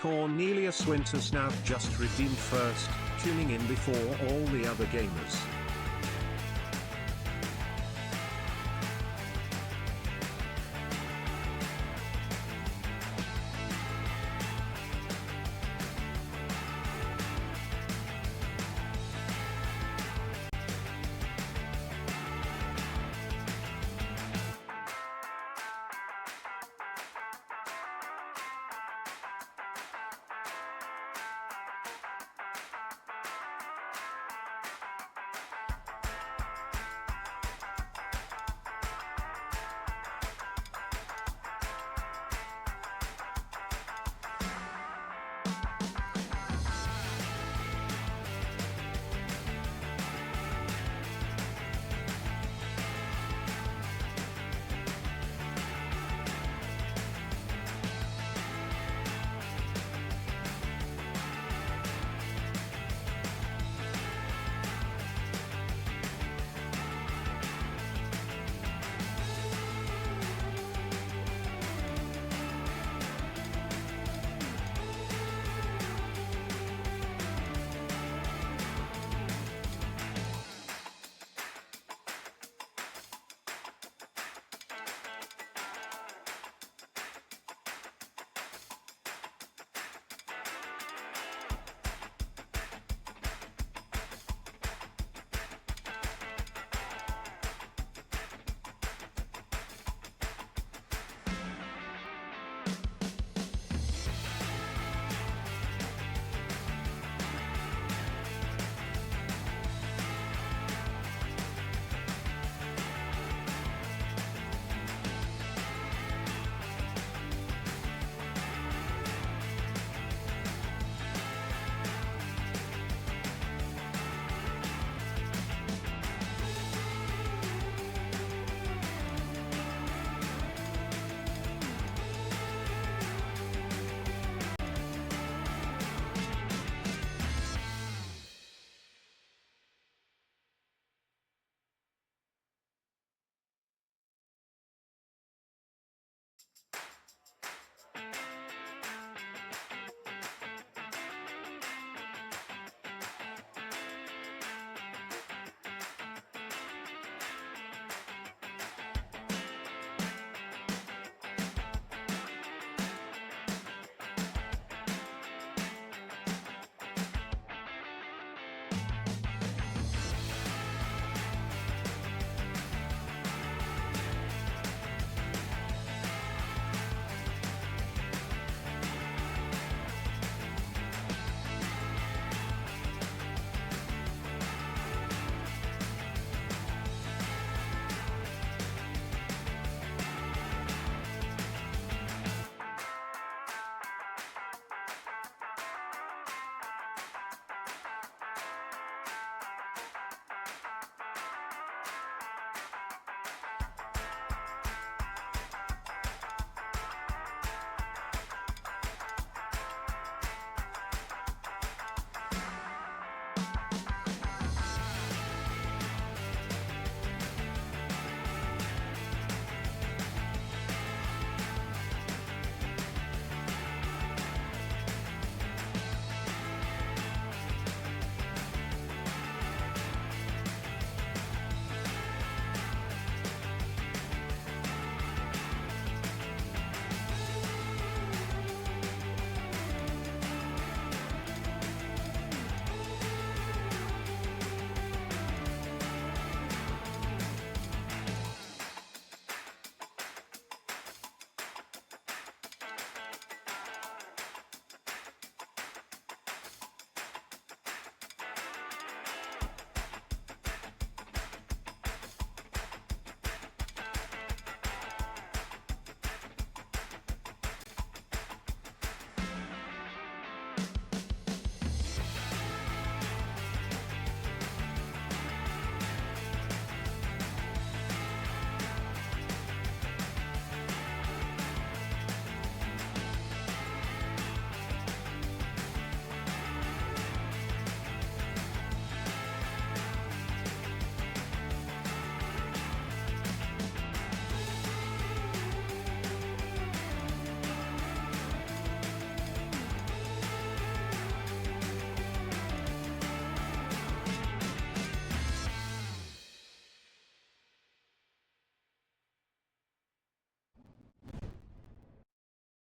Cornelius Wintersnout just redeemed first, tuning in before all the other gamers.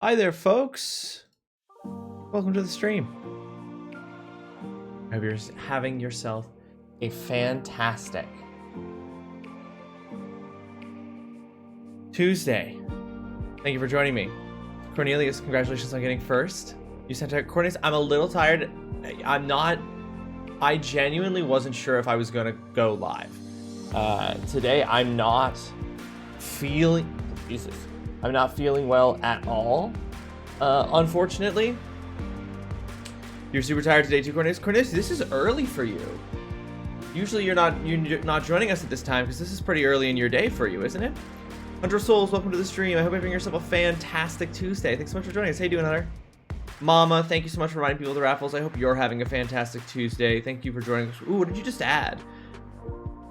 Hi there, folks. Welcome to the stream. I hope you're having yourself a fantastic Tuesday. Thank you for joining me. Cornelius, congratulations on getting first. You sent out Cornelius. I'm a little tired. I genuinely wasn't sure if I was going to go live. Today, I'm not feeling well at all, unfortunately. You're super tired today too, Cornelius. Cornelius, this is early for you. Usually you're not joining us at this time because this is pretty early in your day for you, isn't it? Hunter Souls, welcome to the stream. I hope you're having yourself a fantastic Tuesday. Thanks so much for joining us. How you doing, Hunter? Mama, thank you so much for reminding people of the raffles. I hope you're having a fantastic Tuesday. Thank you for joining us. Ooh, what did you just add?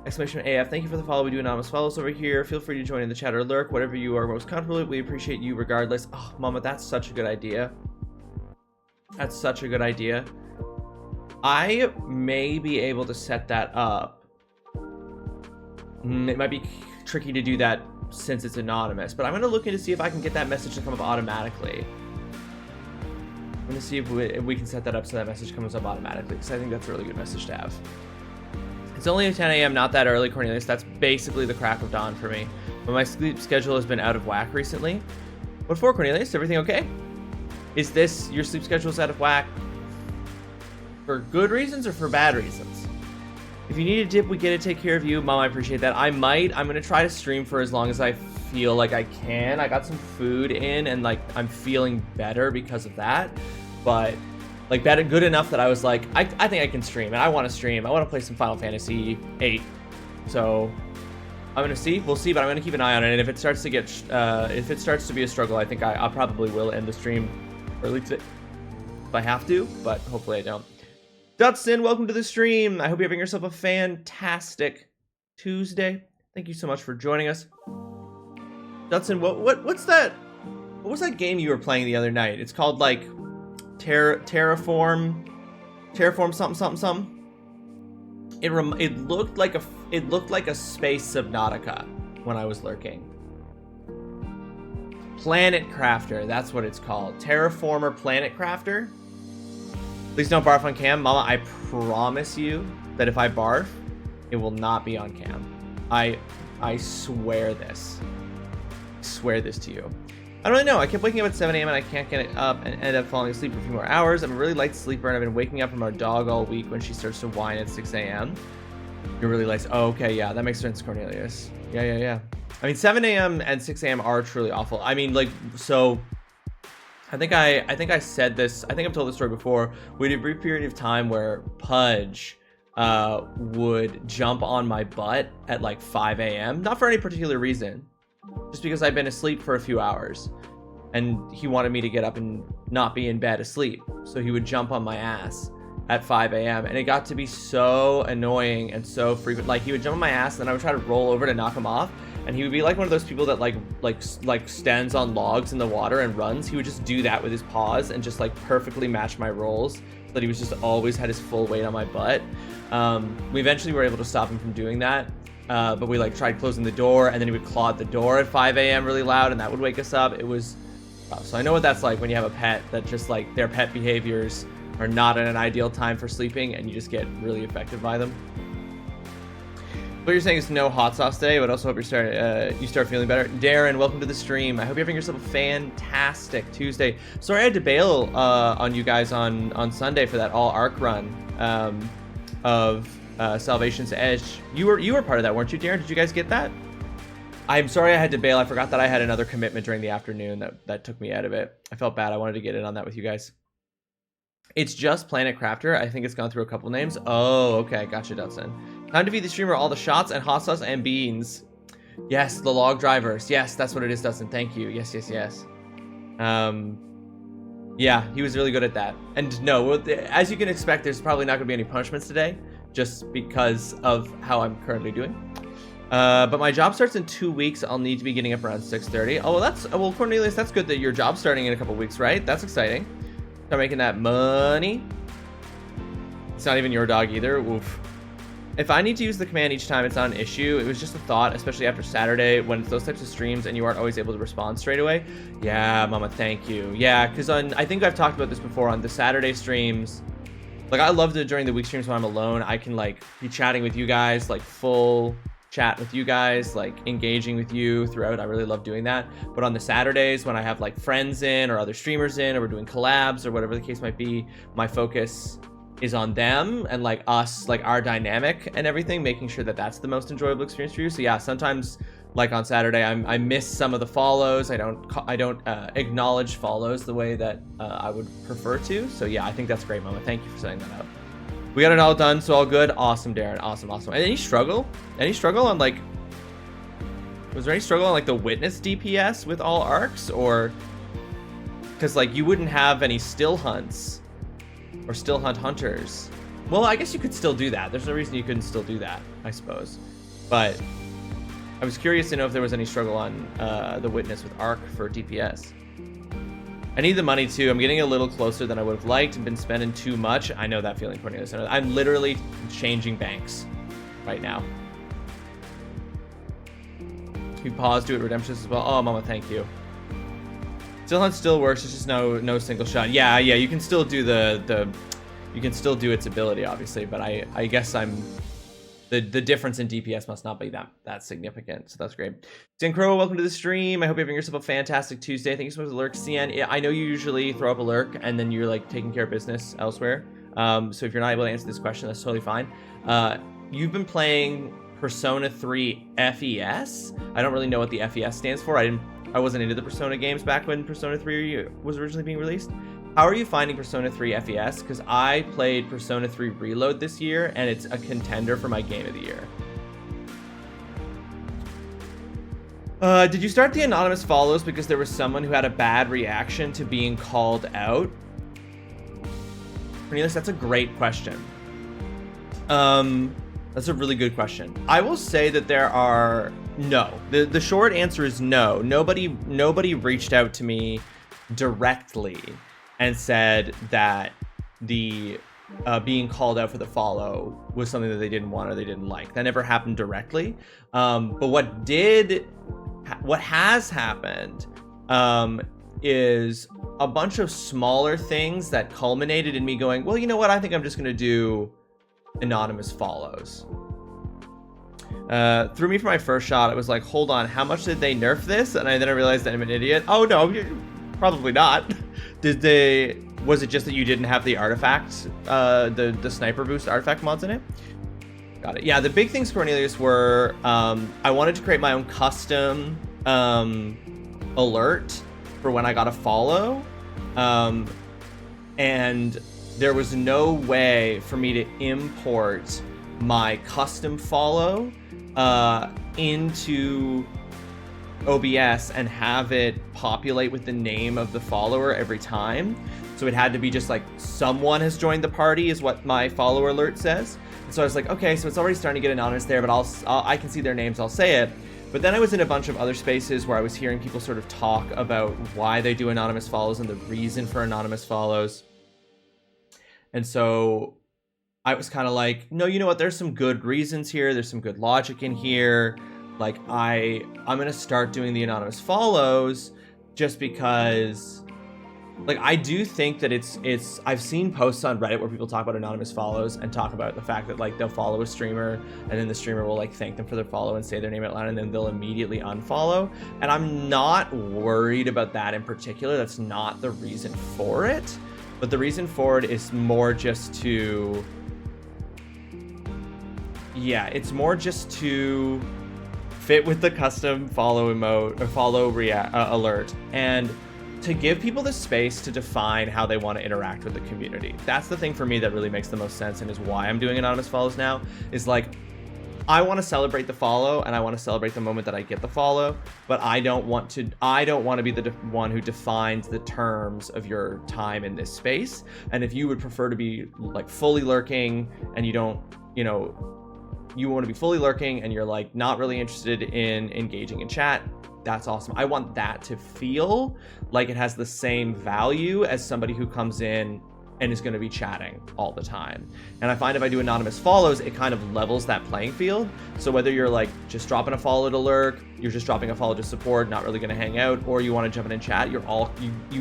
Exclamation AF, thank you for the follow. We do anonymous follows over here. Feel free to join in the chat or lurk, whatever you are most comfortable with. We appreciate you regardless. Oh, Mama, that's such a good idea. That's such a good idea. I may be able to set that up. It might be tricky to do that since it's anonymous, but I'm going to look in to see if I can get that message to come up automatically. I'm going to see if we can set that up so that message comes up automatically, because I think that's a really good message to have. It's only 10 a.m., not that early, Cornelius. That's basically the crack of dawn for me. But my sleep schedule has been out of whack recently. What for, Cornelius? Everything okay? Is this, your sleep schedule is out of whack for good reasons or for bad reasons? If you need a dip, we get to take care of you. Mom, I appreciate that. I'm going to try to stream for as long as I feel like I can. I got some food in and like I'm feeling better because of that. But like better, good enough that I was like, I think I can stream, and I want to stream. I want to play some Final Fantasy VIII. So I'm gonna see. We'll see, but I'm gonna keep an eye on it. And if it starts to get, if it starts to be a struggle, I think I probably will end the stream early today if I have to. But hopefully I don't. Dutson, welcome to the stream. I hope you're having yourself a fantastic Tuesday. Thank you so much for joining us. Dutson, what's that? What was that game you were playing the other night? It's called like Terraform something. It looked like a space Subnautica when I was lurking. Planet Crafter, that's what it's called. Terraformer Planet Crafter. Please don't barf on cam, Mama. I promise you that if I barf, it will not be on cam. I swear this. I swear this to you. I don't really know. I kept waking up at 7 a.m. and I can't get it up and end up falling asleep for a few more hours. I'm a really light sleeper and I've been waking up from our dog all week when she starts to whine at 6 a.m. You're really light. Oh, okay, yeah, that makes sense, Cornelius. Yeah. I mean, 7 a.m. and 6 a.m. are truly awful. I mean, like, so I think I said this. I think I've told this story before. We had a brief period of time where Pudge would jump on my butt at like 5 a.m. Not for any particular reason. Just because I'd been asleep for a few hours and he wanted me to get up and not be in bed asleep. So he would jump on my ass at 5 a.m. and it got to be so annoying and so frequent. Like he would jump on my ass and then I would try to roll over to knock him off. And he would be like one of those people that like stands on logs in the water and runs. He would just do that with his paws and just like perfectly match my rolls so that he was just always had his full weight on my butt. We eventually were able to stop him from doing that. But we like tried closing the door and then he would claw at the door at 5 a.m. really loud and that would wake us up. It was rough. So I know what that's like when you have a pet that just like their pet behaviors are not at an ideal time for sleeping and you just get really affected by them. What you're saying is no hot sauce today, but also hope you start feeling better. Darren, welcome to the stream. I hope you're having yourself a fantastic Tuesday. Sorry I had to bail on you guys on Sunday for that all arc run of Salvation's Edge. You were part of that, weren't you, Darren? Did you guys get that? I'm sorry I had to bail. I forgot that I had another commitment during the afternoon that took me out of it. I felt bad. I wanted to get in on that with you guys. It's just Planet Crafter. I think it's gone through a couple names. Oh, okay. Gotcha, Dutson. Time to feed the streamer all the shots and hot sauce and beans. Yes, the log drivers. Yes, that's what it is, Dutson. Thank you. Yes. Yeah, he was really good at that. And no, as you can expect, there's probably not going to be any punishments today, just because of how I'm currently doing. But my job starts in 2 weeks. I'll need to be getting up around 6:30. Oh, well, Cornelius, that's good that your job's starting in a couple weeks, right? That's exciting. Start making that money. It's not even your dog either. Oof. If I need to use the command each time, it's not an issue. It was just a thought, especially after Saturday when it's those types of streams and you aren't always able to respond straight away. Yeah, Mama, thank you. Yeah, because I think I've talked about this before on the Saturday streams. Like, I love it during the week streams when I'm alone. I can like be chatting with you guys, like full chat with you guys, like engaging with you throughout. I really love doing that. But on the Saturdays when I have like friends in or other streamers in, or we're doing collabs or whatever the case might be, my focus is on them and like us, like our dynamic and everything, making sure that that's the most enjoyable experience for you. So yeah, sometimes like on Saturday, I miss some of the follows. I don't acknowledge follows the way that I would prefer to. So yeah, I think that's great, Mama. Thank you for setting that up. We got it all done, so all good. Awesome, Darren. Awesome. And any struggle? Any struggle on like? Was there any struggle on like the witness DPS with all arcs, or because like you wouldn't have any still hunts? Or still hunt hunters. Well, I guess you could still do that. There's no reason you couldn't still do that, I suppose. But I was curious to know if there was any struggle on the witness with arc for DPS. I need the money too. I'm getting a little closer than I would have liked and been spending too much. I know that feeling, Cornelius. I'm literally changing banks right now. We pause, do it redemptions as well. Oh, Mama, thank you. Still hunt still works. It's just no single shot. Yeah, you can still do you can still do its ability, obviously, but I guess the difference in DPS must not be that significant. So that's great. Zincro, welcome to the stream. I hope you're having yourself a fantastic Tuesday. Thank you so much for the lurk, CN. I know you usually throw up a lurk and then you're like taking care of business elsewhere. So if you're not able to answer this question, that's totally fine. You've been playing Persona 3 FES. I don't really know what the FES stands for. I wasn't into the Persona games back when Persona 3 was originally being released. How are you finding Persona 3 FES? Because I played Persona 3 Reload this year, and it's a contender for my game of the year. Did you start the anonymous follows because there was someone who had a bad reaction to being called out? Cornelius, that's a great question. That's a really good question. I will say that there are... No. The short answer is no. Nobody reached out to me directly and said that the being called out for the follow was something that they didn't want or they didn't like. That never happened directly. But what has happened is a bunch of smaller things that culminated in me going, well, you know what? I think I'm just going to do anonymous follows. Threw me for my first shot. I was like, hold on, how much did they nerf this? And then I realized that I'm an idiot. Oh no, probably not. Was it just that you didn't have the artifact, the sniper boost artifact mods in it? Got it. Yeah, the big things, Cornelius, were I wanted to create my own custom alert for when I got a follow. And there was no way for me to import my custom follow into OBS and have it populate with the name of the follower every time. So it had to be just like someone has joined the party is what my follower alert says. And so I was like, okay, so it's already starting to get anonymous there, but I can see their names, I'll say it. But then I was in a bunch of other spaces where I was hearing people sort of talk about why they do anonymous follows and the reason for anonymous follows. And so I was kind of like, no, you know what? There's some good reasons here. There's some good logic in here. Like I'm going to start doing the anonymous follows just because like I do think that it's I've seen posts on Reddit where people talk about anonymous follows and talk about the fact that like they'll follow a streamer and then the streamer will like thank them for their follow and say their name out loud and then they'll immediately unfollow. And I'm not worried about that in particular. That's not the reason for it. But the reason for it is more just to, yeah, it's more just to fit with the custom follow emote or follow alert and to give people the space to define how they want to interact with the community. That's the thing for me that really makes the most sense and is why I'm doing anonymous follows now, is like, I want to celebrate the follow and I want to celebrate the moment that I get the follow, but I don't want to be the one who defines the terms of your time in this space. And if you would prefer to be like fully lurking and you don't, you know, you want to be fully lurking and you're like not really interested in engaging in chat, that's awesome. I want that to feel like it has the same value as somebody who comes in and is going to be chatting all the time. And I find if I do anonymous follows, it kind of levels that playing field. So whether you're like just dropping a follow to lurk, you're just dropping a follow to support, not really going to hang out, or you want to jump in and chat, you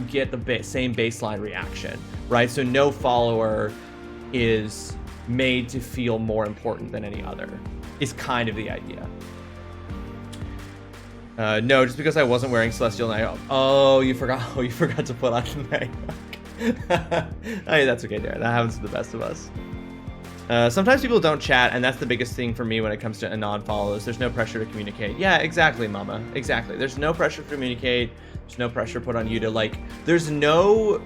get the same baseline reaction, right? So no follower is made to feel more important than any other, is kind of the idea. No, just because I wasn't wearing Celestial Night. Oh, you forgot to put on the night. Hey, that's okay, Darren. That happens to the best of us. Sometimes people don't chat, and that's the biggest thing for me when it comes to anon follows. There's no pressure to communicate. Yeah, exactly, Mama. Exactly. There's no pressure to communicate. There's no pressure put on you to, like, there's no...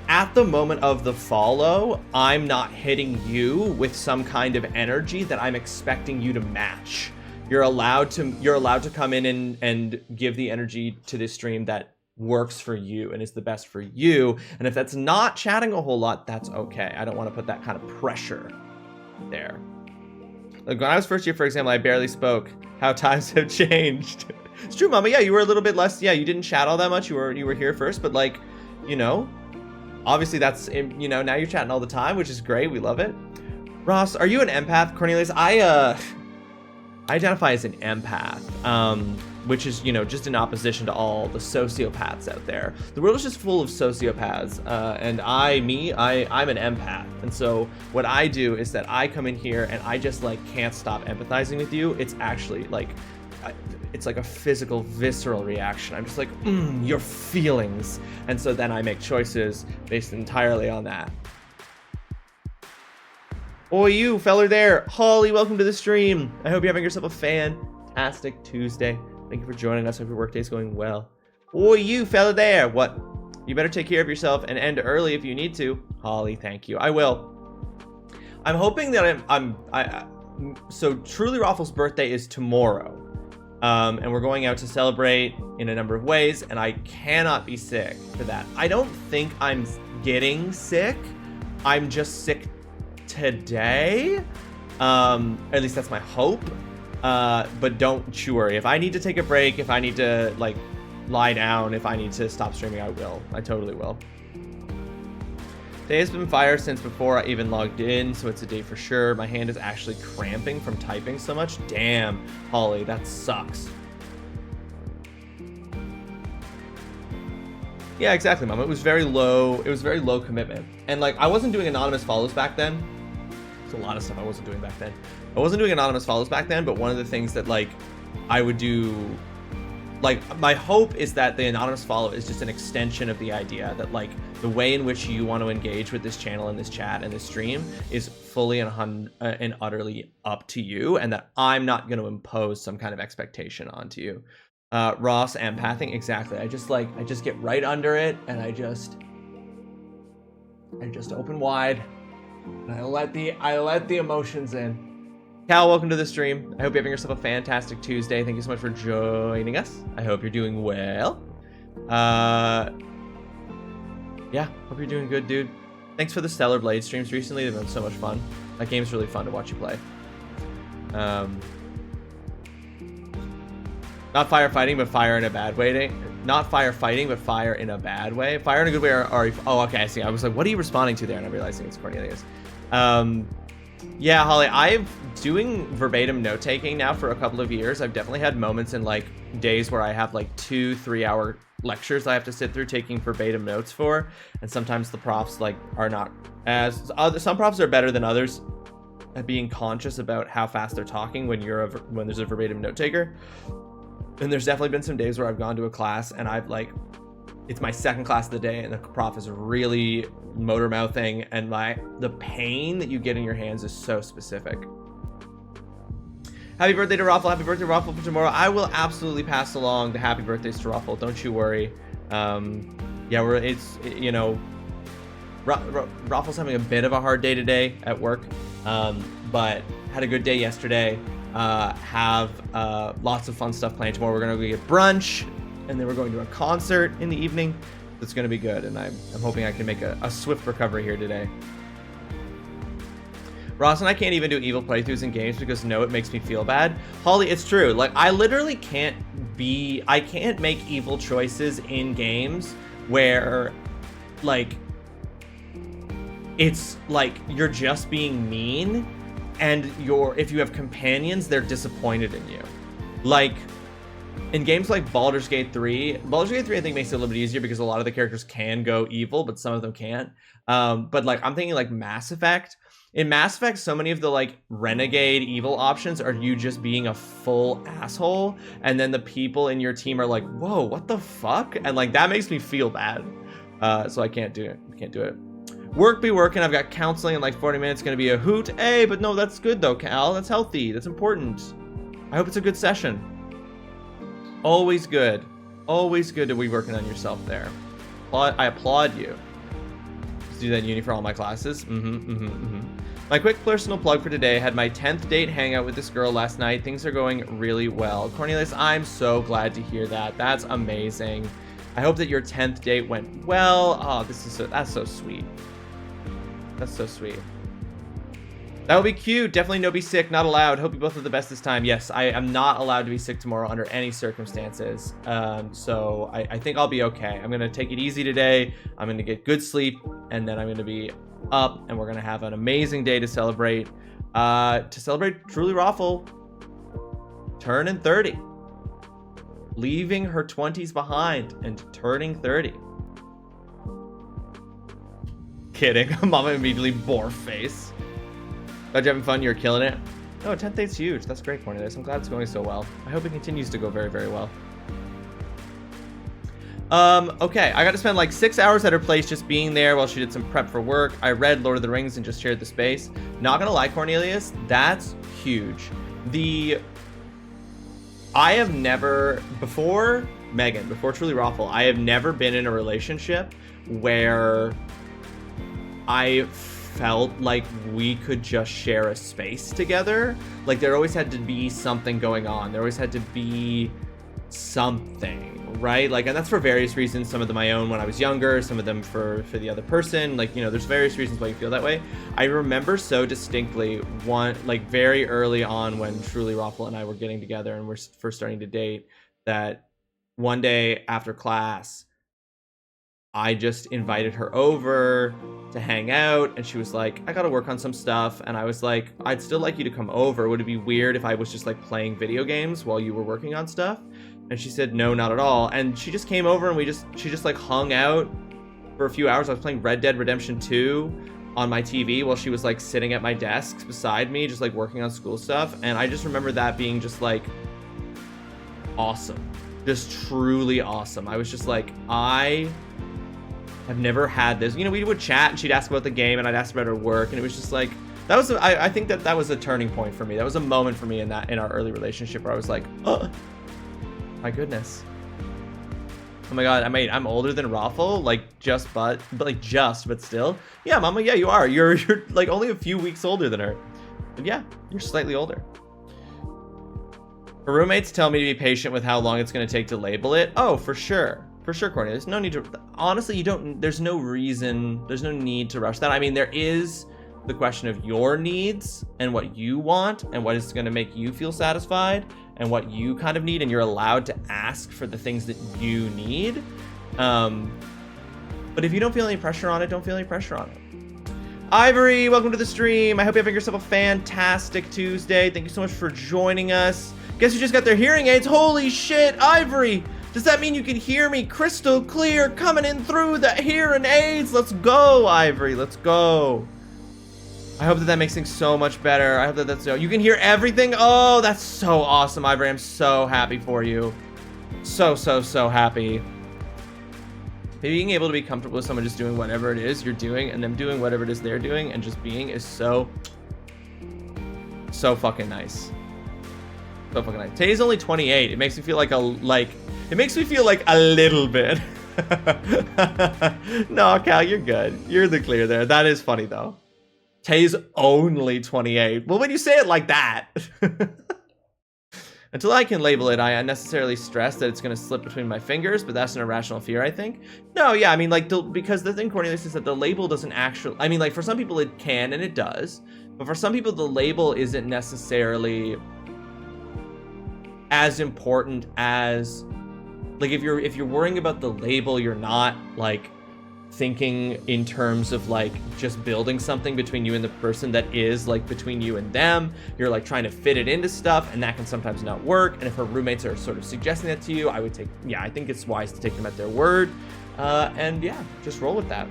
At the moment of the follow, I'm not hitting you with some kind of energy that I'm expecting you to match. You're allowed to come in and give the energy to this stream that works for you and is the best for you. And if that's not chatting a whole lot, that's okay. I don't want to put that kind of pressure there. Like when I was first year, for example, I barely spoke. How times have changed. It's true, Mama. Yeah, you were a little bit less. Yeah, you didn't chat all that much. You were here first, but like, you know, obviously that's, you know, now you're chatting all the time, which is great. We love it. Ross, are you an empath? Cornelius, I identify as an empath, which is, you know, just in opposition to all the sociopaths out there. The world is just full of sociopaths, and I'm an empath. And so what I do is that I come in here and I just like can't stop empathizing with you. It's actually like, it's like a physical, visceral reaction. I'm just like, your feelings. And so then I make choices based entirely on that. Oi, you feller there. Holly, welcome to the stream. I hope you're having yourself a fantastic Tuesday. Thank you for joining us. Hope your workday's going well. Oi, you fella there. What? You better take care of yourself and end early if you need to. Holly, thank you. I will. I'm hoping that so TrulyRawesom's birthday is tomorrow. And we're going out to celebrate in a number of ways, and I cannot be sick for that. I don't think I'm getting sick. I'm just sick today. At least that's my hope. But don't you worry. If I need to take a break, if I need to like lie down, if I need to stop streaming, I will. I totally will. Today has been fire since before I even logged in, so it's a day for sure. My hand is actually cramping from typing so much. Damn, Holly, that sucks. Yeah, exactly, Mom. It was very low. It was very low commitment. And like, I wasn't doing anonymous follows back then. There's a lot of stuff I wasn't doing back then. I wasn't doing anonymous follows back then, but one of the things that like I would do, like my hope is that the anonymous follow is just an extension of the idea that like the way in which you want to engage with this channel and this chat and this stream is fully and utterly up to you, and that I'm not going to impose some kind of expectation onto you. Ross, empathing, exactly. I just get right under it, and I just open wide, and I let the emotions in. Cal, welcome to the stream. I hope you're having yourself a fantastic Tuesday. Thank you so much for joining us. I hope you're doing well. Yeah, hope you're doing good, dude. Thanks for the Stellar Blade streams recently. They've been so much fun. That game's really fun to watch you play. Not firefighting, but fire in a bad way. Not firefighting, but fire in a bad way. Fire in a good way are oh, okay, I see. I was like, what are you responding to there? And I'm realizing it's Cornelius. Yeah, Holly, I'm doing verbatim note-taking now for a couple of years. I've definitely had moments in like days where I have like 2-3 hour lectures I have to sit through taking verbatim notes for, and sometimes the profs like are not as some profs are better than others at being conscious about how fast they're talking when there's a verbatim note taker. And there's definitely been some days where I've gone to a class and I've like, it's my second class of the day and the prof is really motor mouthing, and the pain that you get in your hands is so specific. Happy birthday to Raffle. Happy birthday, Raffle, for tomorrow. I will absolutely pass along the happy birthdays to Raffle. Don't you worry. Yeah, you know, Raffle's having a bit of a hard day today at work, but had a good day yesterday. Have lots of fun stuff planned tomorrow. We're gonna go get brunch, and then we're going to a concert in the evening. That's gonna be good, and I'm hoping I can make a swift recovery here today. Ross and I can't even do evil playthroughs in games because no, it makes me feel bad. Holly, it's true. Like, I literally can't make evil choices in games where, like, it's like you're just being mean, and if you have companions, they're disappointed in you. Like in games like Baldur's Gate 3 I think makes it a little bit easier because a lot of the characters can go evil, but some of them can't. But like I'm thinking like Mass Effect. In Mass Effect, so many of the like renegade evil options are you just being a full asshole, and then the people in your team are like, whoa, what the fuck? And like that makes me feel bad. So I can't do it. Work be working. I've got counseling in like 40 minutes. Gonna be a hoot. Hey, but no, that's good though, Cal. That's healthy. That's important. I hope it's a good session. Always good. Always good to be working on yourself there. I applaud you. Just do that in uni for all my classes. My quick personal plug for today. Had my 10th date hangout with this girl last night. Things are going really well. Cornelius, I'm so glad to hear that. That's amazing. I hope that your 10th date went well. Oh, that's so sweet. That's so sweet. That would be cute. Definitely no be sick, not allowed. Hope you both have the best this time. Yes, I am not allowed to be sick tomorrow under any circumstances. So I think I'll be okay. I'm going to take it easy today. I'm going to get good sleep, and then I'm going to be up, and we're going to have an amazing day to celebrate. TrulyRawesome turning 30. Leaving her 20s behind and turning 30. Kidding. Mama immediately bore face. Glad you're having fun. You're killing it. Oh, 10th date's huge. That's great, Cornelius. I'm glad it's going so well. I hope it continues to go very, very well. Okay. I got to spend like 6 hours at her place just being there while she did some prep for work. I read Lord of the Rings and just shared the space. Not gonna lie, Cornelius, that's huge. I have never, before TrulyRawesome, I have never been in a relationship where I felt like we could just share a space together. Like there always had to be something going on. There always had to be something, right? Like, and that's for various reasons. Some of them my own when I was younger, some of them for the other person. Like, you know, there's various reasons why you feel that way. I remember so distinctly very early on when TrulyRawesome and I were getting together and we're first starting to date, that one day after class, I just invited her over to hang out, and she was like, I gotta work on some stuff. And I was like, I'd still like you to come over. Would it be weird if I was just like playing video games while you were working on stuff? And she said, no, not at all. And she just came over and she just like hung out for a few hours. I was playing Red Dead Redemption 2 on my TV while she was like sitting at my desk beside me, just like working on school stuff. And I just remember that being just like awesome, just truly awesome. I was just like, I've never had this. You know, we would chat and she'd ask about the game and I'd ask about her work, and it was just like, that was, I think that was a turning point for me. That was a moment for me in our early relationship where I was like, oh my goodness. Oh my God, I'm older than Raffle, like but still. Yeah, Mama, yeah, you are. You're like only a few weeks older than her. But yeah, you're slightly older. Her roommates tell me to be patient with how long it's going to take to label it. Oh, for sure. For sure, Courtney. There's no need to, honestly, there's no need to rush that. I mean, there is the question of your needs and what you want and what is going to make you feel satisfied and what you kind of need, and you're allowed to ask for the things that you need. But if you don't feel any pressure on it, don't feel any pressure on it. Ivory, welcome to the stream. I hope you're having yourself a fantastic Tuesday. Thank you so much for joining us. Guess who just got their hearing aids? Holy shit, Ivory! Does that mean you can hear me crystal clear coming in through the hearing aids? Let's go, Ivory. Let's go. I hope that makes things so much better. I hope that's you can hear everything. Oh, that's so awesome, Ivory. I'm so happy for you. So happy. Being able to be comfortable with someone just doing whatever it is you're doing and them doing whatever it is they're doing and just being is so fucking nice. So fucking nice. Today's only 28. It makes me feel like it makes me feel like a little bit. No, Cal, you're good. You're the clear there. That is funny though. Tay's only 28. Well, when you say it like that. Until I can label it, I unnecessarily stress that it's going to slip between my fingers, but that's an irrational fear, I think. No, yeah, I mean, like, because the thing, Cornelius, is that the label doesn't actually, I mean, like, for some people it can and it does, but for some people the label isn't necessarily as important as, like, if you're worrying about the label, you're not, like, thinking in terms of like just building something between you and the person that is like between you and them. You're like trying to fit it into stuff, and that can sometimes not work. And if her roommates are sort of suggesting that to you, I think it's wise to take them at their word. And yeah, just roll with that.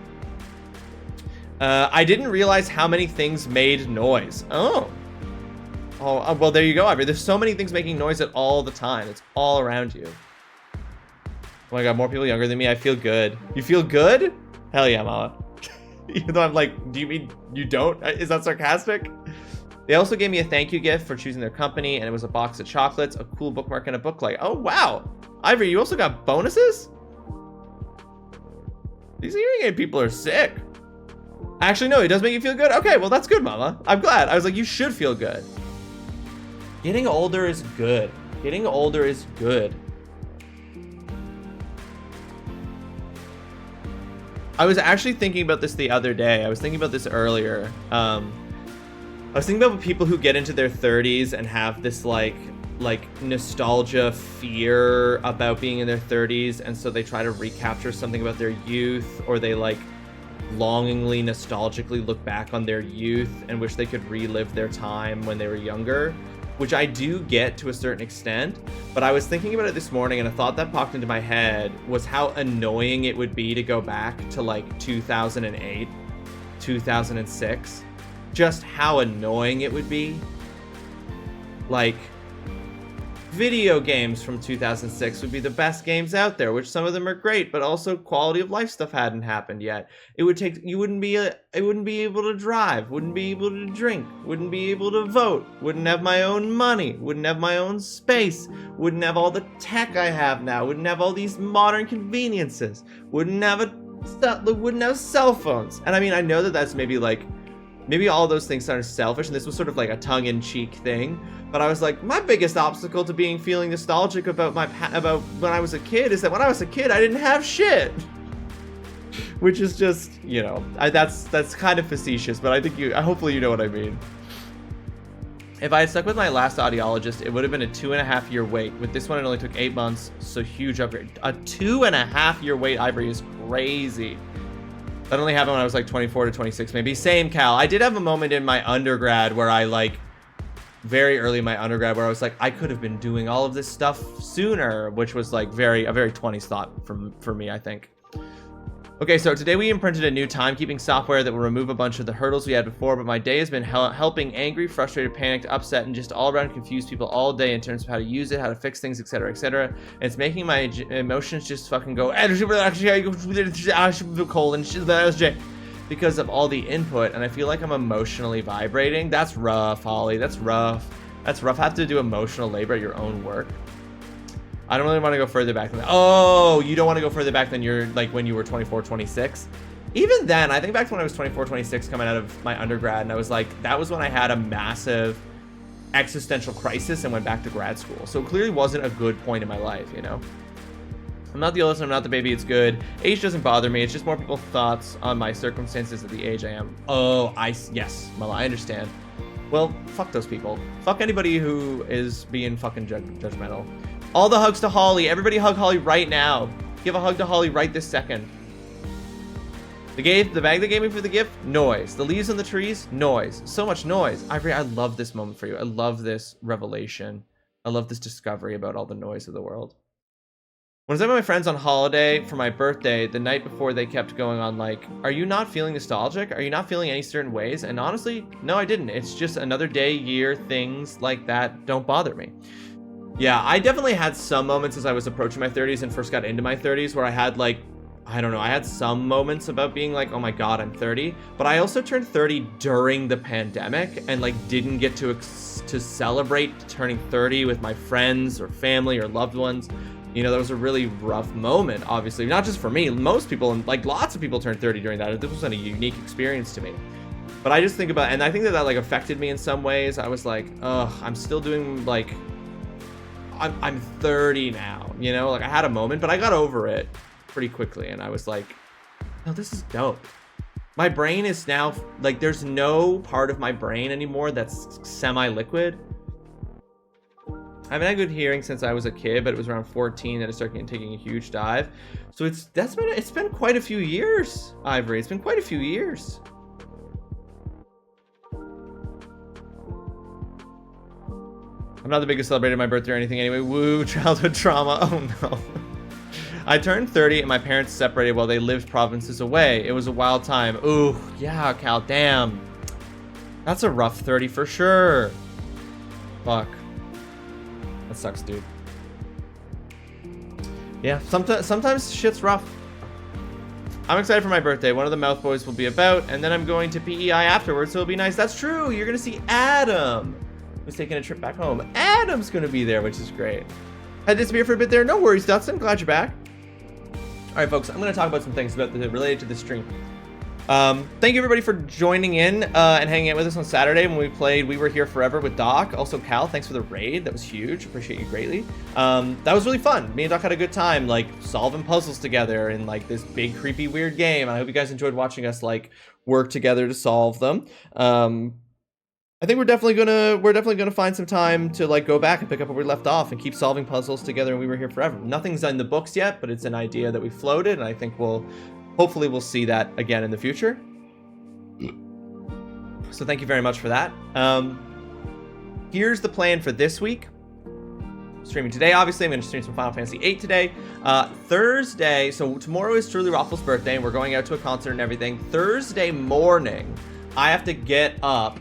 I didn't realize how many things made noise. Oh, well, there you go, Ivory. There's so many things making noise at all the time. It's all around you. Oh my god, more people younger than me. I feel good. You feel good? Hell yeah, Mama. Even though I'm like, do you mean you don't? Is that sarcastic? They also gave me a thank you gift for choosing their company, and it was a box of chocolates, a cool bookmark, and a booklight. Oh, wow. Ivory, you also got bonuses? These hearing aid people are sick. Actually, no, it does make you feel good? Okay, well, that's good, Mama. I'm glad. I was like, you should feel good. Getting older is good. Getting older is good. I was actually thinking about this the other day. I was thinking about this earlier. I was thinking about people who get into their 30s and have this like nostalgia fear about being in their 30s, and so they try to recapture something about their youth, or they like longingly, nostalgically look back on their youth and wish they could relive their time when they were younger, which I do get to a certain extent. But I was thinking about it this morning, and a thought that popped into my head was how annoying it would be to go back to like 2008, 2006. Just how annoying it would be. Like, video games from 2006 would be the best games out there, which some of them are great, but also quality of life stuff hadn't happened yet. It wouldn't be able to drive, wouldn't be able to drink, wouldn't be able to vote, wouldn't have my own money, wouldn't have my own space, wouldn't have all the tech I have now, wouldn't have all these modern conveniences, wouldn't have cell phones. And I mean, I know that that's maybe all those things sound selfish, and this was sort of like a tongue-in-cheek thing, but I was like, my biggest obstacle to feeling nostalgic about about when I was a kid is that when I was a kid, I didn't have shit. Which is just, you know, that's kind of facetious, but I think hopefully you know what I mean. If I had stuck with my last audiologist, it would have been a 2.5-year wait. With this one, it only took 8 months, so huge upgrade. A 2.5-year wait, Ivory, is crazy. That only happened when I was like 24 to 26, maybe. Same, Cal. I did have a moment in my undergrad where very early in my undergrad, where I was like, I could have been doing all of this stuff sooner, which was like a very 20s thought for me, I think. Okay, so today we imprinted a new timekeeping software that will remove a bunch of the hurdles we had before, but my day has been helping angry, frustrated, panicked, upset, and just all around confused people all day in terms of how to use it, how to fix things, etc., etc. And it's making my emotions just fucking go because of all the input, and I feel like I'm emotionally vibrating. That's rough, Holly. That's rough. That's rough. Have to do emotional labor at your own work. I don't really want to go further back than that. Oh, you don't want to go further back than when you were 24, 26? Even then, I think back to when I was 24, 26 coming out of my undergrad, and I was like, that was when I had a massive existential crisis and went back to grad school. So it clearly wasn't a good point in my life, you know? I'm not the oldest, I'm not the baby, it's good. Age doesn't bother me, it's just more people's thoughts on my circumstances at the age I am. Oh, yes, Mala, I understand. Well, fuck those people. Fuck anybody who is being fucking judgmental. All the hugs to Holly. Everybody hug Holly right now. Give a hug to Holly right this second. The bag they gave me for the gift, noise. The leaves on the trees, noise. So much noise. Ivory, I love this moment for you. I love this revelation. I love this discovery about all the noise of the world. When I was with my friends on holiday for my birthday, the night before, they kept going on like, are you not feeling nostalgic? Are you not feeling any certain ways? And honestly, no, I didn't. It's just another day, year, things like that don't bother me. Yeah, I definitely had some moments as I was approaching my 30s and first got into my 30s where I had like, I don't know, I had some moments about being like, oh my God, I'm 30. But I also turned 30 during the pandemic and like didn't get to celebrate turning 30 with my friends or family or loved ones. You know, that was a really rough moment, obviously. Not just for me, most people, and like lots of people turned 30 during that. This wasn't a unique experience to me. But I just think about, and I think that like affected me in some ways. I was like, ugh, I'm still doing like, I'm 30 now, you know? Like I had a moment, but I got over it pretty quickly. And I was like, no, this is dope. My brain is now, like there's no part of my brain anymore that's semi-liquid. I haven't had good hearing since I was a kid, but it was around 14 that I started taking a huge dive. So it's been quite a few years, Ivory. It's been quite a few years. I'm not the biggest celebrator of my birthday or anything anyway. Woo, childhood trauma. Oh no. I turned 30 and my parents separated while they lived provinces away. It was a wild time. Ooh, yeah, Cal, damn. That's a rough 30 for sure. Fuck. That sucks, dude. Yeah, sometimes shit's rough. I'm excited for my birthday. One of the Mouth Boys will be about, and then I'm going to PEI afterwards, so it'll be nice. That's true. You're gonna see Adam, who's taking a trip back home. Adam's gonna be there, which is great. Had to disappear for a bit there. No worries, Dustin. Glad you're back. All right, folks. I'm gonna talk about some things related to the stream. Thank you everybody for joining in and hanging out with us on Saturday when we played We Were Here Forever with Doc. Also, Cal, thanks for the raid. That was huge. Appreciate you greatly. That was really fun. Me and Doc had a good time, like solving puzzles together in like this big, creepy, weird game. I hope you guys enjoyed watching us like work together to solve them. I think we're definitely gonna find some time to like go back and pick up where we left off and keep solving puzzles together. And We Were Here Forever. Nothing's in the books yet, but it's an idea that we floated, and I think hopefully we'll see that again in the future. So thank you very much for that. Here's the plan for this week. Streaming today, obviously, I'm going to stream some Final Fantasy VIII today. Thursday, so tomorrow is TrulyRawesom's birthday, and we're going out to a concert and everything. Thursday morning, I have to get up.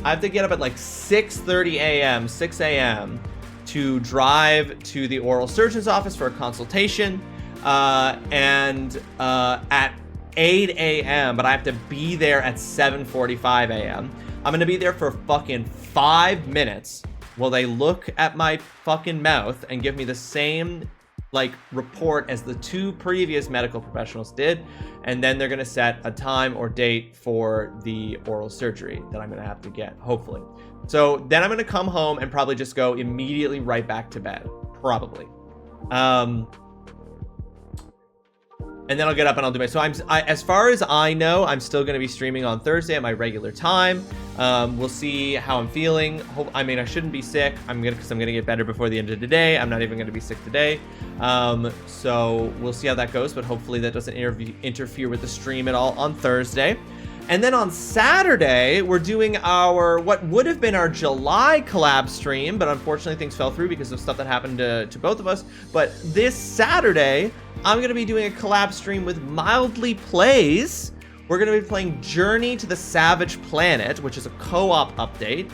at like 6:30 a.m., 6 a.m. to drive to the oral surgeon's office for a consultation. And at 8 a.m., but I have to be there at 7:45 a.m. I'm gonna be there for fucking 5 minutes while they look at my fucking mouth and give me the same like report as the 2 previous medical professionals did, and then they're gonna set a time or date for the oral surgery that I'm gonna have to get, hopefully. So then I'm gonna come home and probably just go immediately right back to bed, probably. And then I'll get up and I'll do my, so as far as I know, I'm still going to be streaming on Thursday at my regular time. We'll see how I'm feeling. I shouldn't be sick. Because I'm going to get better before the end of the day. I'm not even going to be sick today. So we'll see how that goes, but hopefully that doesn't interfere with the stream at all on Thursday. And then on Saturday, we're doing what would have been our July collab stream, but unfortunately things fell through because of stuff that happened to both of us. But this Saturday, I'm going to be doing a collab stream with Mildly Plays. We're going to be playing Journey to the Savage Planet, which is a co-op update.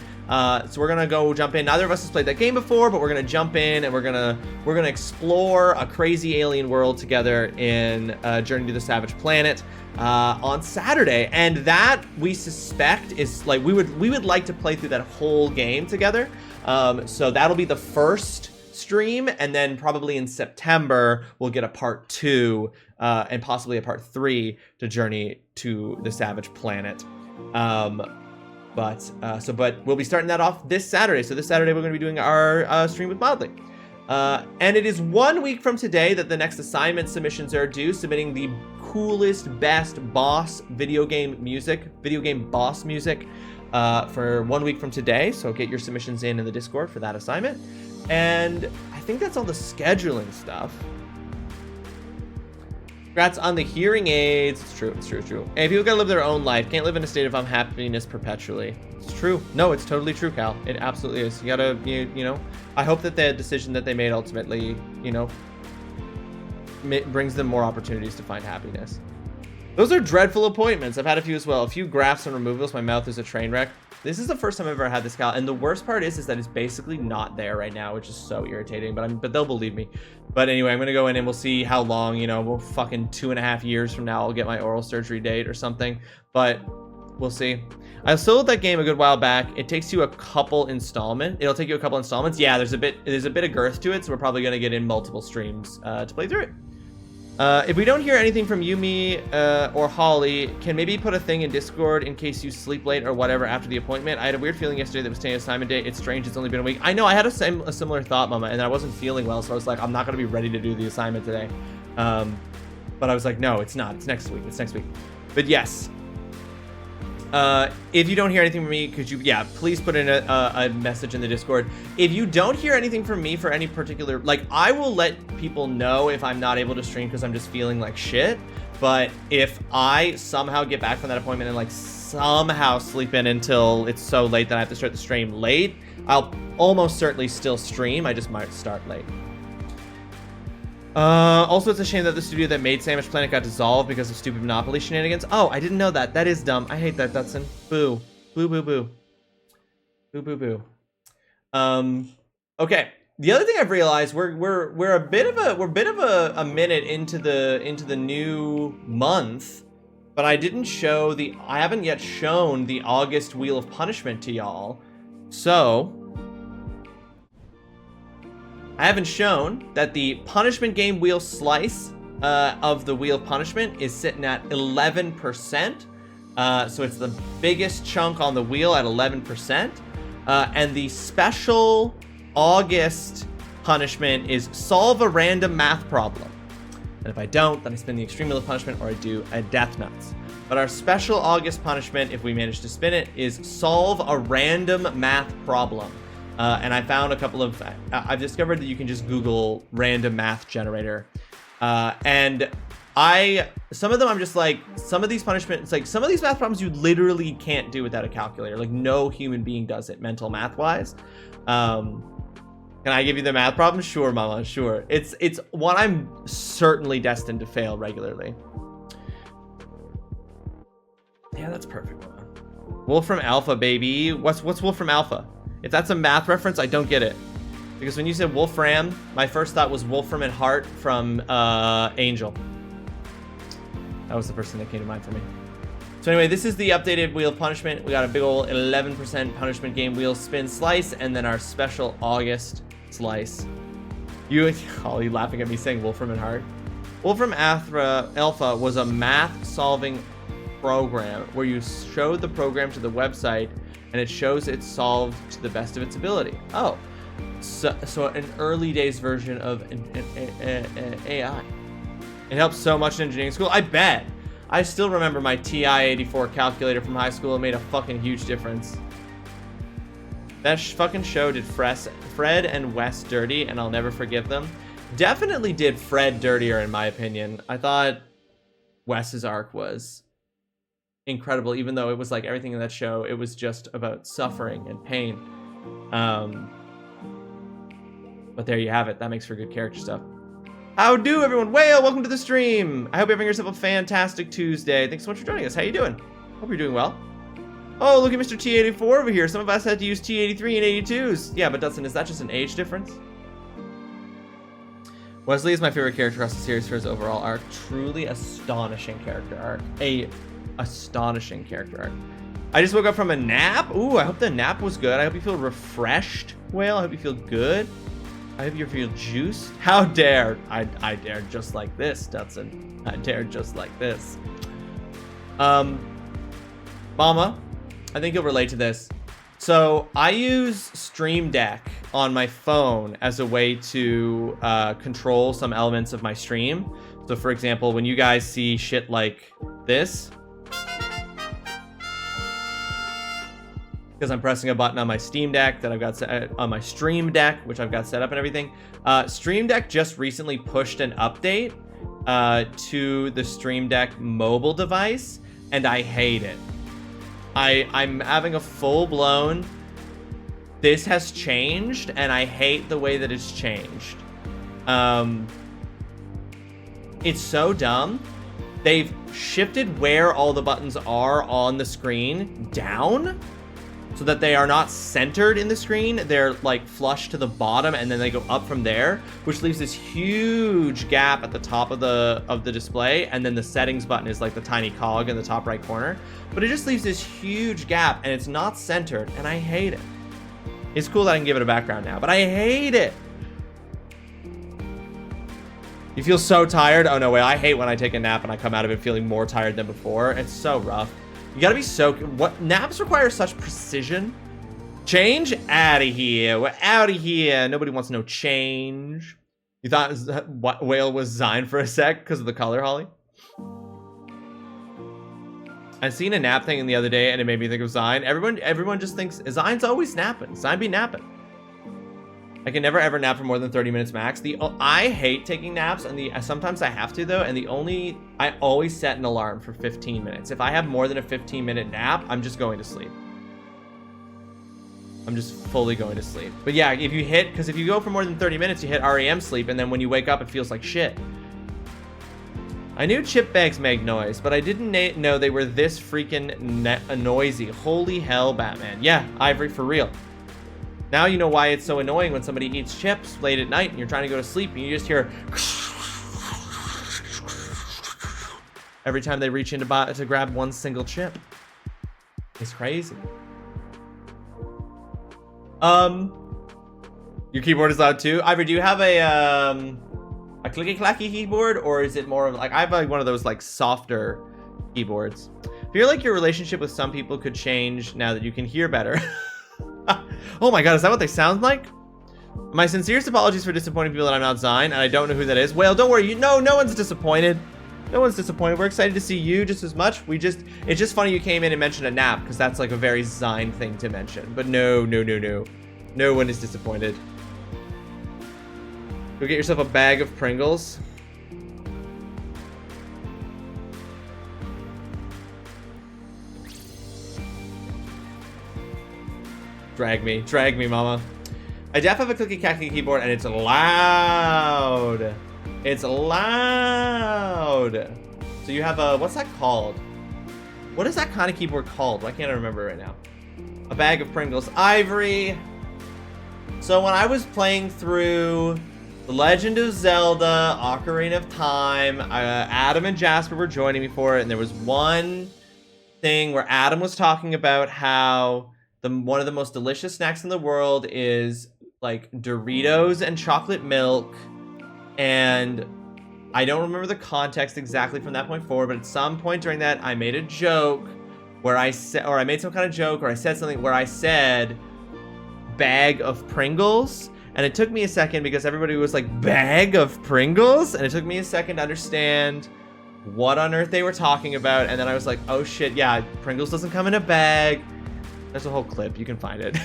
So we're going to go jump in. Neither of us has played that game before, but we're going to jump in and we're going to explore a crazy alien world together in Journey to the Savage Planet on Saturday. And that, we suspect, is like we would like to play through that whole game together. So that'll be the first stream, and then probably in September we'll get a part 2 and possibly a part 3 to Journey to the Savage Planet. But we'll be starting that off this Saturday. So this Saturday we're going to be doing our stream with Mildly. And it is 1 week from today that the next assignment submissions are due, submitting the coolest, best video game boss music for 1 week from today. So get your submissions in the Discord for that assignment. And I think that's all the scheduling stuff. Congrats on the hearing aids. It's true. Hey, people gotta live their own life. Can't live in a state of unhappiness perpetually. It's true. No, it's totally true, Cal. It absolutely is. You gotta, you know, I hope that the decision that they made ultimately, you know, brings them more opportunities to find happiness. Those are dreadful appointments. I've had a few as well. A few grafts and removals. My mouth is a train wreck. This is the first time I've ever had this, Cal, and the worst part is that it's basically not there right now, which is so irritating, but they'll believe me. But anyway, I'm gonna go in and we'll see how long, you know, we'll fucking 2.5 years from now I'll get my oral surgery date or something, but we'll see. I sold that game a good while back. It takes you a couple installments. It'll take you a couple installments. Yeah, there's a bit of girth to it, so we're probably gonna get in multiple streams to play through it. If we don't hear anything from Yumi or Holly, can maybe put a thing in Discord in case you sleep late or whatever after the appointment. I had a weird feeling yesterday that was taking assignment day. It's strange, it's only been a week. I know, I had a similar thought, Mama, and I wasn't feeling well, so I was like, I'm not going to be ready to do the assignment today. But I was like, no, it's not. It's next week. But yes. If you don't hear anything from me, could you, yeah, please put in a message in the Discord. If you don't hear anything from me for any particular, like, I will let people know if I'm not able to stream because I'm just feeling like shit. But if I somehow get back from that appointment and like somehow sleep in until it's so late that I have to start the stream late, I'll almost certainly still stream. I just might start late. Also, it's a shame that the studio that made Sandwich Planet got dissolved because of stupid Monopoly shenanigans. Oh, I didn't know that. That is dumb. I hate that, Dutson. Boo. Boo, boo, boo. Boo, boo, boo. Okay. The other thing I've realized, we're a bit of a minute into the new month, but I haven't yet shown the August Wheel of Punishment to y'all. So I haven't shown that the punishment game wheel slice of the Wheel of Punishment is sitting at 11%. So it's the biggest chunk on the wheel at 11%. And the special August punishment is solve a random math problem. And if I don't, then I spin the extreme wheel of punishment or I do a death nuts. But our special August punishment, if we manage to spin it, is solve a random math problem. And I found a couple of, I've discovered that you can just Google random math generator. And some of them I'm just like, some of these punishments, like some of these math problems you literally can't do without a calculator. Like no human being does it mental math wise. Can I give you the math problem? Sure, mama, sure. It's one I'm certainly destined to fail regularly. Yeah, that's perfect, mama. Wolfram Alpha, baby. What's Wolfram Alpha? If that's a math reference, I don't get it. Because when you said Wolfram, my first thought was Wolfram and Hart from Angel. That was the first thing that came to mind for me. So anyway, this is the updated Wheel of Punishment. We got a big old 11% punishment game wheel spin slice, and then our special August slice. You laughing at me saying Wolfram and Hart? Wolfram Alpha was a math solving program where you show the program to the website and it shows it solved to the best of its ability. Oh, so an early days version of an AI. It helps so much in engineering school. I bet. I still remember my TI-84 calculator from high school. It made a fucking huge difference. That fucking show did Fred and Wes dirty, and I'll never forgive them. Definitely did Fred dirtier, in my opinion. I thought Wes's arc was incredible, even though it was like everything in that show, it was just about suffering and pain. But there you have it. That makes for good character stuff. How do everyone? Whale, welcome to the stream. I hope you're having yourself a fantastic Tuesday. Thanks so much for joining us. How you doing? Hope you're doing well. Oh, look at Mr. T84 over here. Some of us had to use T83 and 82s. Yeah, but Dustin, is that just an age difference? Wesley is my favorite character across the series for his overall arc. Truly astonishing character arc. Astonishing character arc. I just woke up from a nap. Ooh, I hope the nap was good. I hope you feel refreshed, Whale. I hope you feel good. I hope you feel juiced. How dare. I dare just like this, Dutson. I dare just like this. Mama, I think you'll relate to this. So I use Stream Deck on my phone as a way to control some elements of my stream. So for example, when you guys see shit like this, because I'm pressing a button on my Steam Deck that I've got set on my Stream Deck, which I've got set up and everything. Stream Deck just recently pushed an update to the Stream Deck mobile device, and I hate it. I'm having a full-blown, this has changed, and I hate the way that it's changed. It's so dumb. They've shifted where all the buttons are on the screen down, so that they are not centered in the screen. They're like flush to the bottom and then they go up from there, which leaves this huge gap at the top of the display. And then the settings button is like the tiny cog in the top right corner. But it just leaves this huge gap and it's not centered, and I hate it. It's cool that I can give it a background now, but I hate it. You feel so tired? Oh no way, I hate when I take a nap and I come out of it feeling more tired than before. It's so rough. You gotta be so... What? Naps require such precision? Change? Out of here. We're out of here. Nobody wants no change. You thought what Whale was designed for a sec because of the color, Holly? I seen a nap thing the other day and it made me think of Zine. Everyone just thinks Zine's always napping. Zine be napping. I can never ever nap for more than 30 minutes max. I hate taking naps, and sometimes I have to though. And I always set an alarm for 15 minutes. If I have more than a 15-minute nap, I'm just going to sleep. I'm just fully going to sleep. But yeah, because if you go for more than 30 minutes, you hit REM sleep, and then when you wake up, it feels like shit. I knew chip bags make noise, but I didn't know they were this freaking noisy. Holy hell, Batman. Yeah, Ivory, for real. Now you know why it's so annoying when somebody eats chips late at night and you're trying to go to sleep and you just hear every time they reach in to grab one single chip. It's crazy. Your keyboard is loud too. Ivory, do you have a clicky clacky keyboard, or is it more of like, I have like one of those like softer keyboards? I feel like your relationship with some people could change now that you can hear better. Oh my god, is that what they sound like? My sincerest apologies for disappointing people that I'm not Zine, and I don't know who that is. Well, don't worry, no one's disappointed. No one's disappointed. We're excited to see you just as much. It's just funny you came in and mentioned a nap, because that's like a very Zine thing to mention. But no. No one is disappointed. Go get yourself a bag of Pringles. Drag me, mama. I def have a clicky clacky keyboard and it's loud. It's loud. So you have a, what's that called? What is that kind of keyboard called? Why can't I remember right now? A bag of Pringles. Ivory. So when I was playing through The Legend of Zelda, Ocarina of Time, Adam and Jasper were joining me for it, and there was one thing where Adam was talking about how one of the most delicious snacks in the world is like Doritos and chocolate milk, and I don't remember the context exactly from that point forward, but at some point during that I made a joke where I said, or I made some kind of joke, or I said something where I said bag of Pringles, and it took me a second because everybody was like, bag of Pringles, and it took me a second to understand what on earth they were talking about, and then I was like, oh shit, yeah, Pringles doesn't come in a bag. There's a whole clip. You can find it.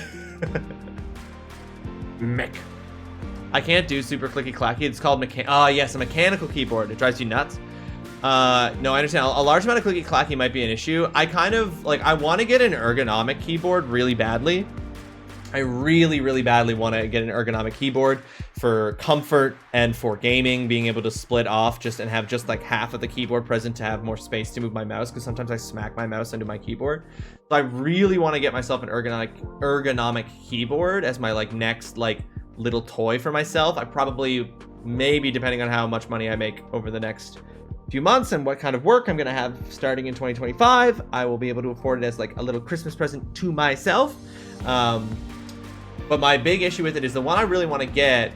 Mech. I can't do super clicky clacky. It's called yes, a mechanical keyboard. It drives you nuts. No, I understand. A large amount of clicky clacky might be an issue. I kind of like, I want to get an ergonomic keyboard really badly. I really, really badly want to get an ergonomic keyboard for comfort and for gaming, being able to split off and have just like half of the keyboard present to have more space to move my mouse, because sometimes I smack my mouse into my keyboard. So I really want to get myself an ergonomic keyboard as my like next like little toy for myself. I probably, maybe depending on how much money I make over the next few months and what kind of work I'm gonna have starting in 2025, I will be able to afford it as like a little Christmas present to myself. But my big issue with it is the one I really want to get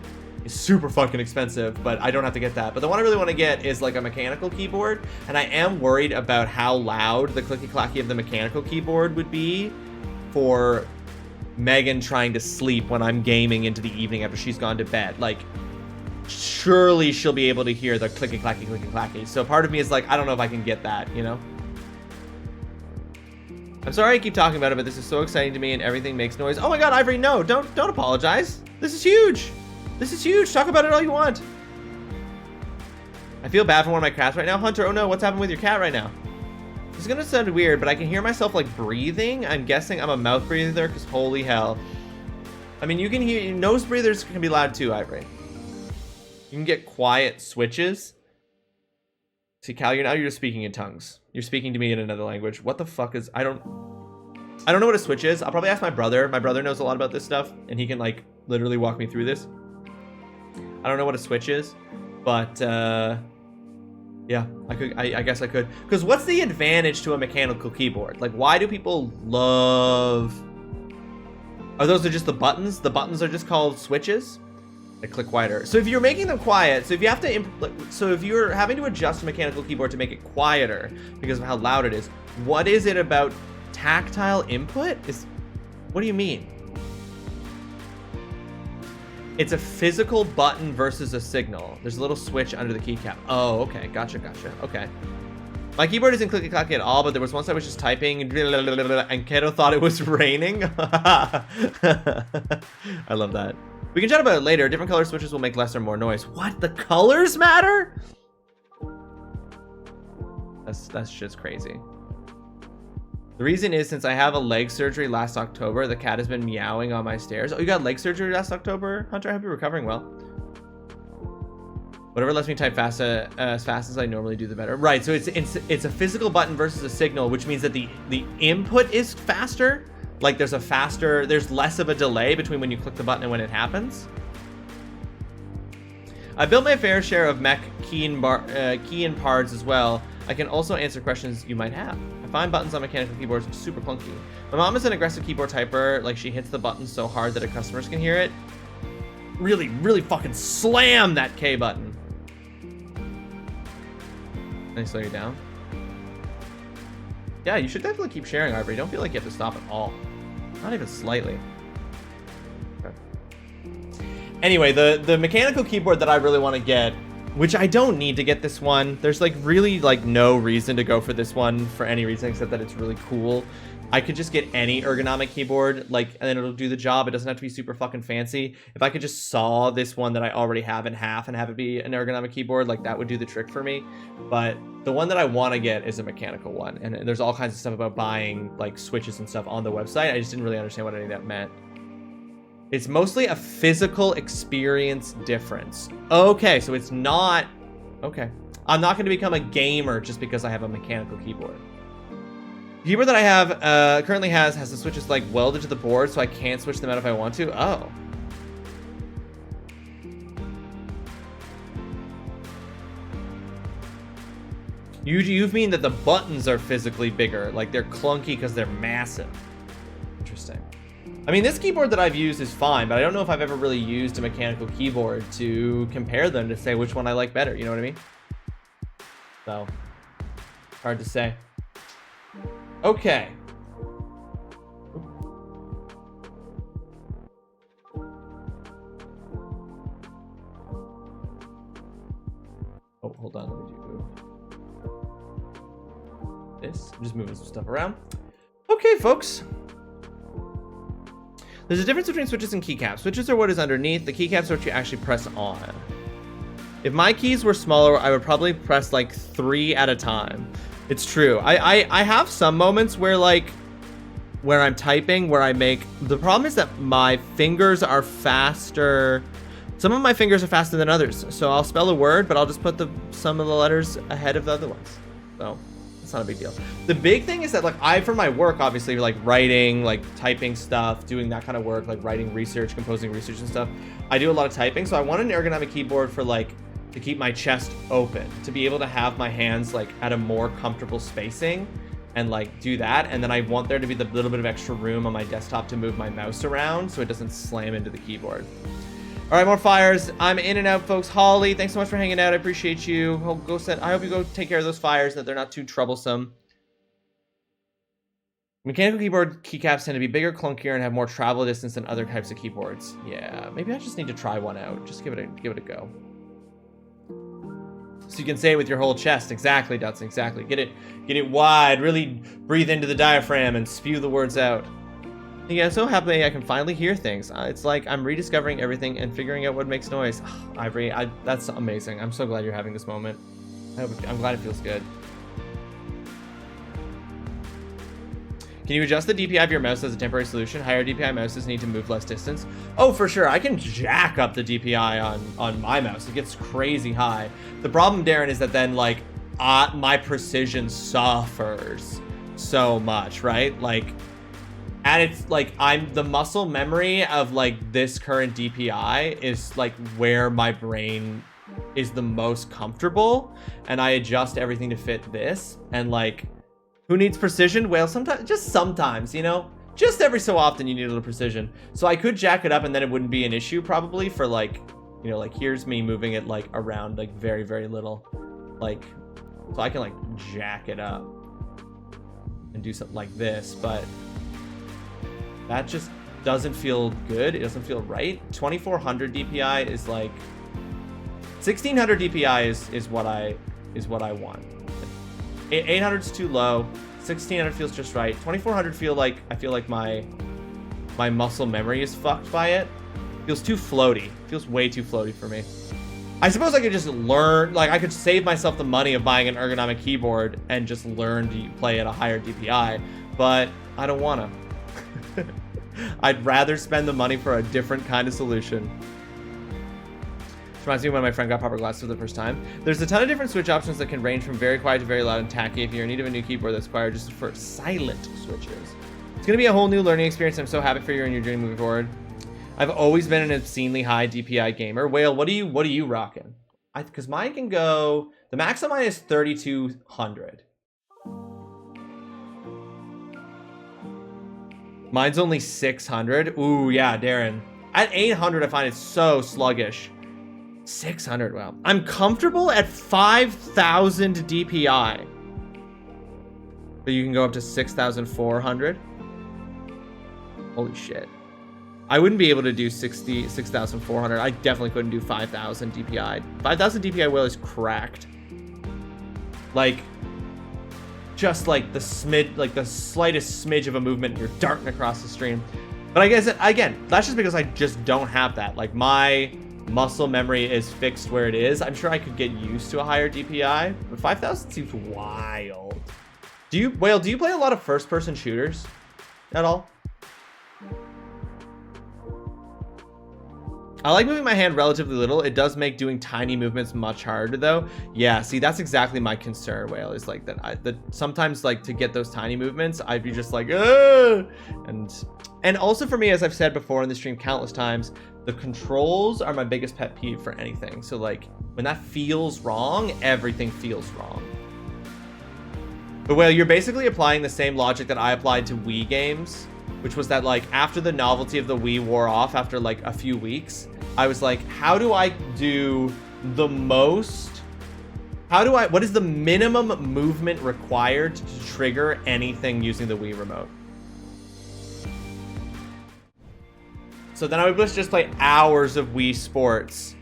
is super fucking expensive, but I don't have to get that. But the one I really want to get is like a mechanical keyboard, and I am worried about how loud the clicky clacky of the mechanical keyboard would be for Megan trying to sleep when I'm gaming into the evening after she's gone to bed. Like, surely she'll be able to hear the clicky clacky. So part of me is like, I don't know if I can get that, you know? I'm sorry I keep talking about it, but this is so exciting to me and everything makes noise. Oh my god, Ivory, no, don't apologize. This is huge. This is huge. Talk about it all you want. I feel bad for one of my cats right now. Hunter, oh no, what's happened with your cat right now? This is gonna sound weird, but I can hear myself like breathing. I'm guessing I'm a mouth breather, because holy hell. I mean, you can hear, nose breathers can be loud too, Ivory. You can get quiet switches. See, Cal, now you're just speaking in tongues. You're speaking to me in another language. What the fuck is... I don't know what a switch is. I'll probably ask my brother. My brother knows a lot about this stuff, and he can, like, literally walk me through this. I don't know what a switch is, but, yeah, I guess I could. Because what's the advantage to a mechanical keyboard? Like, why do people love... Are those just the buttons? The buttons are just called switches? They click quieter. So if you're making them quiet, so if you're having to adjust a mechanical keyboard to make it quieter because of how loud it is, what is it about tactile input? What do you mean? It's a physical button versus a signal. There's a little switch under the keycap. Oh, okay. Gotcha. Okay. My keyboard isn't clicky clacky at all, but there was once I was just typing and Keto thought it was raining. I love that. We can chat about it later. Different color switches will make less or more noise. What? The colors matter? That's just crazy. The reason is since I have a leg surgery last October, the cat has been meowing on my stairs. Oh, you got leg surgery last October, Hunter? I hope you're recovering well. Whatever lets me type fast, as fast as I normally do, the better. Right, so it's a physical button versus a signal, which means that the input is faster. Like there's less of a delay between when you click the button and when it happens. I built my fair share of mech key and parts as well. I can also answer questions you might have. I find buttons on mechanical keyboards super clunky. My mom is an aggressive keyboard typer. Like she hits the button so hard that her customers can hear it. Really, really fucking slam that K button. Can I slow you down? Yeah, you should definitely keep sharing, Aubrey. Don't feel like you have to stop at all. Not even slightly. Okay. Anyway, the mechanical keyboard that I really want to get, which I don't need to get this one. There's like really like no reason to go for this one for any reason except that it's really cool. I could just get any ergonomic keyboard, like, and then it'll do the job. It doesn't have to be super fucking fancy. If I could just saw this one that I already have in half and have it be an ergonomic keyboard, like that would do the trick for me. But the one that I want to get is a mechanical one. And there's all kinds of stuff about buying like switches and stuff on the website. I just didn't really understand what any of that meant. It's mostly a physical experience difference. Okay, so it's not, okay. I'm not going to become a gamer just because I have a mechanical keyboard. The keyboard that I have currently has the switches like welded to the board, so I can't switch them out if I want to. Oh. You mean that the buttons are physically bigger, like they're clunky because they're massive. Interesting. I mean, this keyboard that I've used is fine, but I don't know if I've ever really used a mechanical keyboard to compare them to say which one I like better, you know what I mean? So, hard to say. Okay. Oh, hold on, let me do this. I'm just moving some stuff around. Okay, folks. There's a difference between switches and keycaps. Switches are what is underneath. The keycaps are what you actually press on. If my keys were smaller, I would probably press like 3 at a time. It's true. I have some moments where I'm typing where I make, the problem is that my fingers are faster. Some of my fingers are faster than others. So I'll spell a word, but I'll just put some of the letters ahead of the other ones. So it's not a big deal. The big thing is that like for my work, obviously like writing, like typing stuff, doing that kind of work, like writing research, composing research and stuff. I do a lot of typing. So I want an ergonomic keyboard for like, to keep my chest open, to be able to have my hands like at a more comfortable spacing and like do that. And then I want there to be the little bit of extra room on my desktop to move my mouse around so it doesn't slam into the keyboard. All right, more fires. I'm in and out, folks. Holly, thanks so much for hanging out. I appreciate you. I hope you go take care of those fires, that they're not too troublesome. Mechanical keyboard keycaps tend to be bigger, clunkier, and have more travel distance than other types of keyboards. Yeah, maybe I just need to try one out. Just give it a go. So you can say it with your whole chest. Exactly, Dutson, exactly. Get it wide. Really breathe into the diaphragm and spew the words out. Yeah, I'm so happy I can finally hear things. It's like I'm rediscovering everything and figuring out what makes noise. Ivory, that's amazing. I'm so glad you're having this moment. I'm glad it feels good. Can you adjust the DPI of your mouse as a temporary solution? Higher DPI mouses need to move less distance. Oh, for sure. I can jack up the DPI on my mouse. It gets crazy high. The problem, Darren, is that then like my precision suffers so much, right? Like, and it's like the muscle memory of like this current DPI is like where my brain is the most comfortable, and I adjust everything to fit this. And like, who needs precision? Well, sometimes, you know, just every so often you need a little precision. So I could jack it up and then it wouldn't be an issue probably for like, you know, like here's me moving it like around like very, very little, like, so I can like jack it up and do something like this, but that just doesn't feel good. It doesn't feel right. 2400 DPI is like, 1600 DPI is what I want. 800 is too low. 1600 feels just right. 2400 I feel like my muscle memory is fucked by it. Feels too floaty. Feels way too floaty for me. I suppose I could just learn, like I could save myself the money of buying an ergonomic keyboard and just learn to play at a higher DPI, but I don't wanna. I'd rather spend the money for a different kind of solution. This reminds me of when my friend got proper glasses for the first time. There's a ton of different switch options that can range from very quiet to very loud and tacky. If you're in need of a new keyboard that's required just for silent switches, it's gonna be a whole new learning experience. I'm so happy for you and your journey moving forward. I've always been an obscenely high DPI gamer. Whale, what are you rocking? Because mine can go, the max on mine is 3200. Mine's only 600. Ooh, yeah, Darren. At 800, I find it so sluggish. 600, wow. I'm comfortable at 5,000 DPI. But you can go up to 6,400. Holy shit. I wouldn't be able to do 6,400. I definitely couldn't do 5,000 DPI. 5,000 DPI whale is cracked. Like, just like the slightest smidge of a movement, you're darting across the stream. But I guess, again, that's just because I just don't have that. Like, my muscle memory is fixed where it is. I'm sure I could get used to a higher DPI, but 5,000 seems wild. Do you play a lot of first-person shooters at all? I like moving my hand relatively little. It does make doing tiny movements much harder though. Yeah, see, that's exactly my concern, Whale, is like that sometimes like to get those tiny movements, I'd be just like, ugh! And also for me, as I've said before in the stream countless times, the controls are my biggest pet peeve for anything. So like when that feels wrong, everything feels wrong. But Whale, you're basically applying the same logic that I applied to Wii games, which was that like after the novelty of the Wii wore off after like a few weeks, I was like, how do I do the most? What is the minimum movement required to trigger anything using the Wii remote? So then I would just play hours of Wii Sports.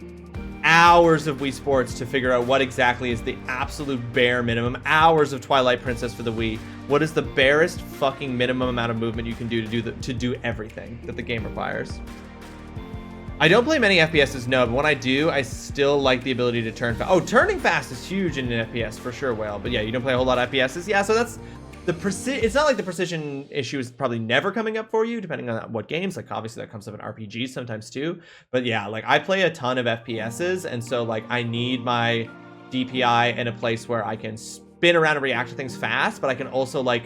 Hours of Wii Sports to figure out what exactly is the absolute bare minimum. Hours of Twilight Princess for the Wii. What is the barest fucking minimum amount of movement you can do to do everything that the game requires? I don't play many FPSs, no, but when I do, I still like the ability to turn fast. Oh, turning fast is huge in an FPS for sure, Whale. But yeah, you don't play a whole lot of FPSs. Yeah, so that's the it's not like the precision issue is probably never coming up for you, depending on what games. Like obviously that comes up in RPGs sometimes too. But yeah, like I play a ton of FPSs, and so like I need my DPI in a place where I can spin around and react to things fast, but I can also like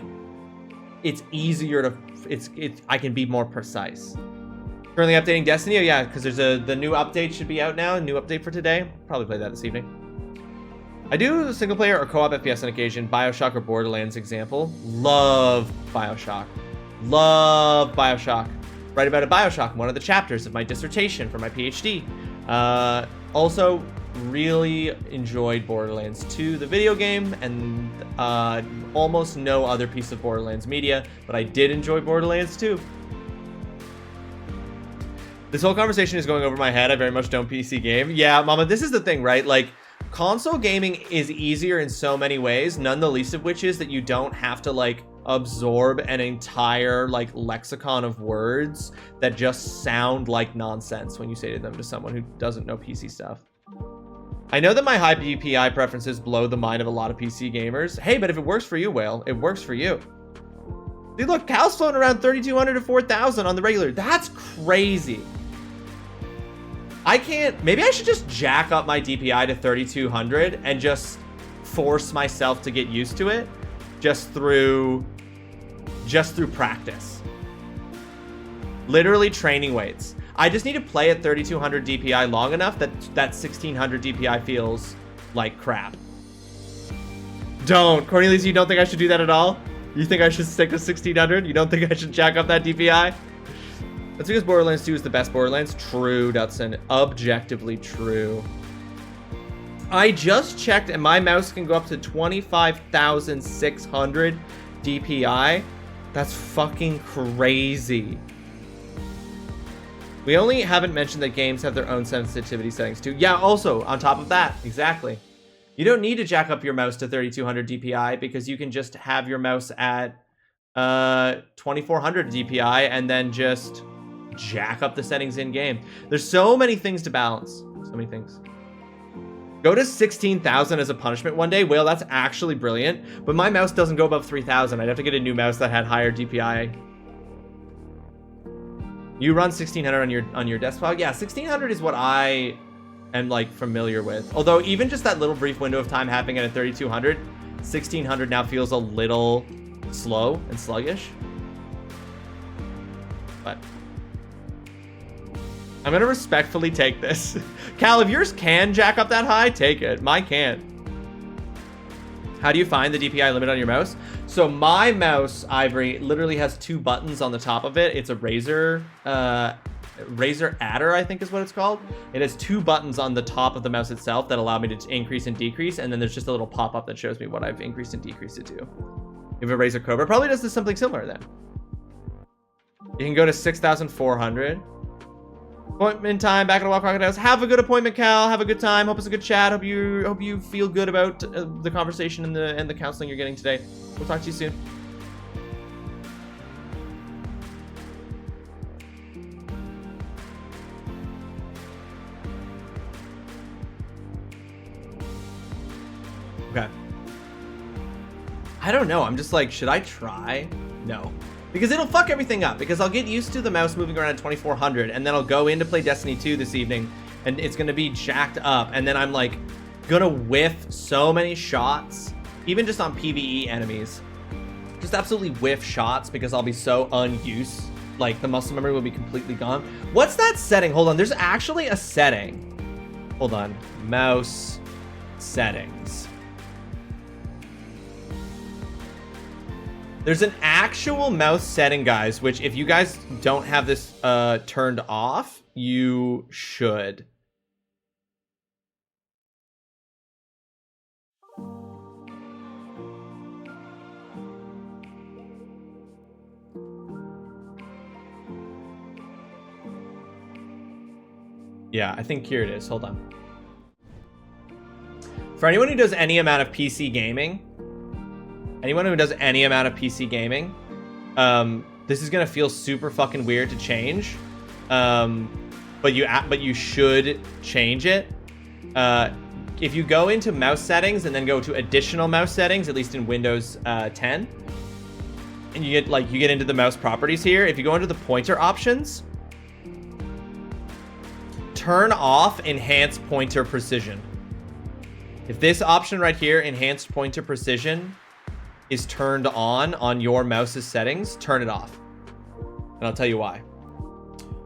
it's easier to I can be more precise. Currently updating Destiny. Oh yeah, because there's the new update should be out now. A new update for today. Probably play that this evening. I do single player or co-op FPS on occasion. BioShock or Borderlands example. Love BioShock. Love BioShock. Write about a BioShock in one of the chapters of my dissertation for my PhD. Also, really enjoyed Borderlands 2, the video game, and almost no other piece of Borderlands media, but I did enjoy Borderlands 2. This whole conversation is going over my head. I very much don't PC game. Yeah, Mama, this is the thing, right? Like, console gaming is easier in so many ways, none the least of which is that you don't have to, like, absorb an entire, like, lexicon of words that just sound like nonsense when you say them to someone who doesn't know PC stuff. I know that my high DPI preferences blow the mind of a lot of PC gamers. Hey, but if it works for you, Whale, it works for you. Dude, look, Cal's floating around 3,200 to 4,000 on the regular. That's crazy. I can't, maybe I should just jack up my DPI to 3,200 and just force myself to get used to it just through practice. Literally training weights. I just need to play at 3,200 DPI long enough that 1,600 DPI feels like crap. Don't. Cornelius, you don't think I should do that at all? You think I should stick to 1,600? You don't think I should jack up that DPI? That's because Borderlands 2 is the best Borderlands. True, Dutson. Objectively true. I just checked and my mouse can go up to 25,600 DPI. That's fucking crazy. We only haven't mentioned that games have their own sensitivity settings too. Yeah, also, on top of that, exactly. You don't need to jack up your mouse to 3200 DPI because you can just have your mouse at 2400 DPI and then just jack up the settings in game. There's so many things to balance. So many things. Go to 16,000 as a punishment one day. Well, that's actually brilliant. But my mouse doesn't go above 3,000. I'd have to get a new mouse that had higher DPI. You run 1600 on your desktop? Yeah, 1600 is what I am like familiar with. Although even just that little brief window of time happening at a 3200, 1600 now feels a little slow and sluggish. But I'm gonna respectfully take this. Cal, if yours can jack up that high, take it. Mine can't. How do you find the DPI limit on your mouse? So my mouse, Ivory, literally has 2 buttons on the top of it. It's a Razer adder, I think is what it's called. It has 2 buttons on the top of the mouse itself that allow me to increase and decrease, and then there's just a little pop-up that shows me what I've increased and decreased it to. If a Razer Cobra probably does this something similar then. You can go to 6,400. Appointment time, back at the Wild Crocodiles. Have a good appointment, Cal. Have a good time. Hope it's a good chat. Hope you feel good about the conversation and the counseling you're getting today. We'll talk to you soon. Okay. I don't know. I'm just like, should I try? No. Because it'll fuck everything up. Because I'll get used to the mouse moving around at 2400, and then I'll go in to play Destiny 2 this evening, and it's gonna be jacked up, and then I'm like gonna whiff so many shots, even just on PvE enemies. Just absolutely whiff shots because I'll be so unused. Like the muscle memory will be completely gone. What's that setting? Hold on. There's actually a setting. Hold on. Mouse settings. There's an actual mouse setting, guys, which if you guys don't have this turned off, you should. Yeah, I think here it is. Hold on. For anyone who does any amount of PC gaming, this is gonna feel super fucking weird to change, but you should change it. If you go into mouse settings and then go to additional mouse settings, at least in Windows 10, and you get into the mouse properties here. If you go into the pointer options, turn off enhanced pointer precision. If this option right here, enhanced pointer precision, is turned on your mouse's settings, turn it off. And I'll tell you why.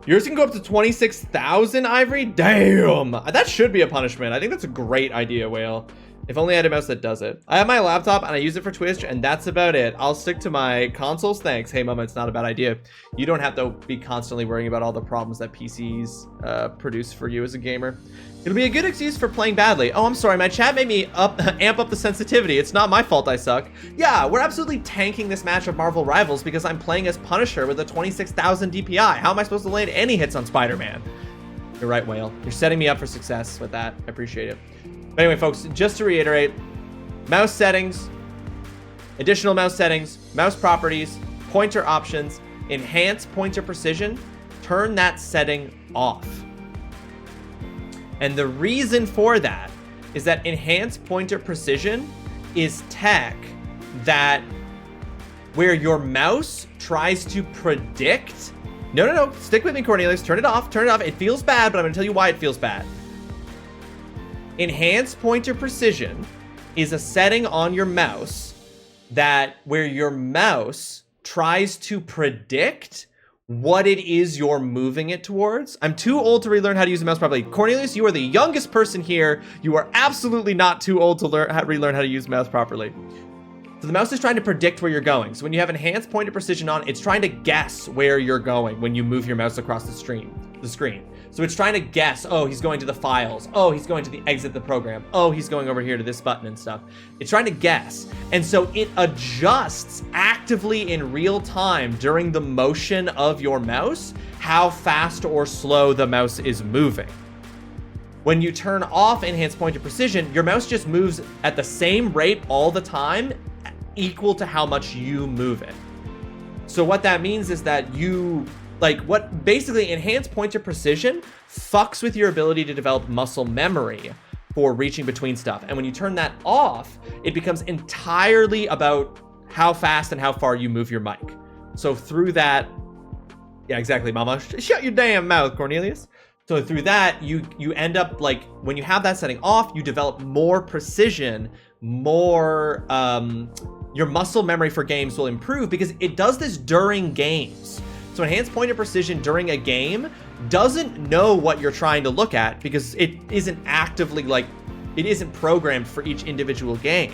Yours can go up to 26,000, Ivory? Damn! That should be a punishment. I think that's a great idea, Whale. If only I had a mouse that does it. I have my laptop and I use it for Twitch, and that's about it. I'll stick to my consoles. Thanks. Hey, Mama, it's not a bad idea. You don't have to be constantly worrying about all the problems that PCs produce for you as a gamer. It'll be a good excuse for playing badly. Oh, I'm sorry. My chat made me amp up the sensitivity. It's not my fault I suck. Yeah, we're absolutely tanking this match of Marvel Rivals because I'm playing as Punisher with a 26,000 DPI. How am I supposed to land any hits on Spider-Man? You're right, Whale. You're setting me up for success with that. I appreciate it. But anyway, folks, just to reiterate, mouse settings, additional mouse settings, mouse properties, pointer options, enhance pointer precision, turn that setting off. And the reason for that is that enhanced pointer precision is tech that where your mouse tries to predict. No, stick with me, Cornelius. Turn it off. It feels bad, but I'm gonna tell you why it feels bad. Enhanced pointer precision is a setting on your mouse that where your mouse tries to predict what it is you're moving it towards. I'm too old to relearn how to use the mouse properly. Cornelius, you are the youngest person here. You are absolutely not too old to relearn how to use the mouse properly. So the mouse is trying to predict where you're going. So when you have enhanced pointer precision on, it's trying to guess where you're going when you move your mouse across the screen. So it's trying to guess, oh, he's going to the files. Oh, he's going to the exit the program. Oh, he's going over here to this button and stuff. It's trying to guess. And so it adjusts actively in real time during the motion of your mouse, how fast or slow the mouse is moving. When you turn off enhanced pointer precision, your mouse just moves at the same rate all the time, equal to how much you move it. So what that means is that what basically enhanced pointer precision fucks with your ability to develop muscle memory for reaching between stuff. And when you turn that off, it becomes entirely about how fast and how far you move your mic. So through that, yeah, exactly, mama. Shut your damn mouth, Cornelius. So through that, you end up like, when you have that setting off, you develop more precision, more, your muscle memory for games will improve because it does this during games. So enhanced pointer precision during a game doesn't know what you're trying to look at because it isn't actively it isn't programmed for each individual game.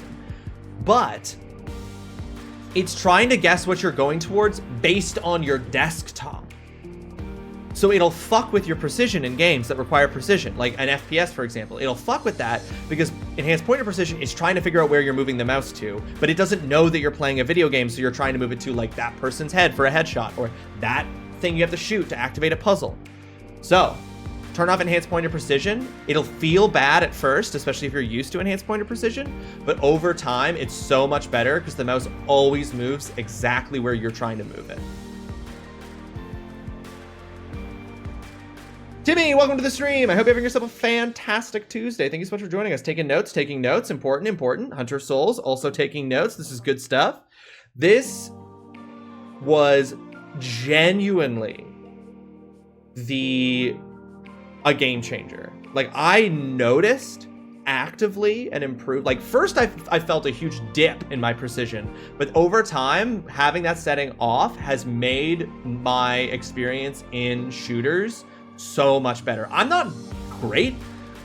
But it's trying to guess what you're going towards based on your desktop. So it'll fuck with your precision in games that require precision, like an FPS, for example. It'll fuck with that because enhanced pointer precision is trying to figure out where you're moving the mouse to, but it doesn't know that you're playing a video game, so you're trying to move it to like that person's head for a headshot, or that thing you have to shoot to activate a puzzle. So, turn off enhanced pointer precision. It'll feel bad at first, especially if you're used to enhanced pointer precision, but over time, it's so much better because the mouse always moves exactly where you're trying to move it. Timmy, welcome to the stream. I hope you're having yourself a fantastic Tuesday. Thank you so much for joining us. Taking notes. Important. Hunter Souls also taking notes. This is good stuff. This was genuinely a game changer. Like, I noticed actively and improved. Like, first I felt a huge dip in my precision, but over time, having that setting off has made my experience in shooters so much better. I'm not great.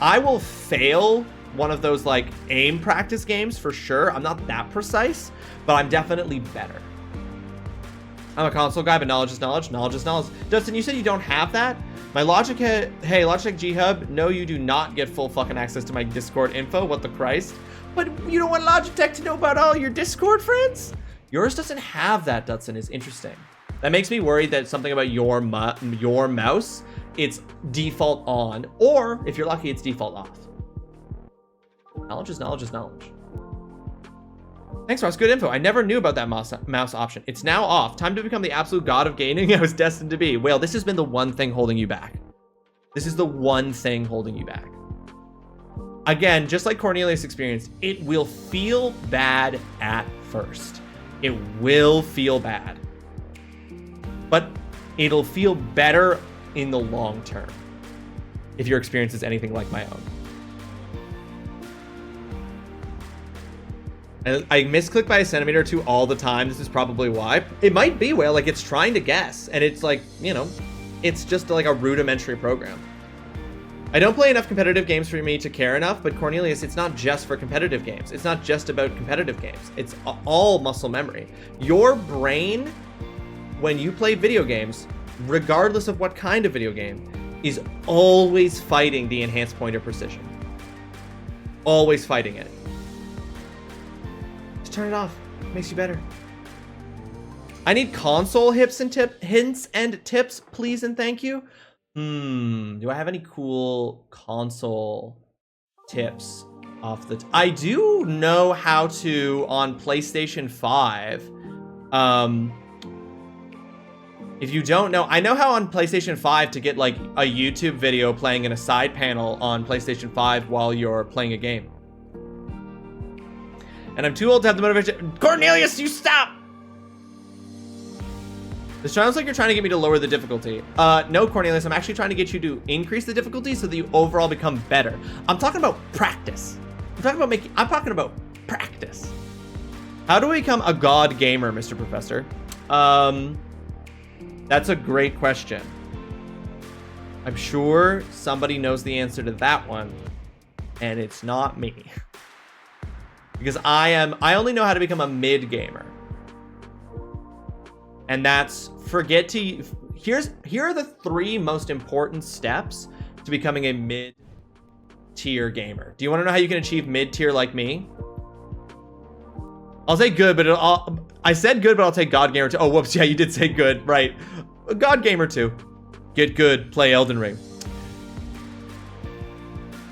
I will fail one of those like aim practice games for sure. I'm not that precise, but I'm definitely better. I'm a console guy, but knowledge is knowledge. Knowledge is knowledge. Dustin, you said you don't have that? My Logitech, hey, Logitech G Hub, no, you do not get full fucking access to my Discord info. What the Christ? But you don't want Logitech to know about all your Discord friends? Yours doesn't have that, Dustin. Is interesting. That makes me worried that something about your mouse, it's default on, or if you're lucky, it's default off. Knowledge is knowledge is knowledge. Thanks, Ross. Good info. I never knew about that mouse option. It's now off. Time to become the absolute god of gaming I was destined to be. Whale, this has been the one thing holding you back. This is the one thing holding you back. Again, just like Cornelius experienced, it will feel bad at first. It will feel bad. But it'll feel better in the long term if your experience is anything like my own. And I misclick by a centimeter or two all the time. This is probably why. It might be, well, like it's trying to guess, and it's like, you know, it's just like a rudimentary program. I don't play enough competitive games for me to care enough, but Cornelius, it's not just for competitive games. It's not just about competitive games. It's all muscle memory. Your brain, when you play video games, regardless of what kind of video game, is always fighting the enhanced pointer precision. Always fighting it. Just turn it off. It makes you better. I need console hints and tips, please and thank you. Do I have any cool console tips off the I do know how to on PlayStation 5. If you don't know, I know how on PlayStation 5 to get like a YouTube video playing in a side panel on PlayStation 5 while you're playing a game. And I'm too old to have the motivation. Cornelius, you stop! This sounds like you're trying to get me to lower the difficulty. No, Cornelius, I'm actually trying to get you to increase the difficulty so that you overall become better. I'm talking about practice. I'm talking about practice. How do we become a god gamer, Mr. Professor? That's a great question. I'm sure somebody knows the answer to that one, and it's not me. Because I only know how to become a mid gamer. And that's here are the 3 most important steps to becoming a mid-tier gamer. Do you want to know how you can achieve mid-tier like me? I'll say good, but I said good, but I'll take God Gamer 2. Oh, whoops, yeah, you did say good, right. God Gamer 2. Get good, play Elden Ring.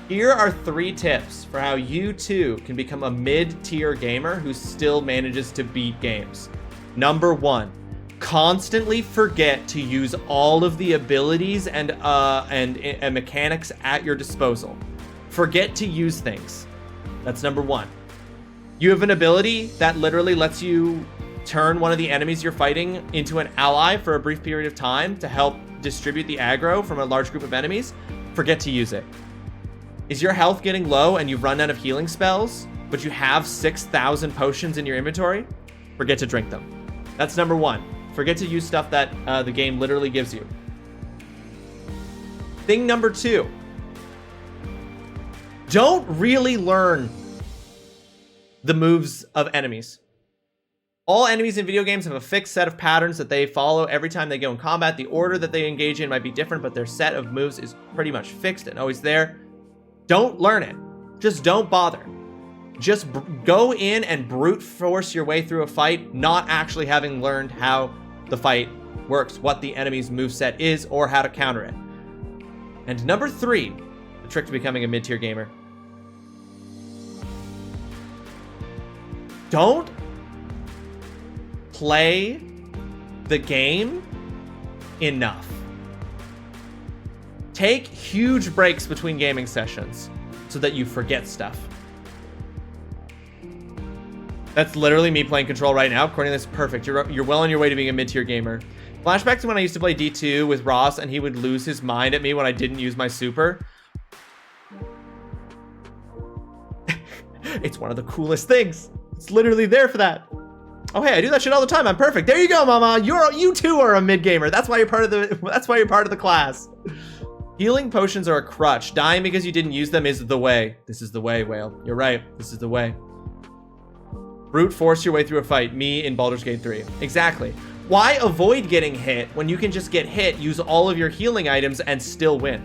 Here are 3 tips for how you too can become a mid-tier gamer who still manages to beat games. Number 1, constantly forget to use all of the abilities and mechanics at your disposal. Forget to use things. That's number 1. You have an ability that literally lets you turn one of the enemies you're fighting into an ally for a brief period of time to help distribute the aggro from a large group of enemies. Forget to use it. Is your health getting low and you've run out of healing spells, but you have 6,000 potions in your inventory? Forget to drink them. That's number 1. Forget to use stuff that the game literally gives you. Thing number 2. Don't really learn the moves of enemies. All enemies in video games have a fixed set of patterns that they follow every time they go in combat. The order that they engage in might be different, but their set of moves is pretty much fixed and always there. Don't learn it. Just don't bother. Just go in and brute force your way through a fight, not actually having learned how the fight works, what the enemy's moveset is, or how to counter it. And number 3, the trick to becoming a mid-tier gamer. Don't play the game enough. Take huge breaks between gaming sessions so that you forget stuff. That's literally me playing Control right now. Cornelius, perfect. You're well on your way to being a mid-tier gamer. Flashback to when I used to play D2 with Ross and he would lose his mind at me when I didn't use my super. It's one of the coolest things. It's literally there for that. Oh hey, I do that shit all the time. I'm perfect. There you go, mama. You too are a mid gamer. That's why you're part of the class. Healing potions are a crutch. Dying because you didn't use them is the way. This is the way, Whale. You're right. This is the way. Brute force your way through a fight. Me in Baldur's Gate 3. Exactly. Why avoid getting hit when you can just get hit, use all of your healing items, and still win?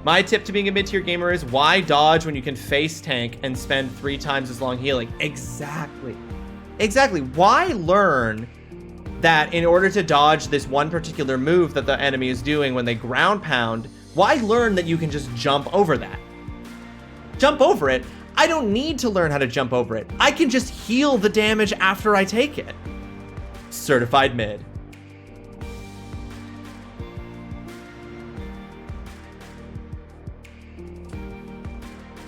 My tip to being a mid-tier gamer is why dodge when you can face tank and spend 3 times as long healing? Exactly. Exactly. Why learn that in order to dodge this one particular move that the enemy is doing when they ground pound, why learn that you can just jump over that? Jump over it? I don't need to learn how to jump over it. I can just heal the damage after I take it. Certified mid.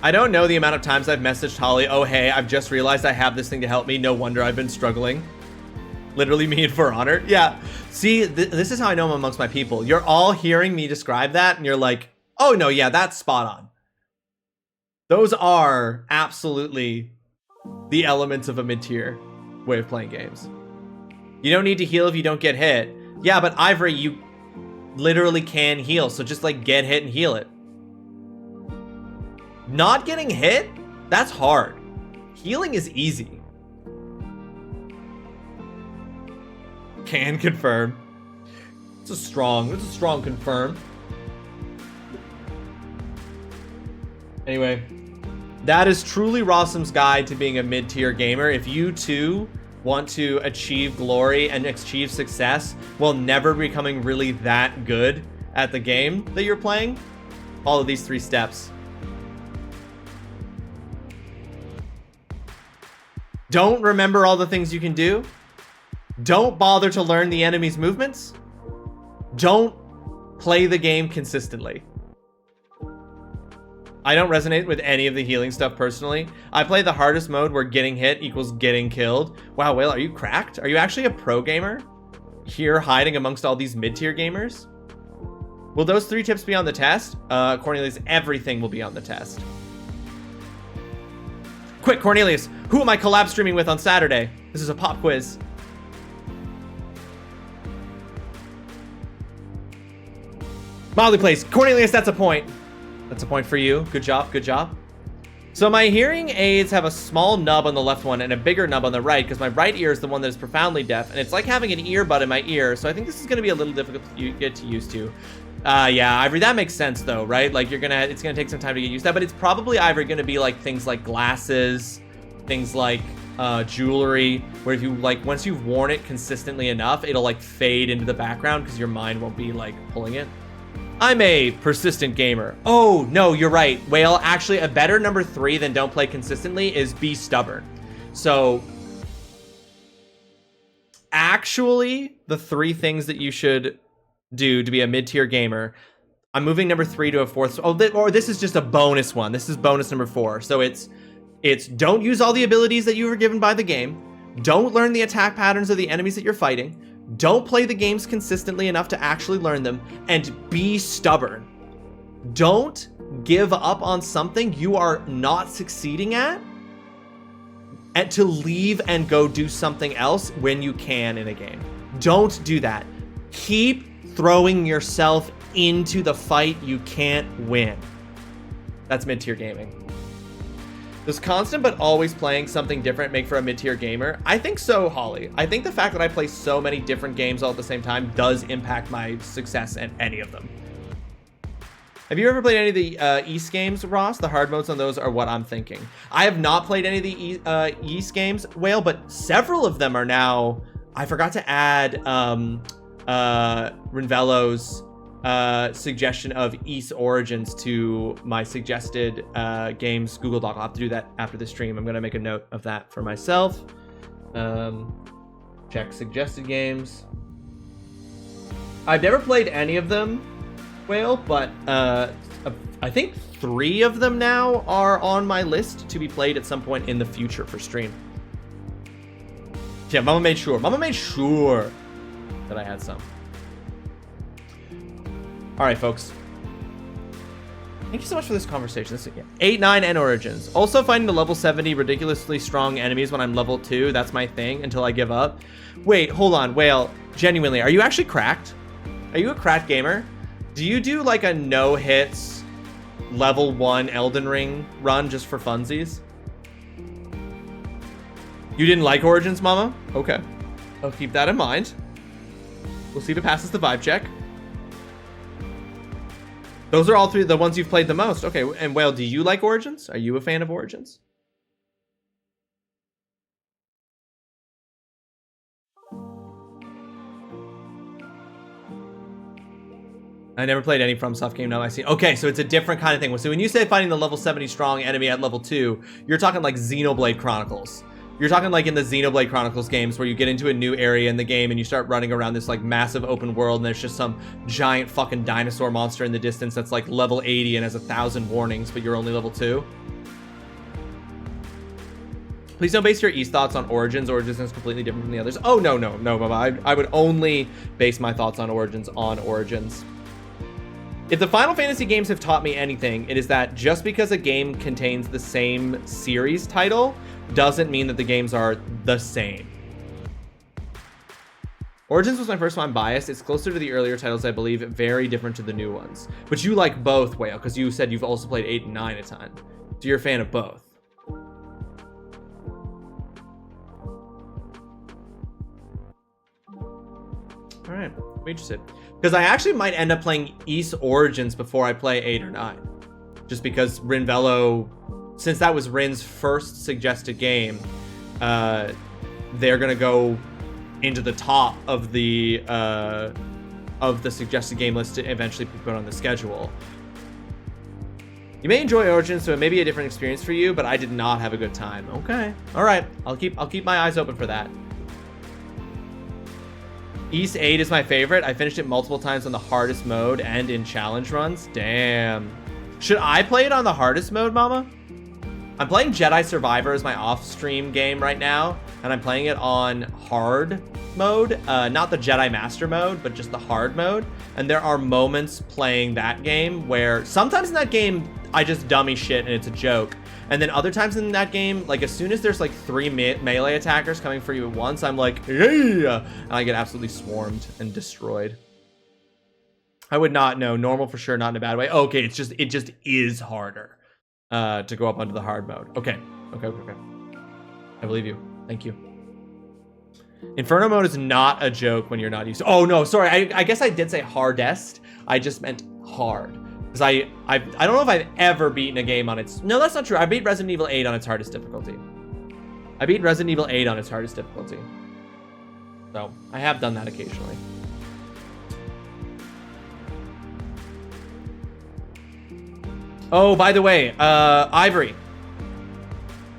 I don't know the amount of times I've messaged Holly, oh hey, I've just realized I have this thing to help me. No wonder I've been struggling. Literally me and For Honor. Yeah. See, this is how I know I'm amongst my people. You're all hearing me describe that and you're like, oh no, yeah, that's spot on. Those are absolutely the elements of a mid-tier way of playing games. You don't need to heal if you don't get hit. Yeah, but Ivory, you literally can heal. So just like get hit and heal it. Not getting hit? That's hard. Healing is easy. Can confirm. It's a strong confirm. Anyway, that is TrulyRawesome's guide to being a mid-tier gamer. If you too want to achieve glory and achieve success while never becoming really that good at the game that you're playing, follow these 3 steps. Don't remember all the things you can do. Don't bother to learn the enemy's movements. Don't play the game consistently. I don't resonate with any of the healing stuff personally. I play the hardest mode where getting hit equals getting killed. Wow, Whale, are you cracked? Are you actually a pro gamer? Here hiding amongst all these mid-tier gamers? Will those 3 tips be on the test? Cornelius, everything will be on the test. Quick, Cornelius, who am I collab streaming with on Saturday? This is a pop quiz. Mildly placed. Cornelius, that's a point. That's a point for you. Good job, good job. So my hearing aids have a small nub on the left one and a bigger nub on the right because my right ear is the one that is profoundly deaf and it's like having an earbud in my ear. So I think this is going to be a little difficult to get used to. Yeah, Ivory, that makes sense though, right? Like it's gonna take some time to get used to that, but it's probably Ivory gonna be like things like glasses, things like jewelry, where if you like, once you've worn it consistently enough, it'll like fade into the background because your mind won't be like pulling it. I'm a persistent gamer. Oh, no, you're right. Whale, actually, a better number 3 than don't play consistently is be stubborn. So, actually, the 3 things that you should do to be a mid-tier gamer, I'm moving number 3 to a 4th. Or this is just a bonus one. This is bonus number 4. So it's don't use all the abilities that you were given by the game. Don't learn the attack patterns of the enemies that you're fighting. Don't play the games consistently enough to actually learn them, and be stubborn. Don't give up on something you are not succeeding at, and to leave and go do something else when you can in a game. Don't do that. Keep throwing yourself into the fight you can't win. That's mid-tier gaming. Does constant but always playing something different make for a mid-tier gamer? I think so, Holly. I think the fact that I play so many different games all at the same time does impact my success at any of them. Have you ever played any of the East games, Ross? The hard modes on those are what I'm thinking. I have not played any of the East games, Whale, but several of them are now... I forgot to add Rinvello's suggestion of East Origins to my suggested games Google Doc. I'll have to do that after the stream. I'm going to make a note of that for myself. Check suggested games. I've never played any of them, Whale, but I think 3 of them now are on my list to be played at some point in the future for stream. Yeah, Mama made sure that I had some. All right, folks. Thank you so much for this conversation. This, yeah. 8, 9, and Origins. Also finding the level 70 ridiculously strong enemies when I'm level 2. That's my thing until I give up. Wait, hold on, Whale. Genuinely, are you actually cracked? Are you a cracked gamer? Do you do like a no-hits level 1 Elden Ring run just for funsies? You didn't like Origins, Mama? Okay. I'll keep that in mind. We'll see if it passes the vibe check. Those are all 3 the ones you've played the most. Okay, and Whale, do you like Origins? Are you a fan of Origins? I never played any FromSoft game. No, I see. Okay, so it's a different kind of thing. So when you say finding the level 70 strong enemy at level 2, you're talking like Xenoblade Chronicles. You're talking like in the Xenoblade Chronicles games where you get into a new area in the game and you start running around this like massive open world and there's just some giant fucking dinosaur monster in the distance that's like level 80 and has 1,000 warnings, but you're only level 2. Please don't base your East thoughts on Origins. Origins is completely different from the others. Oh, no, Mama. I would only base my thoughts on Origins. If the Final Fantasy games have taught me anything, it is that just because a game contains the same series title doesn't mean that the games are the same. Origins was my first one. I'm biased. It's closer to the earlier titles, I believe, very different to the new ones. But you like both, Whale, because you said you've also played 8 and 9 a ton. So you're a fan of both. All right, I'm interested. Because I actually might end up playing East Origins before I play 8 or 9. Just because Rinvello, since that was Rin's first suggested game, they're going to go into the top of the suggested game list to eventually be put on the schedule. You may enjoy Origins, so it may be a different experience for you, but I did not have a good time. Okay. All right. I'll keep my eyes open for that. East 8 is my favorite. I finished it multiple times on the hardest mode and in challenge runs. Damn. Should I play it on the hardest mode, Mama? I'm playing Jedi Survivor as my off-stream game right now, and I'm playing it on hard mode. Not the Jedi Master mode, but just the hard mode. And there are moments playing that game where sometimes in that game, I just dummy shit and it's a joke. And then other times in that game, like as soon as there's like 3 melee attackers coming for you at once, I'm like, yeah, and I get absolutely swarmed and destroyed. I would not know. Normal for sure, not in a bad way. Okay, it just is harder to go up onto the hard mode. Okay. I believe you. Thank you. Inferno mode is not a joke when you're not used to. Oh no, sorry. I guess I did say hardest. I just meant hard. Because I don't know if I've ever beaten a game on its... No, that's not true. I beat Resident Evil 8 on its hardest difficulty. So, I have done that occasionally. Oh, by the way, Ivory.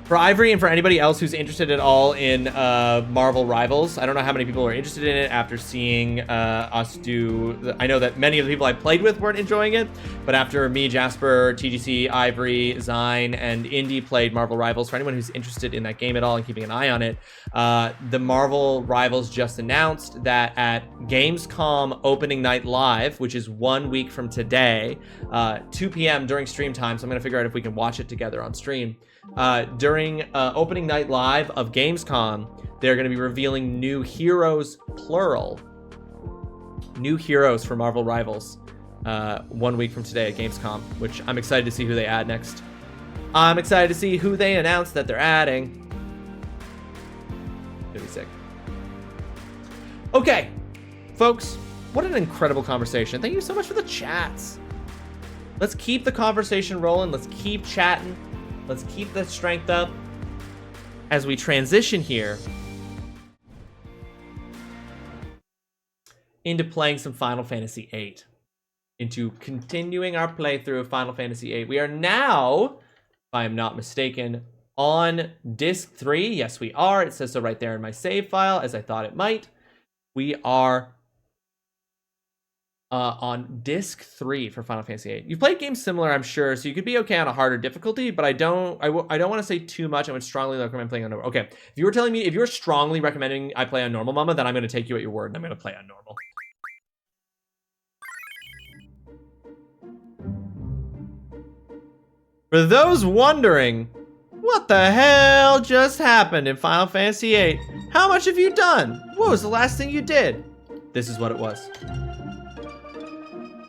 For Ivory and for anybody else who's interested at all in Marvel Rivals, I don't know how many people are interested in it after seeing us do... I know that many of the people I played with weren't enjoying it, but after me, Jasper, TGC, Ivory, Zine, and Indy played Marvel Rivals, for anyone who's interested in that game at all and keeping an eye on it, the Marvel Rivals just announced that at Gamescom Opening Night Live, which is 1 week from today, 2 p.m. during stream time, so I'm going to figure out if we can watch it together on stream. During opening night live of Gamescom, they're going to be revealing new heroes, plural. New heroes for Marvel Rivals 1 week from today at Gamescom, which I'm excited to see who they add next. I'm excited to see who they announce that they're adding. Gonna be sick. Okay, folks, what an incredible conversation. Thank you so much for the chats. Let's keep the conversation rolling. Let's keep chatting. Let's keep the strength up as we transition here into playing some Final Fantasy VIII, into continuing our playthrough of Final Fantasy VIII. We are now, if I am not mistaken, on disc 3. Yes, we are. It says so right there in my save file, as I thought it might. We are on disc 3 for Final Fantasy VIII. You've played games similar, I'm sure, so you could be okay on a harder difficulty, but I don't want to say too much. I would strongly recommend playing on normal. Okay, if you were telling me, if you're strongly recommending I play on normal, Mama, then I'm going to take you at your word and I'm going to play on normal. For those wondering, what the hell just happened in Final Fantasy VIII? How much have you done? What was the last thing you did? This is what it was.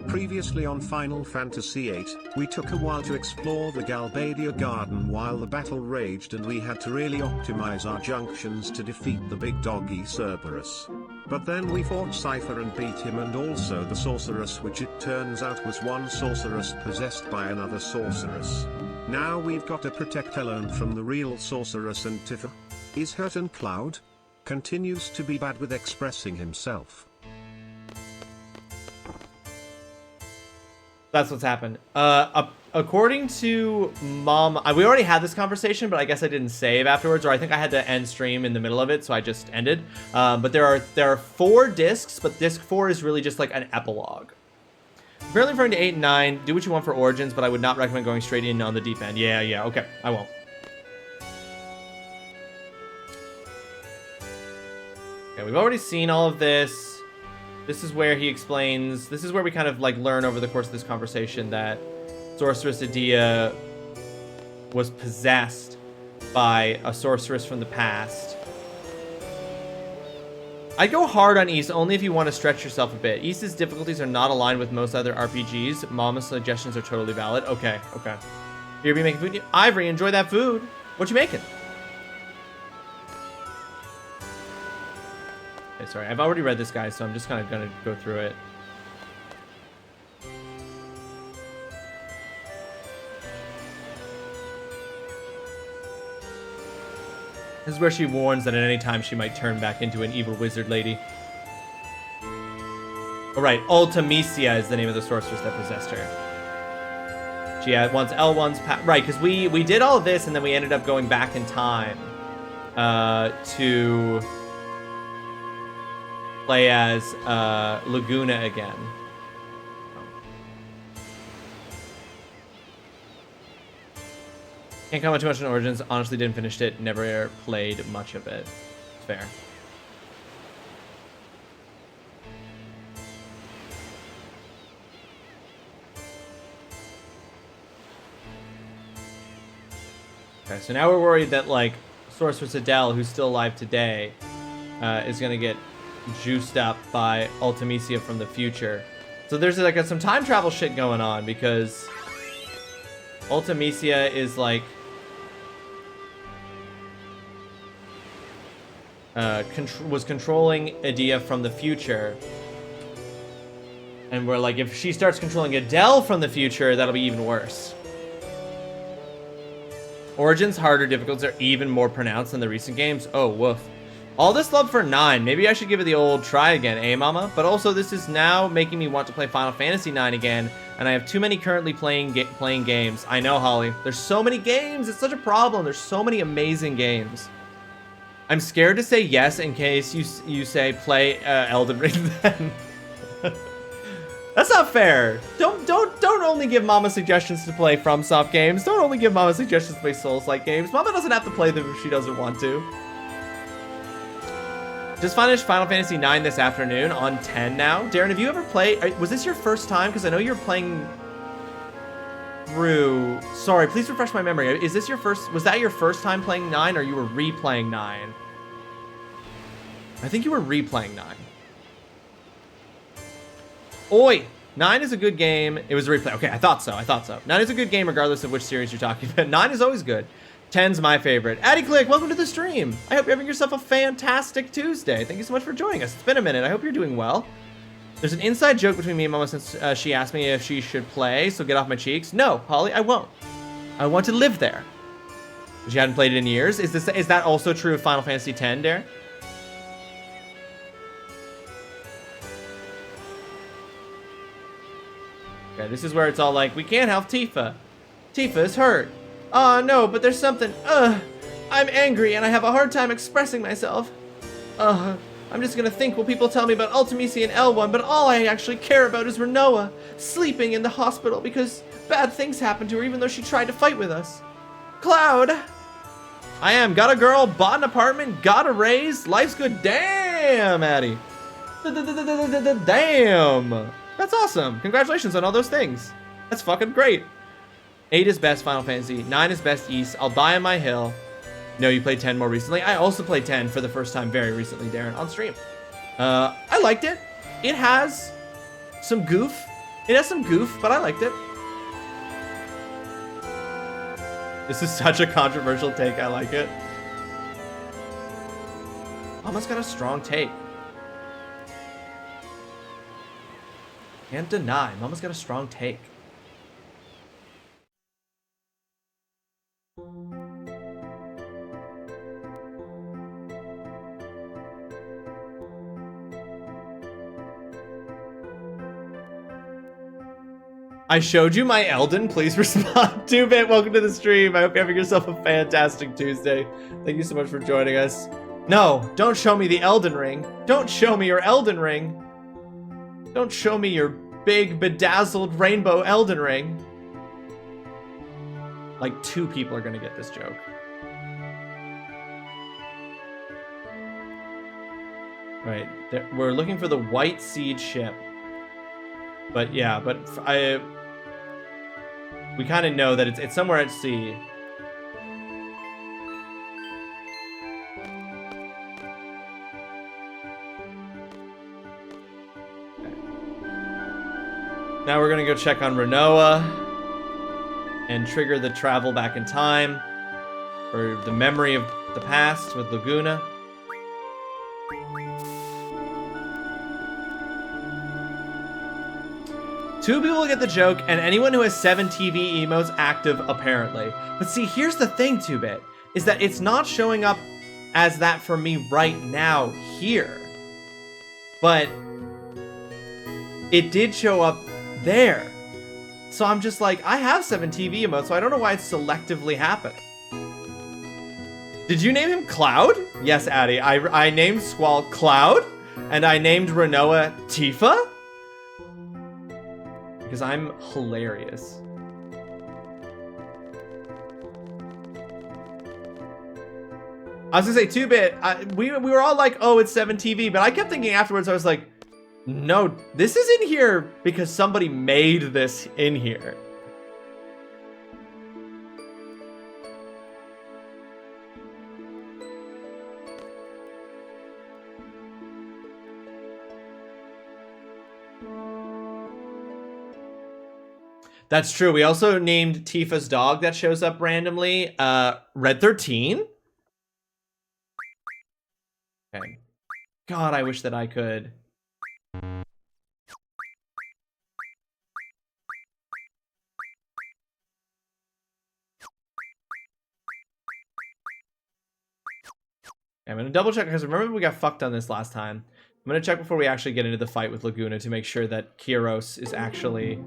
Previously on Final Fantasy VIII, we took a while to explore the Galbadia Garden while the battle raged and we had to really optimize our junctions to defeat the big doggy Cerberus. But then we fought Cypher and beat him, and also the sorceress, which it turns out was one sorceress possessed by another sorceress. Now we've got to protect Elone from the real sorceress, and Tifa is hurt and Cloud continues to be bad with expressing himself. That's what's happened. According to Mom, we already had this conversation, but I guess I didn't save afterwards, or I think I had to end stream in the middle of it, so I just ended. But there are 4 discs, but disc 4 is really just like an epilogue. Apparently referring to 8 and 9, do what you want for Origins, but I would not recommend going straight in on the deep end. Yeah, okay, I won't. Okay, we've already seen all of this. This is where he explains, this is where we kind of like learn over the course of this conversation that Sorceress Edea was possessed by a sorceress from the past. I go hard on Ys only if you want to stretch yourself a bit. Ys's difficulties are not aligned with most other RPGs. Mama's suggestions are totally valid. Okay. Here, be making food. Ivory, enjoy that food. What you making? Okay, sorry, I've already read this, guys, so I'm just kind of going to go through it. This is where she warns that at any time she might turn back into an evil wizard lady. Oh, right, Ultimisia is the name of the sorceress that possessed her. She wants L1's right, because we did all of this, and then we ended up going back in time to play as Laguna again. Can't comment too much on Origins. Honestly, didn't finish it. Never played much of it. Fair. Okay, so now we're worried that, like, Sorceress Adele, who's still alive today, is gonna get juiced up by Ultimisia from the future. So there's like some time travel shit going on because Ultimisia is like was controlling Edea from the future, and we're like, if she starts controlling Adele from the future, that'll be even worse. Origins harder difficulties are even more pronounced than the recent games. Oh, woof. All this love for 9. Maybe I should give it the old try again, eh, mama? But also, this is now making me want to play Final Fantasy 9 again, and I have too many currently playing games. I know, Holly. There's so many games. It's such a problem. There's so many amazing games. I'm scared to say yes in case you say play Elden Ring then. That's not fair. Don't only give Mama suggestions to play FromSoft games. Don't only give Mama suggestions to play Souls-like games. Mama doesn't have to play them if she doesn't want to. Just finished Final Fantasy 9 this afternoon on 10 now. Darren, have you ever played? Was this your first time? Because I know you're playing through. Sorry, please refresh my memory. Is this your first? Was that your first time playing 9, or you were replaying 9? I think you were replaying 9. Oi! 9 is a good game. It was a replay. Okay, I thought so. 9 is a good game regardless of which series you're talking about. 9 is always good. 10's my favorite. Addy Click, welcome to the stream. I hope you're having yourself a fantastic Tuesday. Thank you so much for joining us. It's been a minute. I hope you're doing well. There's an inside joke between me and Mama since she asked me if she should play, so get off my cheeks. No, Holly, I won't. I want to live there. She hadn't played it in years. Is that also true of Final Fantasy X, Darren? Okay, this is where it's all like, we can't help Tifa. Tifa is hurt. Oh, no, but there's something. I'm angry and I have a hard time expressing myself. I'm just gonna think will people tell me about Ultimisi and L1, but all I actually care about is Renoa sleeping in the hospital because bad things happened to her even though she tried to fight with us. Cloud! I am. Got a girl, bought an apartment, got a raise, life's good. Damn, Addie. Damn. That's awesome. Congratulations on all those things. That's fucking great. 8 is best Final Fantasy. 9 is best Ys. I'll die on my hill. No, you played 10 more recently. I also played 10 for the first time very recently, Darren, on stream. I liked it. It has some goof. But I liked it. This is such a controversial take. I like it. Mama's got a strong take. Can't deny. Mama's got a strong take. I showed you my Elden. Please respond. 2-bit, welcome to the stream. I hope you're having yourself a fantastic Tuesday. Thank you so much for joining us. No, don't show me the Elden Ring. Don't show me your Elden Ring. Don't show me your big bedazzled rainbow Elden Ring. Like 2 people are gonna get this joke. Right, we're looking for the White Seed ship. But yeah, we kind of know that it's somewhere at sea. Now we're gonna go check on Renoa and trigger the travel back in time for the memory of the past with Laguna. Two people get the joke, and anyone who has 7 TV emotes active, apparently. But see, here's the thing, 2-bit, is that it's not showing up as that for me right now here. But it did show up there. So I'm just like, I have 7 TV emotes, so I don't know why it's selectively happening. Did you name him Cloud? Yes, Addy. I named Squall Cloud, and I named Renoa Tifa? Because I'm hilarious. I was gonna say 2-bit, we were all like, oh, it's 7 TV, but I kept thinking afterwards, I was like, no, this is in here because somebody made this in here. That's true. We also named Tifa's dog that shows up randomly, Red 13. Okay. God, I wish that I could. I'm gonna double check because remember we got fucked on this last time. I'm gonna check before we actually get into the fight with Laguna to make sure that Kyros is actually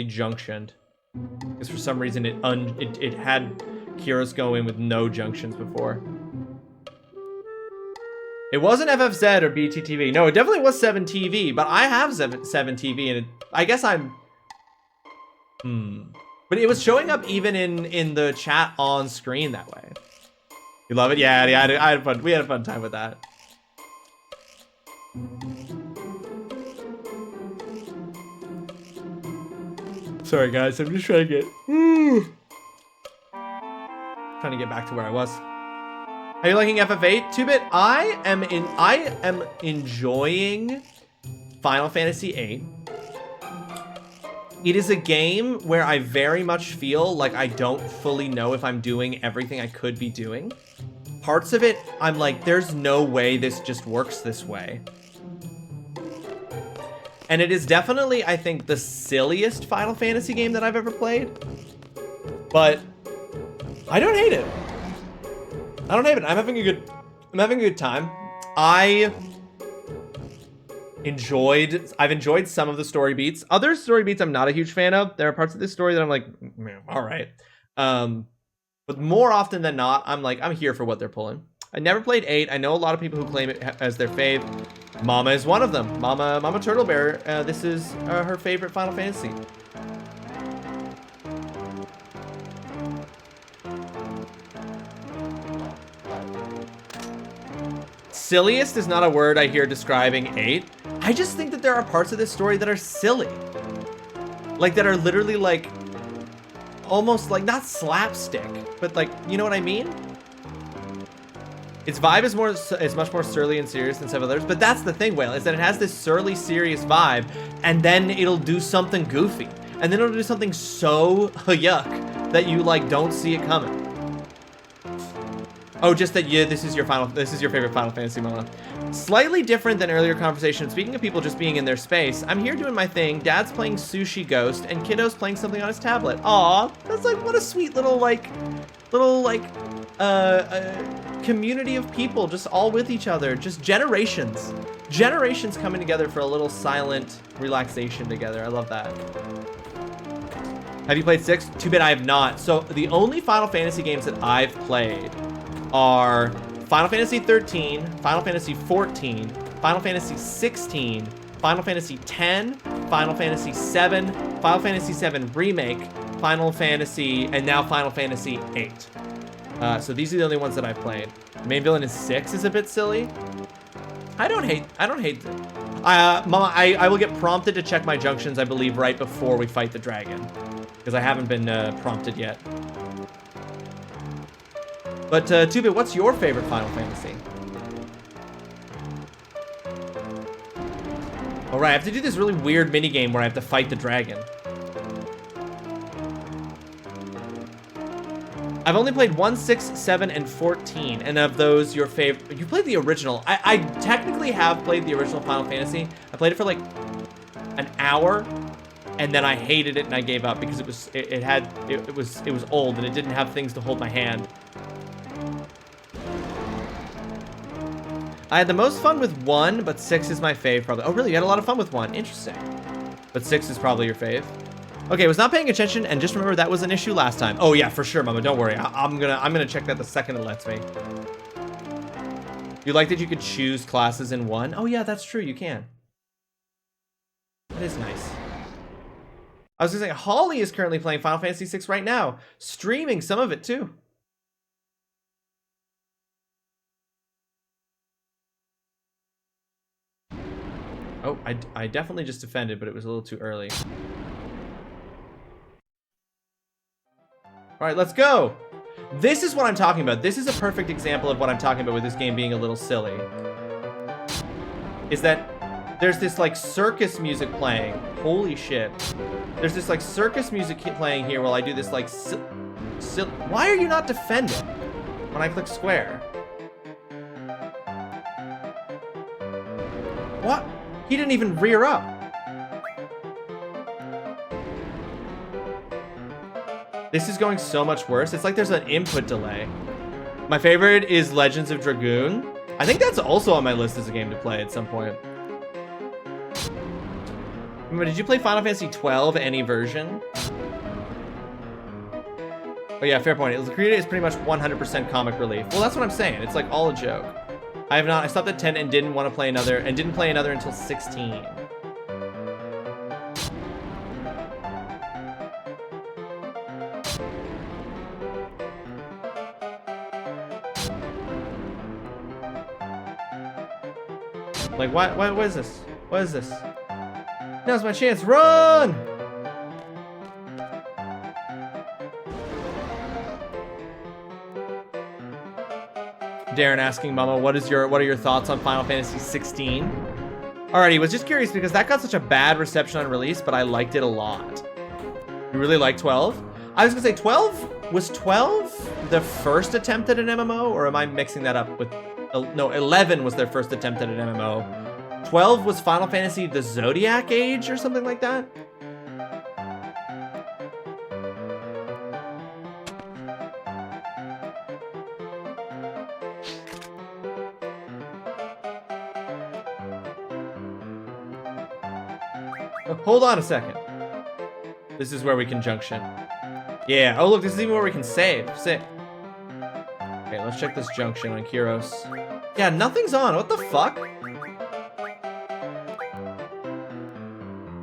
junctioned. Because for some reason it had Kyros go in with no junctions before. It wasn't FFZ or BTTV. No, it definitely was 7TV, but I have 7TV, and I guess I'm... But it was showing up even in the chat on screen that way. You love it? Yeah, I had fun. We had a fun time with that. Sorry, guys. I'm just trying to get... trying to get back to where I was. Are you liking FF8? 2-bit? I am enjoying Final Fantasy VIII. It is a game where I very much feel like I don't fully know if I'm doing everything I could be doing. Parts of it, I'm like, there's no way this just works this way. And it is definitely, I think, the silliest Final Fantasy game that I've ever played. But I don't hate it. I don't hate it. I'm having a good time. I've enjoyed some of the story beats. Other story beats I'm not a huge fan of. There are parts of this story that I'm like, all right. But more often than not, I'm here for what they're pulling. I never played 8. I know a lot of people who claim it as their fave. Mama is one of them. Mama Turtle Bear. This is her favorite Final Fantasy. Silliest is not a word I hear describing 8. I just think that there are parts of this story that are silly. Like, that are literally, like, almost, like, not slapstick, but, like, you know what I mean? Its vibe is much more surly and serious than some others, but that's the thing, Whale, is that it has this surly, serious vibe, and then it'll do something goofy. And then it'll do something so yuck that you, like, don't see it coming. Oh, just that, yeah, this is your favorite Final Fantasy, Mona. Slightly different than earlier conversation. Speaking of people just being in their space, I'm here doing my thing. Dad's playing Sushi Ghost, and Kiddo's playing something on his tablet. Aw, that's like, what a sweet little community of people just all with each other. Just generations coming together for a little silent relaxation together. I love that. Have you played 6? 2-bit, I have not. So the only Final Fantasy games that I've played are Final Fantasy 13, Final Fantasy 14, Final Fantasy 16, Final Fantasy 10, Final Fantasy 7, Final Fantasy 7 Remake, Final Fantasy, and now Final Fantasy 8. So these are the only ones that I've played. The main villain is 6 is a bit silly. I don't hate it. Mama, I will get prompted to check my junctions, I believe, right before we fight the dragon. Because I haven't been prompted yet. But, 2-bit, what's your favorite Final Fantasy? Alright, I have to do this really weird minigame where I have to fight the dragon. I've only played 1, 6, 7, and 14, and of those, your favorite... You played the original. I technically have played the original Final Fantasy. I played it for, like, an hour, and then I hated it and I gave up because it was old and it didn't have things to hold my hand. I had the most fun with 1, but 6 is my fave, probably. Oh, really? You had a lot of fun with 1. Interesting. But 6 is probably your fave. Okay, was not paying attention, and just remember that was an issue last time. Oh yeah, for sure, Mama. Don't worry. I'm gonna check that the second it lets me. You like that you could choose classes in 1? Oh yeah, that's true. You can. That is nice. I was gonna say Holly is currently playing Final Fantasy VI right now, streaming some of it too. Oh, I definitely just defended, but it was a little too early. All right, let's go. This is what I'm talking about. This is a perfect example of what I'm talking about with this game being a little silly. Is that there's this like circus music playing. Holy shit. There's this like circus music playing here while I do this like why are you not defending when I click square? What? He didn't even rear up. This is going so much worse. It's like there's an input delay. My favorite is Legends of Dragoon. I think that's also on my list as a game to play at some point. Remember, did you play Final Fantasy 12 any version? Oh yeah, fair point. The creator is pretty much 100% comic relief. Well, that's what I'm saying. It's like all a joke. I stopped at 10 and didn't want to play another, and didn't play another until 16. Like, what is this? What is this? Now's my chance. Run! Darren asking Mama, what are your thoughts on Final Fantasy 16? Alrighty, was just curious because that got such a bad reception on release, but I liked it a lot. You really like 12? I was gonna say 12, was 12 the first attempt at an MMO, or am I mixing that up with, no, 11 was their first attempt at an MMO. 12 was Final Fantasy the Zodiac Age or something like that? Oh, hold on a second. This is where we can junction. Yeah, oh look, this is even where we can save. Sick. Okay, let's check this junction on Kyros. Yeah, nothing's on. What the fuck?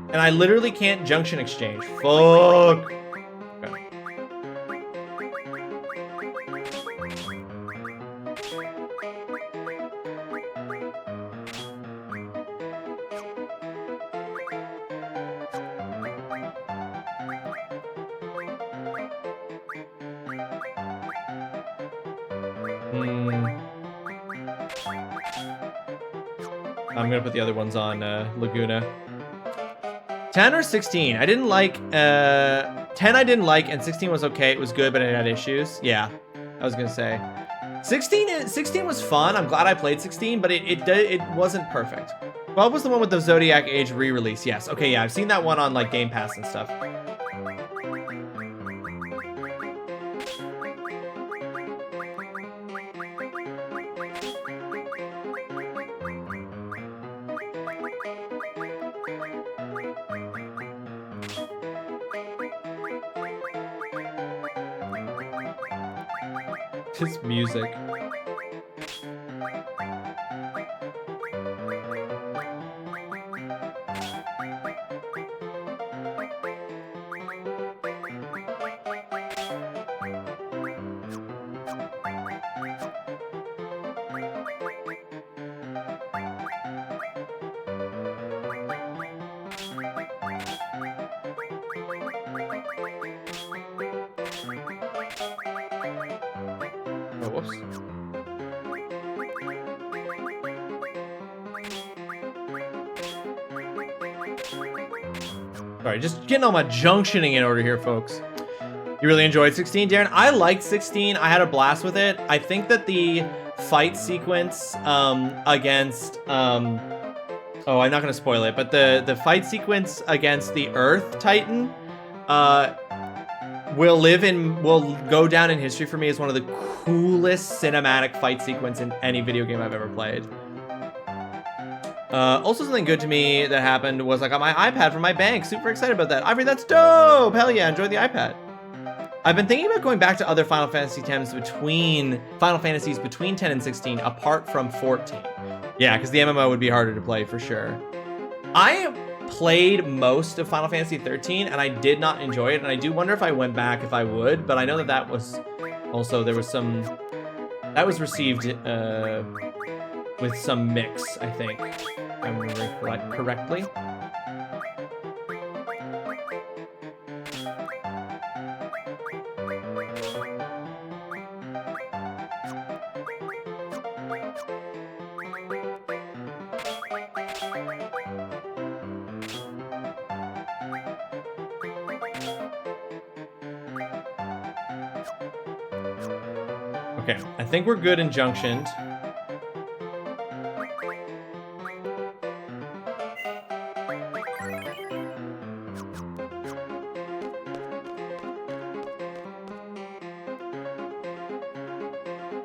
And I literally can't junction exchange. Fuck. Okay. I'm gonna put the other ones on Laguna. 10 or 16? I didn't like 10 I didn't like, and 16 was okay. It was good, but it had issues. Yeah, I was gonna say 16 was fun. I'm glad I played 16, but it wasn't perfect. 12 was the one with the Zodiac Age re-release. Yes. Okay, yeah, I've seen that one on like Game Pass and stuff. This music. Oh, whoops. Sorry, just getting all my junctioning in order here, folks. You really enjoyed 16, Darren? I liked 16. I had a blast with it. I think that the fight sequence against... oh, I'm not going to spoil it, but the fight sequence against the Earth Titan will go down in history for me as one of the coolest cinematic fight sequence in any video game I've ever played. Also, something good to me that happened was I got my iPad from my bank. Super excited about that. Ivory, that's dope! Hell yeah, enjoy the iPad. I've been thinking about going back to other Final Fantasy Fantasies between 10 and 16, apart from 14. Yeah, because the MMO would be harder to play for sure. I played most of Final Fantasy 13 and I did not enjoy it, and I do wonder if I went back if I would, but I know that was also, there was some, that was received with some mix, I think, if I remember correctly. Okay, I think we're good in junctioned.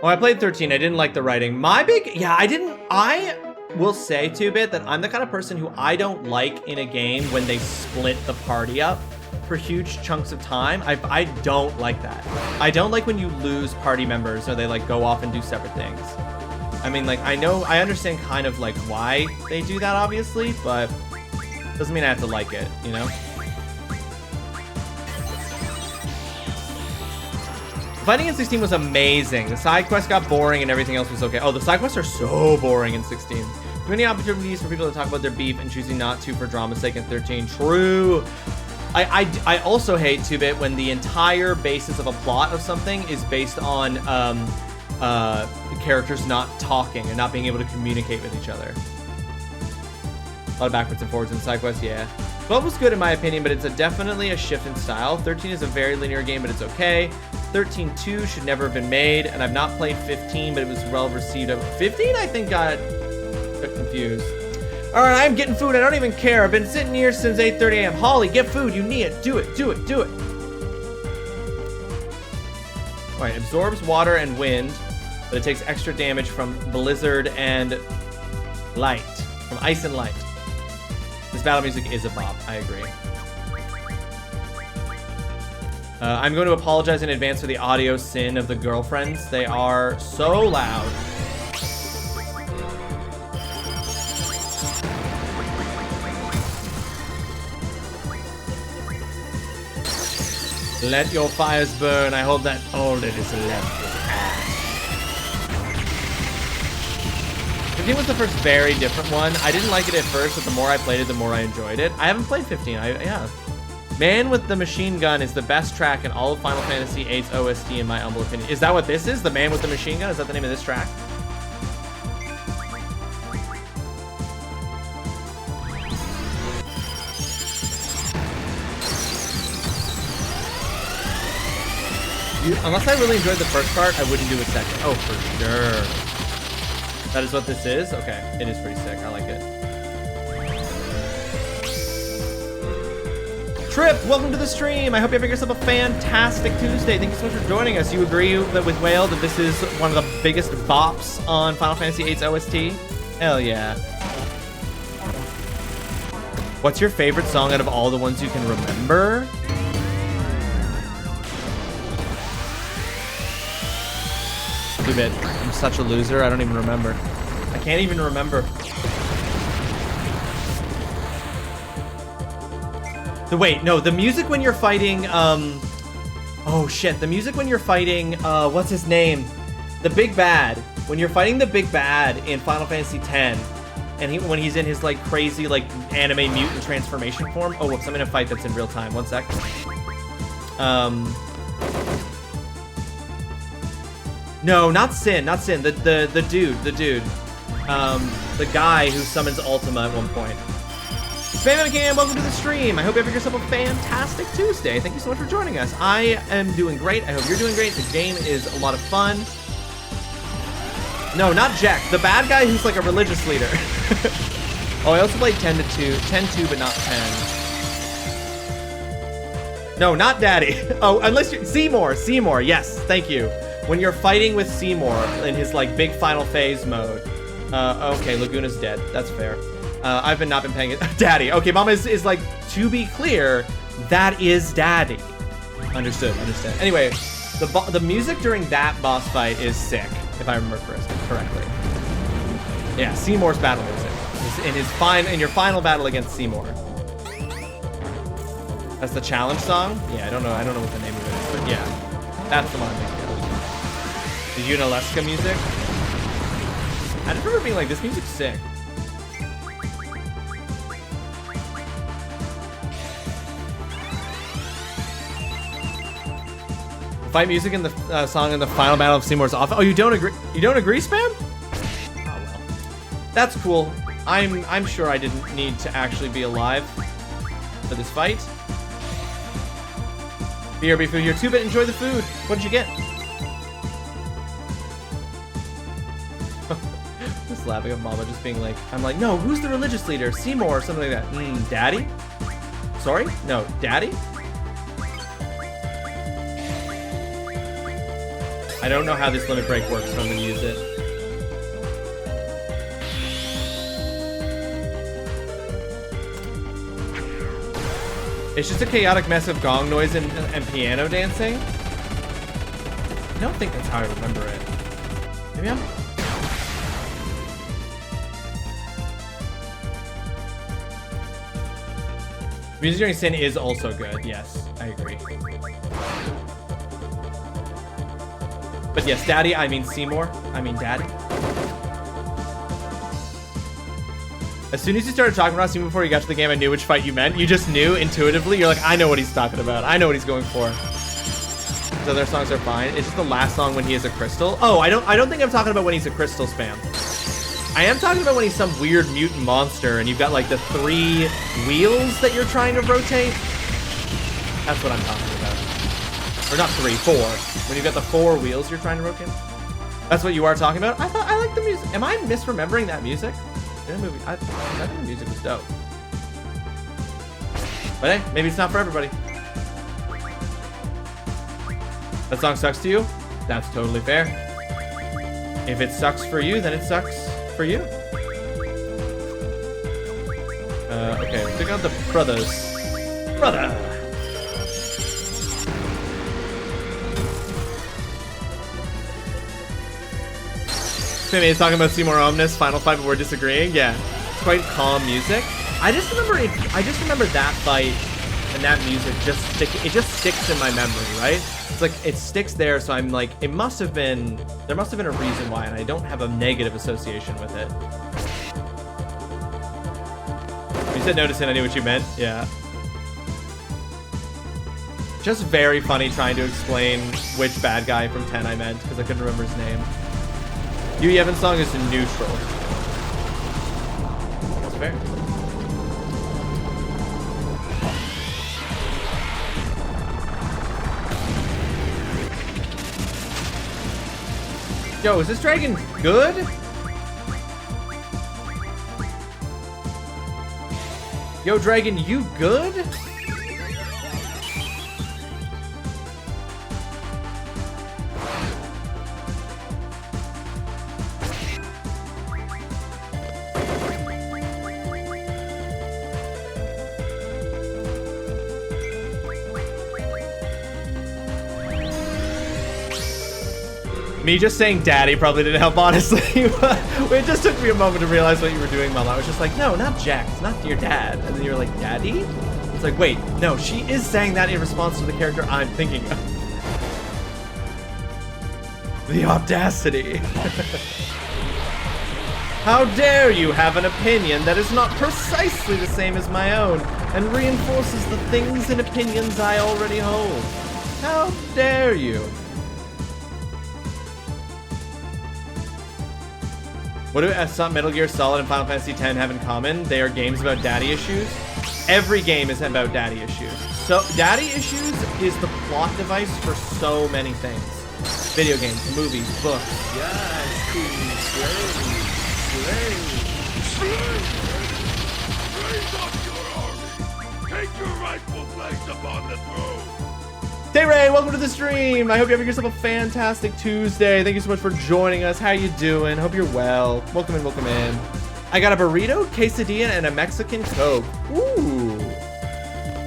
Oh, I played 13. I didn't like the writing. I will say, 2-Bit, that I'm the kind of person who I don't like in a game when they split the party up for huge chunks of time. I don't like that. I don't like when you lose party members or they like go off and do separate things. I mean, like, I understand kind of like why they do that, obviously, but doesn't mean I have to like it, you know? Fighting in 16 was amazing. The side quest got boring and everything else was okay. Oh, the side quests are so boring in 16. Too many opportunities for people to talk about their beef and choosing not to for drama's sake in 13. True. I also hate 2-Bit when the entire basis of a plot of something is based on characters not talking and not being able to communicate with each other. A lot of backwards and forwards in side quests, yeah. 12 was good in my opinion, but it's definitely a shift in style. 13 is a very linear game, but it's okay. 13-2 should never have been made, and I've not played 15, but it was well received. 15, I think, got confused. All right, I'm getting food. I don't even care. I've been sitting here since 8:30 a.m. Holly, get food. You need it. Do it. Do it. Do it. All right, absorbs water and wind, but it takes extra damage from blizzard and light, from ice and light. This battle music is a bop. I agree. I'm going to apologize in advance for the audio sin of the girlfriends. They are so loud. Let your fires burn. I hope that all that is left is ash. 15 was the first very different one. I didn't like it at first, but the more I played it, the more I enjoyed it. I haven't played 15. Yeah. Man with the Machine Gun is the best track in all of Final Fantasy VIII's OST, in my humble opinion. Is that what this is? The Man with the Machine Gun? Is that the name of this track? Unless I really enjoyed the first part, I wouldn't do a second. Oh, for sure. That is what this is? Okay, it is pretty sick. I like it. Trip, welcome to the stream. I hope you have yourself a fantastic Tuesday. Thank you so much for joining us. You agree with Whale that this is one of the biggest bops on Final Fantasy VIII's OST? Hell yeah. What's your favorite song out of all the ones you can remember? Bit. I'm such a loser. I don't even remember. I can't even remember. Wait, no, the music when you're fighting, oh shit, the music when you're fighting, what's his name? The Big Bad. When you're fighting the Big Bad in Final Fantasy X, and when he's in his, like, crazy, like, anime mutant transformation form. Oh, whoops, I'm in a fight that's in real time. 1 sec. No, not Sin, not Sin. The dude. The guy who summons Ultima at one point. Spam Cam, welcome to the stream. I hope you have yourself a fantastic Tuesday. Thank you so much for joining us. I am doing great. I hope you're doing great. The game is a lot of fun. No, not Jack. The bad guy who's like a religious leader. Oh, I also played 10-2. 10-2, but not 10. No, not Daddy. Oh, unless you're... Seymour. Yes, thank you. When you're fighting with Seymour in his, like, big final phase mode. Okay, Laguna's dead. That's fair. I've not been paying it. Daddy. Okay, Mama is like, to be clear, that is Daddy. Understood. Anyway, the music during that boss fight is sick, if I remember correctly. Yeah, Seymour's battle music. In your final battle against Seymour. That's the challenge song? Yeah, I don't know what the name of it is, but yeah. That's the one I'm thinking of. The Unalesca music. I just remember being like, this music's sick. The fight music in the song in the final battle of Seymour's off. Oh, you don't agree? You don't agree, Spam? Oh well, that's cool. I'm sure I didn't need to actually be alive for this fight. BRB food here. 2-Bit, enjoy the food. What did you get? Just laughing at Mama just being like, I'm like, no, who's the religious leader? Seymour or something like that. Daddy? Sorry? No, Daddy? I don't know how this limit break works, so I'm gonna use it. It's just a chaotic mess of gong noise and piano dancing. I don't think that's how I remember it. Maybe I'm... Music During Sin is also good. Yes, I agree. But yes, Daddy, I mean Seymour. I mean Daddy. As soon as you started talking about even before you got to the game, I knew which fight you meant. You just knew intuitively. You're like, I know what he's talking about. I know what he's going for. The other songs are fine. It's just the last song when he is a crystal. Oh, I don't think I'm talking about when he's a crystal spam. I am talking about when he's some weird mutant monster and you've got like the 3 wheels that you're trying to rotate. That's what I'm talking about. Or not 3, 4. When you've got the 4 wheels you're trying to rotate. That's what you are talking about? I thought I liked the music. Am I misremembering that music? In the movie, I think the music was dope. But hey, maybe it's not for everybody. That song sucks to you? That's totally fair. If it sucks for you, then it sucks for you. Okay, check out the brothers. Brother! Timmy is talking about Seymour Omnis, Final Fight, but we're disagreeing. Yeah, it's quite calm music. I just remember that fight and that music it just sticks in my memory, right? It's like it sticks there, so I'm like, there must have been a reason why, and I don't have a negative association with it. You said no to Sin, I knew what you meant. Yeah. Just very funny trying to explain which bad guy from 10 I meant because I couldn't remember his name. Yui Evans' song is neutral. That's fair. Yo, is this dragon good? Yo, dragon, you good? Me just saying daddy probably didn't help, honestly. It just took me a moment to realize what you were doing, Mama. I was just like, no, not Jack. It's not your dad. And then you were like, daddy? It's like, wait, no, she is saying that in response to the character I'm thinking of. The audacity. How dare you have an opinion that is not precisely the same as my own and reinforces the things and opinions I already hold? How dare you? What do Metal Gear Solid and Final Fantasy X have in common? They are games about daddy issues. Every game is about daddy issues. So, daddy issues is the plot device for so many things. Video games, movies, books. Yes, Queen, slay. Raise up your army. Take your rightful place upon the throne. Hey Ray, welcome to the stream. I hope you're having yourself a fantastic Tuesday. Thank you so much for joining us. How you doing? Hope you're well. Welcome in, welcome in. I got a burrito, quesadilla, and a Mexican Coke. Ooh.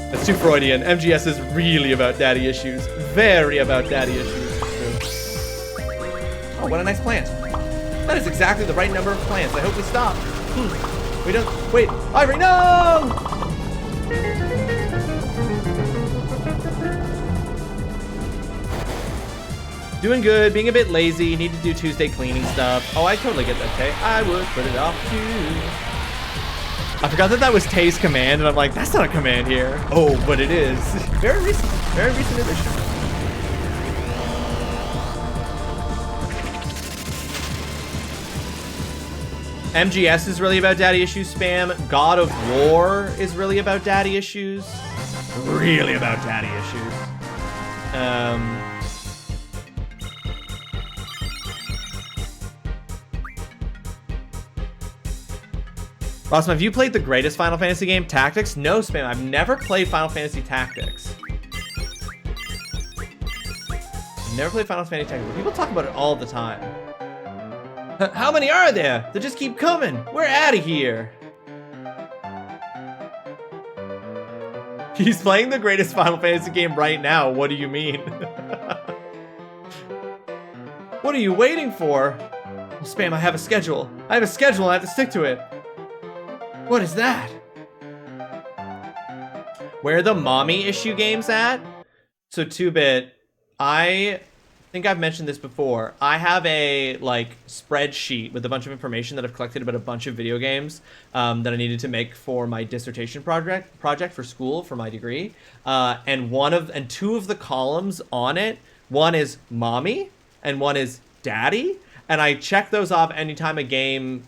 That's too Freudian. MGS is really about daddy issues. Very about daddy issues. Oh, what a nice plant. That is exactly the right number of plants. I hope we stop. We don't. Wait, Ivory, no! Doing good, being a bit lazy, need to do Tuesday cleaning stuff. Oh, I totally get that, Tay. I would put it off too. I forgot that was Tay's command, and I'm like, that's not a command here. Oh, but it is. Very recent addition. MGS is really about daddy issues spam. God of War is really about daddy issues. Really about daddy issues. Awesome, have you played the greatest Final Fantasy game, Tactics? No, Spam, I've never played Final Fantasy Tactics. Never played Final Fantasy Tactics. People talk about it all the time. How many are there? They just keep coming. We're out of here. He's playing the greatest Final Fantasy game right now. What do you mean? What are you waiting for? Well, Spam, I have a schedule. I have a schedule and I have to stick to it. What is that? Where are the mommy issue games at? So 2-bit, I think I've mentioned this before. I have a like spreadsheet with a bunch of information that I've collected about a bunch of video games that I needed to make for my dissertation project for school for my degree. And two of the columns on it, one is mommy and one is daddy. And I check those off anytime a game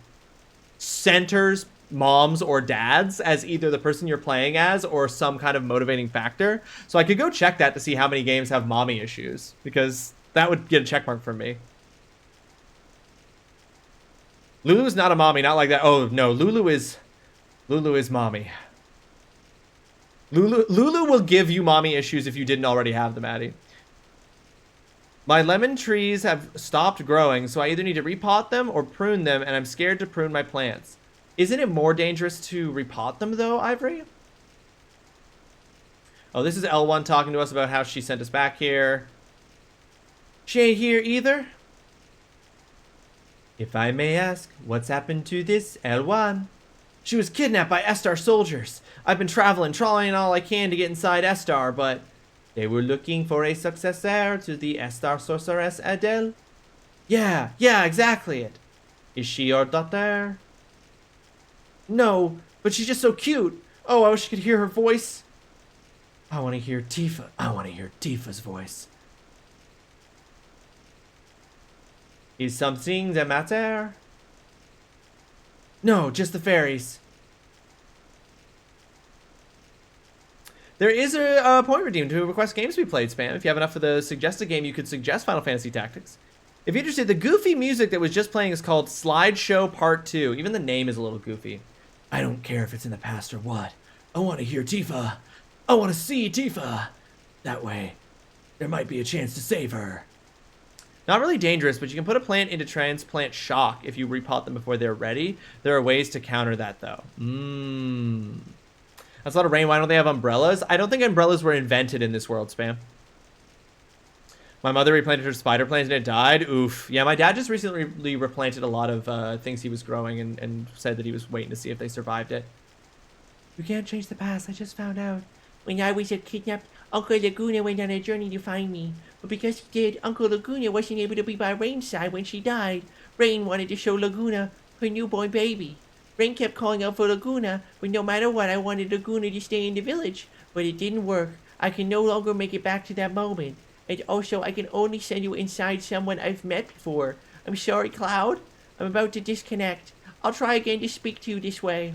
centers moms or dads as either the person you're playing as or some kind of motivating factor. So I could go check that to see how many games have mommy issues, because that would get a check mark from me. Lulu is not a mommy, not like that. Oh no, Lulu is mommy. Lulu will give you mommy issues if you didn't already have them, Addie. My lemon trees have stopped growing, so I either need to repot them or prune them, and I'm scared to prune my plants. Isn't it more dangerous to repot them though, Ivory? Oh, this is L1 talking to us about how she sent us back here. She ain't here either. If I may ask, what's happened to this L1? She was kidnapped by Estar soldiers. I've been trawling all I can to get inside Estar, but they were looking for a successor to the Estar sorceress Adele. Yeah, exactly it. Is she your daughter? No, but she's just so cute. Oh, I wish I could hear her voice. I want to hear Tifa. I want to hear Tifa's voice. Is something the matter? No, just the fairies. There is a point redeemed to request games to be played, Spam. If you have enough for the suggested game, you could suggest Final Fantasy Tactics. If you're interested, the goofy music that was just playing is called Slideshow Part 2. Even the name is a little goofy. I don't care if it's in the past or what. I want to hear Tifa. I want to see Tifa. That way, there might be a chance to save her. Not really dangerous, but you can put a plant into transplant shock if you repot them before they're ready. There are ways to counter that, though. That's a lot of rain. Why don't they have umbrellas? I don't think umbrellas were invented in this world, Spam. My mother replanted her spider plant and it died. Oof. Yeah, my dad just recently replanted a lot of things he was growing and said that he was waiting to see if they survived it. You can't change the past. I just found out. When I was kidnapped, Uncle Laguna went on a journey to find me. But because he did, Uncle Laguna wasn't able to be by Rain's side when she died. Rain wanted to show Laguna her newborn baby. Rain kept calling out for Laguna, but no matter what, I wanted Laguna to stay in the village. But it didn't work. I can no longer make it back to that moment. And also, I can only send you inside someone I've met before. I'm sorry, Cloud. I'm about to disconnect. I'll try again to speak to you this way.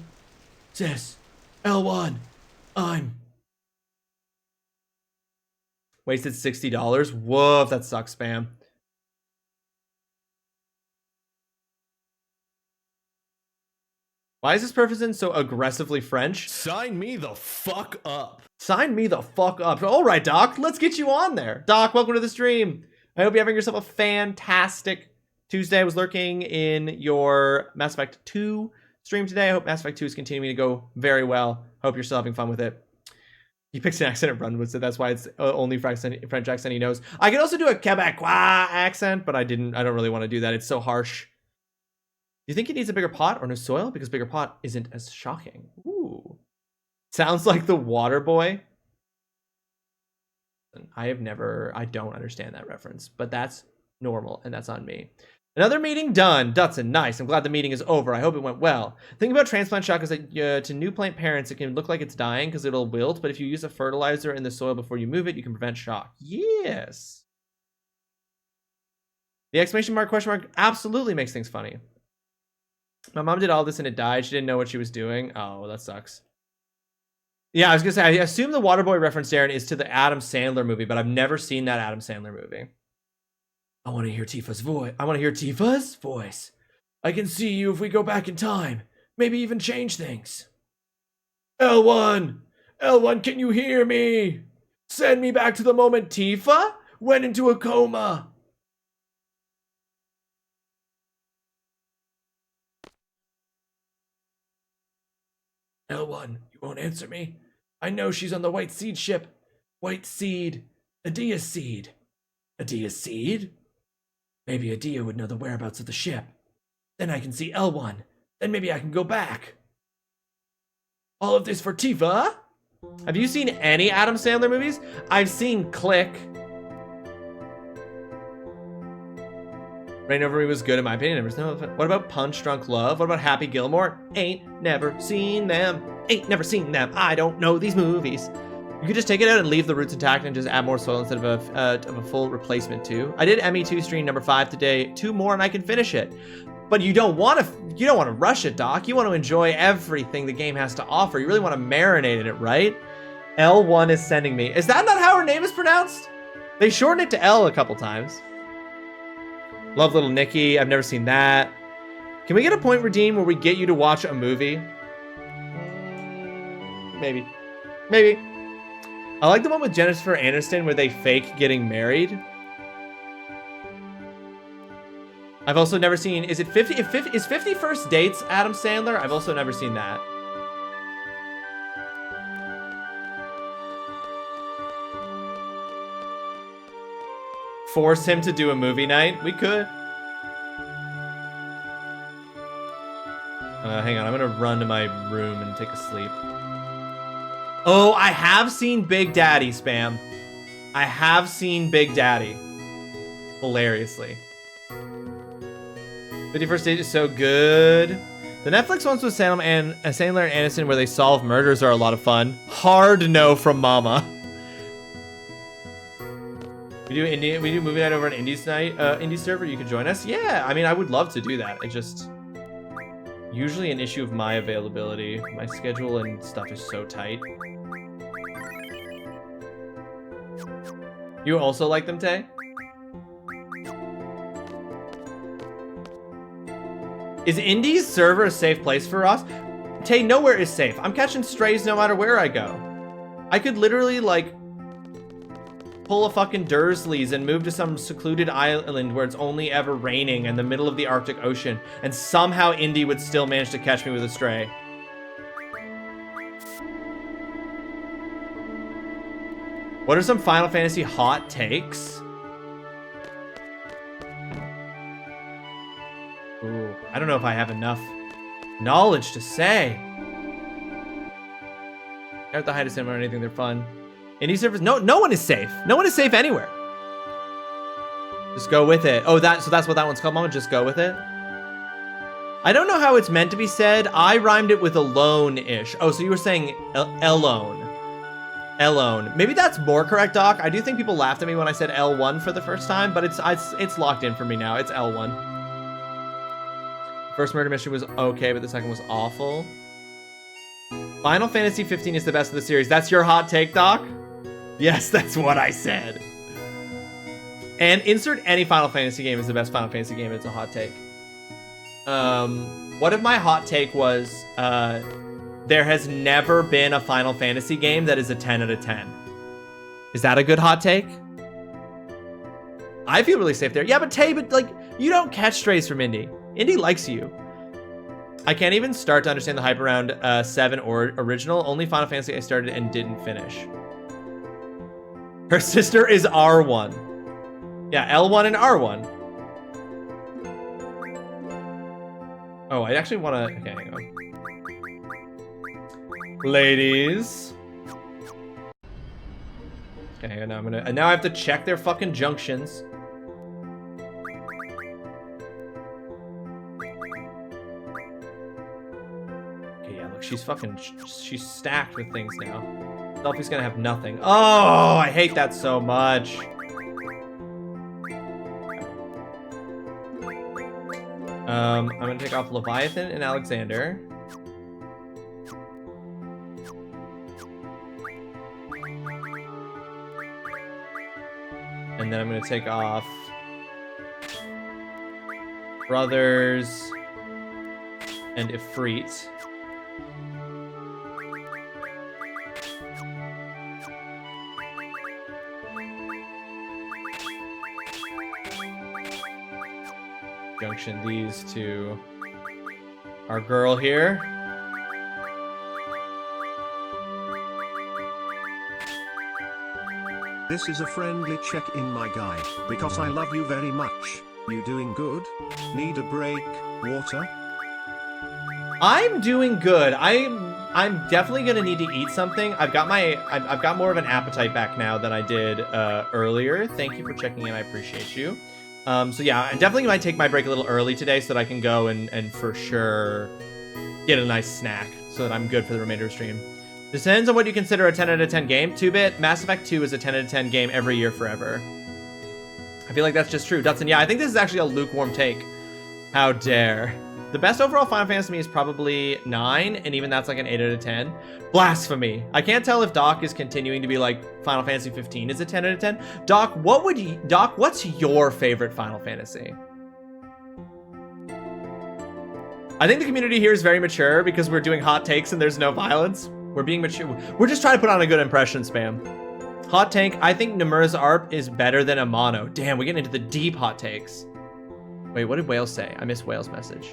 Sis, L1, I'm... Wasted $60? Woof, that sucks, Spam. Why is this person so aggressively French? Sign me the fuck up. Sign me the fuck up. All right, Doc, let's get you on there. Doc, welcome to the stream. I hope you're having yourself a fantastic Tuesday. I was lurking in your Mass Effect 2 stream today. I hope Mass Effect 2 is continuing to go very well. Hope you're still having fun with it. He picks an accent at Brunwood, so that's why it's only French accent he knows. I could also do a Quebecois accent, but I don't really want to do that. It's so harsh. Do you think he needs a bigger pot or no soil? Because bigger pot isn't as shocking. Ooh. Sounds like the water boy. I don't understand that reference, but that's normal and that's on me. Another meeting done. Dutson, nice. I'm glad the meeting is over. I hope it went well. The thing about transplant shock is that to new plant parents, it can look like it's dying because it'll wilt, but if you use a fertilizer in the soil before you move it, you can prevent shock. Yes. The exclamation mark, question mark absolutely makes things funny. My mom did all this and it died. She didn't know what she was doing. Oh, that sucks. Yeah, I was going to say, I assume the Waterboy reference, Darren, is to the Adam Sandler movie, but I've never seen that Adam Sandler movie. I want to hear Tifa's voice. I want to hear Tifa's voice. I can see you if we go back in time. Maybe even change things. L1! L1, can you hear me? Send me back to the moment. Tifa? went into a coma. L1, you won't answer me? I know she's on the White Seed ship. White Seed. Adia Seed. Adia Seed? Maybe Adia would know the whereabouts of the ship. Then I can see L1. Then maybe I can go back. All of this for Tifa? Have you seen any Adam Sandler movies? I've seen Click. Rain Over Me was good in my opinion. What about Punch Drunk Love? What about Happy Gilmore? Ain't never seen them. Ain't never seen them. I don't know these movies. You could just take it out and leave the roots intact and just add more soil instead of a full replacement too. I did ME2 stream number 5 today. 2 more and I can finish it. But you don't want to rush it, Doc. You want to enjoy everything the game has to offer. You really want to marinate in it, right? L1 is sending me. Is that not how her name is pronounced? They shortened it to L a couple times. Love Little Nicky. I've never seen that. Can we get a point redeem where we get you to watch a movie? Maybe. Maybe. I like the one with Jennifer Aniston where they fake getting married. I've also never seen, is it 50? Is 50 First Dates Adam Sandler? I've also never seen that. Force him to do a movie night? We could. Hang on, I'm gonna run to my room and take a sleep. Oh, I have seen Big Daddy, Spam. I have seen Big Daddy. Hilariously. 51st Date is so good. The Netflix ones with Sandler and Aniston where they solve murders are a lot of fun. Hard no from Mama. We do movie night over an Indies night, Indie server. You can join us. Yeah, I mean, I would love to do that. It just usually an issue of my availability. My schedule and stuff is so tight. You also like them, Tay? Is Indie's server a safe place for us? Tay, nowhere is safe. I'm catching strays no matter where I go. I could literally, like, pull a fucking Dursleys and move to some secluded island where it's only ever raining in the middle of the Arctic Ocean, and somehow Indie would still manage to catch me with a stray. What are some Final Fantasy hot takes? Ooh, I don't know if I have enough knowledge to say. At the height of cinema or anything, they're fun. Indie servers, no one is safe. No one is safe anywhere. Just go with it. Oh, so that's what that one's called, Mama? Just go with it? I don't know how it's meant to be said. I rhymed it with alone-ish. Oh, so you were saying alone. Elone. Maybe that's more correct, Doc. I do think people laughed at me when I said L1 for the first time, but it's locked in for me now. It's L1. First murder mystery was okay, but the second was awful. Final Fantasy 15 is the best of the series. That's your hot take, Doc? Yes, that's what I said. And insert any Final Fantasy game is the best Final Fantasy game. It's a hot take. What if my hot take was, there has never been a Final Fantasy game that is a 10 out of 10. Is that a good hot take? I feel really safe there. Yeah, but like, you don't catch strays from Indy. Indy likes you. I can't even start to understand the hype around 7 or original. Only Final Fantasy I started and didn't finish. Her sister is R1. Yeah, L1 and R1. Oh, I actually want to... Okay, hang on. Ladies. Okay, now now I have to check their fucking junctions. Okay, yeah, look, she's stacked with things now. Selfie's gonna have nothing. Oh, I hate that so much. I'm gonna take off Leviathan and Alexander. And then I'm gonna take off Brothers and Ifrit. junction these to our girl here. This is a friendly check-in, my guy, because I love you very much. You doing good? Need a break? Water? I'm doing good. I'm definitely gonna need to eat something. I've got more of an appetite back now than I did earlier. Thank you for checking in. I appreciate you. So yeah, I definitely might take my break a little early today so that I can go and for sure get a nice snack so that I'm good for the remainder of the stream. Depends on what you consider a 10 out of 10 game. 2-bit, Mass Effect 2 is a 10 out of 10 game every year forever. I feel like that's just true. Dutson, yeah, I think this is actually a lukewarm take. How dare. The best overall Final Fantasy to me is probably 9, and even that's like an 8 out of 10. Blasphemy. I can't tell if Doc is continuing to be like Final Fantasy 15 is a 10 out of 10. Doc, what's your favorite Final Fantasy? I think the community here is very mature because we're doing hot takes and there's no violence. We're being mature. We're just trying to put on a good impression, spam. Hot take, I think Nomura's ARP is better than Amano. Damn, we're getting into the deep hot takes. Wait, what did Wales say? I missed Wales' message.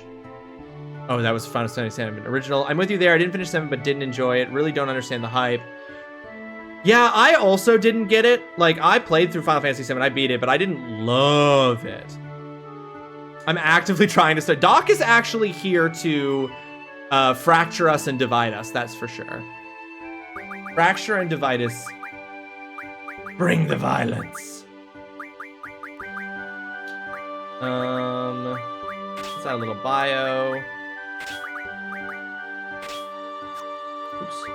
Oh, that was Final Fantasy VII original. I'm with you there. I didn't finish 7, but didn't enjoy it. Really don't understand the hype. Yeah, I also didn't get it. Like, I played through Final Fantasy VII. I beat it, but I didn't love it. I'm actively trying to start. Doc is actually here to fracture us and divide us. That's for sure. Fracture and divide us. Bring the violence. Let's add a little bio. Oops.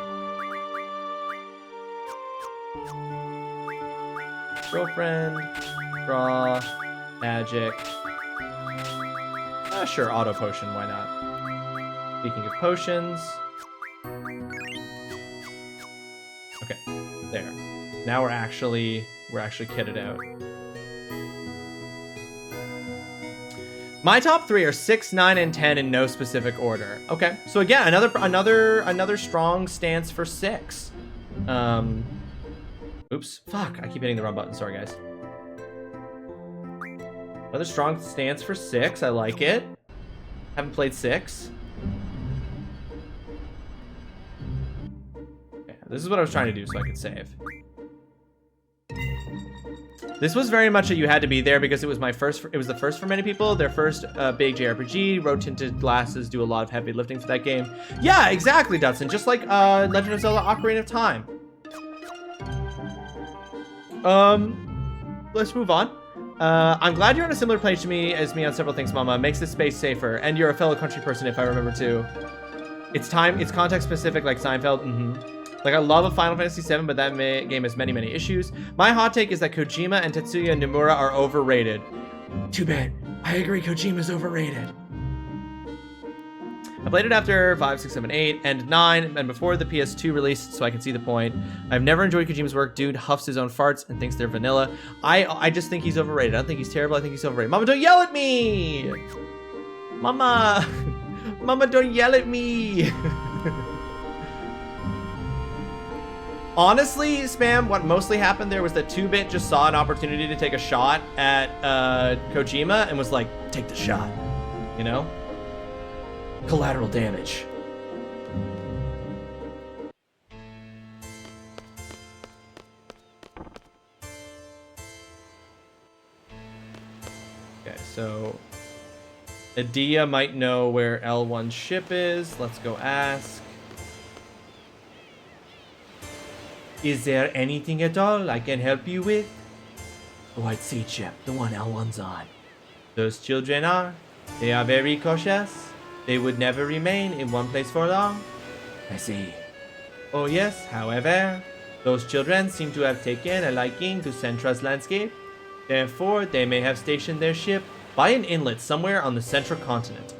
Girlfriend, draw, magic. Sure, auto potion, why not? Speaking of potions. Okay, there. Now we're actually kitted out. My top 3 are 6, 9, and 10 in no specific order. Okay, so again, another strong stance for 6. Oops, fuck, I keep hitting the wrong button. Sorry, guys. Another strong stance for 6. I like it. Haven't played 6. Okay, this is what I was trying to do so I could save. This was very much a you had to be there because it was my first. It was the first for many people. Their first big JRPG. Rose tinted glasses do a lot of heavy lifting for that game. Yeah, exactly, Dutson. Just like Legend of Zelda: Ocarina of Time. Let's move on. I'm glad you're on a similar page to me as me on several things, Mama. Makes this space safer, and you're a fellow country person, if I remember too. It's context specific, like Seinfeld. Like, I love a Final Fantasy VII, but that game has many, many issues. My hot take is that Kojima and Tetsuya Nomura are overrated. Too bad. I agree, Kojima's overrated. I played it after 5, 6, 7, 8, and 9, and before the PS2 release, so I can see the point. I've never enjoyed Kojima's work. Dude huffs his own farts and thinks they're vanilla. I just think he's overrated. I don't think he's terrible. I think he's overrated. Mama, don't yell at me! Mama! Mama, don't yell at me! Honestly, Spam, what mostly happened there was that 2-Bit just saw an opportunity to take a shot at Kojima and was like, take the shot, you know? Collateral damage. Okay, so Adia might know where L1's ship is. Let's go ask. Is there anything at all I can help you with? The White Sea ship, the one L1's on. Those children they are very cautious. They would never remain in one place for long. I see. Oh yes, however, those children seem to have taken a liking to Centra's landscape. Therefore, they may have stationed their ship by an inlet somewhere on the central continent.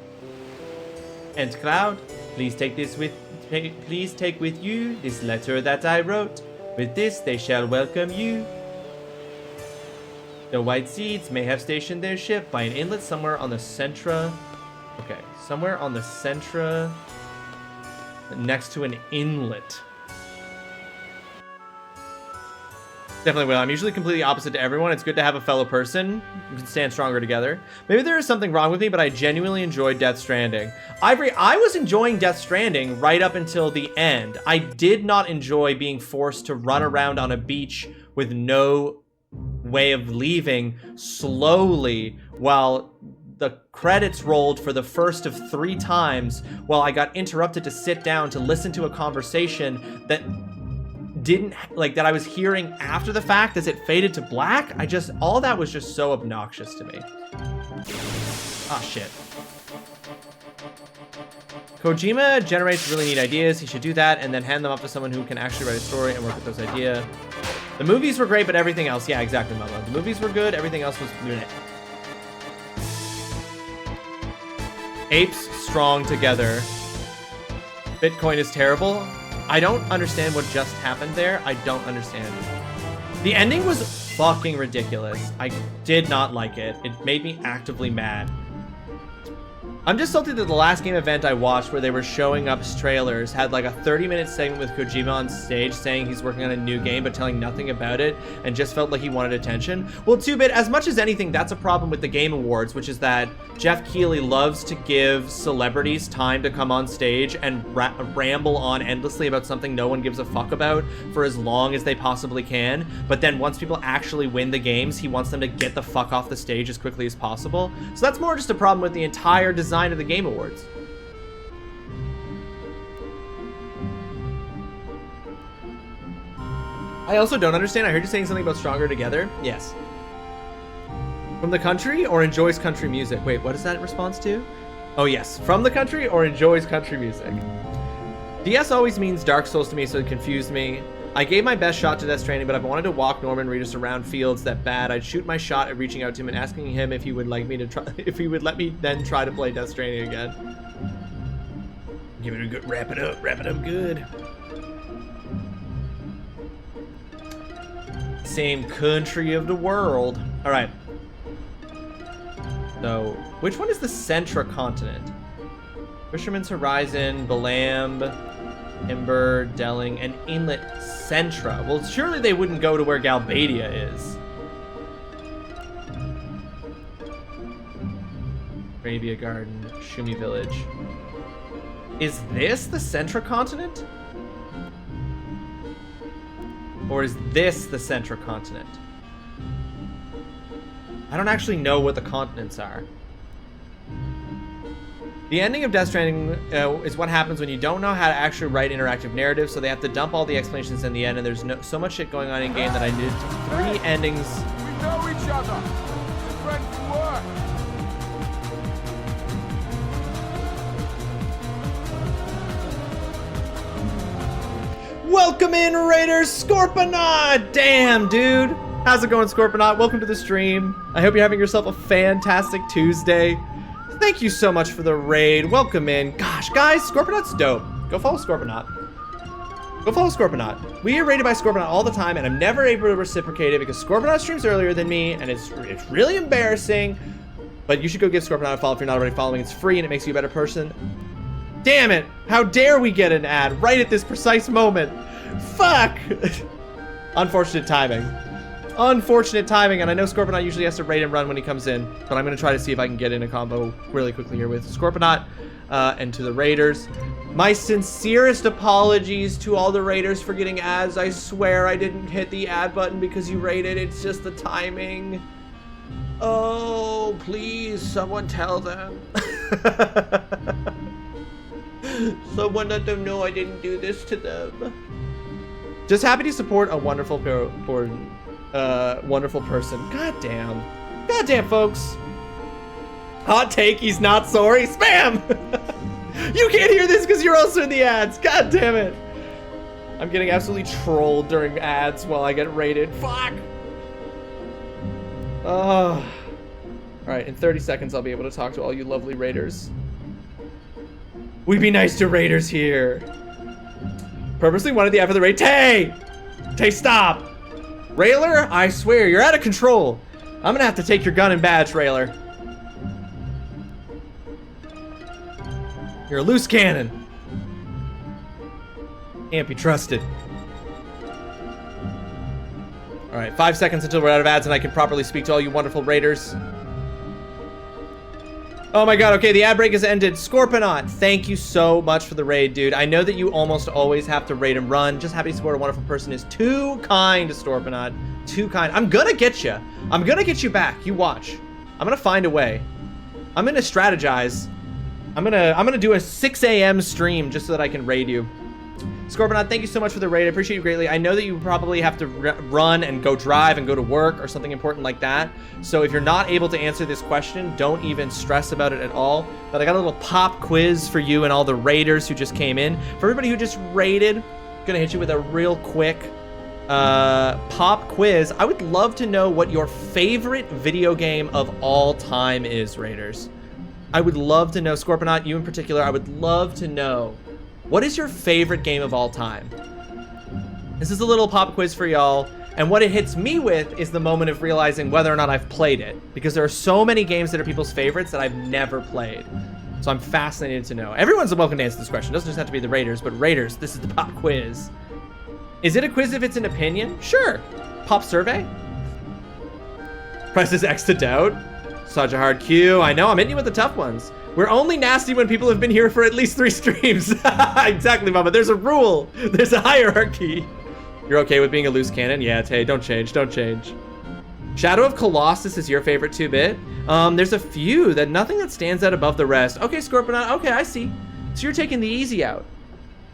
And Cloud, please take with you this letter that I wrote. With this, they shall welcome you. The White Seeds may have stationed their ship by an inlet somewhere on the Centra. Okay, somewhere on the Centra, next to an inlet. Definitely will. I'm usually completely opposite to everyone. It's good to have a fellow person. We can stand stronger together. Maybe there is something wrong with me, but I genuinely enjoyed Death Stranding. Ivory, I was enjoying Death Stranding right up until the end. I did not enjoy being forced to run around on a beach with no way of leaving slowly while the credits rolled for the first of 3 times while I got interrupted to sit down to listen to a conversation that that I was hearing after the fact as it faded to black. All that was just so obnoxious to me. Ah, shit. Kojima generates really neat ideas. He should do that and then hand them up to someone who can actually write a story and work with those ideas. The movies were great, but everything else, yeah, exactly, Mama. The movies were good, everything else was bleh. Apes strong together. Bitcoin is terrible. I don't understand what just happened there. I don't understand. The ending was fucking ridiculous. I did not like it. It made me actively mad. I'm just salty that the last game event I watched where they were showing up trailers had like a 30-minute segment with Kojima on stage saying he's working on a new game but telling nothing about it and just felt like he wanted attention. Well, 2-Bit, as much as anything, that's a problem with the Game Awards, which is that Jeff Keighley loves to give celebrities time to come on stage and ramble on endlessly about something no one gives a fuck about for as long as they possibly can. But then once people actually win the games, he wants them to get the fuck off the stage as quickly as possible. So that's more just a problem with the entire design of the Game Awards. I also don't understand. I heard you saying something about Stronger Together. Yes. From the country or enjoys country music? Wait, what is that in response to? Oh yes, from the country or enjoys country music. DS always means Dark Souls to me, so it confused me. I gave my best shot to Death Stranding, but if I wanted to walk Norman Reedus around fields that bad, I'd shoot my shot at reaching out to him and asking him if he would like me to try, if he would let me then try to play Death Stranding again. Give it a good wrap it up good. Same country of the world. All right. So, which one is the Centra continent? Fisherman's Horizon, Balamb, Ember, Delling, and Inlet Centra. Well, surely they wouldn't go to where Galbadia is. Arabia Garden, Shumi Village. Is this the Centra continent? Or is this the Centra continent? I don't actually know what the continents are. The ending of Death Stranding is what happens when you don't know how to actually write interactive narratives, so they have to dump all the explanations in the end, and there's so much shit going on in game that I needed 3 endings. We know each other. It's a friendly work. Welcome in, Raiders! Scorponaut! Damn, dude! How's it going, Scorponaut? Welcome to the stream. I hope you're having yourself a fantastic Tuesday. Thank you so much for the raid. Welcome in. Gosh, guys, Scorponaut's dope. Go follow Scorponaut. Go follow Scorponaut. We are raided by Scorponaut all the time, and I'm never able to reciprocate it because Scorponaut streams earlier than me, and it's really embarrassing. But you should go give Scorponaut a follow if you're not already following. It's free, and it makes you a better person. Damn it! How dare we get an ad right at this precise moment? Fuck! Unfortunate timing. Unfortunate timing, and I know Scorponaut usually has to raid and run when he comes in, but I'm going to try to see if I can get in a combo really quickly here with Scorponaut and to the raiders. My sincerest apologies to all the raiders for getting ads. I swear I didn't hit the ad button because you raided. It's just the timing. Oh, please, someone tell them. Someone let them know I didn't do this to them. Just happy to support a wonderful wonderful person. Goddamn. Goddamn, folks. Hot take, he's not sorry. Spam! You can't hear this because you're also in the ads. God damn it. I'm getting absolutely trolled during ads while I get raided. Fuck! Oh. Alright, in 30 seconds I'll be able to talk to all you lovely raiders. We be nice to raiders here. Purposely wanted the ad for the raid. Tay! Tay, stop! Railer, I swear, you're out of control. I'm gonna have to take your gun and badge, Railer. You're a loose cannon. Can't be trusted. All right, 5 seconds until we're out of ads and I can properly speak to all you wonderful raiders. Oh my god, okay, the ad break has ended. Scorponaut, thank you so much for the raid, dude. I know that you almost always have to raid and run. Just happy to support a wonderful person is too kind, Scorponaut. Too kind. I'm gonna get you. I'm gonna get you back. You watch. I'm gonna find a way. I'm gonna strategize. I'm gonna do a 6 a.m. stream just so that I can raid you. Scorponaut, thank you so much for the raid. I appreciate you greatly. I know that you probably have to run and go drive and go to work or something important like that. So if you're not able to answer this question, don't even stress about it at all. But I got a little pop quiz for you and all the raiders who just came in. For everybody who just raided, I'm gonna hit you with a real quick pop quiz. I would love to know what your favorite video game of all time is, raiders. I would love to know, Scorponaut, you in particular, I would love to know, what is your favorite game of all time? This is a little pop quiz for y'all, and what it hits me with is the moment of realizing whether or not I've played it, because there are so many games that are people's favorites that I've never played. So I'm fascinated to know. Everyone's welcome to answer this question. It doesn't just have to be the raiders, but raiders, this is the pop quiz. Is it a quiz if it's an opinion? Sure. Pop survey? Presses X to doubt. Such a hard cue. I know, I'm hitting you with the tough ones. We're only nasty when people have been here for at least 3 streams. Exactly, Mama. There's a rule. There's a hierarchy. You're okay with being a loose cannon? Yeah, Tay, don't change. Don't change. Shadow of Colossus is your favorite 2-bit? There's a few that nothing that stands out above the rest. Okay, Scorponaut. Okay, I see. So you're taking the easy out.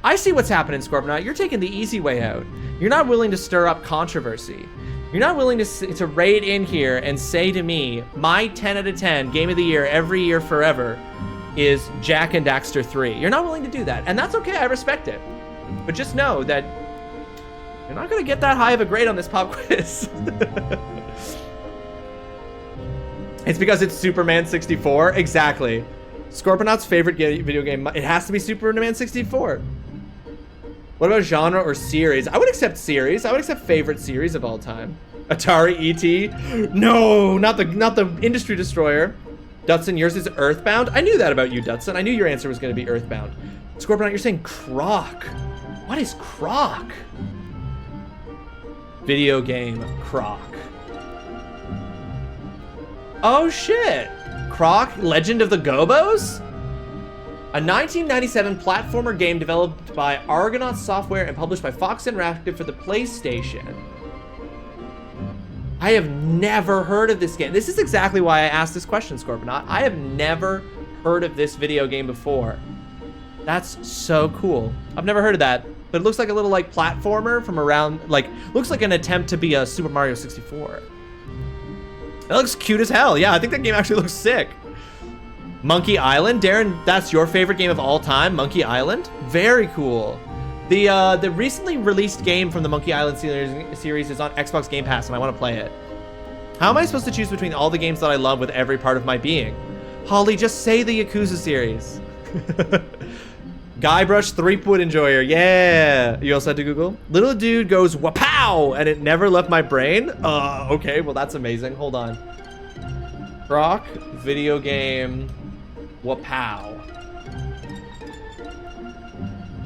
I see what's happening, Scorponaut. You're taking the easy way out. You're not willing to stir up controversy. You're not willing to raid in here and say to me, my 10 out of 10 game of the year every year forever is Jak and Daxter 3. You're not willing to do that, and that's okay. I respect it. But just know that you're not going to get that high of a grade on this pop quiz. It's because it's Superman 64. Exactly. Scorponaut's favorite video game, it has to be Superman 64. What about genre or series? I would accept series. I would accept favorite series of all time. Atari E.T. No, not the Industry Destroyer. Dutson, yours is Earthbound. I knew that about you, Dutson. I knew your answer was going to be Earthbound. Scorponaut, you're saying Croc. What is Croc? Video game Croc. Oh shit. Croc, Legend of the Gobos? A 1997 platformer game developed by Argonaut Software and published by Fox Interactive for the PlayStation. I have never heard of this game. This is exactly why I asked this question, Scorponaut. I have never heard of this video game before. That's so cool. I've never heard of that, but it looks like a little like platformer from around, like, looks like an attempt to be a Super Mario 64. That looks cute as hell. Yeah, I think that game actually looks sick. Monkey Island, Darren, that's your favorite game of all time, Monkey Island? Very cool. The recently released game from the Monkey Island series is on Xbox Game Pass, and I want to play it. How am I supposed to choose between all the games that I love with every part of my being? Holly, just say the Yakuza series. Guybrush Threepwood Enjoyer, yeah. You also had to Google? Little dude goes wapow, and it never left my brain. Okay, well that's amazing. Hold on. Croc video game wapow.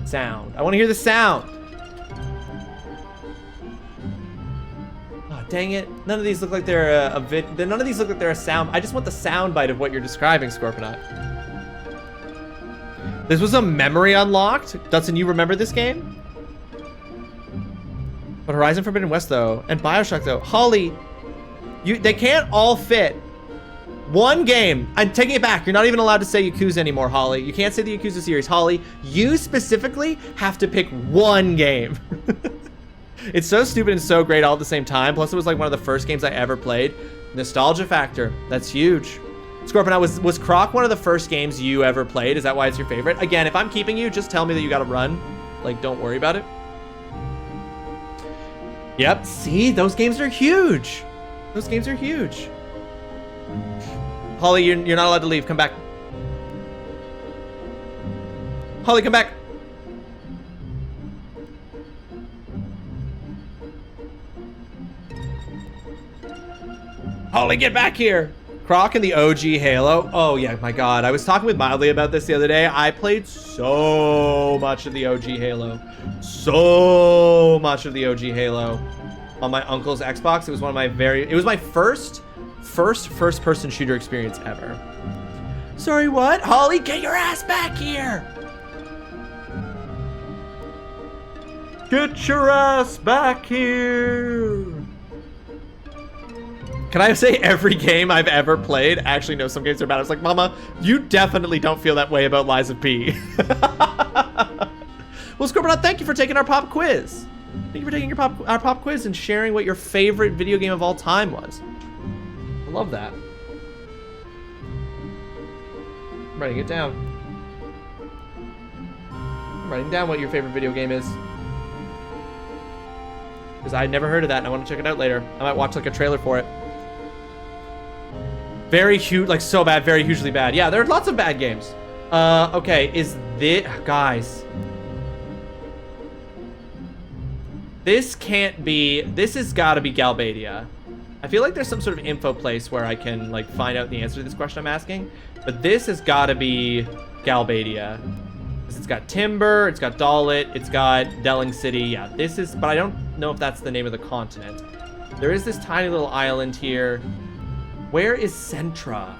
Sound. I want to hear the sound. Oh, dang it. None of these look like they're none of these look like they're a sound. I just want the sound bite of what you're describing, Scorponaut. This was a memory unlocked? Dutson, you remember this game? But Horizon Forbidden West, though, and BioShock, though. Holly, they can't all fit. One game. I'm taking it back. You're not even allowed to say Yakuza anymore, Holly. You can't say the Yakuza series. Holly, you specifically have to pick one game. It's so stupid and so great all at the same time. Plus, it was like one of the first games I ever played. Nostalgia factor. That's huge. Scorpion, was Croc one of the first games you ever played? Is that why it's your favorite? Again, if I'm keeping you, just tell me that you gotta run. Like, don't worry about it. Yep, see? Those games are huge. Those games are huge. Holly, you're not allowed to leave. Come back. Holly, come back. Holly, get back here. Croc and the OG Halo. Oh, yeah, my God. I was talking with Mildly about this the other day. I played so much of the OG Halo. So much of the OG Halo. on my uncle's Xbox. It was one of my it was my first person shooter experience ever. Sorry, what? Holly, get your ass back here! Get your ass back here! Can I say every game I've ever played? Actually, no, some games are bad. I was like, Mama, you definitely don't feel that way about Lies of P. Well, Scorpion, thank you for taking our pop quiz. Thank you for taking our pop quiz and sharing what your favorite video game of all time was. I love that. I'm writing it down. I'm writing down what your favorite video game is. Because I'd never heard of that and I want to check it out later. I might watch like a trailer for it. Very huge, like so bad, very hugely bad. Yeah, there are lots of bad games. Okay, is this, guys. This can't be, this has got to be Galbadia. I feel like there's some sort of info place where I can like find out the answer to this question I'm asking. But this has got to be Galbadia. It's got Timber, it's got Dalit, it's got Delling City. Yeah, this is, but I don't know if that's the name of the continent. There is this tiny little island here. Where is Centra?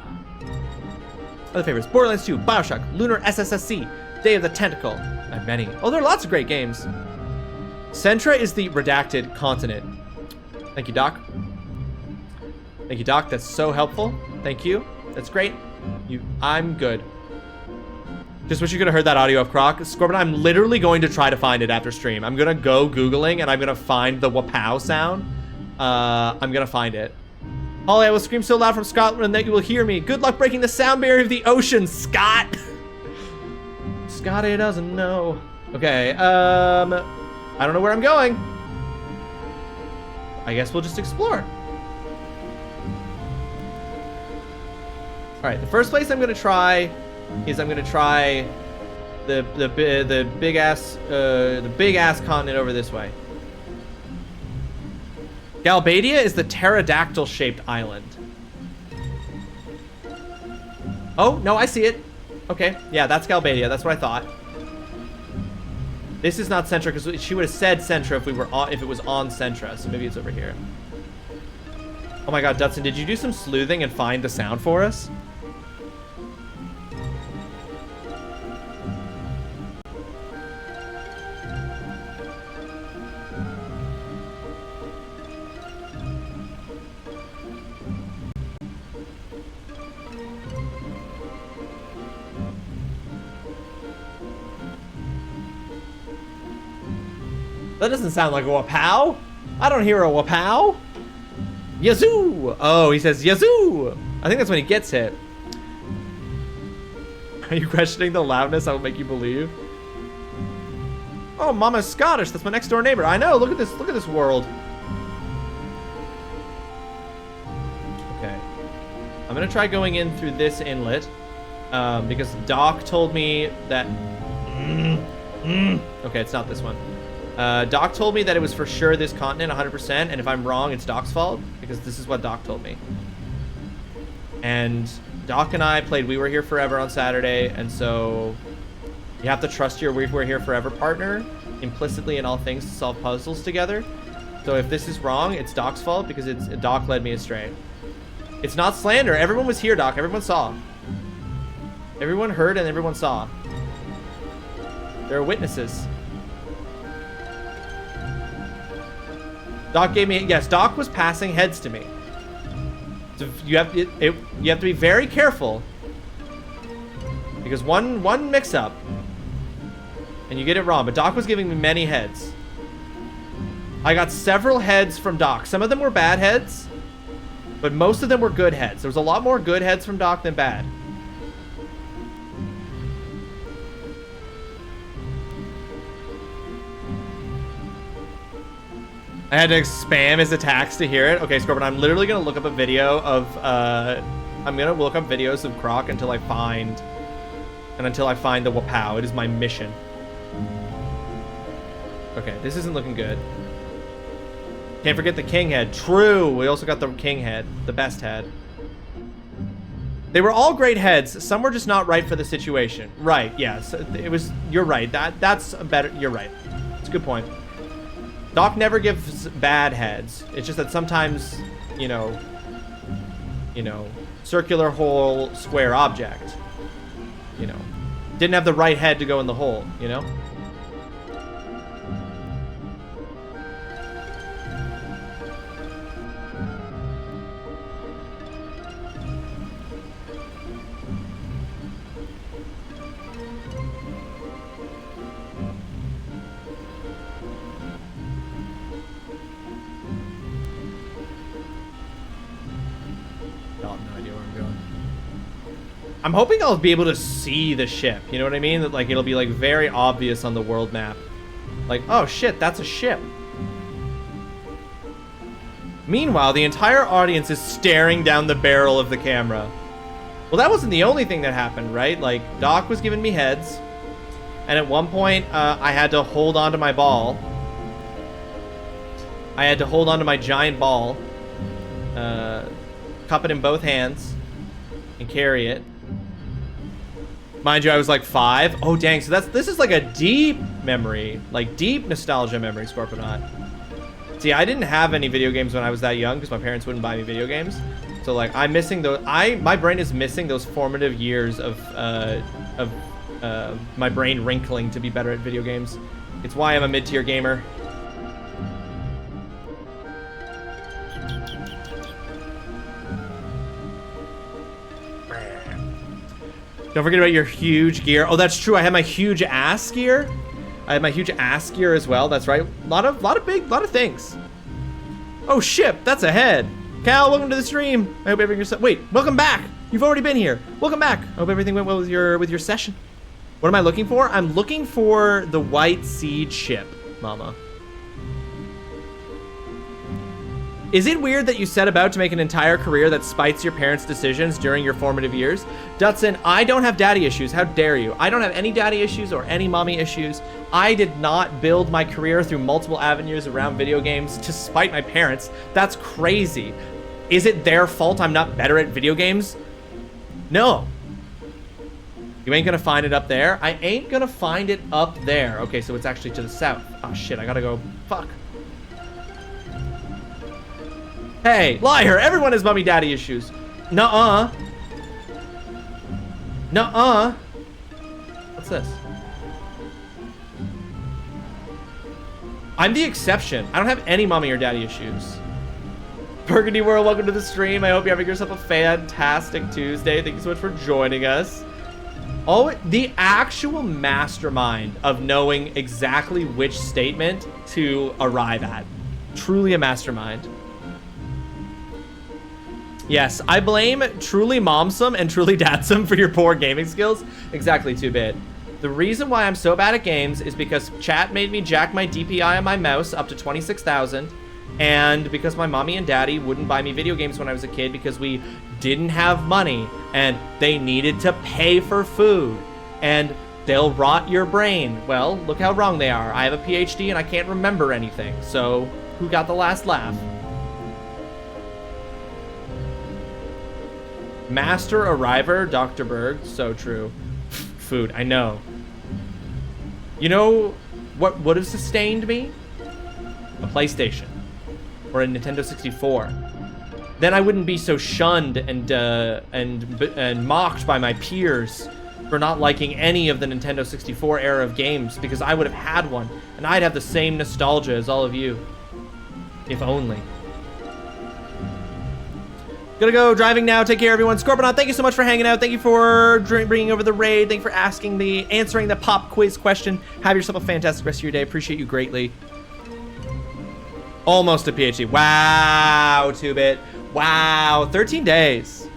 Other favorites: Borderlands 2, Bioshock, Lunar SSSC, Day of the Tentacle. I have many. Oh, there are lots of great games. Centra is the redacted continent. Thank you, Doc. Thank you, Doc. That's so helpful. Thank you. That's great. I'm good. Just wish you could have heard that audio of Croc. Scorpion, I'm literally going to try to find it after stream. I'm gonna go Googling and I'm gonna find the wapow sound. I'm gonna find it. Holly, I will scream so loud from Scotland that you will hear me. Good luck breaking the sound barrier of the ocean, Scott. Scotty doesn't know. Okay, I don't know where I'm going. I guess we'll just explore. All right, the first place I'm gonna try is the big ass continent over this way. Galbadia is the pterodactyl-shaped island. Oh, no, I see it. Okay, yeah, that's Galbadia. That's what I thought. This is not Centra, because she would have said Centra if it was on Centra, so maybe it's over here. Oh my god, Dutson, did you do some sleuthing and find the sound for us? That doesn't sound like a wapow. I don't hear a wapow. Yazoo! Oh, he says Yazoo! I think that's when he gets hit. Are you questioning the loudness I will make you believe? Oh, Mama's Scottish. That's my next door neighbor. I know. Look at this. Look at this world. Okay. I'm gonna try going in through this inlet because Doc told me that. Okay, it's not this one. Doc told me that it was for sure this continent, 100%, and if I'm wrong, it's Doc's fault, because this is what Doc told me. And Doc and I played We Were Here Forever on Saturday, and so you have to trust your We Were Here Forever partner implicitly in all things to solve puzzles together. So if this is wrong, it's Doc's fault, because Doc led me astray. It's not slander. Everyone was here, Doc. Everyone saw. Everyone heard and everyone saw. There are witnesses. Doc gave me, yes, Doc was passing heads to me. So you have to be very careful, because one mix up and you get it wrong. But Doc was giving me many heads. I got several heads from Doc. Some of them were bad heads, but most of them were good heads. There was a lot more good heads from Doc than bad. I had to spam his attacks to hear it. Okay, Scorpion, I'm literally gonna look up a video of, I'm gonna look up videos of Croc until I find the wapow. It is my mission. Okay, this isn't looking good. Can't forget the king head. True, we also got the king head, the best head. They were all great heads. Some were just not right for the situation. Right, yes, it was, you're right. That's a better, you're right. It's a good point. Doc never gives bad heads. It's just that sometimes, you know, circular hole, square object, you know, didn't have the right head to go in the hole, you know? I'm hoping I'll be able to see the ship. You know what I mean? That like it'll be like very obvious on the world map. Like, oh shit, that's a ship. Meanwhile, the entire audience is staring down the barrel of the camera. Well, that wasn't the only thing that happened, right? Like, Doc was giving me heads. And at one point, I had to hold on to my ball. I had to hold on to my giant ball. Cup it in both hands. And carry it. Mind you, I was like 5. Oh, dang. So this is like a deep memory. Like, deep nostalgia memory, Scorponaut. See, I didn't have any video games when I was that young because my parents wouldn't buy me video games. So, like, I'm missing those. My brain is missing those formative years of my brain wrinkling to be better at video games. It's why I'm a mid-tier gamer. Don't forget about your huge gear. Oh, that's true. I had my huge ass gear. I had my huge ass gear as well. That's right. A lot of things. Oh, shit. That's a head. Cal, welcome to the stream. I hope everything. Wait, welcome back. You've already been here. Welcome back. I hope everything went well with your session. What am I looking for? I'm looking for the White Seed ship, Mama. Is it weird that you set about to make an entire career that spites your parents' decisions during your formative years? Dutson, I don't have daddy issues. How dare you? I don't have any daddy issues or any mommy issues. I did not build my career through multiple avenues around video games to spite my parents. That's crazy. Is it their fault I'm not better at video games? No. You ain't gonna find it up there? I ain't gonna find it up there. Okay, so it's actually to the south. Oh shit, I gotta go. Fuck. Hey, liar! Everyone has mommy daddy issues. Nuh-uh. Nuh-uh. What's this? I'm the exception. I don't have any mommy or daddy issues. Burgundy World, welcome to the stream. I hope you're having yourself a fantastic Tuesday. Thank you so much for joining us. Oh, the actual mastermind of knowing exactly which statement to arrive at. Truly a mastermind. Yes, I blame TrulyRawesome and TrulyDadsome for your poor gaming skills. Exactly, 2-bit. The reason why I'm so bad at games is because chat made me jack my DPI on my mouse up to 26,000, and because my mommy and daddy wouldn't buy me video games when I was a kid because we didn't have money, and they needed to pay for food, and they'll rot your brain. Well, look how wrong they are. I have a PhD and I can't remember anything, so who got the last laugh? Master Arriver, Dr. Berg, so true. Food, I know. You know what would have sustained me? A PlayStation. Or a Nintendo 64. Then I wouldn't be so shunned and mocked by my peers for not liking any of the Nintendo 64 era of games, because I would have had one, and I'd have the same nostalgia as all of you. If only. Gonna go driving now. Take care, everyone. Scorponaut, thank you so much for hanging out. Thank you for bringing over the raid. Thank you for answering the pop quiz question. Have yourself a fantastic rest of your day. Appreciate you greatly. Almost a PhD. Wow, 2-bit. Wow, 13 days.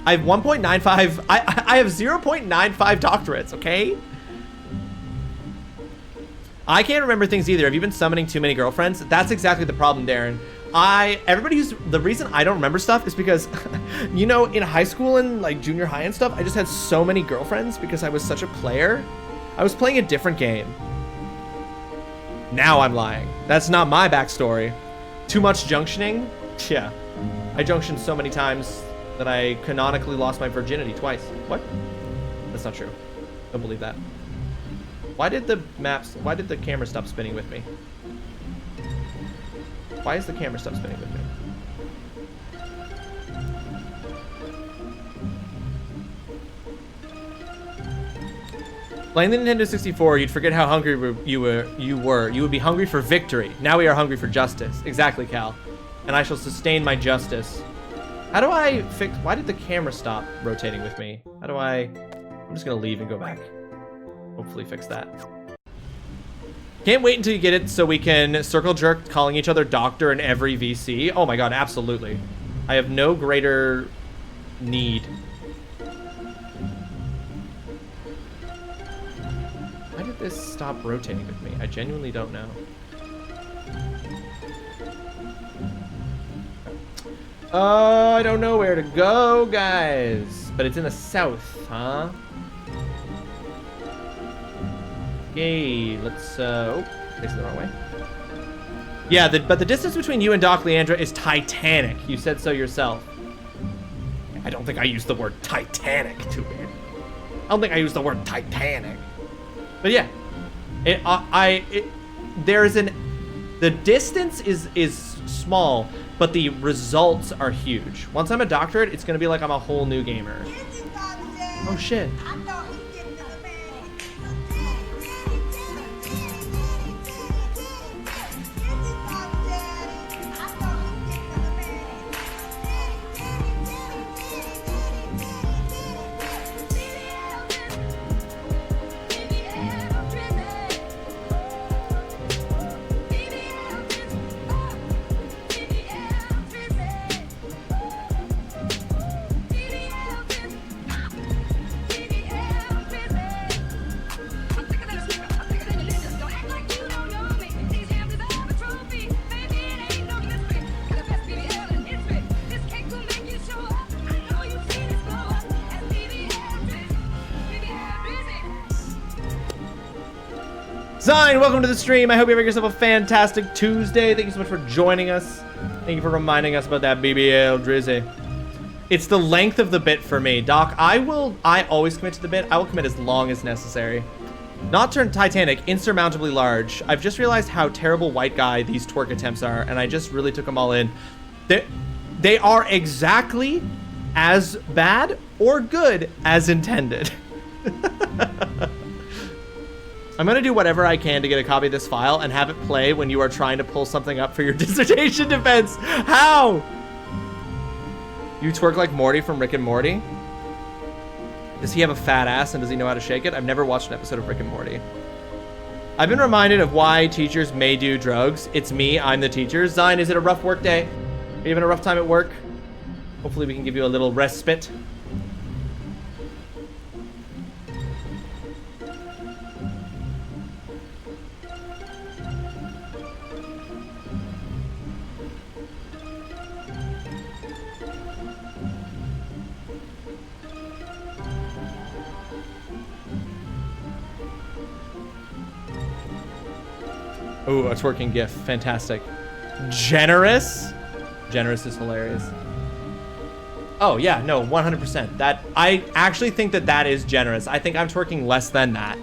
I have 1.95. I have 0.95 doctorates, okay? I can't remember things either. Have you been summoning too many girlfriends? That's exactly the problem, Darren. The reason I don't remember stuff is because, you know, in high school and like junior high and stuff, I just had so many girlfriends because I was such a player. I was playing a different game. Now I'm lying. That's not my backstory. Too much junctioning? Yeah. I junctioned so many times that I canonically lost my virginity twice. What? That's not true. Don't believe that. Why did the camera stop spinning with me? Why is the camera stuff spinning with me? Playing the Nintendo 64, you'd forget how hungry you were. You would be hungry for victory. Now we are hungry for justice. Exactly, Cal. And I shall sustain my justice. How do I fix... Why did the camera stop rotating with me? How do I... I'm just gonna leave and go back. Hopefully fix that. Can't wait until you get it so we can circle jerk calling each other doctor in every VC. Oh my god, absolutely. I have no greater need. Why did this stop rotating with me? I genuinely don't know. I don't know where to go, guys. But it's in the south, huh? Okay, let's, oh, facing the wrong way. Yeah, but the distance between you and Doc Leandra is titanic. You said so yourself. I don't think I used the word Titanic too bad. I don't think I used the word Titanic. But yeah, the distance is small, but the results are huge. Once I'm a doctorate, it's gonna be like I'm a whole new gamer. Oh shit. Zine, welcome to the stream. I hope you have yourself a fantastic Tuesday. Thank you so much for joining us. Thank you for reminding us about that BBL Drizzy. It's the length of the bit for me. Doc, I always commit to the bit. I will commit as long as necessary. Not turn Titanic, insurmountably large. I've just realized how terrible white guy these twerk attempts are, and I just really took them all in. They are exactly as bad or good as intended. I'm gonna do whatever I can to get a copy of this file and have it play when you are trying to pull something up for your dissertation defense. How? You twerk like Morty from Rick and Morty? Does he have a fat ass and does he know how to shake it? I've never watched an episode of Rick and Morty. I've been reminded of why teachers may do drugs. It's me, I'm the teacher. Zine, is it a rough work day? Are you having a rough time at work? Hopefully we can give you a little respite. Ooh, a twerking gif. Fantastic. Generous? Generous is hilarious. Oh, yeah, no, 100%. That, I actually think that is generous. I think I'm twerking less than that.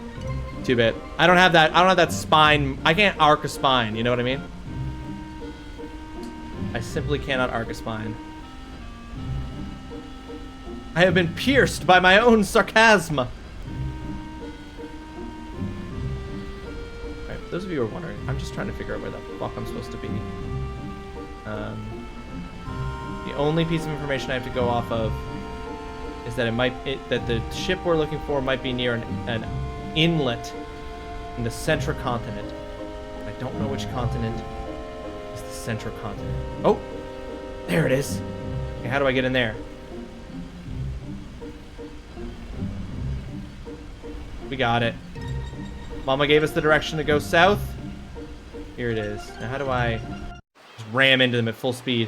2-bit. I don't have that spine. I can't arc a spine, you know what I mean? I simply cannot arc a spine. I have been pierced by my own sarcasm. Those of you who are wondering, I'm just trying to figure out where the fuck I'm supposed to be. The only piece of information I have to go off of is that that the ship we're looking for might be near an inlet in the central continent. I don't know which continent is the central continent. Oh, there it is. Okay, how do I get in there? We got it. Mama gave us the direction to go south. Here it is. Now how do I just ram into them at full speed?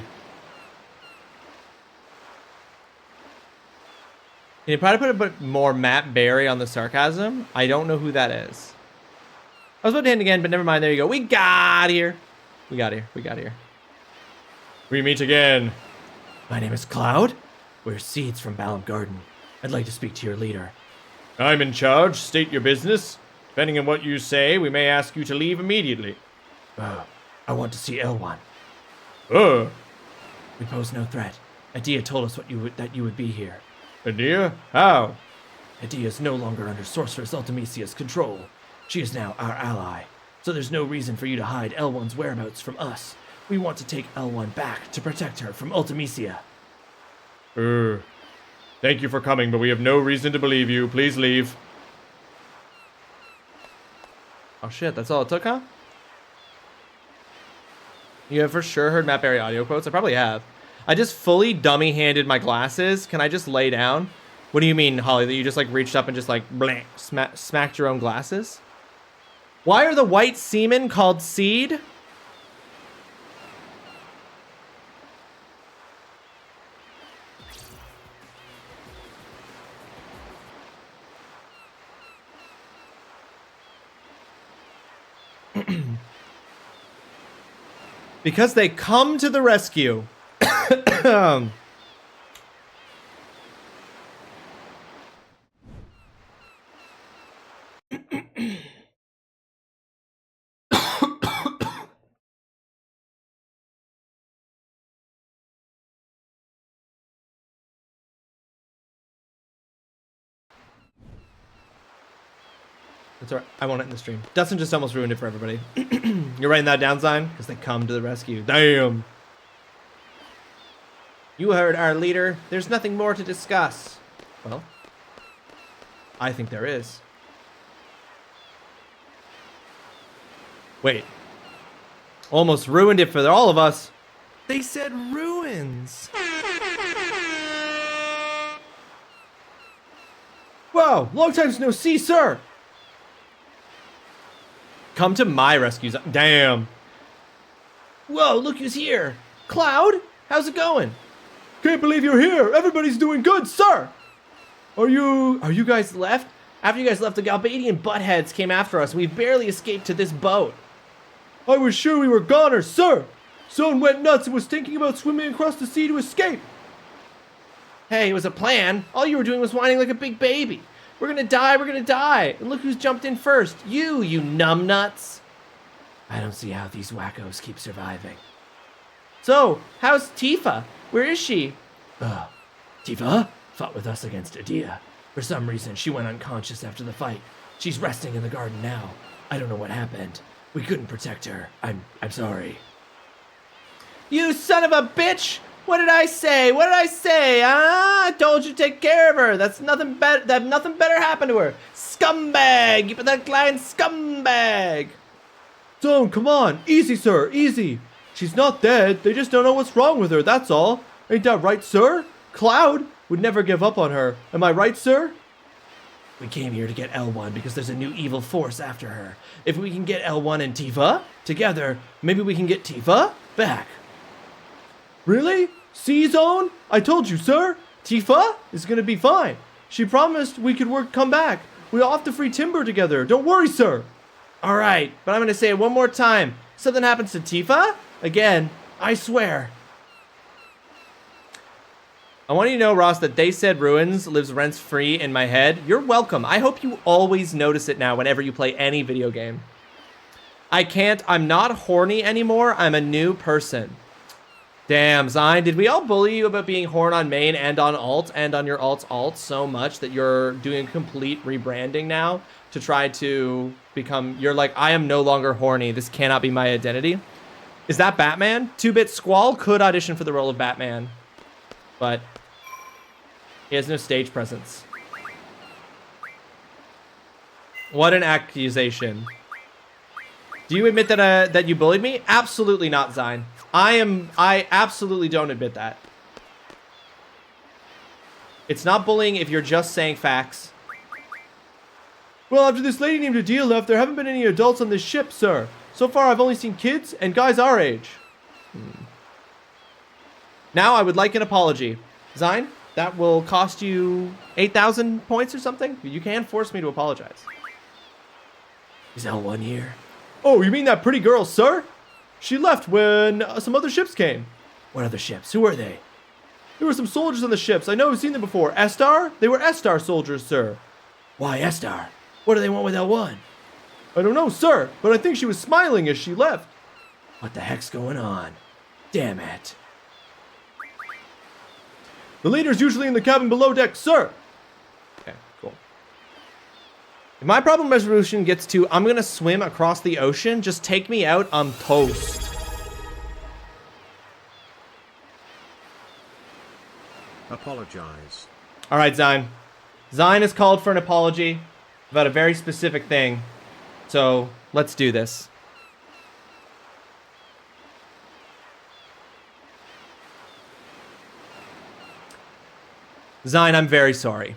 Can you probably put a bit more Matt Berry on the sarcasm? I don't know who that is. I was about to hit again, but never mind. There you go. We got here. We got here. We got here. We meet again. My name is Cloud. We're seeds from Balam Garden. I'd like to speak to your leader. I'm in charge. State your business. Depending on what you say, we may ask you to leave immediately. I want to see L1. We pose no threat. Adia told us that you would be here. Adia? How? Adia is no longer under Sorceress Ultimecia's control. She is now our ally. So there's no reason for you to hide L1's whereabouts from us. We want to take L1 back to protect her from Ultimecia. Thank you for coming, but we have no reason to believe you. Please leave. Oh shit, that's all it took, huh? You have for sure heard Matt Berry audio quotes? I probably have. I just fully dummy-handed my glasses. Can I just lay down? What do you mean, Holly, that you just like reached up and just like blank smacked your own glasses? Why are the white semen called seed? Because they come to the rescue. That's alright. I want it in the stream. Dustin just almost ruined it for everybody. You're writing that down, Sign? Because they come to the rescue. Damn. You heard our leader. There's nothing more to discuss. Well, I think there is. Wait. Almost ruined it for all of us. They said ruins. Wow, long time no see, sir. Come to my rescue. Damn. Whoa, look who's here. Cloud, how's it going? Can't believe you're here. Everybody's doing good, sir. Are you guys left? After you guys left, the Galbadian buttheads came after us. We barely escaped to this boat. I was sure we were goners, sir. Someone went nuts and was thinking about swimming across the sea to escape. Hey, it was a plan. All you were doing was whining like a big baby. We're gonna die, we're gonna die. And look who's jumped in first. You numbnuts. I don't see how these wackos keep surviving. So, how's Tifa? Where is she? Tifa fought with us against Adia. For some reason, she went unconscious after the fight. She's resting in the garden now. I don't know what happened. We couldn't protect her. I'm sorry. You son of a bitch! What did I say? What did I say? I told you to take care of her. That's nothing better. That nothing better happened to her. Scumbag! You pathetic lying scumbag! Don't, come on. Easy, sir. Easy. She's not dead. They just don't know what's wrong with her. That's all. Ain't that right, sir? Cloud would never give up on her. Am I right, sir? We came here to get L1 because there's a new evil force after her. If we can get L1 and Tifa together, maybe we can get Tifa back. Really? C-Zone? I told you, sir. Tifa is gonna be fine. She promised we could come back. We'll have to free Timber together. Don't worry, sir. All right, but I'm gonna say it one more time. Something happens to Tifa? Again, I swear. I want you to know, Ross, that They Said Ruins lives rent-free in my head. You're welcome. I hope you always notice it now whenever you play any video game. I'm not horny anymore. I'm a new person. Damn, Zine, did we all bully you about being horn on main and on alt and on your alt's alt so much that you're doing complete rebranding now to try to become, you're like, I am no longer horny. This cannot be my identity. Is that Batman? 2-Bit Squall could audition for the role of Batman, but he has no stage presence. What an accusation. Do you admit that you bullied me? Absolutely not, Zine. I absolutely don't admit that. It's not bullying if you're just saying facts. Well, after this lady named Adia left, there haven't been any adults on this ship, sir. So far, I've only seen kids and guys our age. Now, I would like an apology. Zine, that will cost you 8,000 points or something. You can force me to apologize. Is L1 here? Oh, you mean that pretty girl, sir? She left when some other ships came. What other ships? Who were they? There were some soldiers on the ships. I know I've seen them before. Estar? They were Estar soldiers, sir. Why Estar? What do they want with L1? I don't know, sir, but I think she was smiling as she left. What the heck's going on? Damn it. The leader's usually in the cabin below deck, sir. Okay, cool. If my problem resolution gets to, I'm gonna swim across the ocean, just take me out, I'm toast. Apologize. All right, Zine. Zine has called for an apology about a very specific thing. So let's do this. Zine, I'm very sorry.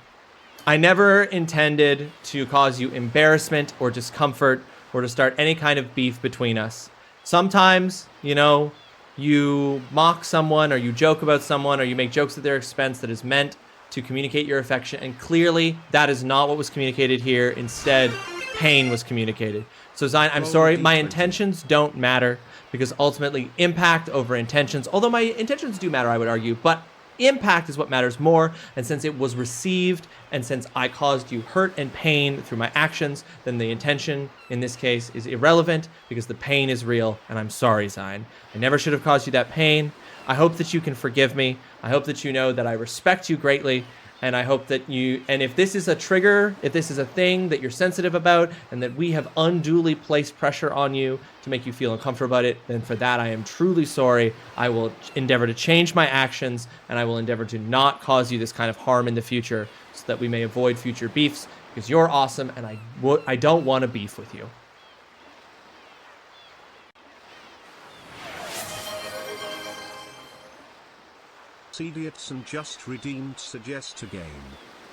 I never intended to cause you embarrassment or discomfort or to start any kind of beef between us. Sometimes, you know, you mock someone or you joke about someone or you make jokes at their expense that is meant to communicate your affection, and clearly that is not what was communicated here. Instead, pain was communicated. So Zine, I'm sorry, my intentions don't matter, because ultimately impact over intentions, although my intentions do matter, I would argue, but impact is what matters more. And since it was received, and since I caused you hurt and pain through my actions, then the intention in this case is irrelevant, because the pain is real. And I'm sorry, Zine. I never should have caused you that pain. I hope that you can forgive me. I hope that you know that I respect you greatly. And I hope that and if this is a trigger, if this is a thing that you're sensitive about, and that we have unduly placed pressure on you to make you feel uncomfortable about it, then for that I am truly sorry. I will endeavor to change my actions, and I will endeavor to not cause you this kind of harm in the future, so that we may avoid future beefs, because you're awesome, and I don't want to beef with you. Cediotson just redeemed suggest to game.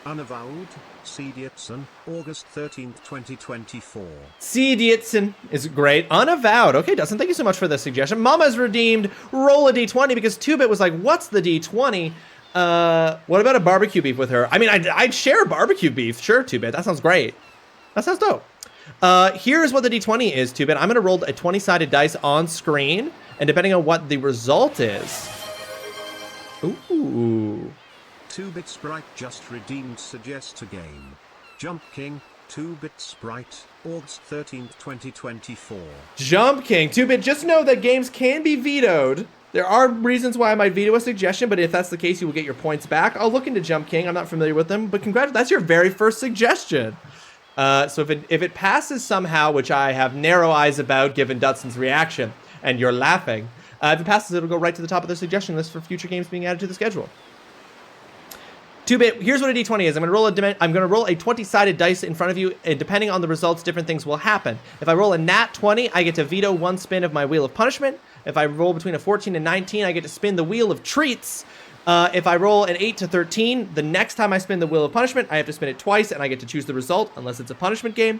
Unavowed, Cediotson, August 13th, 2024. Cediotson is great. Unavowed. Okay, Dustin, thank you so much for the suggestion. Mama's redeemed roll a d20 because 2-Bit was like, what's the d20? What about a barbecue beef with her? I mean, I'd share barbecue beef. Sure, 2-Bit. That sounds great. That sounds dope. Here's what the d20 is, 2-Bit. I'm going to roll a 20-sided dice on screen, and depending on what the result is... Ooh. 2-Bit Sprite just redeemed suggest to game. Jump King, 2-Bit Sprite, August 13th, 2024. Jump King, 2-Bit, just know that games can be vetoed. There are reasons why I might veto a suggestion, but if that's the case, you will get your points back. I'll look into Jump King. I'm not familiar with them, but congratulations. That's your very first suggestion. So if it passes somehow, which I have narrow eyes about given Dudson's reaction, and you're laughing, if it passes, it'll go right to the top of the suggestion list for future games being added to the schedule. 2-Bit, here's what a d20 is. I'm going to roll a 20-sided dice in front of you, and depending on the results, different things will happen. If I roll a nat 20, I get to veto one spin of my Wheel of Punishment. If I roll between a 14 and 19, I get to spin the Wheel of Treats. If I roll an 8 to 13, the next time I spin the Wheel of Punishment, I have to spin it twice, and I get to choose the result, unless it's a punishment game.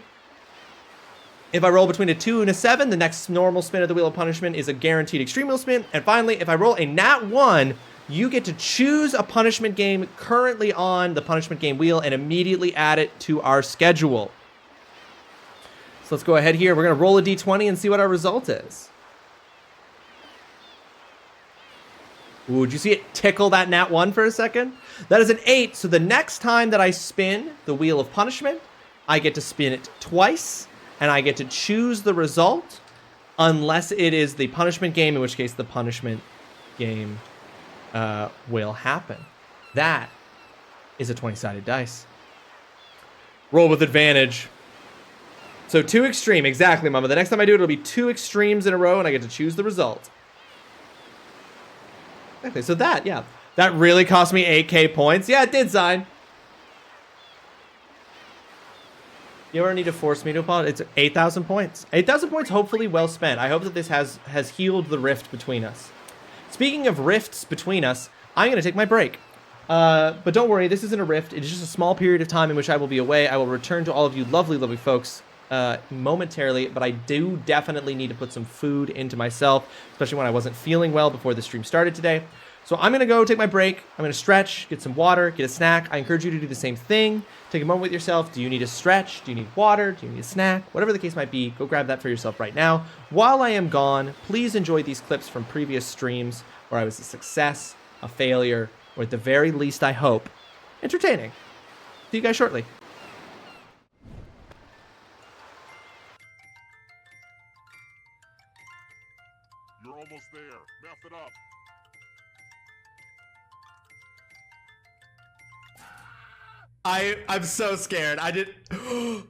If I roll between a 2 and a 7, the next normal spin of the Wheel of Punishment is a guaranteed extreme wheel spin. And finally, if I roll a nat 1, you get to choose a punishment game currently on the punishment game wheel and immediately add it to our schedule. So let's go ahead here. We're going to roll a d20 and see what our result is. Ooh, did you see it tickle that nat 1 for a second? That is an 8. So the next time that I spin the Wheel of Punishment, I get to spin it twice. And I get to choose the result unless it is the punishment game, in which case the punishment game will happen. That is a 20-sided dice. Roll with advantage. So 2 extreme, exactly, Mama. The next time I do it, it'll be 2 extremes in a row, and I get to choose the result. Okay, so that really cost me 8k points. Yeah, it did, Zine. You ever need to force me to apologize? It's 8,000 points. 8,000 points, hopefully well spent. I hope that this has healed the rift between us. Speaking of rifts between us, I'm going to take my break. But don't worry, this isn't a rift. It's just a small period of time in which I will be away. I will return to all of you lovely, lovely folks momentarily, but I do definitely need to put some food into myself, especially when I wasn't feeling well before the stream started today. So I'm going to go take my break. I'm going to stretch, get some water, get a snack. I encourage you to do the same thing. Take a moment with yourself. Do you need a stretch? Do you need water? Do you need a snack? Whatever the case might be, go grab that for yourself right now. While I am gone, please enjoy these clips from previous streams where I was a success, a failure, or at the very least, I hope, entertaining. See you guys shortly. You're almost there. Mouth it up. I'm so scared. I did. Time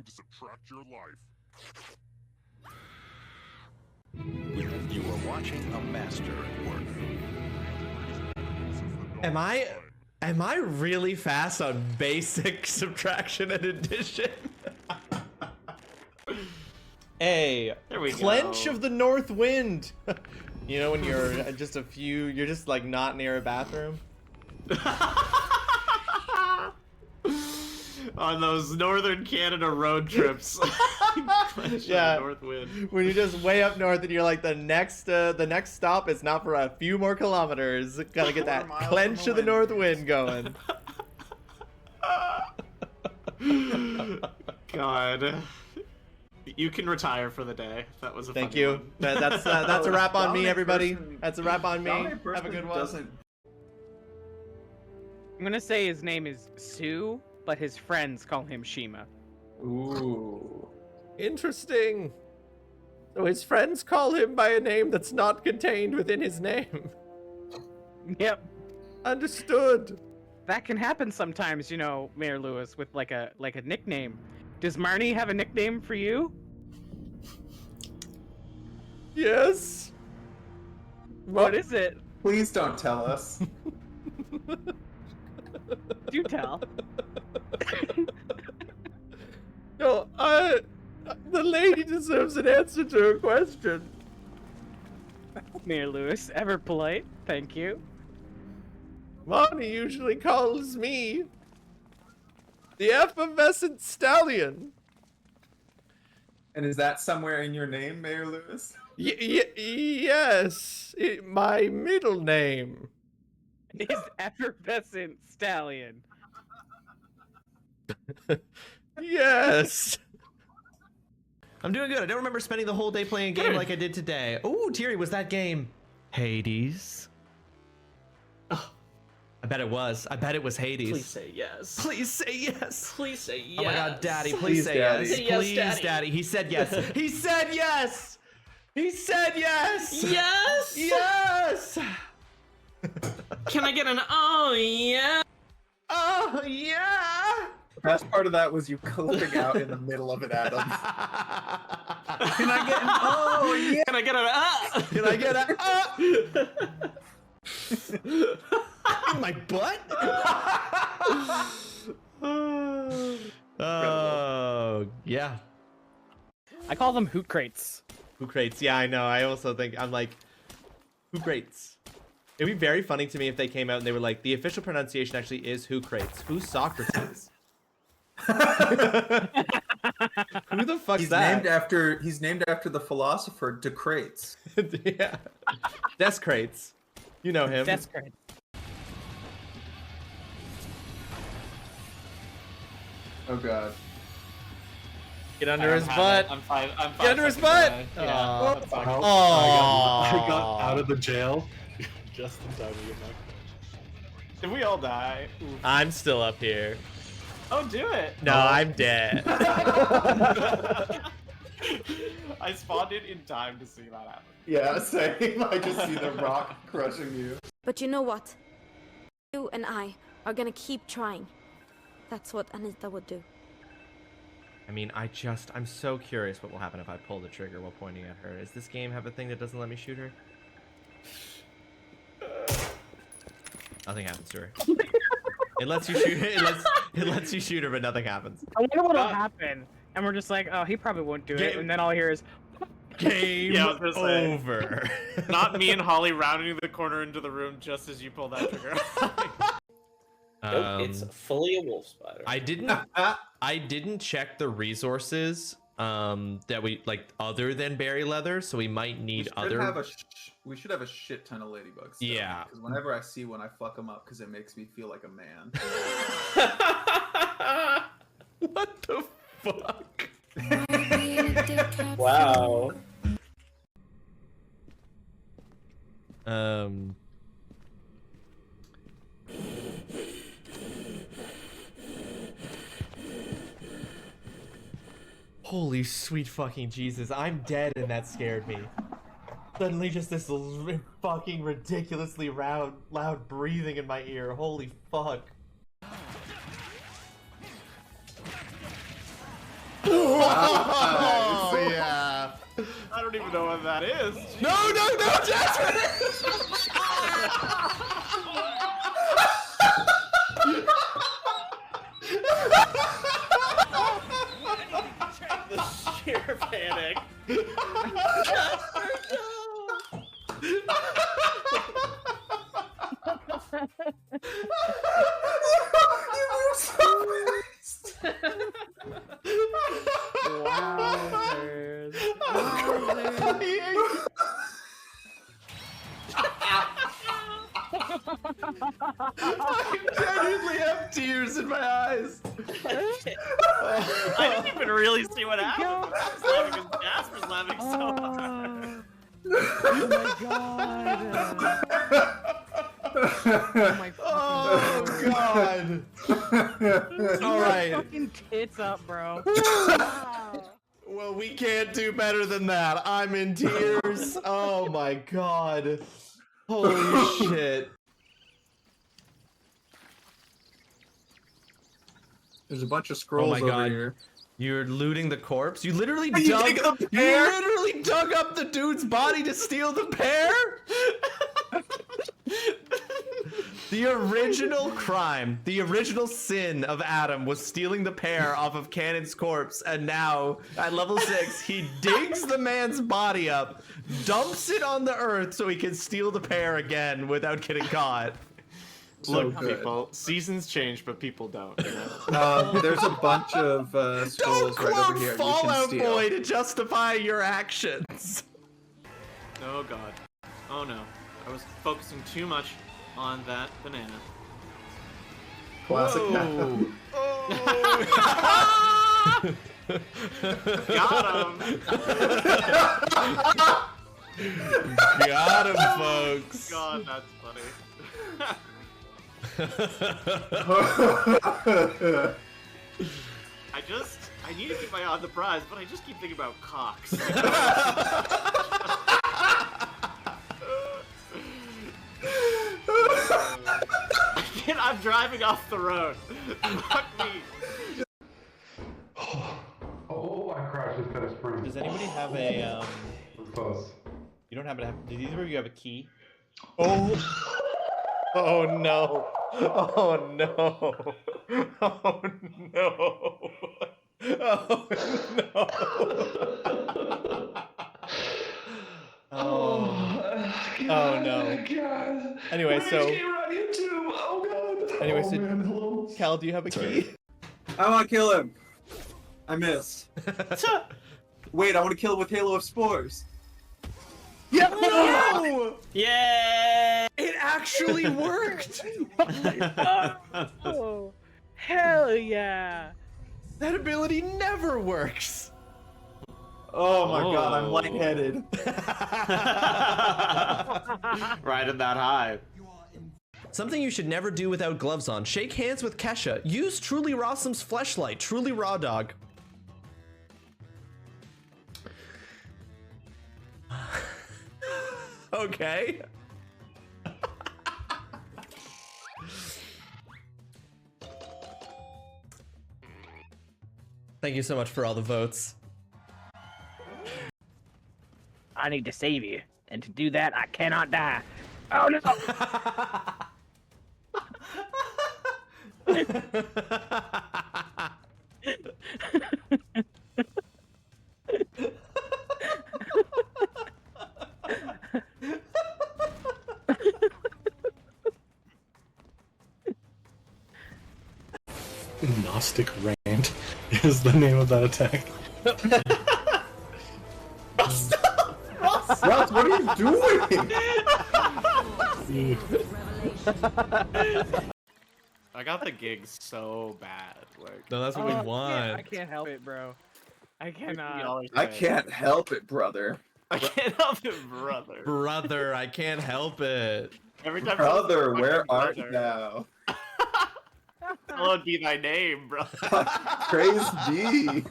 to subtract your life. You are watching a master at work. Am I really fast on basic subtraction and addition? Hey, There we clench go. of the north wind. You know when you're you're just like not near a bathroom. On those northern Canada road trips. Yeah. North wind. When you're just way up north and you're like the next stop is not for a few more kilometers. Gotta get that miles clench from of the the north wind. wind going. God. You can retire for the day. That was a Thank funny you. one. That's a wrap on me, Dominant everybody. person- That's a wrap on me. Dominant Have a person good one. doesn't. I'm gonna say his name is Sue, but his friends call him Shima. Ooh. Interesting. So his friends call him by a name that's not contained within his name. Yep. Understood. That can happen sometimes, you know, Mayor Lewis, with like a nickname. Does Marnie have a nickname for you? Yes. What is it? Please don't tell us. Do tell. No, the lady deserves an answer to her question. Mayor Lewis, ever polite. Thank you. Monty usually calls me the effervescent stallion. And is that somewhere in your name, Mayor Lewis? Yes, my middle name. His effervescent stallion. Yes. I'm doing good. I don't remember spending the whole day playing a game like I did today. Ooh, Thierry, was that game Hades? Oh, I bet it was. I bet it was Hades. Please say yes. Please say yes. Please say yes. Oh my god, Daddy, please Please, say Daddy. yes. Say yes, Please, Daddy. Daddy. He said yes. He said yes. He said yes. Yes. Yes. Can I get an oh yeah? Oh yeah. The best part of that was you clipping out in the middle of it, Adam. Can I get an oh yeah? Can I get an Can I get a in my butt? Oh yeah. I call them hoot crates. Who crates? Yeah, I know. I also think I'm like, who crates? It'd be very funny to me if they came out and they were like, the official pronunciation actually is who crates. Who's Socrates? Who the fuck's He's that? named after the philosopher Decrates. Yeah. Descrates. You know him. That's great. Oh god. Get under his butt. I'm fine. Get under his butt. Yeah. Aw. That's fine. Oh. I got out of the jail just in time to get back. Did we all die? Oof. I'm still up here. Oh, do it. No, I'm dead. I spawned in time to see that happen. Yeah, same. I just see the rock crushing you. But you know what? You and I are gonna keep trying. That's what Anita would do. I mean, I'm so curious what will happen if I pull the trigger while pointing at her. Does this game have a thing that doesn't let me shoot her? Nothing happens to her. It lets you shoot. It lets you shoot her, but nothing happens. I wonder what'll happen. And we're just like, oh, he probably won't do it. Get- And then all I hear is, Game Yeah, I was gonna say. over. Not me and Holly rounding the corner into the room just as you pull that trigger. Nope, it's fully a wolf spider. I didn't check the resources that we like other than berry leather, so we might need other. We should have a shit ton of ladybugs. Still, Yeah. Because whenever I see one, I fuck them up because it makes me feel like a man. What the fuck? Wow. Holy sweet fucking Jesus, I'm dead and that scared me. Suddenly just this fucking ridiculously loud breathing in my ear. Holy fuck. Oh, yeah. I don't even know what that is. No, Jasper! The sheer panic. Wowzers. I genuinely have tears in my eyes. I didn't even really see what happened. I was laughing because Jasper's laughing so hard. Oh my god. Oh my God. All right. Fucking tits up, bro. Well, we can't do better than that. I'm in tears. Oh my god. Holy shit. There's a bunch of scrolls over here. You're looting the corpse? You literally You dug dig the pear? You literally dug up the dude's body to steal the pear? The original crime, the original sin of Adam was stealing the pear off of Cannon's corpse, and now, at level 6, he digs the man's body up, dumps it on the earth so he can steal the pear again without getting caught. So Look, good. people, seasons change, but people don't. You know? There's a bunch of scrolls right over here. Fallout you can steal. Boy to justify your actions. Oh god. Oh no. I was focusing too much on that banana. Classic. Got him! Got him, folks. God, that's funny. I need to keep my eye on the prize, but I just keep thinking about cocks. I'm driving off the road. Fuck me. Oh, I crashed instead of spring. Does anybody have a, Close. You don't happen to have, did either of you have a key? Oh! Oh no! Oh no! Oh no! Oh no! Oh no! God. Anyway, so. Oh god. Anyway, so. Man, hello. Cal, do you have a key? I want to kill him. I missed. Wait, I want to kill him with Halo of Spores. Yeah! No! Yay! It actually worked! Oh, hell yeah. That ability never works! Oh my god, I'm lightheaded. Riding that high. Something you should never do without gloves on. Shake hands with Kesha. Use TrulyRawesome's fleshlight. Truly Raw Dog. Okay. Thank you so much for all the votes. I need to save you, and to do that, I cannot die. Oh no! Gnostic Rant is the name of that attack. Ross, what are you doing? I got the gig so bad. Like, No, that's what we want. I can't help it, bro. I cannot. y'all are I saying. can't help it, brother. I can't help it, brother. Brother, I can't help it. Every time Brother, someone says where fucking art brother, thou? Hallowed be thy name, bro. Praise be.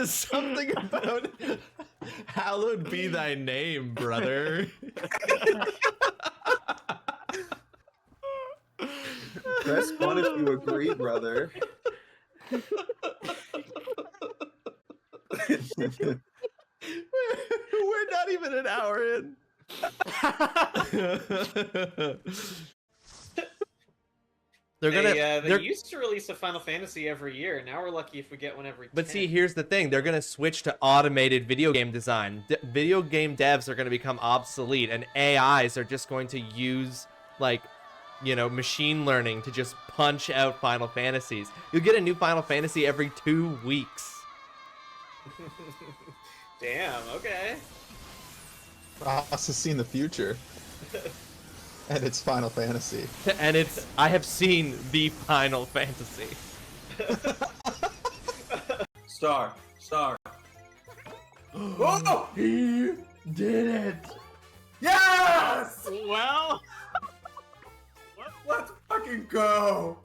just something about hallowed be thy name, brother. Press 1 if you agree, brother. We're not even an hour in. They used to release a Final Fantasy every year. Now we're lucky if we get one every 10. But see, here's the thing. They're going to switch to automated video game design. Video game devs are going to become obsolete, and AIs are just going to use, like, you know, machine learning to just punch out Final Fantasies. You'll get a new Final Fantasy every 2 weeks. Damn, okay. Ross has seen the future. And it's Final Fantasy. And it's, I have seen the Final Fantasy. Star. Oh! He did it! Yes! Well, Let's fucking go!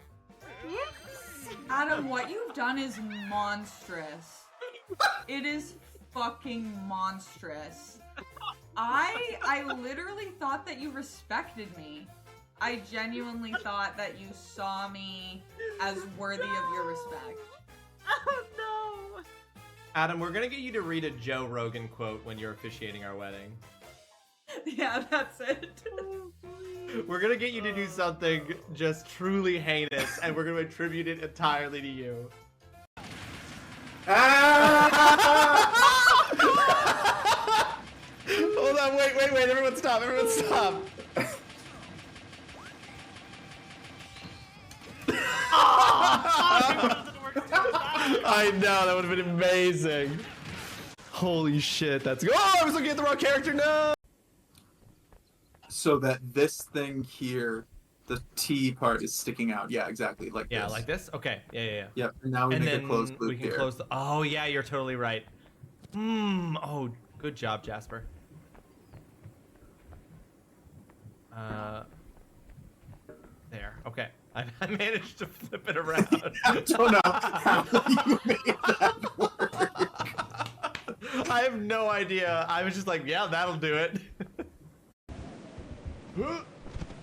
Adam, what you've done is monstrous. It is fucking monstrous. I literally thought that you respected me. I genuinely thought that you saw me as worthy of your respect. Oh no! Adam, we're gonna get you to read a Joe Rogan quote when you're officiating our wedding. Yeah, that's it. We're gonna get you to do something just truly heinous, and we're gonna attribute it entirely to you. Hold on, wait, everyone stop, I know, that would have been amazing. Holy shit, that's good. Oh, I was looking at the wrong character, no! So that this thing here, the T part is sticking out. Yeah, exactly, like Yeah, this. like this? Okay, yeah. Yep, and now we And make a then closed loop we can here. close the... Oh, yeah, you're totally right. Oh, good job, Jasper. There, okay. I managed to flip it around. I don't know how you made that work. I have no idea. I was just like, yeah, that'll do it.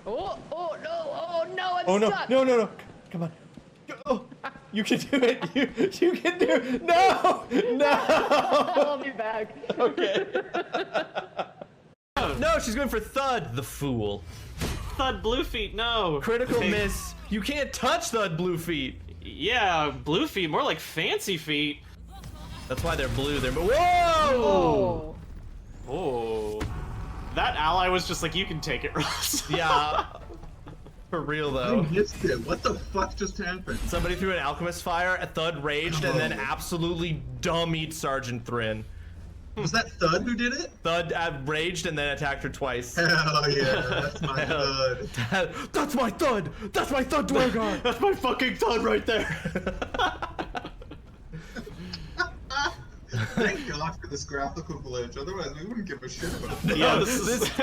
Oh no, I'm Oh no, stuck. no. Come on. Oh, you can do it. You can do it. No. I'll be back. Okay. No, she's going for Thud, the fool. Thud Blue Feet, no. Critical Okay. miss. You can't touch Thud Blue Feet. Yeah, Blue Feet, more like Fancy Feet. That's why they're blue. Whoa! Oh. That ally was just like, you can take it, Ross. Yeah. For real though. I missed it. What the fuck just happened? Somebody threw an alchemist fire, a Thud raged, and then absolutely dummied Sergeant Thrin. Was that Thud who did it? Thud raged and then attacked her twice. Hell yeah, that's my Thud. That's my Thud! That's my Thud, Dwargar! That's my fucking Thud right there. Thank God for this graphical glitch, otherwise we wouldn't give a shit about it. Yeah,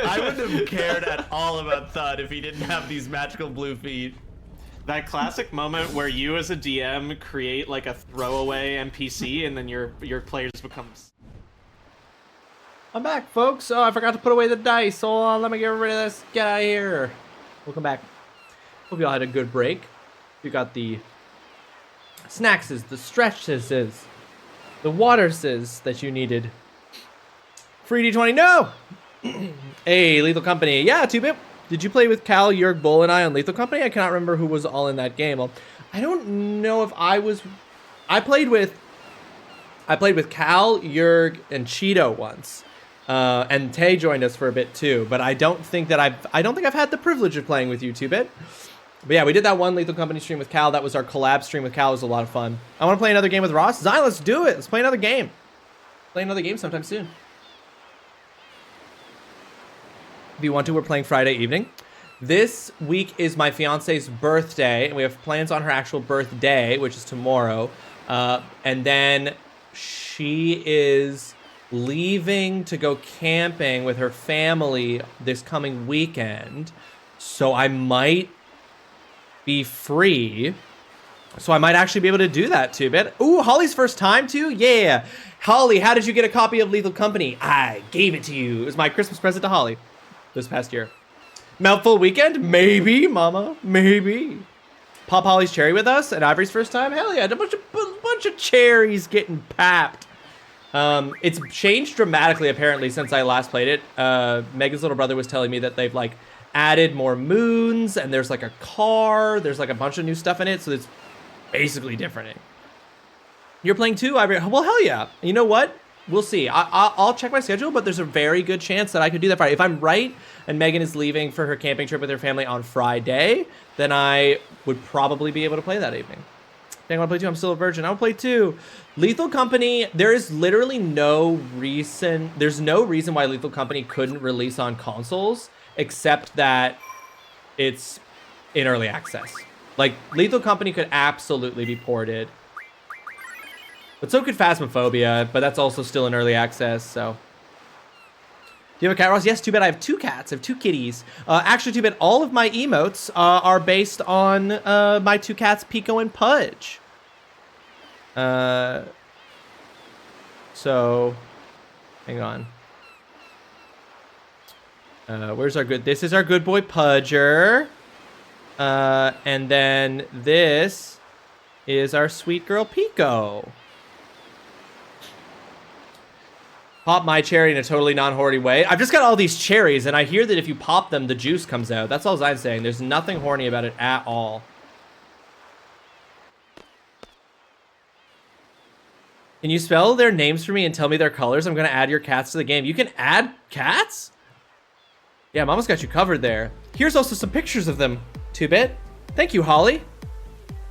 I wouldn't have cared at all about Thud if he didn't have these magical blue feet. That classic moment where you as a DM create like a throwaway NPC and then your players becomes... I'm back, folks. Oh, I forgot to put away the dice. Hold on, let me get rid of this. Get out of here. Welcome back. Hope you all had a good break. You got the snackses, the stretches, the waterses that you needed. Free D20, no! Hey, Lethal Company. Yeah, 2-Bit. Did you play with Cal, Jurg, Bull, and I on Lethal Company? I cannot remember who was all in that game. Well, I don't know if I was... I played with Cal, Jurg, and Cheeto once. And Tay joined us for a bit too, but I don't think I've had the privilege of playing with you, 2-Bit. But yeah, we did that one Lethal Company stream with Cal. That was our collab stream with Cal. It was a lot of fun. I want to play another game with Ross. Zion, let's do it. Let's play another game. Play another game sometime soon. If you want to, we're playing Friday evening. This week is my fiance's birthday, and we have plans on her actual birthday, which is tomorrow. And then she is leaving to go camping with her family this coming weekend. So I might be free So I might actually be able to do that too, but ooh, Holly's first time too? Yeah. Holly, how did you get a copy of Lethal Company? I gave it to you. It was my Christmas present to Holly this past year. Mouthful weekend? Maybe, mama. Maybe. Pop Holly's cherry with us at Ivory's first time? Hell yeah, a bunch of cherries getting papped. It's changed dramatically apparently since I last played it. Megan's little brother was telling me that they've like added more moons and there's like a car, there's like a bunch of new stuff in it, so it's basically different. You're playing too, Ivory? Well, hell yeah. You know what? We'll see. I'll check my schedule, but there's a very good chance that I could do that Friday. If I'm right and Megan is leaving for her camping trip with her family on Friday, then I would probably be able to play that evening. Dang, I want to play 2. I'm still a virgin. I want to play 2. Lethal Company, there is literally no reason. There's no reason why Lethal Company couldn't release on consoles, except that it's in early access. Like, Lethal Company could absolutely be ported. But so could Phasmophobia, but that's also still in early access, so. Do you have a cat, Ross? Yes, too bad I have 2 cats. I have 2 kitties. Actually, too bad all of my emotes are based on my 2 cats, Pico and Pudge. So, hang on. Where's our good? This is our good boy Pudger. And then this is our sweet girl Pico. Pop my cherry in a totally non-horny way. I've just got all these cherries, and I hear that if you pop them, the juice comes out. That's all I'm saying. There's nothing horny about it at all. Can you spell their names for me and tell me their colors? I'm going to add your cats to the game. You can add cats? Yeah, Mama's got you covered there. Here's also some pictures of them. 2-bit. Thank you, Holly.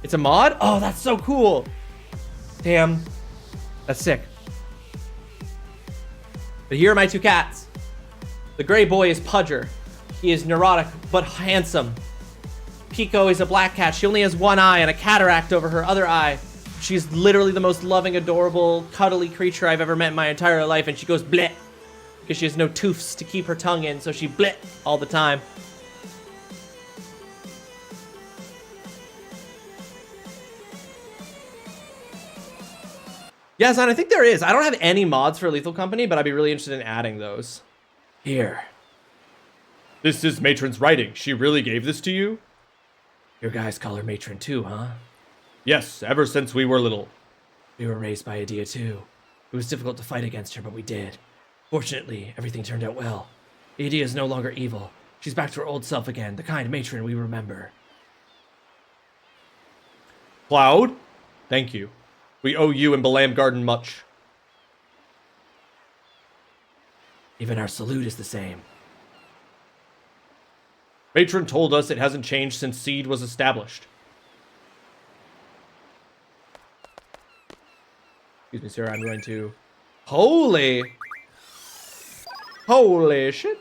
It's a mod? Oh, that's so cool. Damn. That's sick. But here are my 2 cats. The gray boy is Pudger. He is neurotic, but handsome. Pico is a black cat. She only has 1 eye and a cataract over her other eye. She's literally the most loving, adorable, cuddly creature I've ever met in my entire life, and she goes bleh because she has no toofs to keep her tongue in, so she bleh all the time. Yeah, Zan, I think there is. I don't have any mods for Lethal Company, but I'd be really interested in adding those. Here. This is Matron's writing. She really gave this to you? Your guys call her Matron too, huh? Yes, ever since we were little. We were raised by Adia too. It was difficult to fight against her, but we did. Fortunately, everything turned out well. Adia is no longer evil. She's back to her old self again, the kind Matron we remember. Cloud, thank you. We owe you and Balam Garden much. Even our salute is the same. Matron told us it hasn't changed since Seed was established. Excuse me, sir, I'm going to... Holy shit.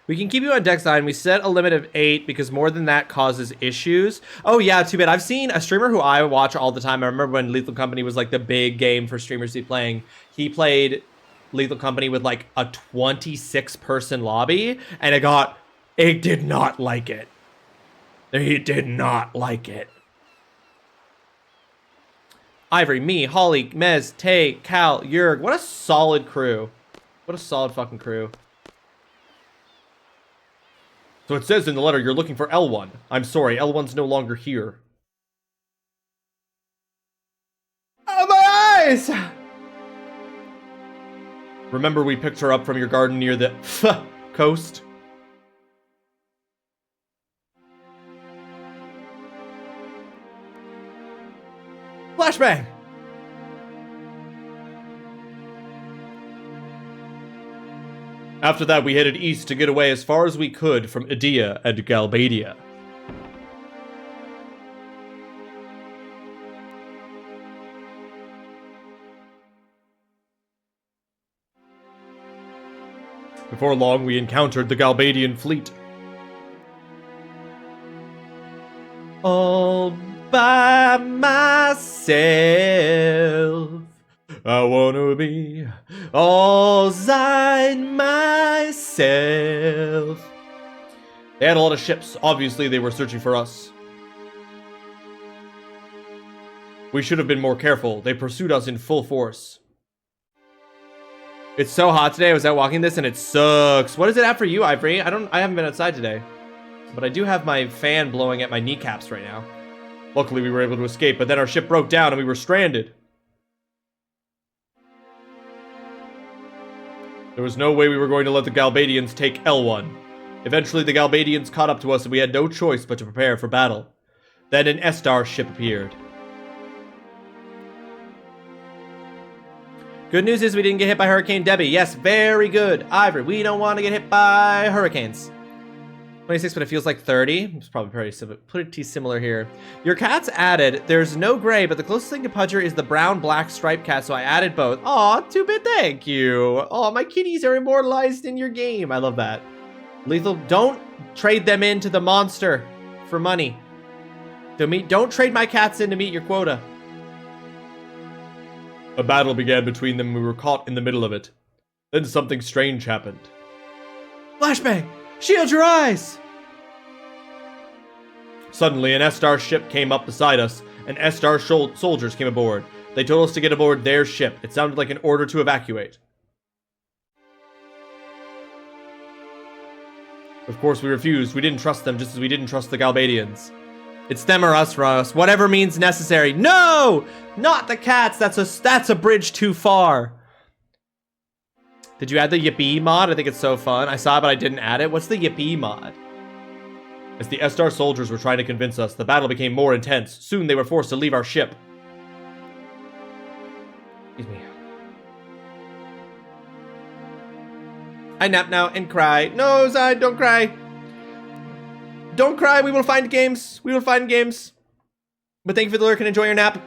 We can keep you on deck side. We set a limit of 8 because more than that causes issues. Oh yeah, too bad. I've seen a streamer who I watch all the time. I remember when Lethal Company was like the big game for streamers to be playing. He played Lethal Company with like a 26-person lobby, and it did not like it. He did not like it. Ivory, me, Holly, Mez, Tay, Cal, Jurg. What a solid crew. What a solid fucking crew. So it says in the letter you're looking for L1. I'm sorry, L1's no longer here. Oh, my eyes! Remember we picked her up from your garden near the coast? Flashbang! After that, we headed east to get away as far as we could from Adia and Galbadia. Before long, we encountered the Galbadian fleet. All by myself, I wanna be all Zine myself. They had a lot of ships. Obviously, they were searching for us. We should have been more careful. They pursued us in full force. It's so hot today. I was out walking this and it sucks. What is it at for you, Ivory? I haven't been outside today. But I do have my fan blowing at my kneecaps right now. Luckily, we were able to escape, but then our ship broke down and we were stranded. There was no way we were going to let the Galbadians take L1. Eventually, the Galbadians caught up to us and we had no choice but to prepare for battle. Then an Estar ship appeared. Good news is we didn't get hit by Hurricane Debbie. Yes, very good. Ivory, we don't want to get hit by hurricanes. 26, but it feels like 30. It's probably pretty similar here. Your cat's added. There's no gray, but the closest thing to Pudger is the brown-black striped cat, so I added both. Aw, 2-bit, thank you. Aw, my kitties are immortalized in your game. I love that. Lethal, don't trade them into the monster for money. Don't trade my cats in to meet your quota. A battle began between them and we were caught in the middle of it. Then something strange happened. Flashbang! Shield your eyes! Suddenly, an Estar ship came up beside us, and Estar soldiers came aboard. They told us to get aboard their ship. It sounded like an order to evacuate. Of course, we refused. We didn't trust them, just as we didn't trust the Galbadians. It's them or us, Ross. Whatever means necessary. No! Not the cats! That's a bridge too far. Did you add the Yippee mod? I think it's so fun. I saw it, but I didn't add it. What's the Yippee mod? As the Estar soldiers were trying to convince us, the battle became more intense. Soon they were forced to leave our ship. Excuse me. I nap now and cry. No, Zide, don't cry. Don't cry, we will find games. We will find games. But thank you for the lurk and enjoy your nap.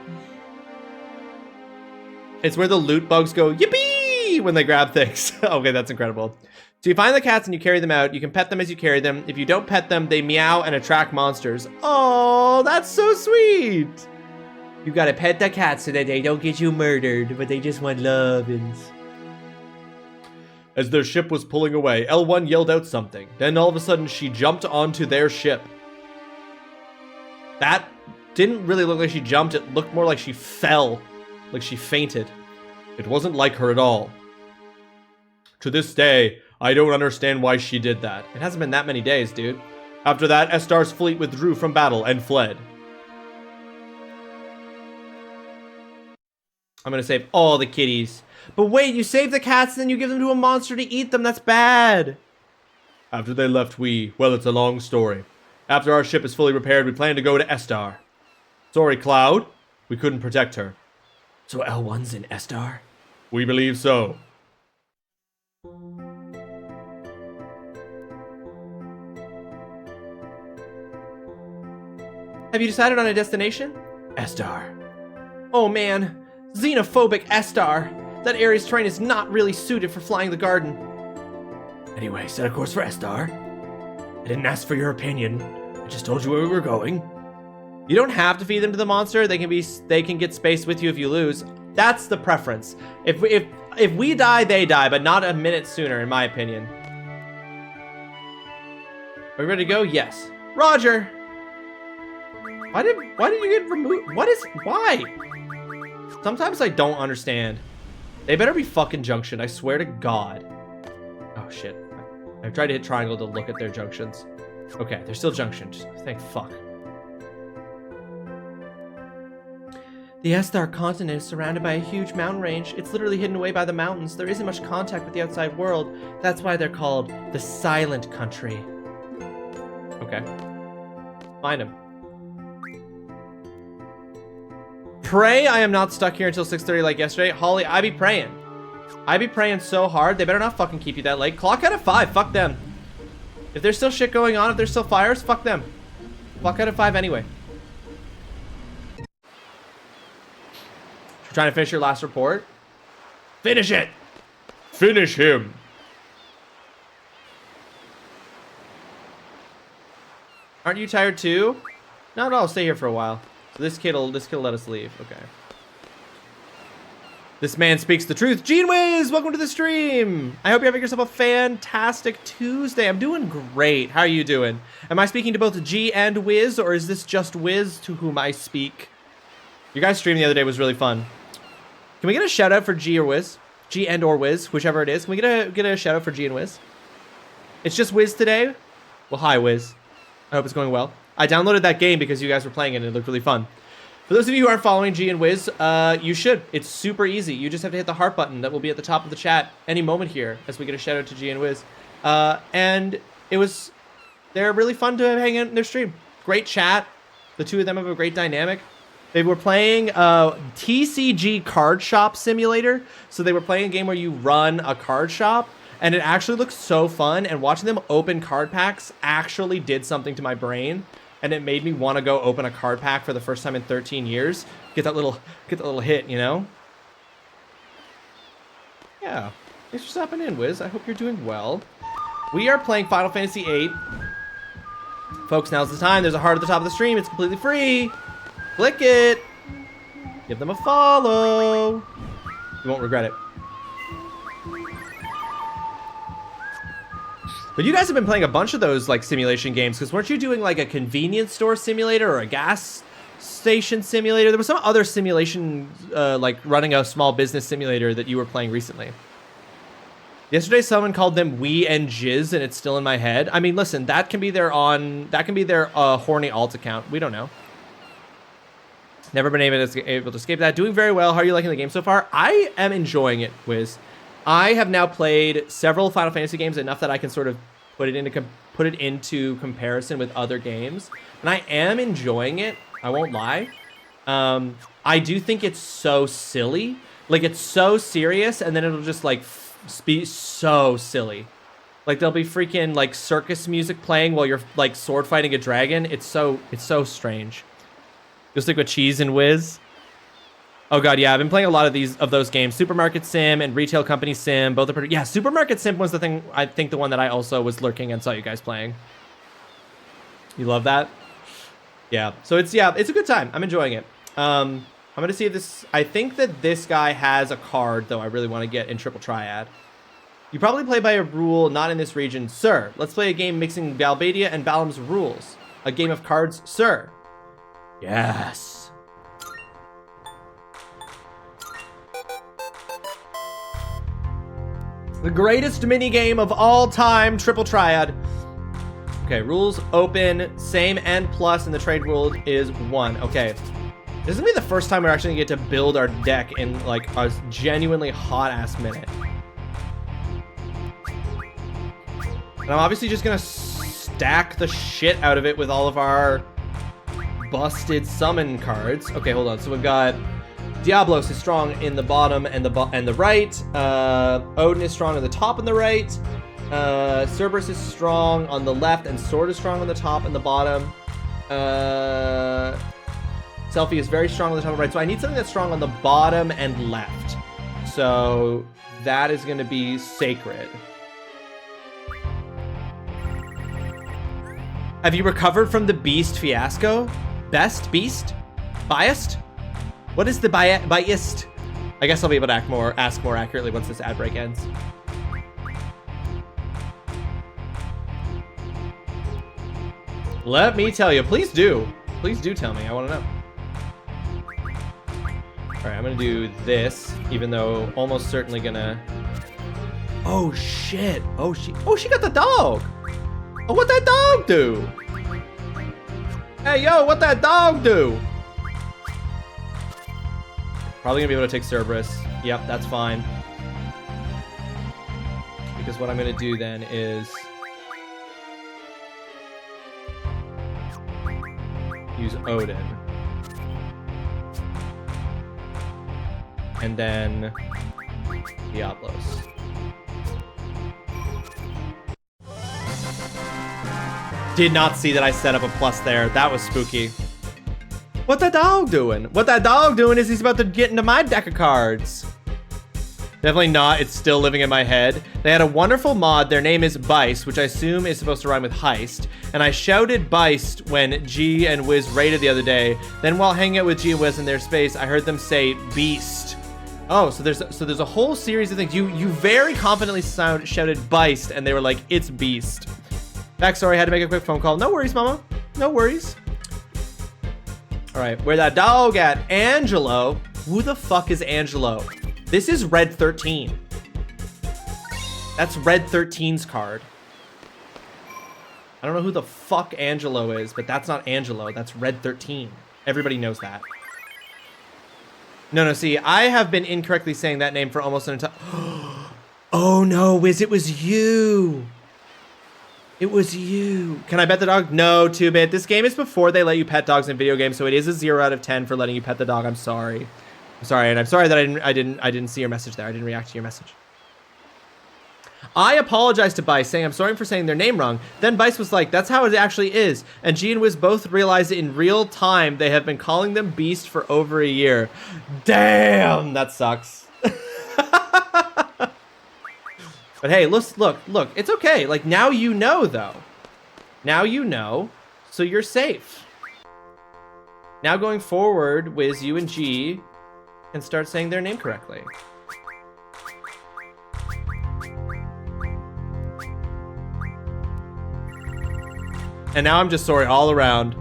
It's where the loot bugs go, yippee, when they grab things. Okay, that's incredible. So you find the cats and you carry them out. You can pet them as you carry them. If you don't pet them, they meow and attract monsters. Oh, that's so sweet. You gotta pet the cats so that they don't get you murdered, but they just want love. As their ship was pulling away, L1 yelled out something. Then all of a sudden, she jumped onto their ship. That didn't really look like she jumped. It looked more like she fell, like she fainted. It wasn't like her at all. To this day, I don't understand why she did that. It hasn't been that many days, dude. After that, Estar's fleet withdrew from battle and fled. I'm gonna save all the kitties. But wait, you save the cats, then you give them to a monster to eat them. That's bad. After they left, well, it's a long story. After our ship is fully repaired, we plan to go to Estar. Sorry, Cloud. We couldn't protect her. So L1's in Estar? We believe so. Have you decided on a destination? Estar. Oh man, xenophobic Estar. That area's terrain is not really suited for flying the garden. Anyway, set a course for Estar. I didn't ask for your opinion. I just told you where we were going. You don't have to feed them to the monster. They can get space with you if you lose. That's the preference. If we die, they die, but not a minute sooner, in my opinion. Are we ready to go? Yes. Roger. Why did you get removed? Why? Sometimes I don't understand. They better be fucking junction, I swear to God. Oh shit. I've tried to hit triangle to look at their junctions. Okay, they're still junctioned. Thank fuck. The Estar continent is surrounded by a huge mountain range. It's literally hidden away by the mountains. There isn't much contact with the outside world. That's why they're called the Silent Country. Okay. Find him. Pray I am not stuck here until 6:30 like yesterday. Holly, I be praying. I be praying so hard. They better not fucking keep you that late. Clock out at 5. Fuck them. If there's still shit going on, if there's still fires, fuck them. Clock out at 5 anyway. You're trying to finish your last report? Finish it! Finish him! Aren't you tired too? No, I'll stay here for a while. So this kid'll let us leave. Okay. This man speaks the truth. Gene Wiz, welcome to the stream. I hope you're having yourself a fantastic Tuesday. I'm doing great. How are you doing? Am I speaking to both G and Wiz, or is this just Wiz to whom I speak? Your guys' stream the other day was really fun. Can we get a shout out for G or Wiz? G and or Wiz, whichever it is. Can we get a shout out for G and Wiz? It's just Wiz today. Well, hi Wiz. I hope it's going well. I downloaded that game because you guys were playing it and it looked really fun. For those of you who aren't following G and Wiz, you should. It's super easy. You just have to hit the heart button that will be at the top of the chat any moment here as we get a shout out to G and Wiz. And they're really fun to hang out in their stream. Great chat. The two of them have a great dynamic. They were playing TCG Card Shop Simulator. So they were playing a game where you run a card shop. And it actually looks so fun. And watching them open card packs actually did something to my brain. And it made me want to go open a card pack for the first time in 13 years. Get that little hit, you know? Yeah. Thanks for stopping in, Wiz. I hope you're doing well. We are playing Final Fantasy VIII. Folks, now's the time. There's a heart at the top of the stream. It's completely free. Click it. Give them a follow. You won't regret it. But you guys have been playing a bunch of those like simulation games, because weren't you doing like a convenience store simulator or a gas station simulator? There was some other simulation, like running a small business simulator that you were playing recently. Yesterday, someone called them Wee and Jizz, and it's still in my head. I mean, listen, that can be their horny alt account. We don't know. Never been able to escape that. Doing very well. How are you liking the game so far? I am enjoying it, Wiz. I have now played several Final Fantasy games, enough that I can sort of put it into comparison with other games, and I am enjoying it. I won't lie. I do think it's so silly. Like, it's so serious, and then it'll just like be so silly. Like, there'll be freaking like circus music playing while you're like sword fighting a dragon. It's so strange. You'll stick with Cheese and Wiz. Oh god, yeah, I've been playing a lot of those games. Supermarket Sim and Retail Company Sim, both are pretty. Yeah, Supermarket Sim was the thing. I think the one that I also was lurking and saw you guys playing. You love that? Yeah. So it's a good time. I'm enjoying it. I'm gonna see if this. I think that this guy has a card though. I really want to get in Triple Triad. You probably play by a rule not in this region, sir. Let's play a game mixing Galbadia and Balam's rules. A game of cards, sir. Yes. The greatest minigame of all time, Triple Triad. Okay, rules open, same and plus, and the trade world is 1. Okay. This is gonna be the first time we're actually gonna get to build our deck in like a genuinely hot-ass minute. And I'm obviously just gonna stack the shit out of it with all of our busted summon cards. Okay, hold on. So we've got Diablos is strong in the bottom and the right. Odin is strong on the top and the right. Cerberus is strong on the left, and Sword is strong on the top and the bottom. Selfie is very strong on the top and right. So I need something that's strong on the bottom and left. So that is going to be Sacred. Have you recovered from the Beast fiasco? Best Beast? Biased? What is the biased? I guess I'll be able to ask more accurately once this ad break ends. Let me tell you. Please do. Please do tell me. I want to know. All right, I'm going to do this, even though almost certainly going to... Oh, shit. Oh, she got the dog. Oh, what that dog do? Hey, yo, what that dog do? Probably gonna be able to take Cerberus. Yep, that's fine. Because what I'm gonna do then is use Odin. And then Diablos. Did not see that I set up a plus there. That was spooky. What that dog doing? What that dog doing is he's about to get into my deck of cards. Definitely not. It's still living in my head. They had a wonderful mod. Their name is Beist, which I assume is supposed to rhyme with heist. And I shouted Beist when G and Wiz raided the other day. Then while hanging out with G and Wiz in their space, I heard them say Beast. Oh, so there's a whole series of things. You very confidently shouted Beist, and they were like, it's Beast. Backstory, had to make a quick phone call. No worries, mama. No worries. All right, where that dog at? Angelo. Who the fuck is Angelo? This is Red 13. That's Red 13's card. I don't know who the fuck Angelo is, but that's not Angelo. That's Red 13. Everybody knows that. No, see, I have been incorrectly saying that name for almost an entire... Oh no, Wiz, it was you. It was you. Can I pet the dog? No, 2-bit. This game is before they let you pet dogs in video games, so it is a 0 out of 10 for letting you pet the dog. I'm sorry. I'm sorry, and I'm sorry that I didn't see your message there. I didn't react to your message. I apologized to Bice, saying I'm sorry for saying their name wrong. Then Bice was like, that's how it actually is. And G and Wiz both realized it in real time. They have been calling them Beast for over a year. Damn, that sucks. But hey, look, it's okay. Like, now you know, though. Now you know, so you're safe. Now going forward, Wiz, you and G can start saying their name correctly. And now I'm just sorry all around.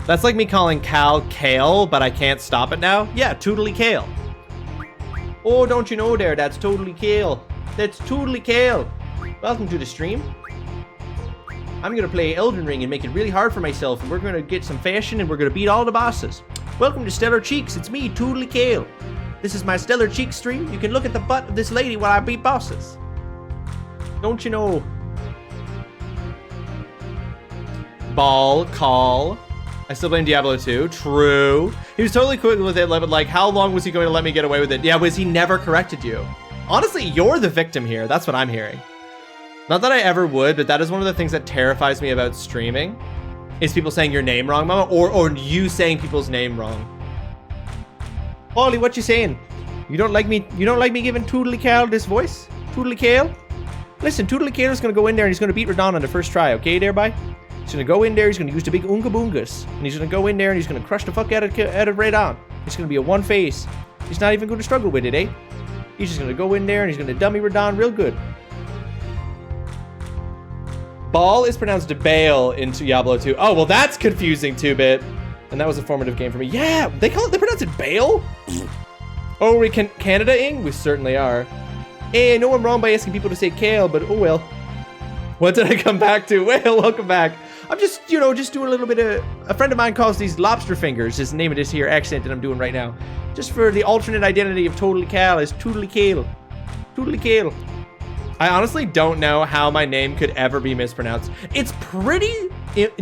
That's like me calling Cal Kale, but I can't stop it now. Yeah, totally Kale. Oh, don't you know there, that's totally Kale. That's totally Kale. Welcome to the stream. I'm gonna play Elden Ring and make it really hard for myself, and we're gonna get some fashion and we're gonna beat all the bosses. Welcome to Stellar Cheeks, it's me, Totally Kale. This is my Stellar Cheeks stream. You can look at the butt of this lady while I beat bosses. Don't you know? Ball, call. I still blame Diablo 2. True. He was totally cool with it, but like, how long was he going to let me get away with it? Yeah, was he never corrected you? Honestly, you're the victim here. That's what I'm hearing. Not that I ever would, but that is one of the things that terrifies me about streaming, is people saying your name wrong, Mama, or you saying people's name wrong. Ollie, what you saying? You don't like me giving Tootly Kale this voice? Tootly Kale? Listen, Tootly Kale is gonna go in there and he's gonna beat Radon on the first try, okay there, bye? He's gonna go in there, he's gonna use the big Oonga Boongas, and he's gonna go in there and he's gonna crush the fuck out of Radon. It's gonna be a one face. He's not even gonna struggle with it, eh? He's just gonna go in there and he's gonna dummy Radon real good. Ball is pronounced Bale in Diablo 2. Oh, well, that's confusing, 2-bit. And that was a formative game for me. Yeah, they pronounce it Bale? Oh, are we Canada-ing? We certainly are. Hey, I know I'm wrong by asking people to say Kale, but oh well. What did I come back to? Well, welcome back. I'm just, just doing a little bit of... A friend of mine calls these lobster fingers, is the name of this here accent that I'm doing right now. Just for the alternate identity of Totally Kale is Tootly Kale. Tootly Kale. I honestly don't know how my name could ever be mispronounced. It's pretty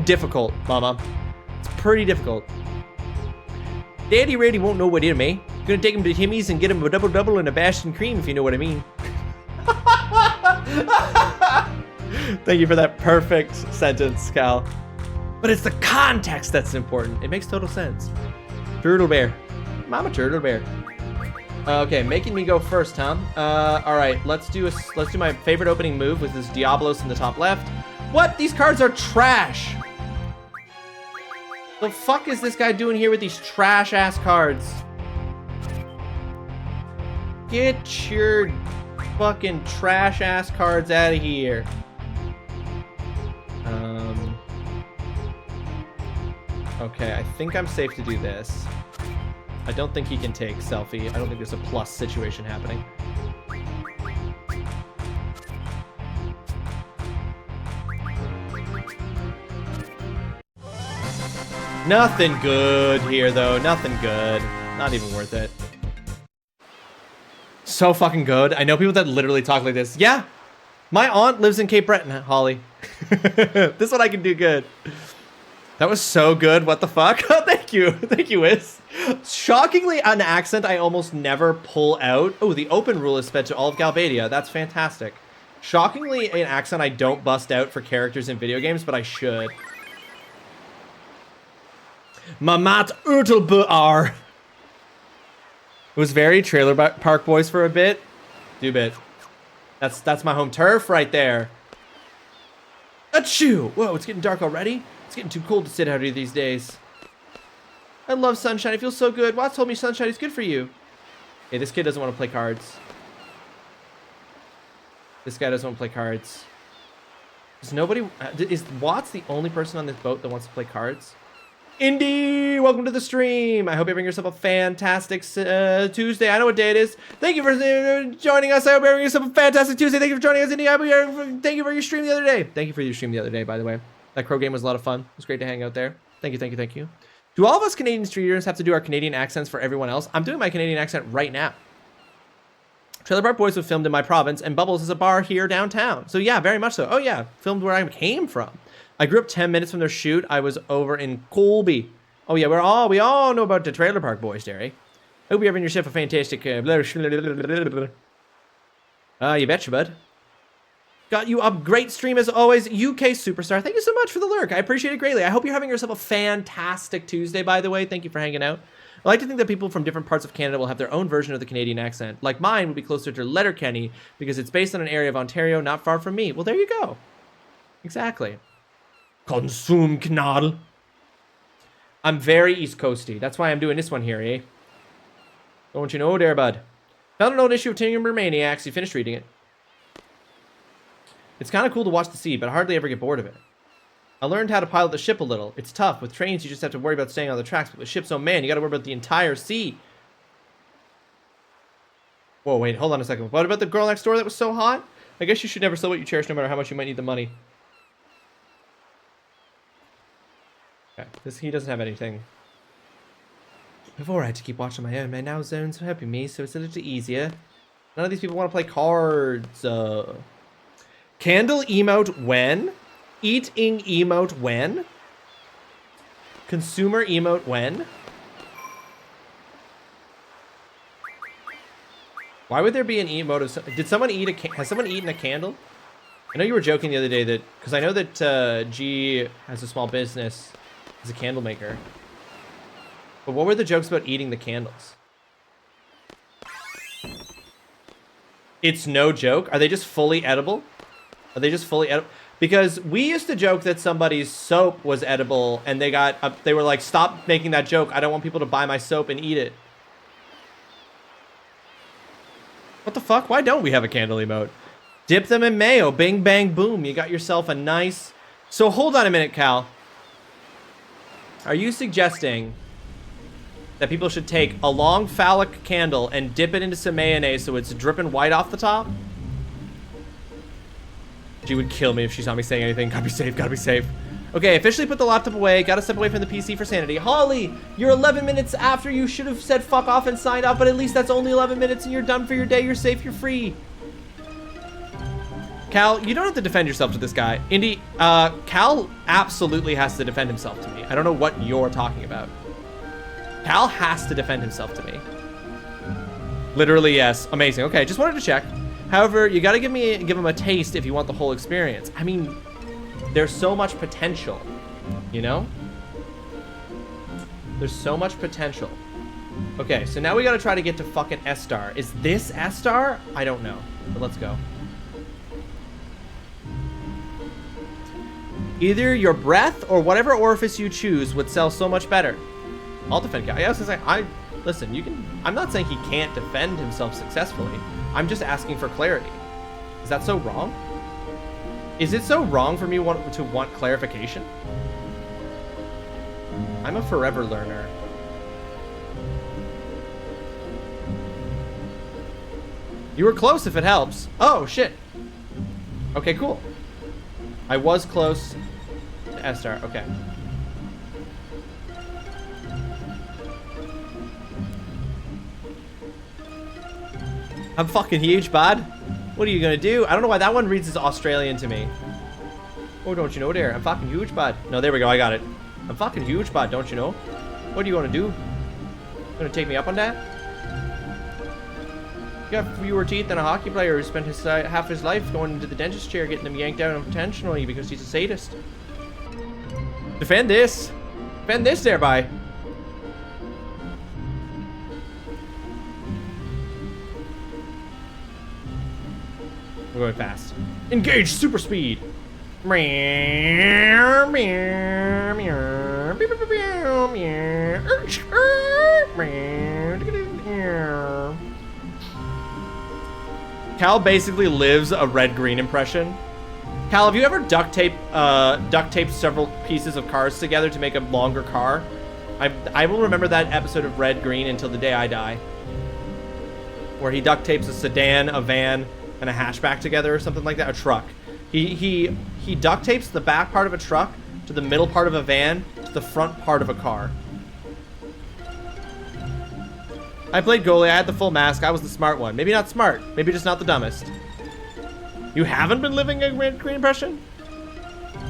difficult, Mama. It's pretty difficult. Daddy Rady won't know what him, eh? Gonna take him to Timmy's and get him a double-double and a Bastion cream, if you know what I mean. Thank you for that perfect sentence, Cal. But it's the context that's important. It makes total sense. Turtle Bear. Mama Turtle Bear. Okay, making me go first, huh? All right, let's do my favorite opening move with this Diablos in the top left. What? These cards are trash. The fuck is this guy doing here with these trash ass cards? Get your fucking trash ass cards out of here. Okay, I think I'm safe to do this. I don't think he can take selfie. I don't think there's a plus situation happening. Nothing good here, though. Nothing good. Not even worth it. So fucking good. I know people that literally talk like this. Yeah, my aunt lives in Cape Breton, Holly. This one I can do good. That was so good. What the fuck? Thank you. Thank you, Wiz. Shockingly, an accent I almost never pull out. Oh, the open rule is sped to all of Galbadia. That's fantastic. Shockingly, an accent I don't bust out for characters in video games, but I should. Mamat Urtelbuar. It was very Trailer Park Boys for a bit. Do-bit. That's my home turf right there. Achoo! Whoa, it's getting dark already? It's getting too cold to sit out here these days. I love sunshine. It feels so good. Watts told me sunshine is good for you. Hey, this kid doesn't want to play cards. This guy doesn't want to play cards. Is Watts the only person on this boat that wants to play cards? Indy, welcome to the stream. I hope you're having yourself a fantastic Tuesday. I know what day it is. Thank you for joining us. I hope you're having yourself a fantastic Tuesday. Thank you for joining us, Indy. Thank you for your stream the other day. Thank you for your stream the other day, by the way. That Crow game was a lot of fun. It was great to hang out there. Thank you, thank you, thank you. Do all of us Canadian streamers have to do our Canadian accents for everyone else? I'm doing my Canadian accent right now. Trailer Park Boys was filmed in my province, and Bubbles is a bar here downtown. So yeah, very much so. Oh yeah, filmed where I came from. I grew up 10 minutes from their shoot. I was over in Colby. Oh yeah, we all know about the Trailer Park Boys, Derry. Hope you're having yourself a fantastic... you betcha, bud. Got you up. Great stream as always. UK Superstar. Thank you so much for the lurk. I appreciate it greatly. I hope you're having yourself a fantastic Tuesday, by the way. Thank you for hanging out. I like to think that people from different parts of Canada will have their own version of the Canadian accent. Like mine would be closer to Letterkenny because it's based on an area of Ontario not far from me. Well, there you go. Exactly. Consume knall. I'm very East Coasty. That's why I'm doing this one here, eh? Don't you know there, bud? Found an old issue of Timber Maniacs. You finished reading it. It's kind of cool to watch the sea, but I hardly ever get bored of it. I learned how to pilot the ship a little. It's tough. With trains, you just have to worry about staying on the tracks, but with ships, oh man, you got to worry about the entire sea. Whoa, wait, hold on a second. What about the girl next door that was so hot? I guess you should never sell what you cherish, no matter how much you might need the money. Okay, he doesn't have anything. Before I had to keep watching my own, my now zone's helping me, so it's a little easier. None of these people want to play cards. Candle emote when? Eating emote when? Consumer emote when? Why would there be an emote of... Did someone eat a... Has someone eaten a candle? I know you were joking the other day that... Because I know that G has a small business as a candle maker. But what were the jokes about eating the candles? It's no joke? Are they just fully edible? Are they just fully edible? Because we used to joke that somebody's soap was edible, and they were like, stop making that joke. I don't want people to buy my soap and eat it. What the fuck? Why don't we have a candle emote? Dip them in mayo. Bing, bang, boom. You got yourself a nice... So hold on a minute, Cal. Are you suggesting that people should take a long phallic candle and dip it into some mayonnaise so it's dripping white off the top? She would kill me if she saw me saying anything. Gotta be safe, gotta be safe. Okay, officially put the laptop away. Gotta step away from the PC for sanity. Holly, you're 11 minutes after you should have said fuck off and signed off, but at least that's only 11 minutes and you're done for your day. You're safe, you're free. Cal, you don't have to defend yourself to this guy. Indy, Cal absolutely has to defend himself to me. I don't know what you're talking about. Cal has to defend himself to me. Literally, yes. Amazing. Okay, just wanted to check. However, you gotta give him a taste if you want the whole experience. I mean, there's so much potential, you know? There's so much potential. Okay, so now we gotta try to get to fucking S-Star. Is this S-Star? I don't know, but let's go. Either your breath or whatever orifice you choose would sell so much better. I'll defend Cal. I was gonna say, listen, you can... I'm not saying he can't defend himself successfully. I'm just asking for clarity. Is that so wrong? Is it so wrong for me to want clarification? I'm a forever learner. You were close if it helps. Oh, shit. Okay, cool. I was close to S-Star. Okay. I'm fucking huge, bud. What are you gonna do? I don't know why that one reads as Australian to me. Oh, don't you know there? I'm fucking huge, bud. No, there we go. I got it. I'm fucking huge, bud. Don't you know? What are you gonna do? Gonna take me up on that? You got fewer teeth than a hockey player who spent half his life going into the dentist chair getting them yanked out intentionally because he's a sadist. Defend this. Defend this there, bye. We're going fast. Engage super speed. Cal basically lives a red-green impression. Cal, have you ever duct taped several pieces of cars together to make a longer car? I will remember that episode of Red Green until the day I die, where he duct tapes a sedan, a van, and a hatchback together or something like that. A truck. He duct tapes the back part of a truck to the middle part of a van to the front part of a car. I played goalie. I had the full mask. I was the smart one. Maybe not smart. Maybe just not the dumbest. You haven't been living a red green impression?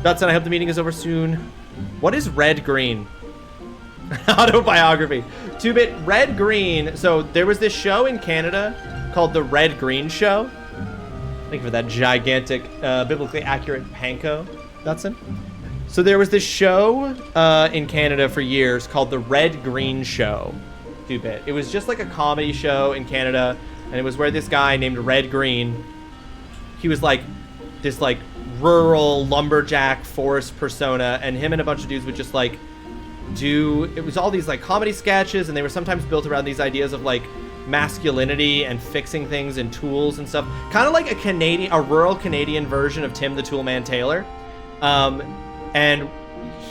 Dutson, I hope the meeting is over soon. What is red green? Autobiography. 2-bit red green. So there was this show in Canada called the Red Green Show. Thank you for that gigantic, biblically accurate panko, Dutson. So there was this show in Canada for years called the Red Green Show. 2-bit. It was just like a comedy show in Canada, and it was where this guy named Red Green, he was like this like rural lumberjack forest persona, and him and a bunch of dudes would just like it was all these like comedy sketches, and they were sometimes built around these ideas of like masculinity and fixing things and tools and stuff, kind of like a rural Canadian version of Tim the Toolman Taylor. And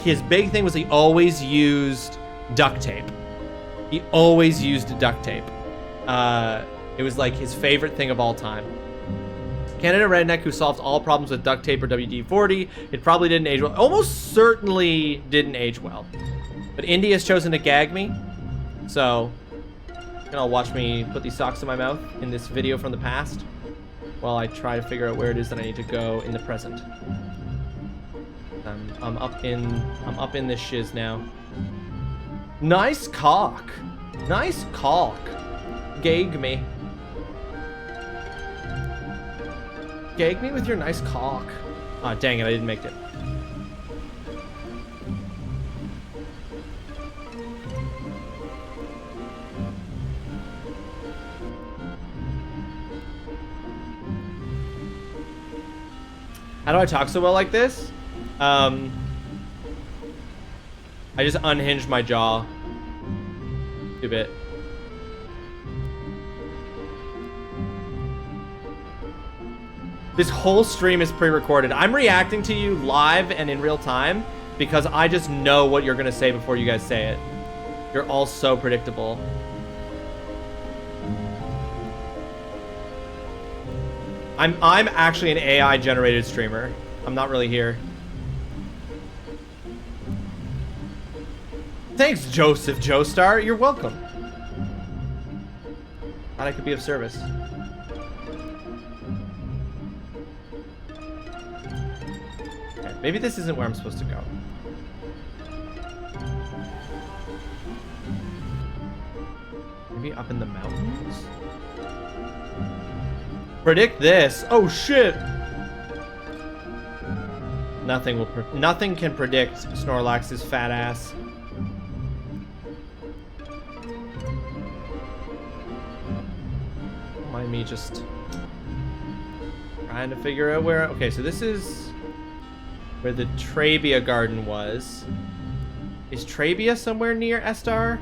his big thing was he always used duct tape. He always used duct tape. It was like his favorite thing of all time. Canada redneck who solved all problems with duct tape or WD-40. It probably didn't age well. Almost certainly didn't age well. But Indy has chosen to gag me, so you can all watch me put these socks in my mouth in this video from the past while I try to figure out where it is that I need to go in the present. I'm up in this shiz now. Nice cock. Nice cock. Gag me. Gag me with your nice cock. Ah, dang it, I didn't make it. How do I talk so well like this? I just unhinged my jaw a bit. This whole stream is pre-recorded. I'm reacting to you live and in real time because I just know what you're gonna say before you guys say it. You're all so predictable. I'm actually an AI generated streamer. I'm not really here. Thanks, Joseph Joestar. You're welcome. Thought I could be of service. Okay, maybe this isn't where I'm supposed to go. Maybe up in the mountains? Predict this. Oh shit. Nothing can predict Snorlax's fat ass. Don't mind me just trying to figure out where. Okay, so this is where the Trabia garden was. Is Trabia somewhere near Estar?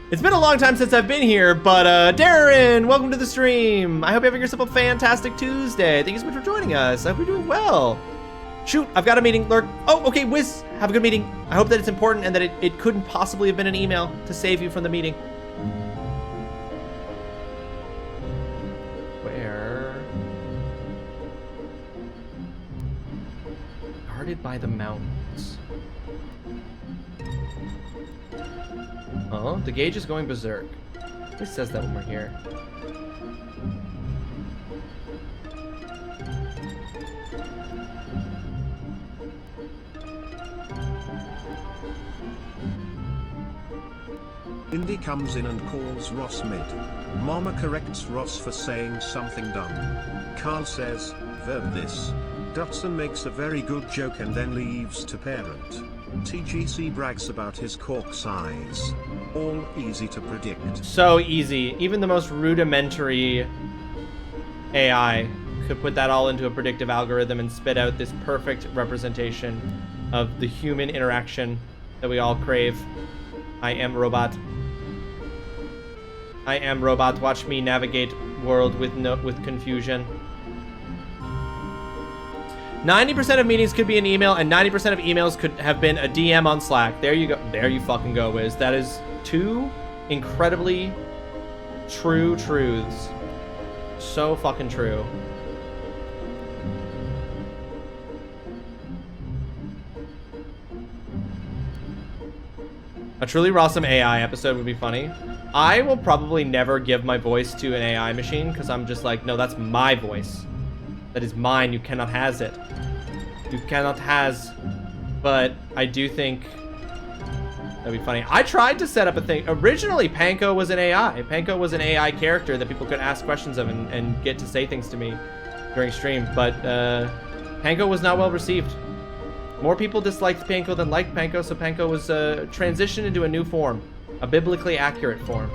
It's been a long time since I've been here, but Darren, welcome to the stream. I hope you're having yourself a fantastic Tuesday. Thank you so much for joining us. I hope you're doing well. Shoot, I've got a meeting. Lurk. Oh, okay, Wiz, have a good meeting. I hope that it's important and that it couldn't possibly have been an email to save you from the meeting. Where? Guarded by the mountains. Oh, the gauge is going berserk. It says that when we're here. Indy comes in and calls Ross mid. Mama corrects Ross for saying something dumb. Carl says, verb this. Dutson makes a very good joke and then leaves to parent. TGC brags about his cork size. All easy to predict. So easy. Even the most rudimentary AI could put that all into a predictive algorithm and spit out this perfect representation of the human interaction that we all crave. I am robot. I am robot. Watch me navigate world with confusion. 90% of meetings could be an email, and 90% of emails could have been a DM on Slack. There you go. There you fucking go, Wiz. That is 2 incredibly true truths. So fucking true. A TrulyRawesome AI episode would be funny. I will probably never give my voice to an AI machine because I'm just like, no, that's my voice. That is mine. You cannot has it. You cannot has. But I do think that'd be funny. I tried to set up a thing. Originally, Panko was an AI. Panko was an AI character that people could ask questions of and get to say things to me during stream. But Panko was not well received. More people disliked Panko than liked Panko, so Panko was transitioned into a new form. A biblically accurate form.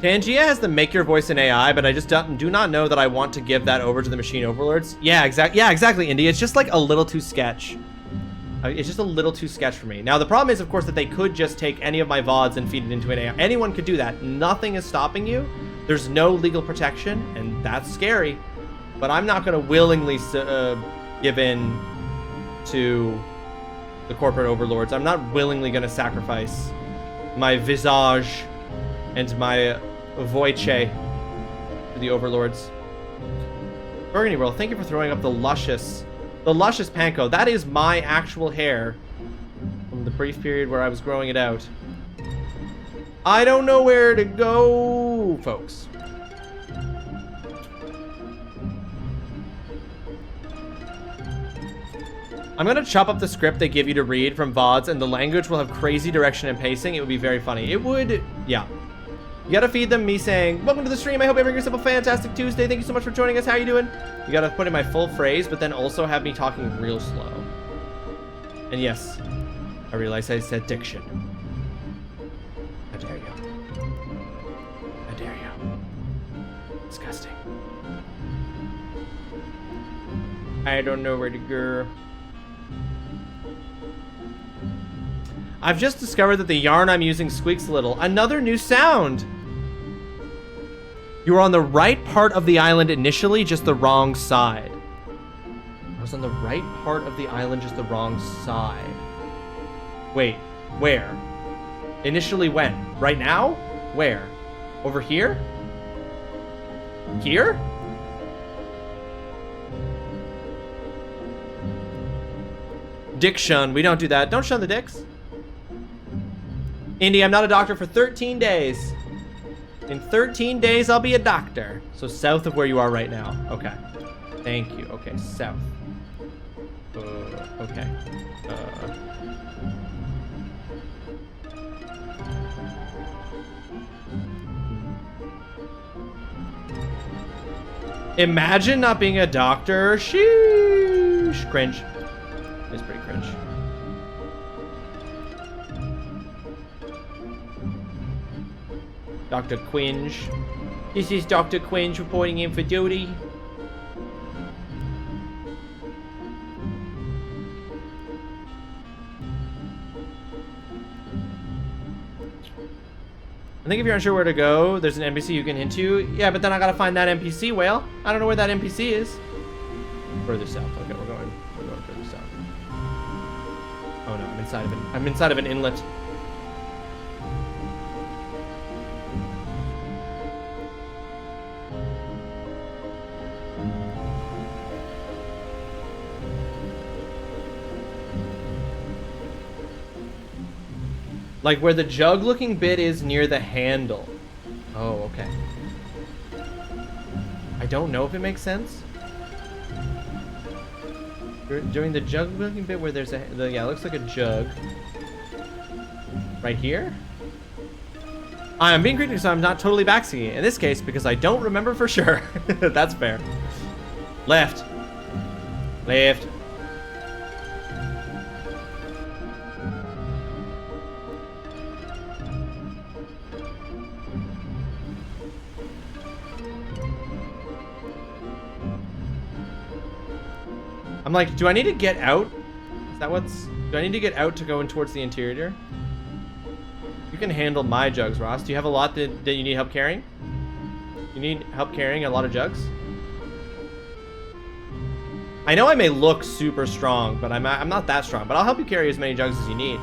Tangia has the make your voice an AI, but I just do not know that I want to give that over to the machine overlords. Yeah, exactly, Indy. It's just like a little too sketch. It's just a little too sketch for me. Now, the problem is, of course, that they could just take any of my VODs and feed it into an AI. Anyone could do that. Nothing is stopping you. There's no legal protection, and that's scary. But I'm not going to willingly give in to the corporate overlords. I'm not willingly going to sacrifice my visage and my voice to the overlords. Burgundy World, thank you for throwing up the luscious Panko. That is my actual hair from the brief period where I was growing it out. I don't know where to go, folks. I'm gonna chop up the script they give you to read from VODs, and the language will have crazy direction and pacing. It would be very funny. It would, yeah. You gotta feed them me saying, welcome to the stream. I hope you have yourself a fantastic Tuesday. Thank you so much for joining us. How you doing? You gotta put in my full phrase, but then also have me talking real slow. And yes, I realize I said diction. How dare you? How dare you? Disgusting. I don't know where to go. I've just discovered that the yarn I'm using squeaks a little. Another new sound! You were on the right part of the island initially, just the wrong side. I was on the right part of the island, just the wrong side. Wait, where? Initially when? Right now? Where? Over here? Here? Dick shun. We don't do that. Don't shun the dicks. Indy, I'm not a doctor for 13 days. In 13 days, I'll be a doctor. So south of where you are right now. Okay. Thank you. Okay, south. Okay. Imagine not being a doctor. Sheesh. Cringe. It's pretty cringe. Dr. Quinge. This is Dr. Quinge reporting in for duty. I think if you're unsure where to go, there's an NPC you can hint to. Yeah, but then I gotta find that NPC, Whale. I don't know where that NPC is. Further south. Okay, we're going further south. Oh no, I'm inside of an inlet. Like where the jug-looking bit is near the handle. Oh, okay. I don't know if it makes sense. During the jug-looking bit where there's yeah, it looks like a jug. Right here? I'm being critical, so I'm not totally backseating in this case because I don't remember for sure. That's fair. Left. Left. I'm like, do I need to get out? Is that what's... Do I need to get out to go in towards the interior? You can handle my jugs, Ross. Do you have a lot that you need help carrying? You need help carrying a lot of jugs? I know I may look super strong, but I'm not that strong. But I'll help you carry as many jugs as you need.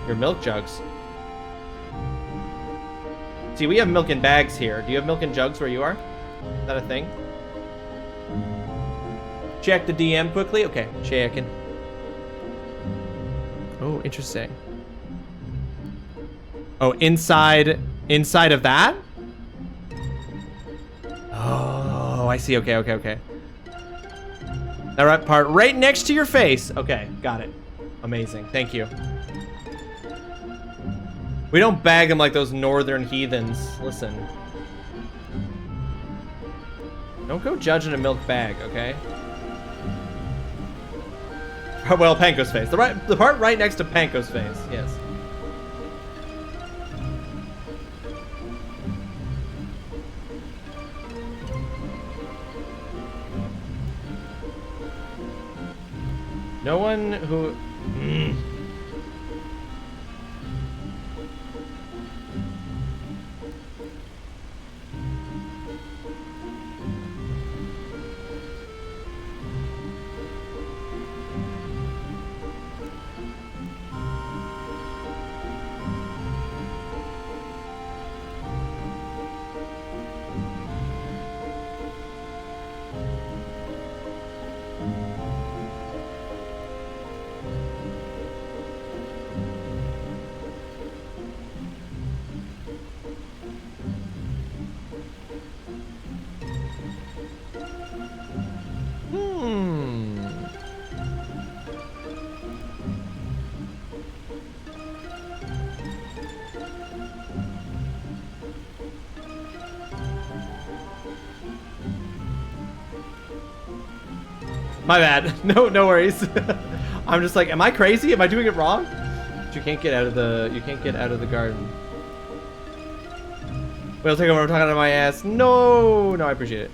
Your milk jugs. See, we have milk in bags here. Do you have milk in jugs where you are? Is that a thing? Check the DM quickly. Okay, checking. Oh, interesting. Oh, inside of that? Oh, I see. Okay. That right part right next to your face. Okay, got it. Amazing. Thank you. We don't bag them like those northern heathens. Listen. Don't go judging a milk bag, okay? Well, Panko's face. The part right next to Panko's face. Yes. No one who... My bad. No worries. I'm just like, am I crazy? Am I doing it wrong? You can't get out of the garden. Wait, take over. I'm talking out of my ass. No, I appreciate it.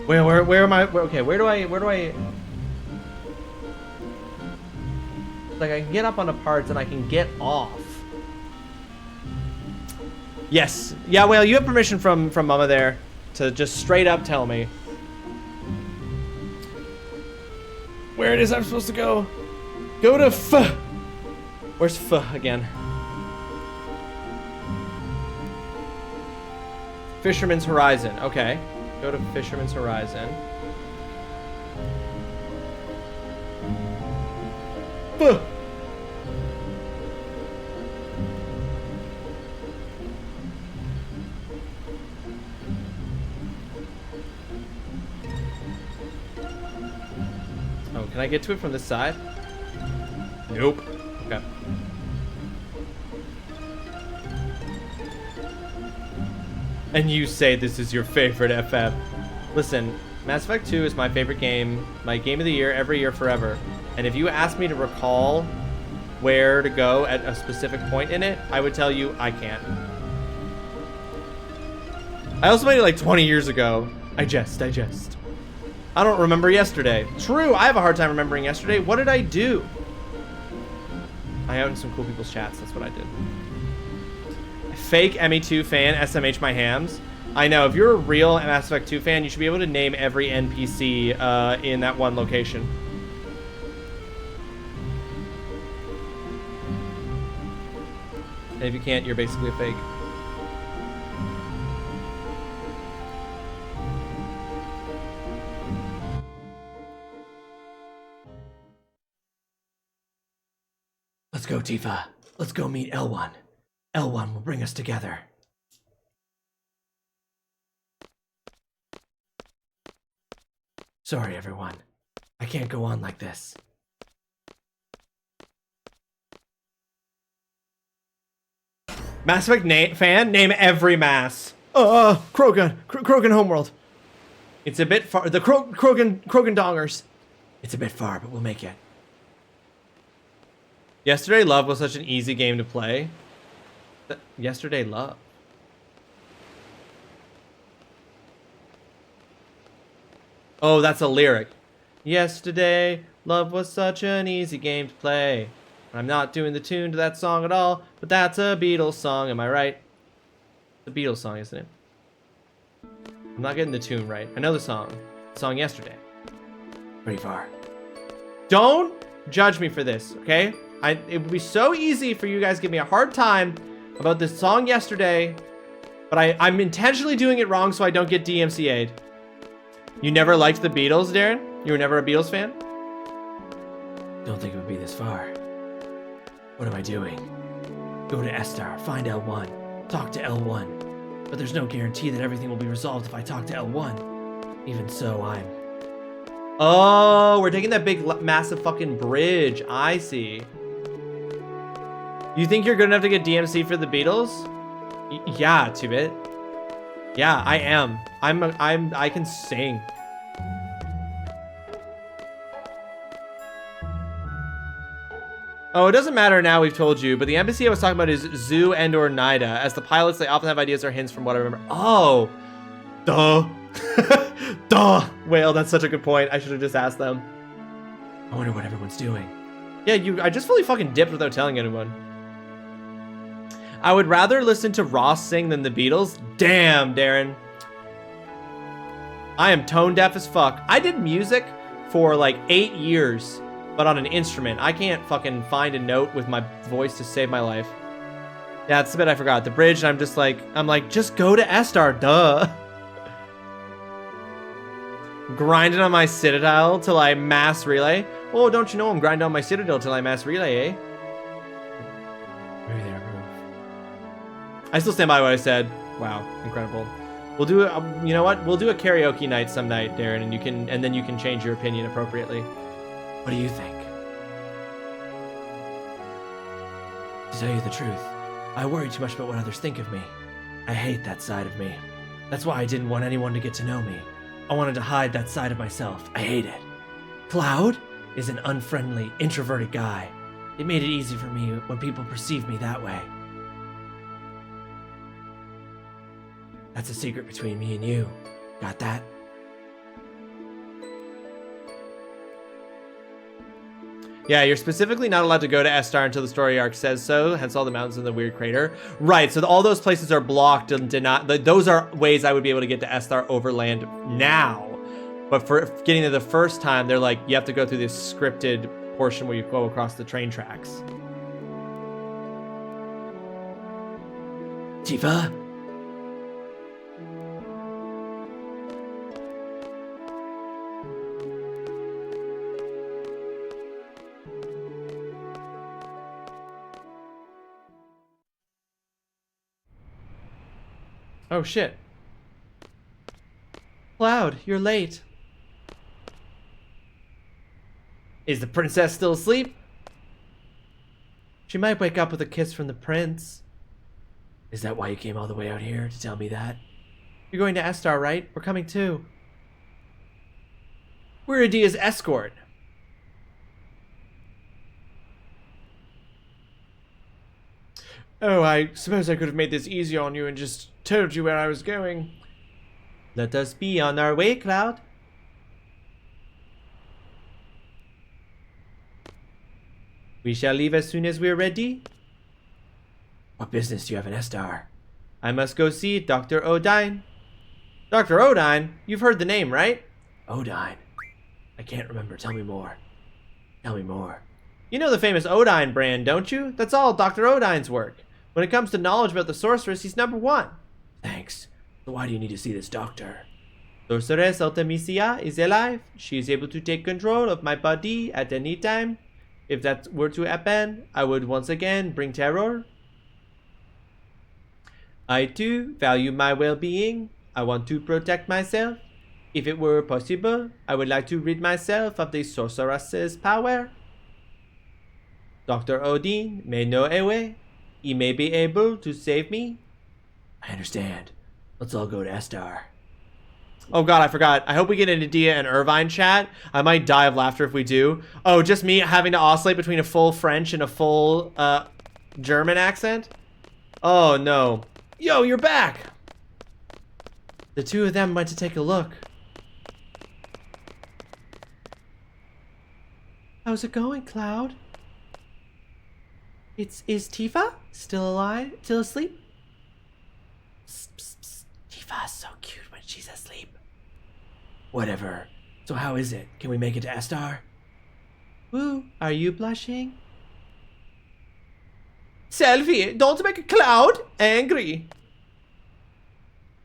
Wait, where am I? Okay, where do I? Like, I can get up onto parts and I can get off. Yes. Yeah, well, you have permission from Mama there to just straight up tell me where it is I'm supposed to go. Go to F. Where's F again? Fisherman's Horizon. Okay. Go to Fisherman's Horizon. F. Oh, can I get to it from this side? Nope. Okay. And you say this is your favorite FF. Listen, Mass Effect 2 is my favorite game, my game of the year, every year, forever. And if you ask me to recall where to go at a specific point in it, I would tell you I can't. I also made it like 20 years ago. I jest. I don't remember yesterday. True, I have a hard time remembering yesterday. What did I do? I owned some cool people's chats, that's what I did. Fake ME2 fan, SMH my hams. I know, if you're a real Mass Effect 2 fan, you should be able to name every NPC in that one location. And if you can't, you're basically a fake. Let's go, Tifa. Let's go meet L1. L1 will bring us together. Sorry, everyone. I can't go on like this. Mass Effect fan, name every mass. Krogan Homeworld. It's a bit far. The Krogan Dongers. It's a bit far, but we'll make it. Yesterday Love was such an easy game to play. Yesterday Love. Oh, that's a lyric. Yesterday Love was such an easy game to play. I'm not doing the tune to that song at all, but that's a Beatles song, am I right? The Beatles song, isn't it? I'm not getting the tune right. I know the song. The song yesterday. Pretty far. Don't judge me for this, okay? It would be so easy for you guys to give me a hard time about this song yesterday, but I'm intentionally doing it wrong so I don't get DMCA'd. You never liked the Beatles, Darren? You were never a Beatles fan? Don't think it would be this far. What am I doing? Go to S-Star, find L1, talk to L1. But there's no guarantee that everything will be resolved if I talk to L1. Even so, Oh, we're taking that big, massive fucking bridge. I see. You think you're good enough to get DMC for the Beatles? Yeah, 2-bit. Yeah, I am. I can sing. Oh, it doesn't matter now, we've told you, but the NPC I was talking about is Zoo and or Nida. As the pilots, they often have ideas or hints from what I remember. Oh, duh. Duh. Whale, that's such a good point. I should have just asked them. I wonder what everyone's doing. Yeah, I just fully fucking dipped without telling anyone. I would rather listen to Ross sing than the Beatles. Damn, Darren. I am tone deaf as fuck. I did music for like 8 years, but on an instrument. I can't fucking find a note with my voice to save my life. Yeah, that's the bit I forgot. The bridge, I'm like, just go to S-Star, duh. Grinding on my Citadel till I mass relay. Oh, don't you know I'm grinding on my Citadel till I mass relay, eh? Maybe they're moved. I still stand by what I said. Wow, incredible. We'll do you know what? We'll do a karaoke night some night, Darren, and then you can change your opinion appropriately. What do you think? To tell you the truth, I worry too much about what others think of me. I hate that side of me. That's why I didn't want anyone to get to know me. I wanted to hide that side of myself. I hate it. Cloud is an unfriendly, introverted guy. It made it easy for me when people perceive me that way. That's a secret between me and you. Got that? Yeah, you're specifically not allowed to go to S-Star until the story arc says so, hence all the mountains in the weird crater. Right, so all those places are blocked and did not. Those are ways I would be able to get to S-Star overland now. But for getting there the first time, they're like, you have to go through this scripted portion where you go across the train tracks. Tifa? Oh shit. Cloud, you're late. Is the princess still asleep? She might wake up with a kiss from the prince. Is that why you came all the way out here to tell me that? You're going to S-Star, right? We're coming too. We're Adia's escort. Oh, I suppose I could have made this easier on you and just told you where I was going. Let us be on our way, Cloud. We shall leave as soon as we're ready. What business do you have in S-Star? I must go see Dr. Odine. Dr. Odine? You've heard the name, right? Odine? I can't remember. Tell me more. Tell me more. You know the famous Odine brand, don't you? That's all Dr. Odine's work. When it comes to knowledge about the sorceress, he's #1. Thanks. So why do you need to see this doctor? Sorceress Artemisia is alive. She is able to take control of my body at any time. If that were to happen, I would once again bring terror. I too value my well-being. I want to protect myself. If it were possible, I would like to rid myself of the sorceress's power. Dr. Odin may know a way. He may be able to save me. I understand. Let's all go to S-Star. Oh god, I forgot. I hope we get an Adia and Irvine chat. I might die of laughter if we do. Oh, just me having to oscillate between a full French and a full German accent? Oh no. Yo, you're back! The two of them went to take a look. How's it going, Cloud? Is Tifa still alive? Still asleep? Psst, psst, psst. Tifa's so cute when she's asleep. Whatever. So how is it? Can we make it to Astar? Woo, are you blushing? Selfie, don't make a cloud angry.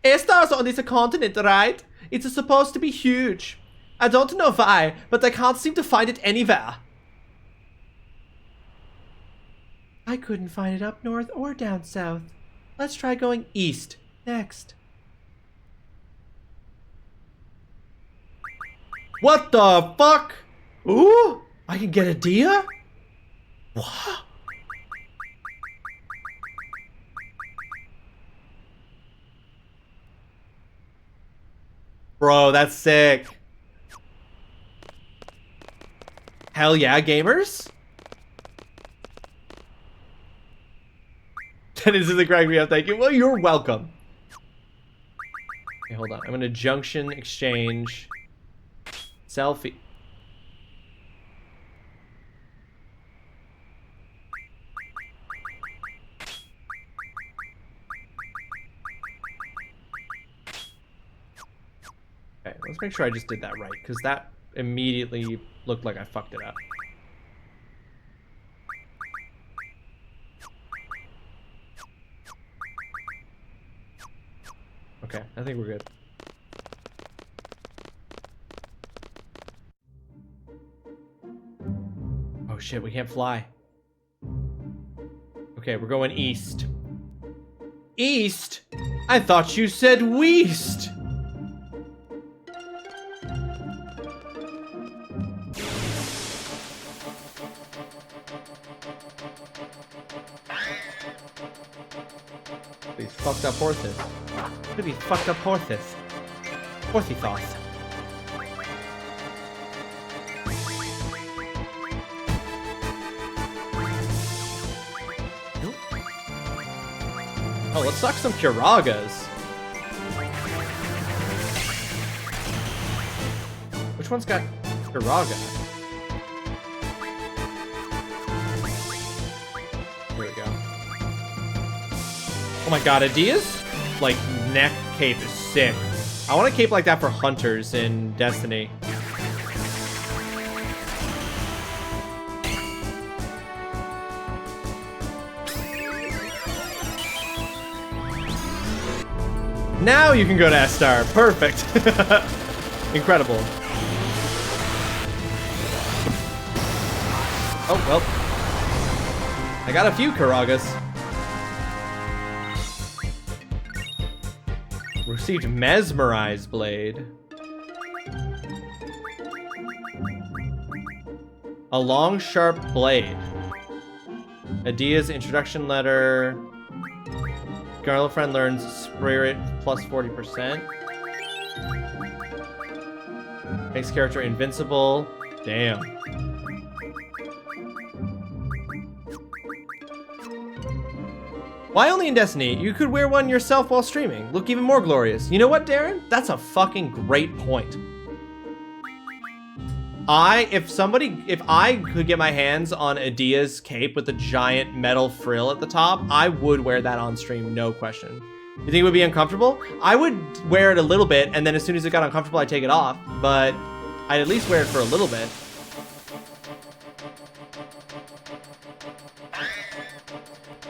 Astar's on this continent, right? It's supposed to be huge. I don't know why, but I can't seem to find it anywhere. I couldn't find it up north or down south. Let's try going east next. What the fuck? Ooh, I can get a deer? What? Bro, that's sick. Hell yeah, gamers. Dennis is the correct me up, thank you. Well, you're welcome. Okay, hold on. I'm gonna junction exchange. Selfie. Okay, let's make sure I just did that right, because that immediately looked like I fucked it up. Okay, I think we're good. Oh shit, we can't fly. Okay, we're going east. East? I thought you said weast! These fucked up horses. Look at these fucked up horses. Horsey thoughts. Oh, let's suck some Kiragas. Which one's got Kiraga? Here we go. Oh my god, Adia's like neck cape is sick. I want a cape like that for hunters in Destiny. Now you can go to Astar. Perfect. Incredible. Oh, well. I got a few Karagas. Received Mesmerize Blade. A long, sharp blade. Adia's introduction letter. Girlfriend learns Spirit plus 40%. Makes character invincible. Damn. Why only in Destiny? You could wear one yourself while streaming. Look even more glorious. You know what, Darren? That's a fucking great point. If I could get my hands on Adia's cape with the giant metal frill at the top, I would wear that on stream, no question. You think it would be uncomfortable? I would wear it a little bit, and then as soon as it got uncomfortable, I'd take it off. But I'd at least wear it for a little bit.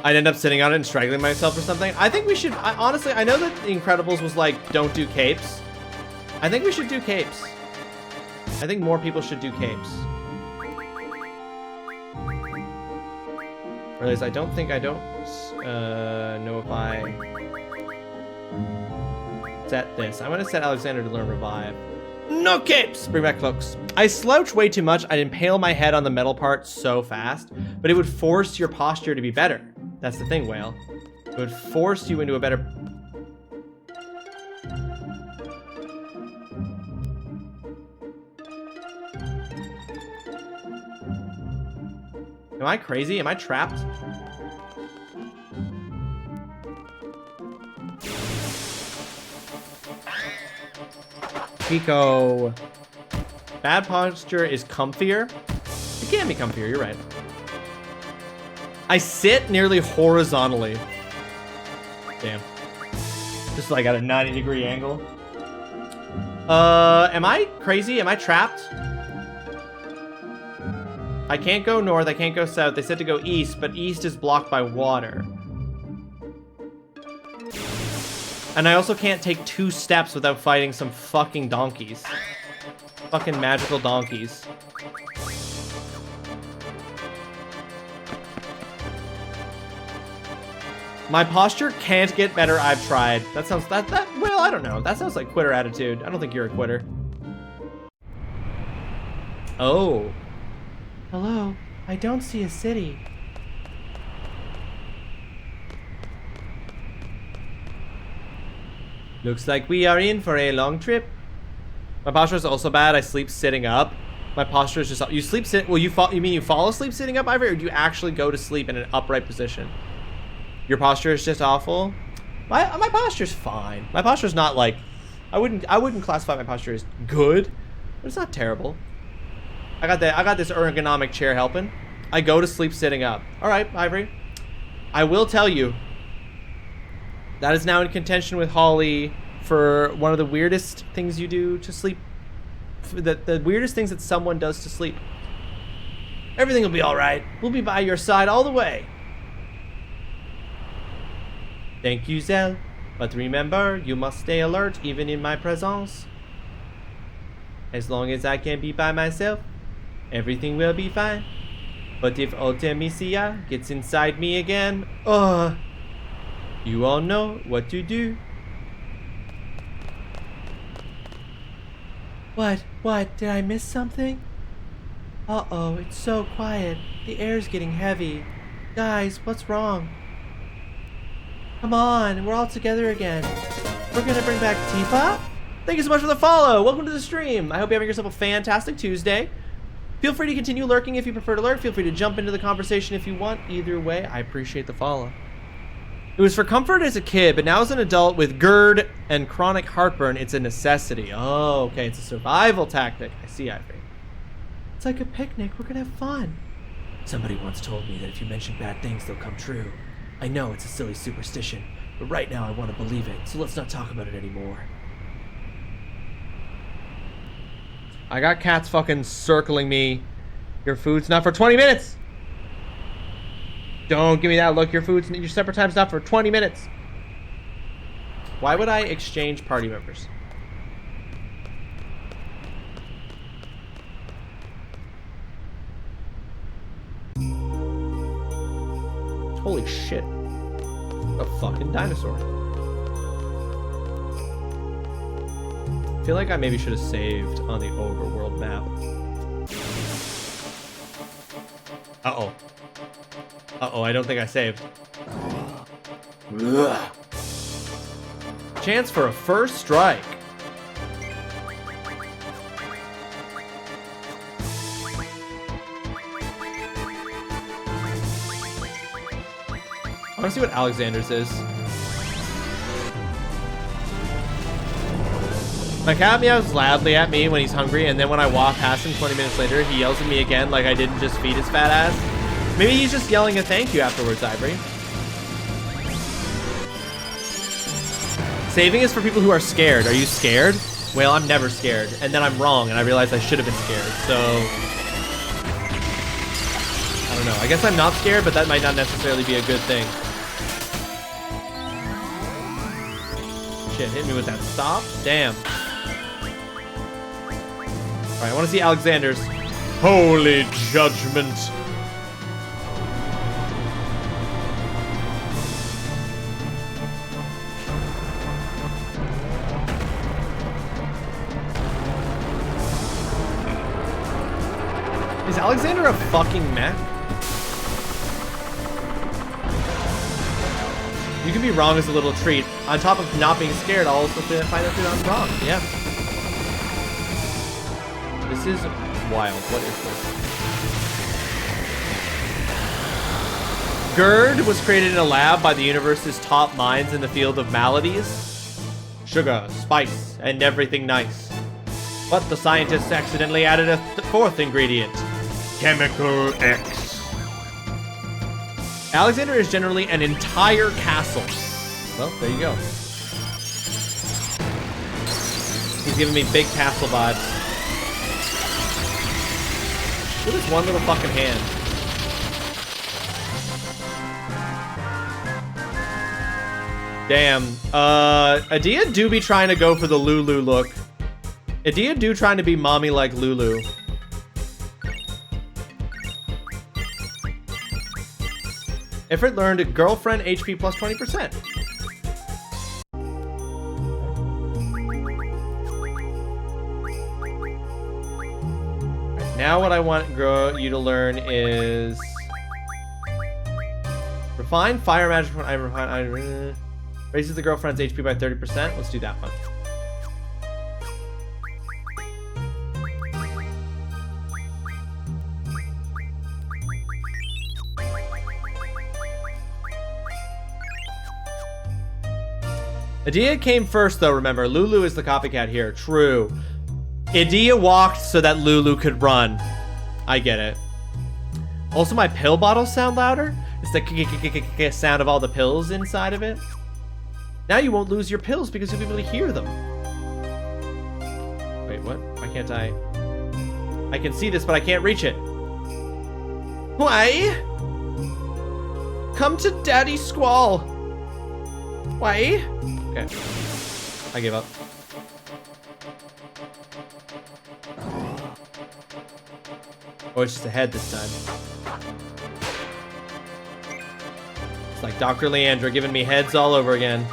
I'd end up sitting on it and strangling myself or something. I think we should, honestly, I know that The Incredibles was like, don't do capes. I think we should do capes. I think more people should do capes. Or at least I don't know if I set this. I'm gonna set Alexander to learn Revive. No capes! Bring back cloaks. I slouch way too much. I'd impale my head on the metal part so fast, but it would force your posture to be better. That's the thing, Whale. It would force you into a better... Am I crazy? Am I trapped? Pico. Bad posture is comfier. It can be comfier, you're right. I sit nearly horizontally. Damn. Just like at a 90-degree angle. Am I crazy? Am I trapped? I can't go north, I can't go south. They said to go east, but east is blocked by water. And I also can't take 2 steps without fighting some fucking donkeys. Fucking magical donkeys. My posture can't get better, I've tried. That sounds, well, I don't know. That sounds like quitter attitude. I don't think you're a quitter. Oh. Hello, I don't see a city. Looks like we are in for a long trip. My posture is also bad. I sleep sitting up. My posture is just, you sleep sit, well, you mean you fall asleep sitting up, Ivory, or do you actually go to sleep in an upright position? Your posture is just awful. My posture's fine. My posture's not like, I wouldn't classify my posture as good, but it's not terrible. I got this ergonomic chair helping. I go to sleep sitting up. All right, Ivory. I will tell you, that is now in contention with Holly for one of the weirdest things you do to sleep. The weirdest things that someone does to sleep. Everything will be all right. We'll be by your side all the way. Thank you, Zell. But remember, you must stay alert even in my presence. As long as I can be by myself, everything will be fine. But if Artemisia gets inside me again, you all know what to do. What? Did I miss something? Uh-oh, it's so quiet. The air's getting heavy. Guys, what's wrong? Come on, we're all together again. We're gonna bring back Tifa? Thank you so much for the follow. Welcome to the stream. I hope you're having yourself a fantastic Tuesday. Feel free to continue lurking if you prefer to lurk. Feel free to jump into the conversation if you want. Either way, I appreciate the follow. It was for comfort as a kid, but now as an adult with GERD and chronic heartburn, it's a necessity. Oh, okay, it's a survival tactic. I see, Ivory. It's like a picnic. We're gonna have fun. Somebody once told me that if you mention bad things, they'll come true. I know it's a silly superstition, but right now I want to believe it, so let's not talk about it anymore. I got cats fucking circling me. Your food's not for 20 minutes! Don't give me that look. Your supper time's not for 20 minutes. Why would I exchange party members? Holy shit. A fucking dinosaur. I feel like I maybe should have saved on the overworld map. Uh-oh. Uh-oh, I don't think I saved. Chance for a first strike. I want to see what Alexander's is. My cat meows loudly at me when he's hungry, and then when I walk past him 20 minutes later, he yells at me again like I didn't just feed his fat ass. Maybe he's just yelling a thank you afterwards, Ivory. Saving is for people who are scared. Are you scared? Well, I'm never scared. And then I'm wrong, and I realize I should have been scared, so... I don't know. I guess I'm not scared, but that might not necessarily be a good thing. Shit, hit me with that stop. Damn. Alright, I want to see Alexander's Holy Judgment. Is Alexander a fucking mech? You can be wrong as a little treat. On top of not being scared, I'll also find out that I'm wrong. Yeah. This is wild. What is this? GERD was created in a lab by the universe's top minds in the field of maladies. Sugar, spice, and everything nice. But the scientists accidentally added a fourth ingredient. Chemical X. Alexander is generally an entire castle. Well, there you go. He's giving me big castle vibes. Look at this one little fucking hand. Damn. Adia do be trying to go for the Lulu look. Adia do trying to be mommy like Lulu. Ifrit learned a girlfriend HP plus 20%. Right, now what I want you to learn is refine fire magic. Raises the girlfriend's HP by 30%. Let's do that one. Adia came first, though, remember. Lulu is the copycat here. True. Adia walked so that Lulu could run. I get it. Also, my pill bottles sound louder. It's the sound of all the pills inside of it. Now you won't lose your pills because you'll be able to hear them. Wait, what? Why can't I? I can see this, but I can't reach it. Why? Come to Daddy Squall. Why? Okay. I gave up. Oh, it's just a head this time. It's like Dr. Leandra giving me heads all over again.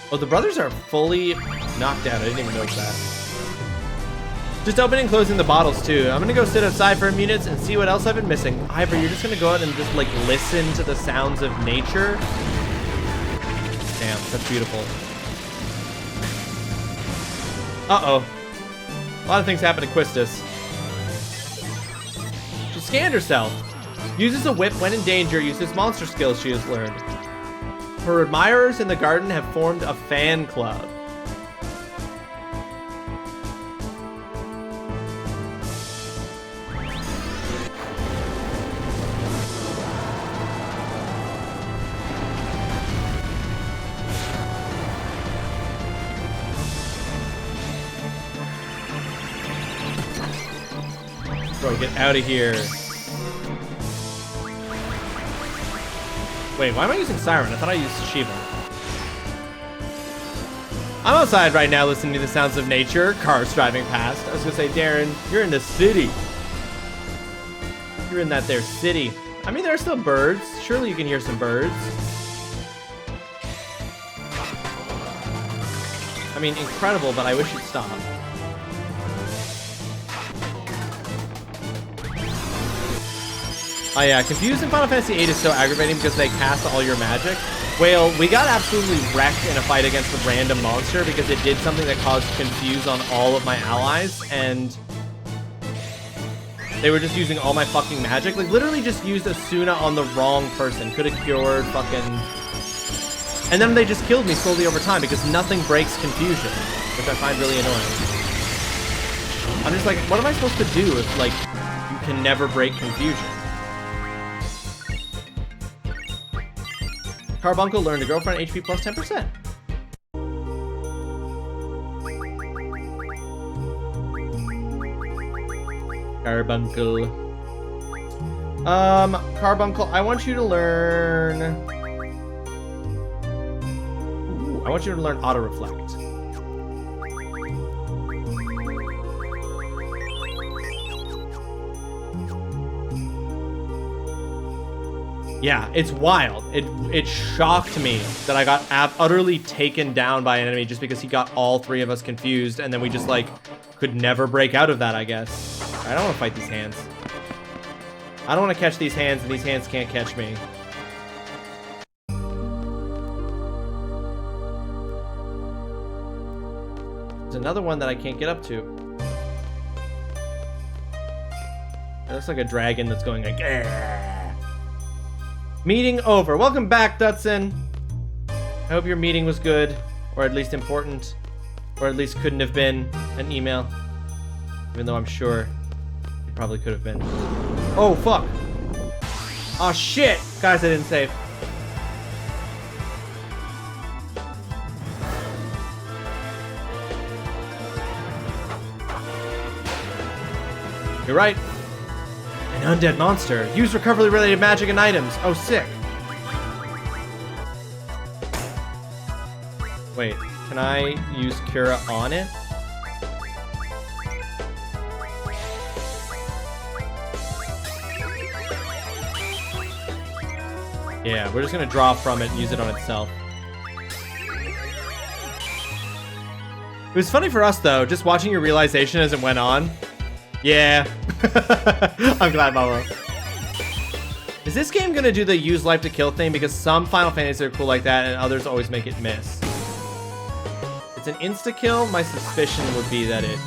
Oh, the brothers are fully knocked out. I didn't even notice that. Just opening and closing the bottles, too. I'm gonna go sit outside for a minute and see what else I've been missing. Ivor, you're just gonna go out and just, like, listen to the sounds of nature? Damn, that's beautiful. Uh-oh. A lot of things happen to Quistis. She scanned herself. Uses a whip when in danger. Uses monster skills she has learned. Her admirers in the garden have formed a fan club. Bro, get out of here. Wait, why am I using Siren? I thought I used Shiva. I'm outside right now listening to the sounds of nature, cars driving past. I was gonna say, Darren, you're in the city. You're in that there city. I mean, there are still birds. Surely you can hear some birds. I mean, incredible, but I wish you'd stop. Oh yeah, Confused in Final Fantasy VIII is so aggravating because they cast all your magic. Well, we got absolutely wrecked in a fight against a random monster because it did something that caused Confuse on all of my allies, and they were just using all my fucking magic. Like, literally just used Asuna on the wrong person. Could have cured fucking... And then they just killed me slowly over time because nothing breaks Confusion, which I find really annoying. I'm just like, what am I supposed to do if, like, you can never break Confusion? Carbuncle learned a girlfriend HP plus 10%. Carbuncle. Carbuncle, I want you to learn... Ooh, I want you to learn Auto Reflect. Yeah, it's wild. It shocked me that I got utterly taken down by an enemy just because he got all three of us confused, and then we just, like, could never break out of that, I guess. I don't want to fight these hands. I don't want to catch these hands, and these hands can't catch me. There's another one that I can't get up to. It looks like a dragon that's going like, "Argh." Meeting over. Welcome back, Dutson. I hope your meeting was good, or at least important, or at least couldn't have been an email, even though I'm sure it probably could have been. Oh, fuck. Oh, shit. Guys, I didn't save. You're right. An undead monster. Use recovery-related magic and items. Oh, sick. Wait, can I use Cura on it? Yeah, we're just gonna draw from it and use it on itself. It was funny for us, though, just watching your realization as it went on. Yeah. I'm glad, Mama. Is this game gonna do the use life to kill thing? Because some Final Fantasy are cool like that and others always make it miss. It's an insta-kill. My suspicion would be that it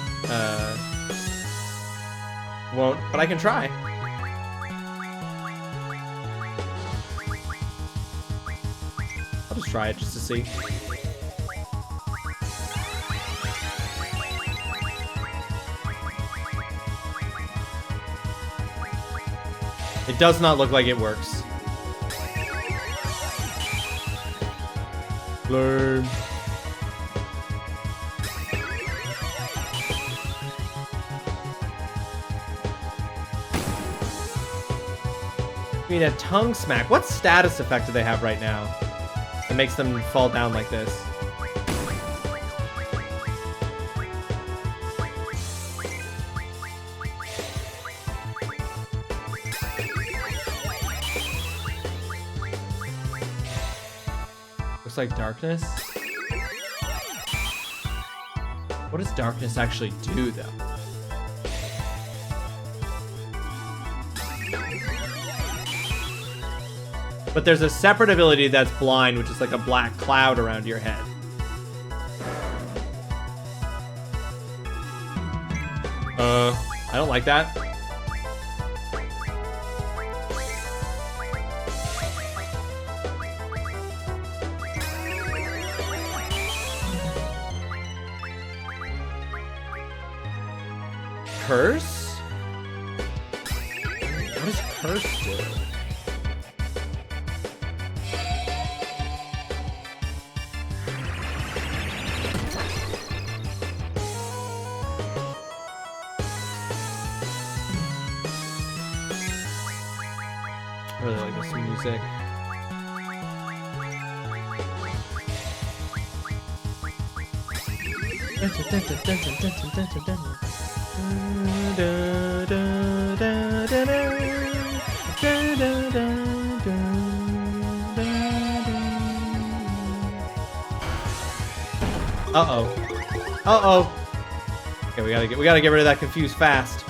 won't, but I can try. I'll just try it just to see. It does not look like it works. Learn. I mean, a tongue smack. What status effect do they have right now that makes them fall down like this? Looks like darkness. What does darkness actually do, though? But there's a separate ability that's blind, which is like a black cloud around your head. I don't like that. Curse? What does curse do? I really like this music. Uh-oh. Uh-oh. Okay, we gotta get rid of that confused fast.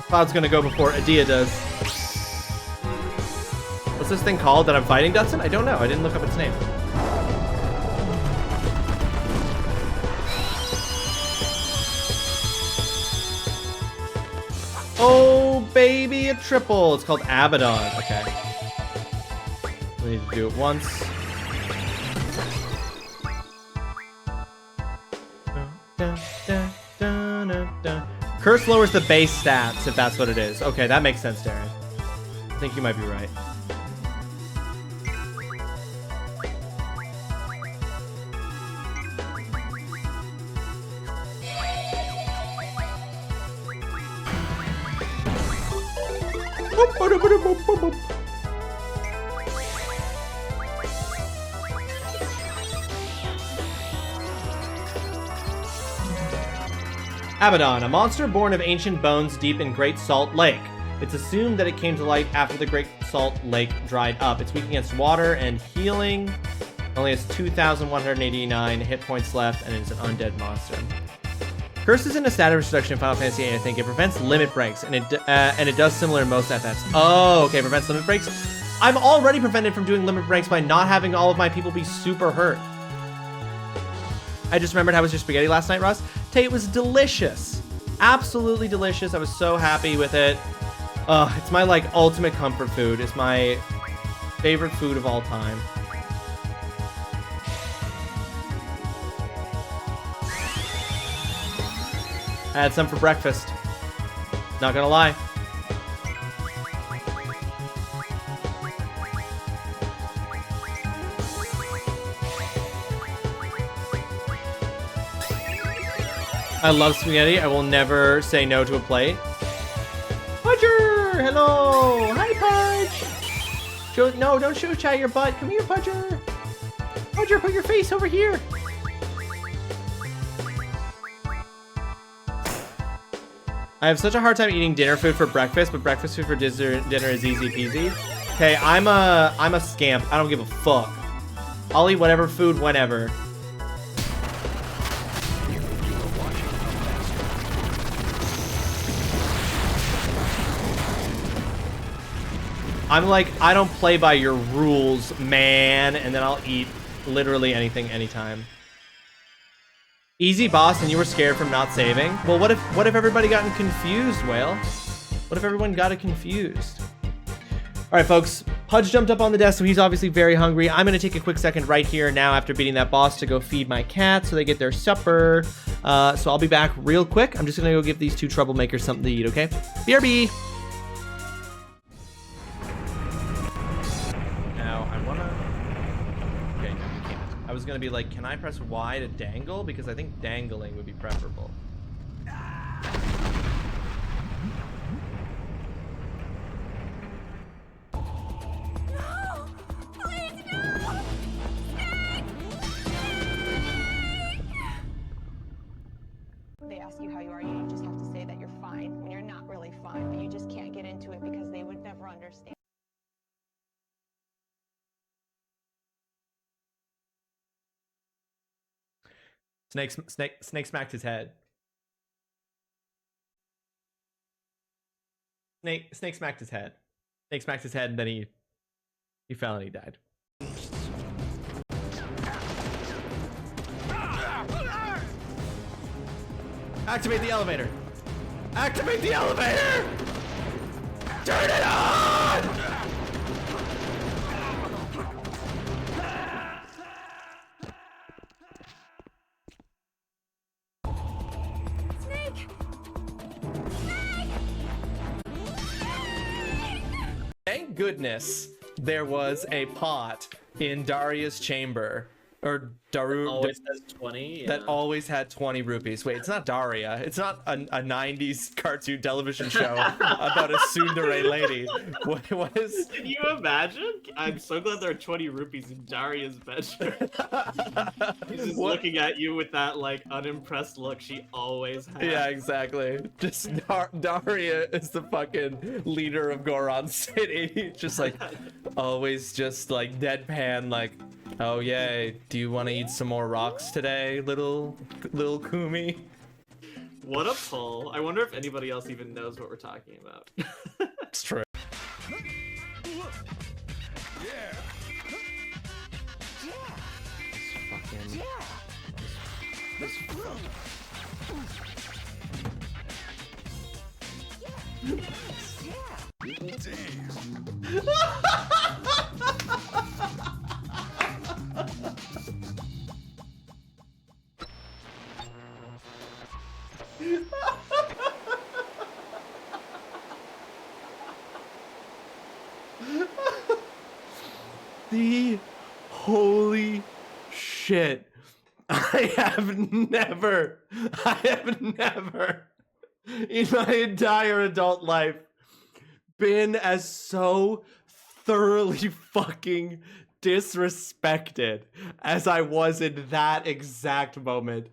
Cloud's gonna go before Adia does. What's this thing called that I'm fighting, Dutson? I don't know. I didn't look up its name. Oh, baby, a triple. It's called Abaddon. Okay. We need to do it once. Curse lowers the base stats, if that's what it is. Okay, that makes sense, Darren. I think you might be right. Abaddon, a monster born of ancient bones deep in Great Salt Lake. It's assumed that it came to light after the Great Salt Lake dried up. It's weak against water and healing. Only has 2,189 hit points left, and it's an undead monster. Curse isn't a status reduction in Final Fantasy VIII, I think. It prevents limit breaks, and it does similar in most FFs. Oh, okay, prevents limit breaks. I'm already prevented from doing limit breaks by not having all of my people be super hurt. I just remembered how was your spaghetti last night, Russ? Tay, it was delicious. Absolutely delicious. I was so happy with it. It's my, like, ultimate comfort food. It's my favorite food of all time. I had some for breakfast. Not gonna lie. I love spaghetti. I will never say no to a plate. Pudger! Hello! Hi, Pudge! No, don't shoot at your butt. Come here, Pudger! Pudger, put your face over here! I have such a hard time eating dinner food for breakfast, but breakfast food for dinner is easy peasy. Okay, I'm a scamp. I don't give a fuck. I'll eat whatever food whenever. I'm like, I don't play by your rules, man, and then I'll eat literally anything, anytime. Easy boss, and you were scared from not saving? Well, what if everybody gotten confused, Whale? What if everyone got it confused? All right, folks, Pudge jumped up on the desk, so he's obviously very hungry. I'm gonna take a quick second right here now after beating that boss to go feed my cat so they get their supper. So I'll be back real quick. I'm just gonna go give these two troublemakers something to eat, okay? BRB! I was gonna be like, can I press Y to dangle? Because I think dangling would be preferable. No! Please, no! They ask you how you are, you just have to say that you're fine when you're not really fine, but you just can't get into it because they would never understand. Snake smacked his head. Snake smacked his head. Snake smacked his head, and then he fell and he died. Activate the elevator. Activate the elevator. Turn it on. Thank goodness there was a pot in Daria's chamber, or Daru always has 20. that always had 20 rupees. Wait, it's not Daria. It's not a 90s cartoon television show about a tsundere lady. What is? Can you imagine? I'm so glad there are 20 rupees in Daria's bedroom. She's just looking at you with that like unimpressed look she always has. Yeah, exactly. Just Daria is the fucking leader of Goron City. Just like always just like deadpan like, oh yay, do you want to eat some more rocks today, little Kumi? What a pull. I wonder if anybody else even knows what we're talking about. It's true. The holy shit. I have never in my entire adult life been as so thoroughly fucking disrespected as I was in that exact moment.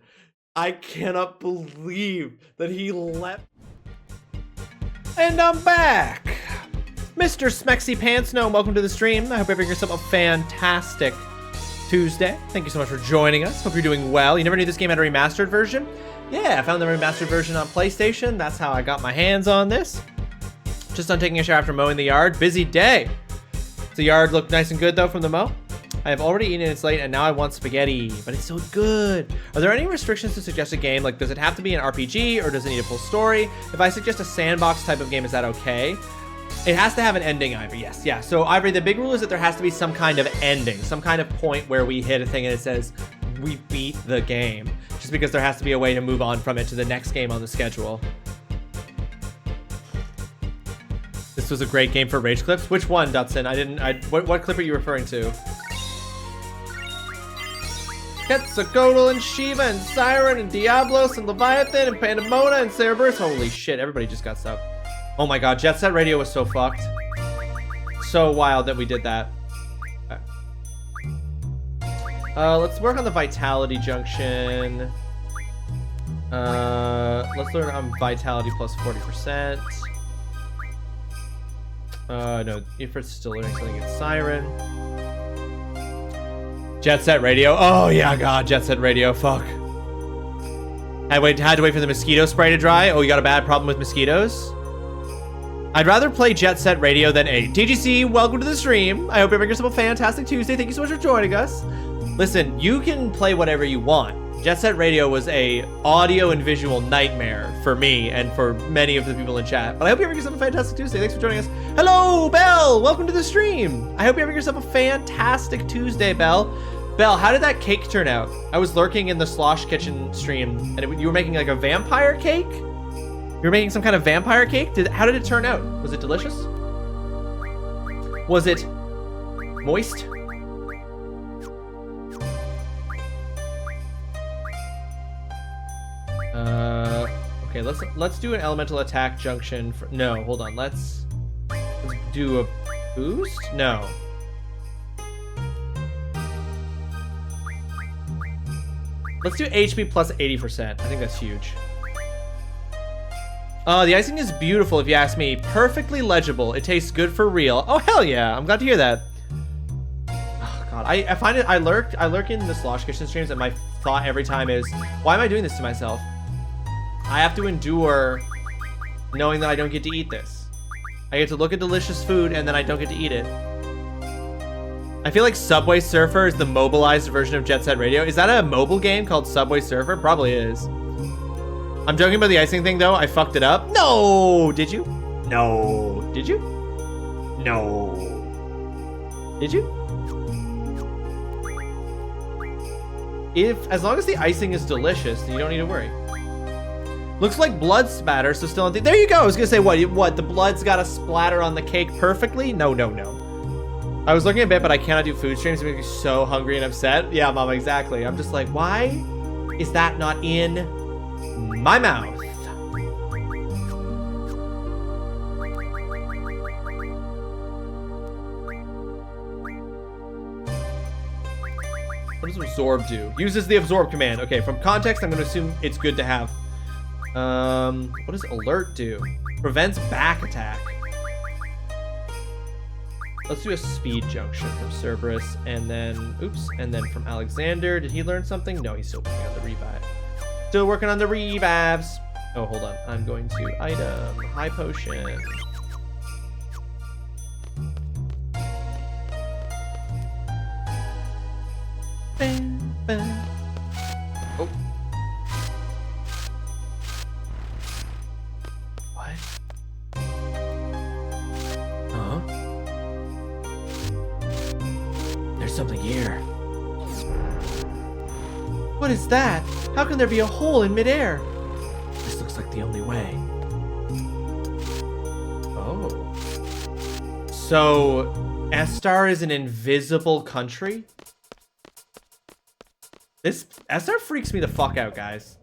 I cannot believe that he left. And I'm back. Mr. Smexy Pants Gnome, welcome to the stream. I hope you're having yourself a fantastic Tuesday. Thank you so much for joining us. Hope you're doing well. You never knew this game had a remastered version? Yeah, I found the remastered version on PlayStation. That's how I got my hands on this. Just done taking a shower after mowing the yard. Busy day. Does the yard look nice and good though from the mow? I have already eaten, it's late, and now I want spaghetti, but it's so good. Are there any restrictions to suggest a game? Like, does it have to be an RPG, or does it need a full story? If I suggest a sandbox type of game, is that okay? It has to have an ending, Ivory, yes. Yeah, so Ivory, the big rule is that there has to be some kind of ending, some kind of point where we hit a thing and it says, we beat the game. Just because there has to be a way to move on from it to the next game on the schedule. was a great game for rage clips. Which one, Dutson? What clip are you referring to? Quetzalcoatl and Shiva and Siren and Diablos and Leviathan and Pandemona and Cerberus. Holy shit, everybody just got stuff. Oh my god, Jet Set Radio was so fucked. So wild that we did that. Let's work on the Vitality Junction. Let's learn on Vitality plus 40%. No, Ifrit's still learning something in Siren. Jet Set Radio. Oh yeah, god, Jet Set Radio. Fuck. Had to wait for the mosquito spray to dry. Oh, you got a bad problem with mosquitoes? I'd rather play Jet Set Radio than 8. TGC, welcome to the stream. I hope you're having yourself a fantastic Tuesday. Thank you so much for joining us. Listen, you can play whatever you want. Jet Set Radio was a audio and visual nightmare for me and for many of the people in chat. But I hope you're having yourself a fantastic Tuesday. Thanks for joining us. Hello, Belle. Welcome to the stream. I hope you're having yourself a fantastic Tuesday, Belle. Belle, how did that cake turn out? I was lurking in the Slosh Kitchen stream, and you were making like a vampire cake? You were making some kind of vampire cake? How did it turn out? Was it delicious? Was it moist? Okay, let's do an elemental attack junction. No, hold on. Let's do a boost? No. Let's do HP plus 80%. I think that's huge. The icing is beautiful, if you ask me. Perfectly legible. It tastes good for real. Oh, hell yeah. I'm glad to hear that. Oh, God. I find it... I lurk in the Slosh Kitchen streams, and my thought every time is, why am I doing this to myself? I have to endure knowing that I don't get to eat this. I get to look at delicious food, and then I don't get to eat it. I feel like Subway Surfer is the mobilized version of Jet Set Radio. Is that a mobile game called Subway Surfer? Probably is. I'm joking about the icing thing, though. I fucked it up. No! Did you? No. Did you? No. Did you? As long as the icing is delicious, then you don't need to worry. Looks like blood spatter, so still on there you go. I was gonna say, what? The blood's gotta splatter on the cake perfectly? No, no, no. I was looking a bit, but I cannot do food streams. It makes me so hungry and upset. Yeah, Mama, exactly. I'm just like, why is that not in my mouth? What does absorb do? Uses the absorb command. Okay, from context, I'm going to assume it's good to have. What does alert do? Prevents back attack. Let's do a speed junction from Cerberus, and then, oops, and then from Alexander. Did he learn something? No, he's still working on the revive. Still working on the revives. Oh, hold on. I'm going to item, high potion. Bam, bam. Oh. What? Huh? There's something here. What is that? How can there be a hole in midair? This looks like the only way. Oh. So, Estar is an invisible country? Estar freaks me the fuck out, guys.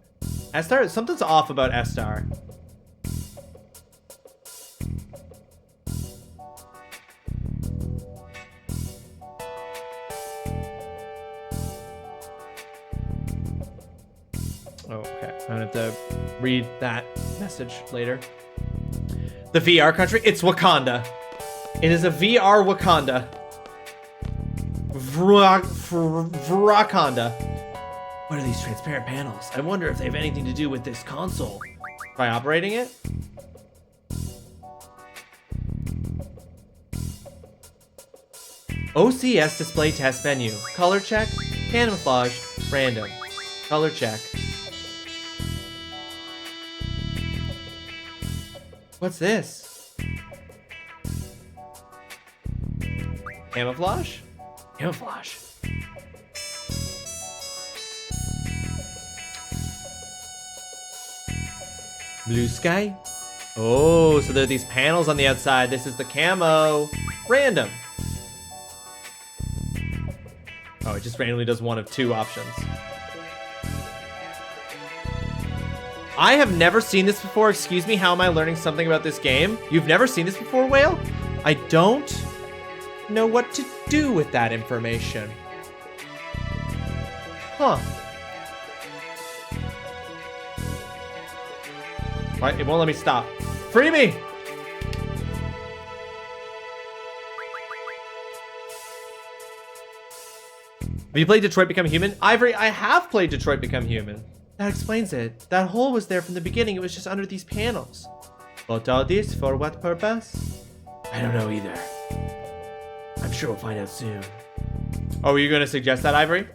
Estar, something's off about Estar. Oh, okay. I'm gonna have to read that message later. The VR country? It's Wakanda. It is a VR Wakanda. Wakanda. What are these transparent panels? I wonder if they have anything to do with this console. By operating it? OCS display test menu. Color check. Camouflage. Random. Color check. What's this? Camouflage? Camouflage. Blue sky? Oh, so there are these panels on the outside. This is the camo. Random. Oh, it just randomly does one of two options. I have never seen this before. Excuse me, how am I learning something about this game? You've never seen this before, Whale? I don't know what to do with that information. Huh. Right, it won't let me stop. Free me! Have you played Detroit Become Human? Ivory, I have played Detroit Become Human. That explains it. That hole was there from the beginning. It was just under these panels. But all this for what purpose? I don't know either. I'm sure we'll find out soon. Oh, were you going to suggest that, Ivory?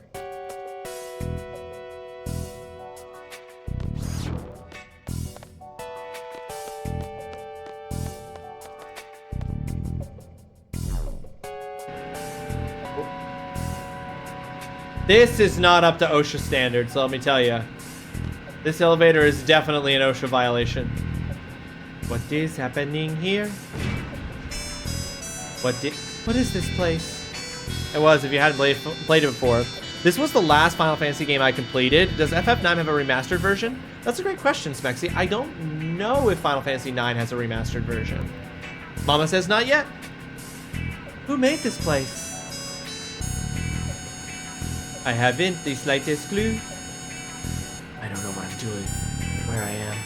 This is not up to OSHA standards, let me tell you. This elevator is definitely an OSHA violation. What is happening here? What is this place? It was, if you hadn't played it before. This was the last Final Fantasy game I completed. Does FF9 have a remastered version? That's a great question, Smexy. I don't know if Final Fantasy 9 has a remastered version. Mama says not yet. Who made this place? I haven't the slightest clue. I don't know what I'm doing, where I am.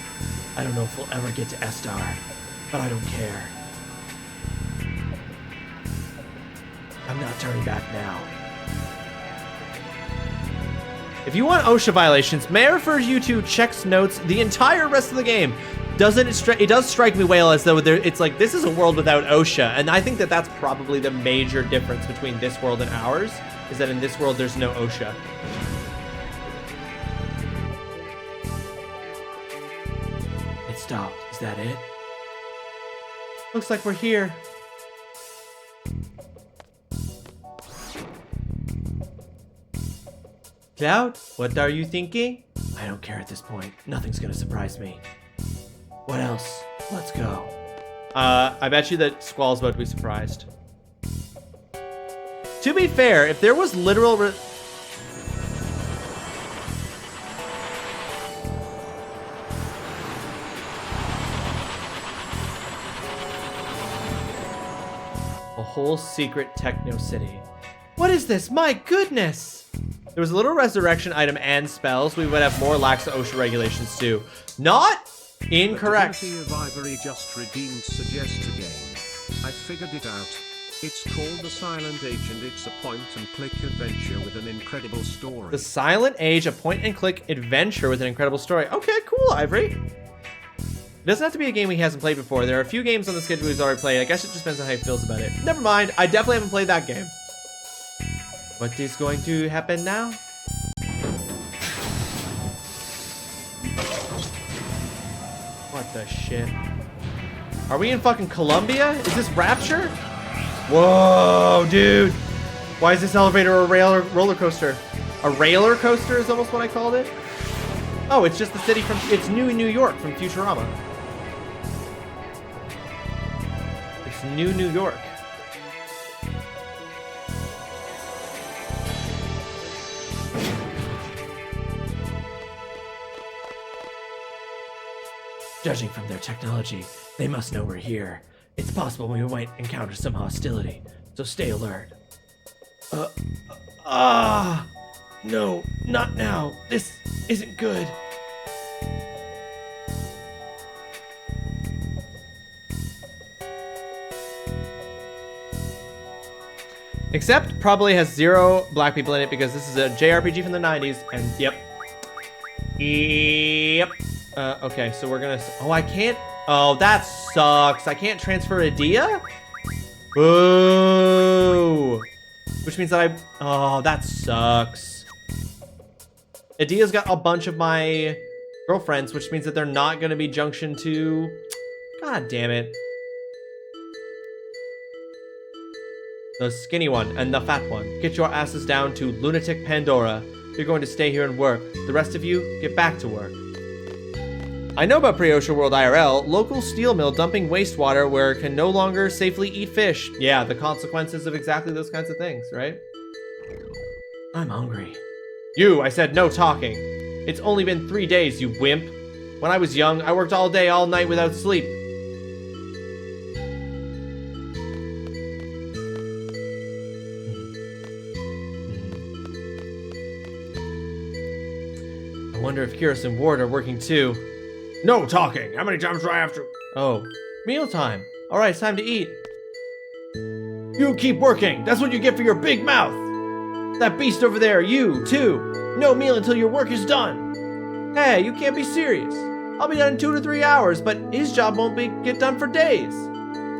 I don't know if we'll ever get to Estar, but I don't care. I'm not turning back now. If you want OSHA violations, may I refer you to Check's notes the entire rest of the game. It does strike me, Whale, as though it's like this is a world without OSHA, and I think that that's probably the major difference between this world and ours, is that in this world there's no OSHA. It stopped. Is that it? Looks like we're here. Cloud, what are you thinking? I don't care at this point. Nothing's gonna surprise me. What else? Let's go. I bet you that Squall's about to be surprised. To be fair, if there was literal a whole secret techno city. What is this? My goodness! There was a little resurrection item and spells. We would have more lax OSHA regulations too. Not incorrect. The of Ivory just redeemed suggest a game. I figured it out. It's called The Silent Age and it's a point-and-click adventure with an incredible story. The Silent Age, a point-and-click adventure with an incredible story. Okay, cool, Ivory. It doesn't have to be a game he hasn't played before. There are a few games on the schedule he's already played. I guess it just depends on how he feels about it. Never mind, I definitely haven't played that game. What is going to happen now? What the shit? Are we in fucking Colombia? Is this Rapture? Whoa, dude. Why is this elevator a roller coaster? A railer coaster is almost what I called it. Oh, it's just the city from... It's New York from Futurama. It's New York. Judging from their technology, they must know we're here. It's possible we might encounter some hostility, so stay alert. No, not now. This isn't good. Except probably has 0 black people in it because this is a JRPG from the 90s, and yep. Okay, so we're gonna... Oh, I can't... Oh, that sucks. I can't transfer Adia? Boo! Which means that Oh, that sucks. Adia's got a bunch of my girlfriends, which means that they're not gonna be junction to... God damn it. The skinny one and the fat one. Get your asses down to Lunatic Pandora. You're going to stay here and work. The rest of you, get back to work. I know about Pre-OSHA World IRL, local steel mill dumping wastewater where it can no longer safely eat fish. Yeah, the consequences of exactly those kinds of things, right? I'm hungry. You, I said no talking. It's only been 3 days, you wimp. When I was young, I worked all day, all night without sleep. I wonder if Kiris and Ward are working too. No talking. How many times do I have to? Oh, mealtime. All right, it's time to eat. You keep working. That's what you get for your big mouth. That beast over there, you too. No meal until your work is done. Hey, you can't be serious. I'll be done in 2 to 3 hours, but his job won't get done for days.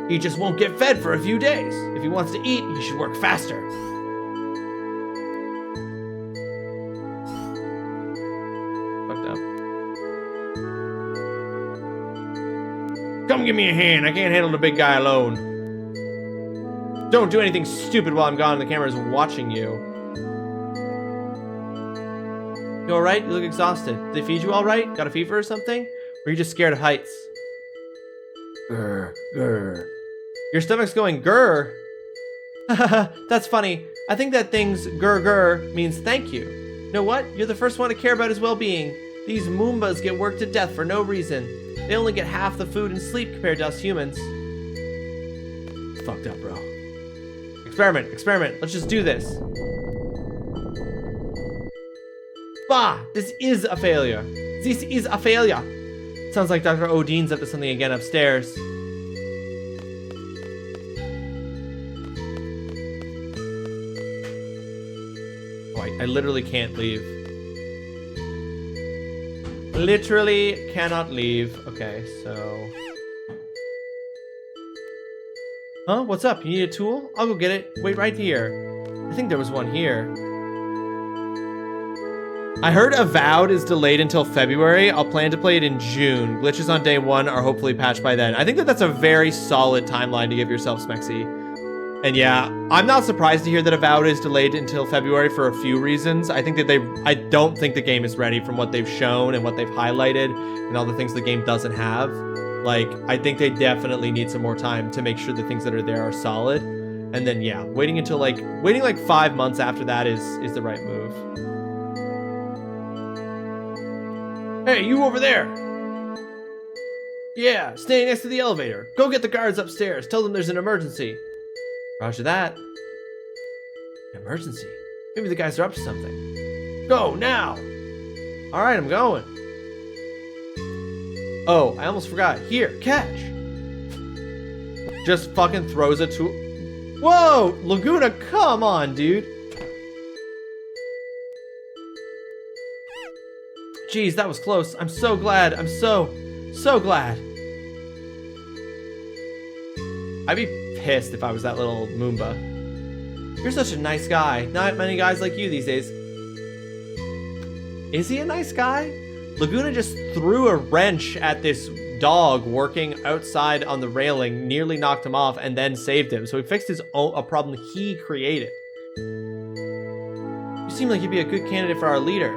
He just won't get fed for a few days. If he wants to eat, he should work faster. Come give me a hand. I can't handle the big guy alone. Don't do anything stupid while I'm gone and the camera's watching you. You alright? You look exhausted. Did they feed you alright? Got a fever or something? Or are you just scared of heights? Grr, grr. Your stomach's going grr. That's funny. I think that thing's grr grr means thank you. You know what? You're the first one to care about his well-being. These Moombas get worked to death for no reason. They only get half the food and sleep compared to us humans. It's fucked up, bro. Experiment. Let's just do this. Bah! This is a failure. This is a failure. Sounds like Dr. Odine's up to something again upstairs. Oh, I literally can't leave. Literally cannot leave. Okay, so... Huh? What's up? You need a tool? I'll go get it. Wait right here. I think there was one here. I heard Avowed is delayed until February. I'll plan to play it in June. Glitches on day 1 are hopefully patched by then. I think that's a very solid timeline to give yourself, Smexy. And yeah, I'm not surprised to hear that Avowed is delayed until February for a few reasons. I think that I don't think the game is ready from what they've shown and what they've highlighted and all the things the game doesn't have. Like, I think they definitely need some more time to make sure the things that are there are solid. And then yeah, waiting like 5 months after that is the right move. Hey, you over there! Yeah, stay next to the elevator. Go get the guards upstairs. Tell them there's an emergency. Roger that. Emergency? Maybe the guys are up to something. Go, now! Alright, I'm going. Oh, I almost forgot. Here, catch! Just fucking throws a tool. Whoa! Laguna, come on, dude! Jeez, that was close. I'm so glad. I'm so glad. I'd be pissed if I was that little Moomba. You're such a nice guy. Not many guys like you these days. Is he a nice guy? Laguna just threw a wrench at this dog working outside on the railing, nearly knocked him off, and then saved him. So he fixed a problem he created. You seem like you'd be a good candidate for our leader.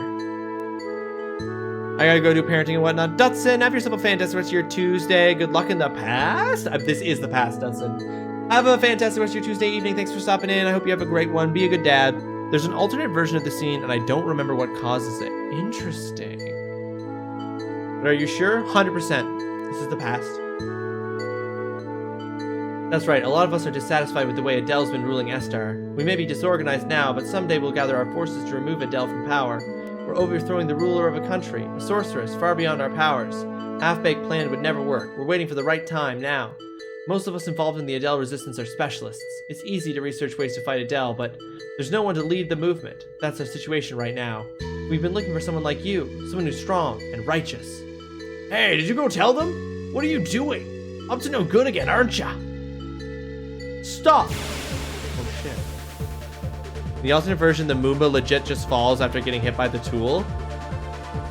I gotta go do parenting and whatnot. Dutson, have yourself a fantastic rest of your Tuesday. Good luck in the past. This is the past, Dutson. Have a fantastic rest of your Tuesday evening. Thanks for stopping in. I hope you have a great one. Be a good dad. There's an alternate version of the scene, and I don't remember what causes it. Interesting. But are you sure? 100%. This is the past. That's right. A lot of us are dissatisfied with the way Adele's been ruling Estar. We may be disorganized now, but someday we'll gather our forces to remove Adele from power. We're overthrowing the ruler of a country, a sorceress far beyond our powers. Half-baked plan would never work. We're waiting for the right time now. Most of us involved in the Adele resistance are specialists. It's easy to research ways to fight Adele, but there's no one to lead the movement. That's our situation right now. We've been looking for someone like you, someone who's strong and righteous. Hey, did you go tell them? What are you doing? Up to no good again, aren't ya? Stop! Oh shit. In the alternate version, the Moomba legit just falls after getting hit by the tool.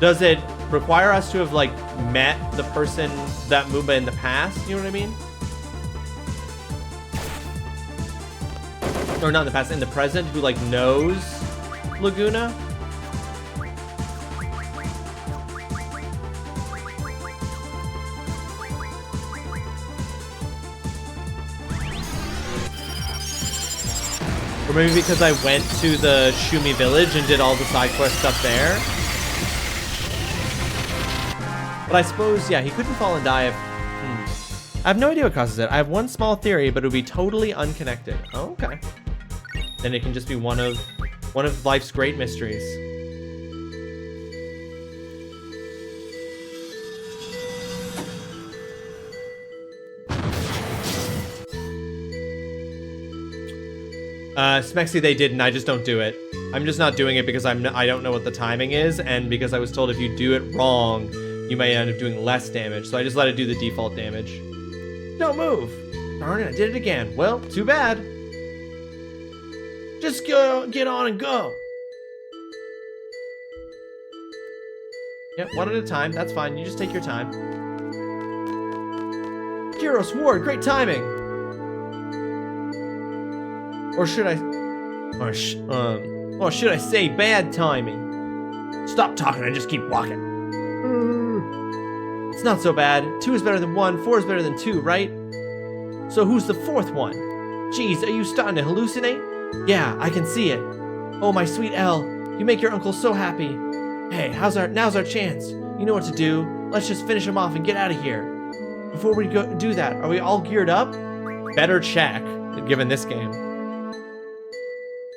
Does it require us to have, like, met the person, that Moomba in the past? You know what I mean? Or not in the past, in the present, who, like, knows Laguna? Or maybe because I went to the Shumi village and did all the side quest stuff there. But I suppose, yeah, he couldn't fall and die if... I have no idea what causes it. I have one small theory, but it would be totally unconnected. Oh, okay. Then it can just be one of life's great mysteries. Smexy, they didn't. I just don't do it. I'm just not doing it because I don't know what the timing is, and because I was told if you do it wrong, you may end up doing less damage. So I just let it do the default damage. Don't move. Darn it, I did it again. Well, too bad. Just go, get on and go. Yep, one at a time. That's fine. You just take your time. Gyros Ward, great timing. Or should I... Or should I say bad timing? Stop talking and just keep walking. It's not so bad. 2 is better than 1, 4 is better than 2, right? So who's the 4th one? Jeez, are you starting to hallucinate? Yeah, I can see it. Oh, my sweet Elle, you make your uncle so happy. Hey, now's our chance. You know what to do. Let's just finish him off and get out of here. Before we do that, are we all geared up? Better check, given this game.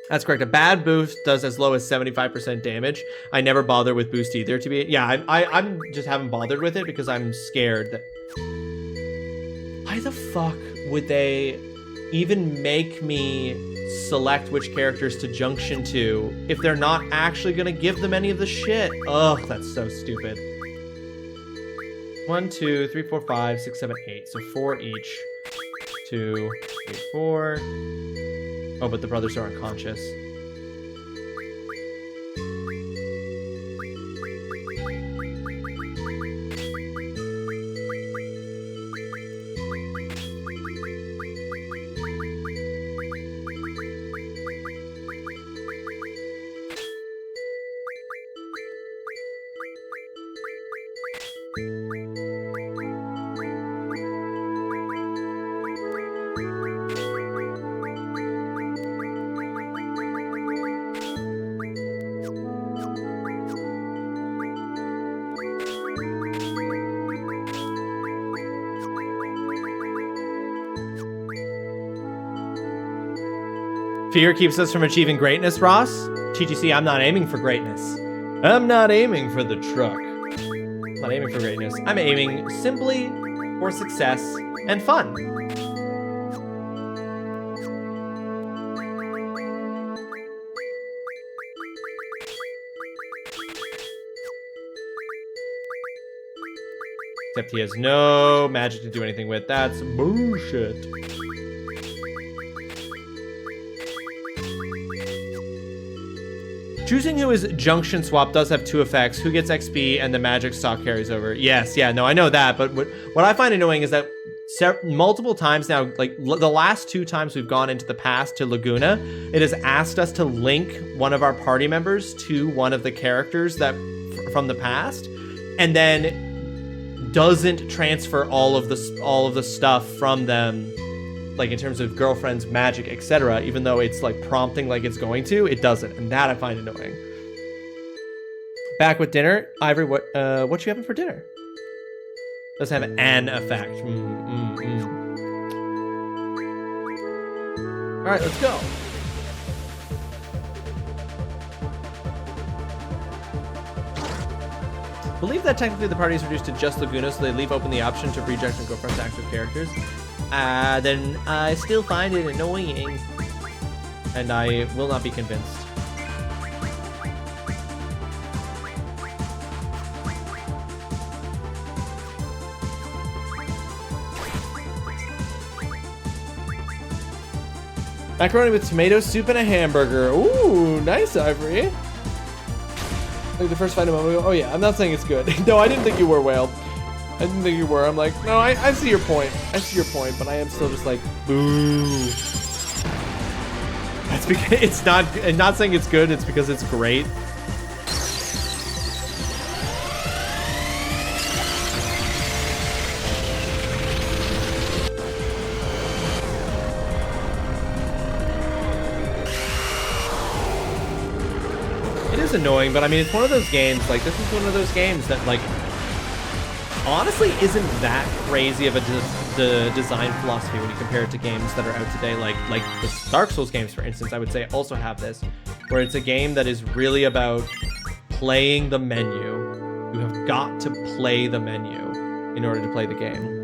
That's correct. A bad boost does as low as 75% damage. I never bother with boost either, to be... Yeah, I'm just haven't bothered with it because I'm scared that... Why the fuck would they even make me select which characters to junction to if they're not actually gonna give them any of the shit? Ugh, that's so stupid. 1, 2, 3, 4, 5, 6, 7, 8. So 4 each. 2, 3, 4... Oh, but the brothers are unconscious. Fear keeps us from achieving greatness, Ross. TGC, I'm not aiming for greatness. I'm not aiming for the truck. I'm not aiming for greatness. I'm aiming simply for success and fun. Except he has no magic to do anything with. That's bullshit. Choosing who is junction swap does have 2 effects. Who gets XP and the magic stock carries over. Yes, yeah, no, I know that. But what I find annoying is that multiple times now, like the last 2 times we've gone into the past to Laguna, it has asked us to link one of our party members to one of the characters that from the past, and then doesn't transfer all of the stuff from them, like in terms of girlfriends, magic, etc. Even though it's like prompting like it's going to, it doesn't, and that I find annoying. Back with dinner, Ivory. What you having for dinner? Does have an effect. All right, let's go. Believe that technically the party is reduced to just Laguna, so they leave open the option to reject and go for active characters. Then I still find it annoying, and I will not be convinced. Macaroni with tomato soup and a hamburger. Ooh, nice, Ivory. Like the first fight a moment ago. Oh yeah, I'm not saying it's good. No, I didn't think you were, Whale. I didn't think you were. I'm like, no, I see your point. I see your point, but I am still just like, boo. That's because it's not. I'm not saying it's good. It's because it's great. It is annoying, but I mean, it's one of those games, like, this is one of those games that, like, honestly isn't that crazy of a the design philosophy when you compare it to games that are out today, like the Dark Souls games, for instance. I would say also have this, where it's a game that is really about playing the menu. You have got to play the menu in order to play the game.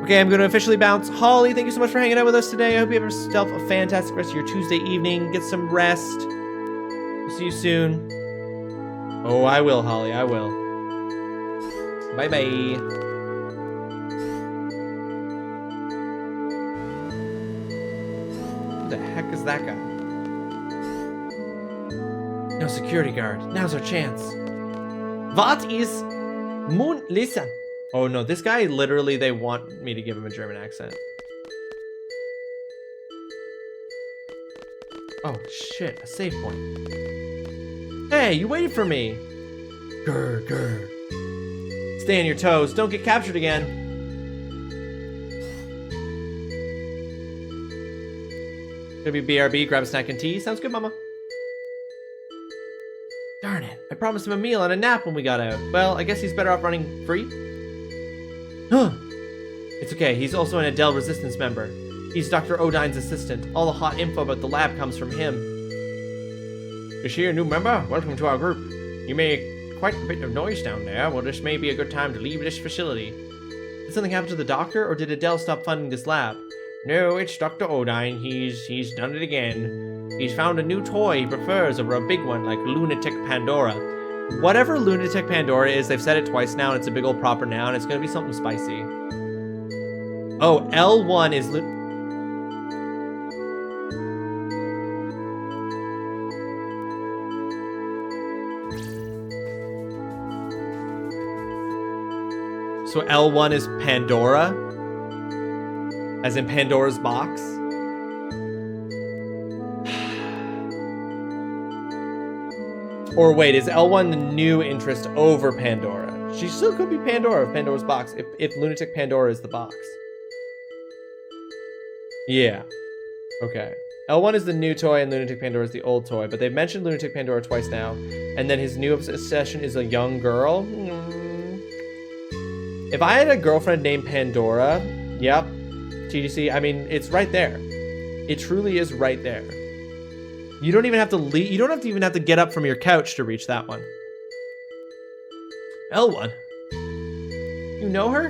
Okay, I'm going to officially bounce. Holly, thank you so much for hanging out with us today. I hope you have yourself a fantastic rest of your Tuesday evening. Get some rest. We'll see you soon. Oh, I will, Holly. I will. Bye-bye. Who the heck is that guy? No security guard. Now's our chance. What is Moon? Listen. Oh no, this guy literally, they want me to give him a German accent. Oh shit, a save point. Hey, you waited for me. Grr, grr. Stay on your toes. Don't get captured again. Gonna be BRB, grab a snack and tea. Sounds good, mama. Darn it. I promised him a meal and a nap when we got out. Well, I guess he's better off running free. Huh. It's okay. He's also an Adele Resistance member. He's Dr. Odine's assistant. All the hot info about the lab comes from him. Is she a new member? Welcome to our group. You make quite a bit of noise down there. Well, this may be a good time to leave this facility. Did something happen to the doctor, or did Adele stop funding this lab? No, it's Dr. Odine. He's done it again. He's found a new toy he prefers over a big one like Lunatic Pandora. Whatever Lunatic Pandora is, they've said it twice now, and it's a big old proper noun. It's gonna be something spicy. Oh, L1 is So L1 is Pandora? As in Pandora's box? Or wait, is L1 the new interest over Pandora? She still could be Pandora of Pandora's box if Lunatic Pandora is the box. Yeah. Okay. L1 is the new toy and Lunatic Pandora is the old toy, but they've mentioned Lunatic Pandora twice now. And then his new obsession is a young girl. If I had a girlfriend named Pandora, yep, TGC, I mean, it's right there. It truly is right there. You don't even have to leave. You don't even have to get up from your couch to reach that one. L1. You know her?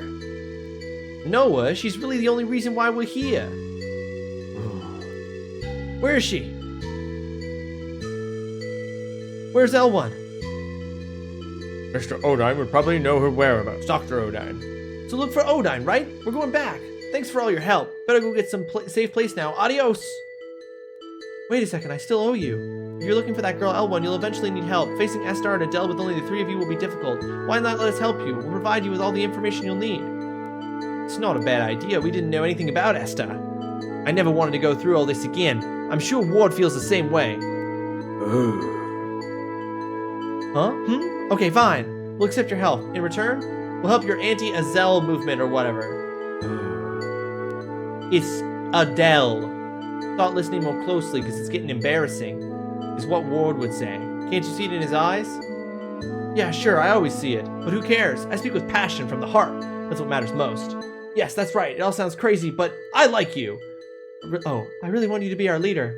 Noah, she's really the only reason why we're here. Where is she? Where's L1? Mr. Odine would probably know her whereabouts. Dr. Odine. So look for Odine, right? We're going back. Thanks for all your help. Better go get some safe place now. Adios. Wait a second, I still owe you. If you're looking for that girl L1, you'll eventually need help. Facing Estar and Adele with only the three of you will be difficult. Why not let us help you? We'll provide you with all the information you'll need. It's not a bad idea. We didn't know anything about Estar. I never wanted to go through all this again. I'm sure Ward feels the same way. Huh? Okay, fine. We'll accept your help. In return, we'll help your anti-Azel movement or whatever. It's Adele. Start listening more closely because it's getting embarrassing, is what Ward would say. Can't you see it in his eyes? Yeah, sure, I always see it. But who cares? I speak with passion from the heart. That's what matters most. Yes, that's right. It all sounds crazy, but I like you. Oh, I really want you to be our leader.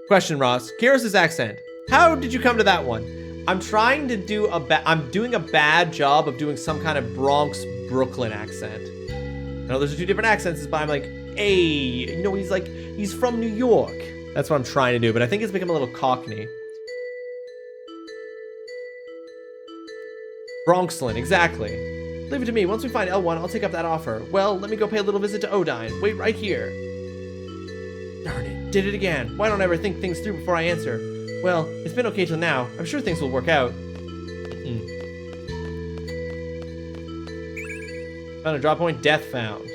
Question, Ross. Kyros's accent. How did you come to that one? I'm trying to do I'm doing a bad job of doing some kind of Bronx, Brooklyn accent. I know those are two different accents, but I'm like, hey, you know, he's from New York. That's what I'm trying to do, but I think it's become a little Cockney. Bronxland, exactly. Leave it to me. Once we find L1, I'll take up that offer. Well, let me go pay a little visit to Odine. Wait right here. Darn it, did it again. Why don't I ever think things through before I answer? Well, it's been okay till now. I'm sure things will work out. Found a drop point, death found.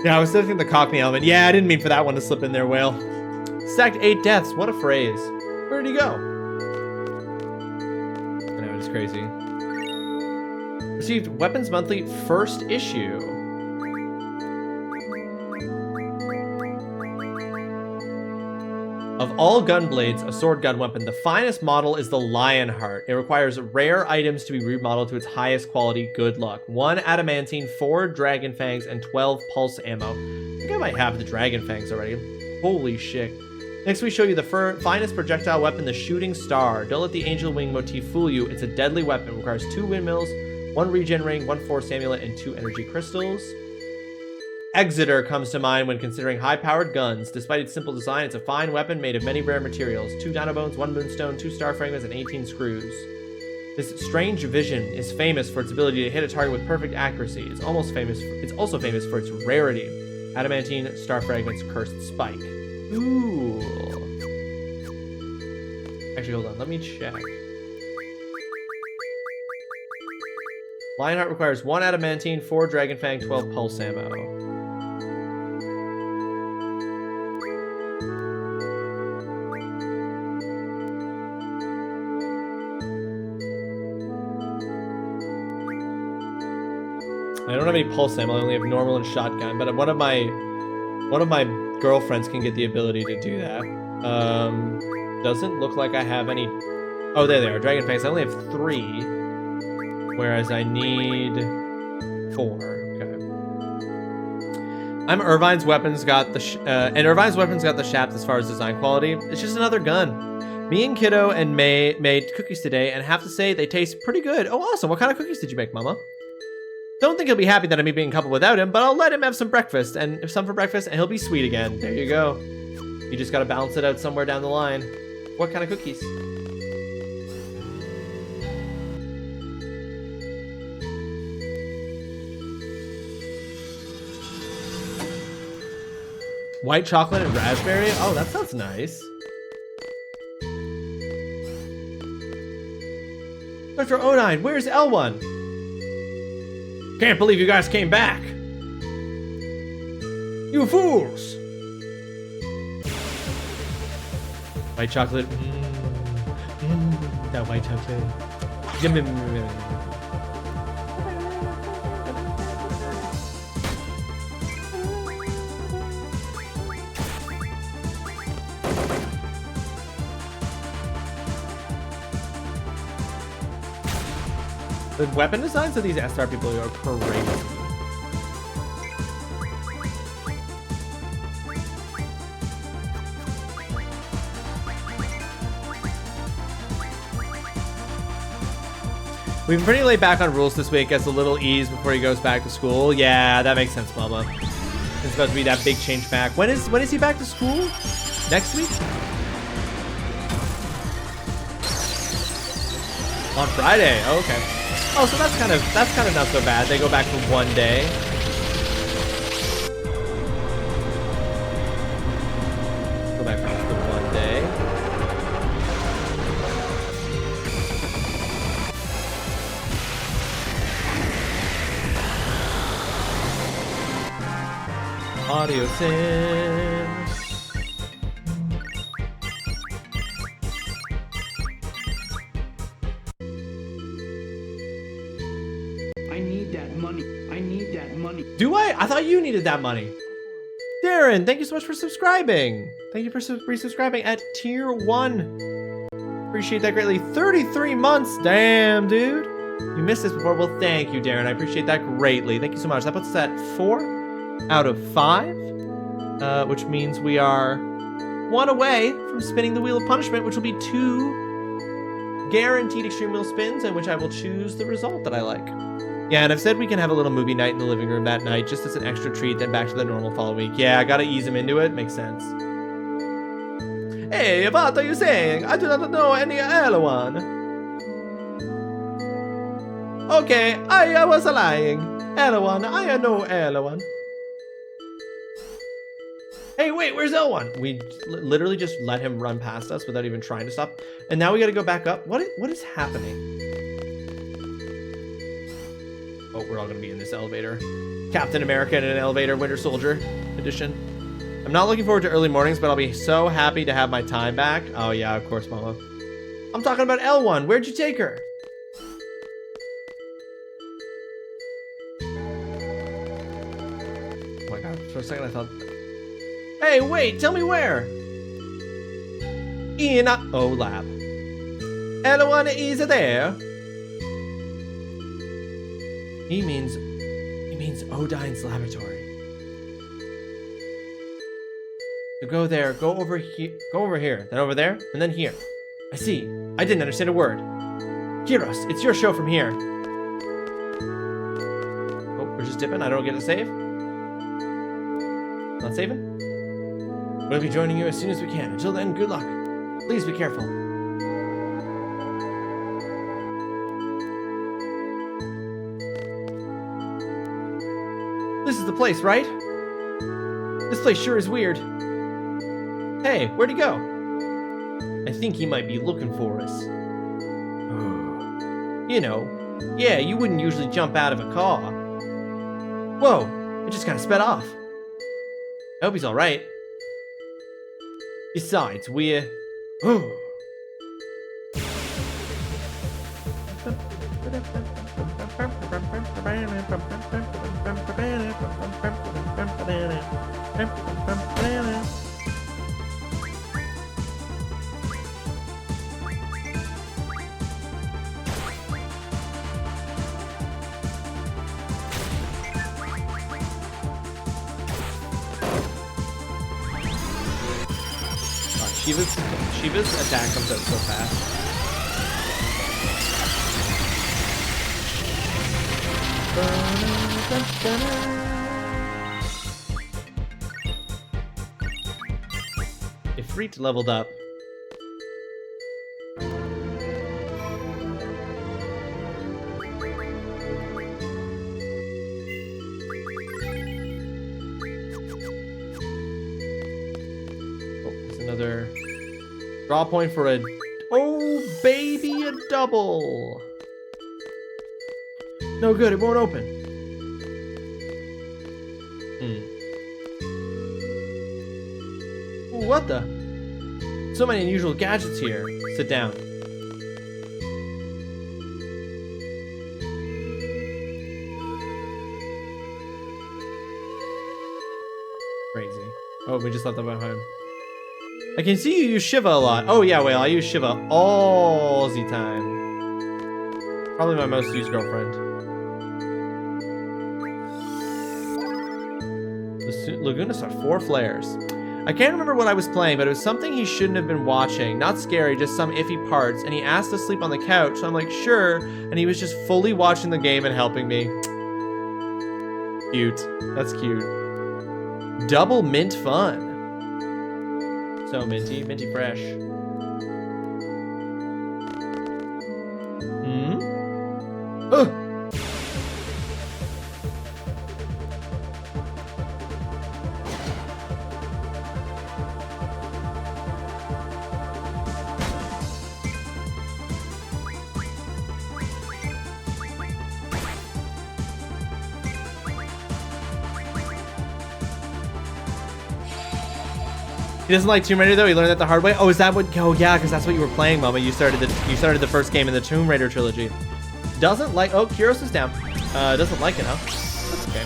Yeah, I was thinking the Cockney element. Yeah, I didn't mean for that one to slip in there, Whale. Stacked 8 deaths. What a phrase. Where did he go? I know, it's crazy. Received Weapons Monthly first issue. Of all gun blades, a sword gun weapon, the finest model is the Lionheart. It requires rare items to be remodeled to its highest quality. Good luck. 1 adamantine, 4 dragon fangs, and 12 pulse ammo. I think I might have the dragon fangs already. Holy shit. Next we show you the finest projectile weapon, the Shooting Star. Don't let the angel wing motif fool you. It's a deadly weapon. It requires 2 windmills, 1 regen ring, 1 force amulet, and 2 energy crystals. Exeter comes to mind when considering high-powered guns. Despite its simple design, it's a fine weapon made of many rare materials. 2 dino bones, 1 moonstone, 2 star fragments, and 18 screws. This strange vision is famous for its ability to hit a target with perfect accuracy. It's also famous for its rarity. Adamantine, star fragments, cursed spike. Ooh. Actually, hold on. Let me check. Lionheart requires 1 adamantine, 4 dragon fang, 12 pulse ammo. I don't have any pulse ammo. I only have normal and shotgun. But one of my girlfriends can get the ability to do that. Doesn't look like I have any. Oh, there they are. Dragon fangs. I only have 3, whereas I need 4. Okay. Irvine's weapons got the shaft as far as design quality. It's just another gun. Me and Kiddo and May made cookies today, and have to say they taste pretty good. Oh, awesome! What kind of cookies did you make, Mama? Don't think he'll be happy that I'm being coupled without him, but I'll let him have some breakfast, and some for breakfast, and he'll be sweet again. There you go. You just gotta balance it out somewhere down the line. What kind of cookies? White chocolate and raspberry? Oh, that sounds nice. Dr. O9, where's L1? Can't believe you guys came back! You fools! White chocolate. That white chocolate. The weapon designs of these SR people are crazy. We've been pretty laid back on rules this week. Gets a little ease before he goes back to school. Yeah, that makes sense, Mama. It's supposed to be that big change back. When is he back to school? Next week? On Friday. Oh, okay. Oh, so that's kind of not so bad. They go back for 1 day. Go back for 1 day. Audio sim. Do I? I thought you needed that money. Darren, thank you so much for subscribing. Thank you for resubscribing at tier 1. Appreciate that greatly. 33 months. Damn, dude. You missed this before. Well, thank you, Darren. I appreciate that greatly. Thank you so much. That puts us at 4 out of 5, which means we are 1 away from spinning the Wheel of Punishment, which will be 2 guaranteed Extreme Wheel spins, in which I will choose the result that I like. Yeah, and I've said we can have a little movie night in the living room that night, just as an extra treat, then back to the normal following week. Yeah, I gotta ease him into it. Makes sense. Hey, what are you saying? I do not know any other one. Okay, I was lying. L1, I know L1. Hey, wait, where's L1? We literally just let him run past us without even trying to stop. And now we gotta go back up. What is happening? Oh, we're all gonna be in this elevator. Captain America in an elevator, Winter Soldier edition. I'm not looking forward to early mornings, but I'll be so happy to have my time back. Oh yeah, of course, Mama. I'm talking about L1. Where'd you take her? Oh my god, for a second I thought... Hey, wait, tell me where? In a lab. L1 is there. He means Odine's laboratory. So go there, go over here, then over there, and then here. I see. I didn't understand a word. Kyros, it's your show from here. Oh, we're just dipping. I don't get to save. Not saving? We'll be joining you as soon as we can. Until then, good luck. Please be careful. This is the place, right? This place sure is weird. Hey, where'd he go? I think he might be looking for us. You know, yeah, you wouldn't usually jump out of a car. Whoa, it just kind of sped off. I hope he's alright. Besides, we're... Shiva's attack comes out so fast. Ifrit leveled up. Oh, there's another draw point for a... Oh, baby, a double. No good, it won't open. Ooh, what the? So many unusual gadgets here. Sit down. Crazy. Oh, we just left that behind. I can see you use Shiva a lot. Oh yeah, well, I use Shiva all the time. Probably my most used girlfriend. The Laguna saw 4 flares. I can't remember what I was playing, but it was something he shouldn't have been watching. Not scary, just some iffy parts. And he asked to sleep on the couch, so I'm like, sure. And he was just fully watching the game and helping me. Cute. That's cute. Double mint fun. So minty, minty fresh. Ugh. He doesn't like Tomb Raider though. He learned that the hard way. Oh, is that what? Oh yeah, because that's what you were playing, Mama. You started the first game in the Tomb Raider trilogy. Doesn't like. Oh, Kyros is down. Doesn't like it, huh? That's okay.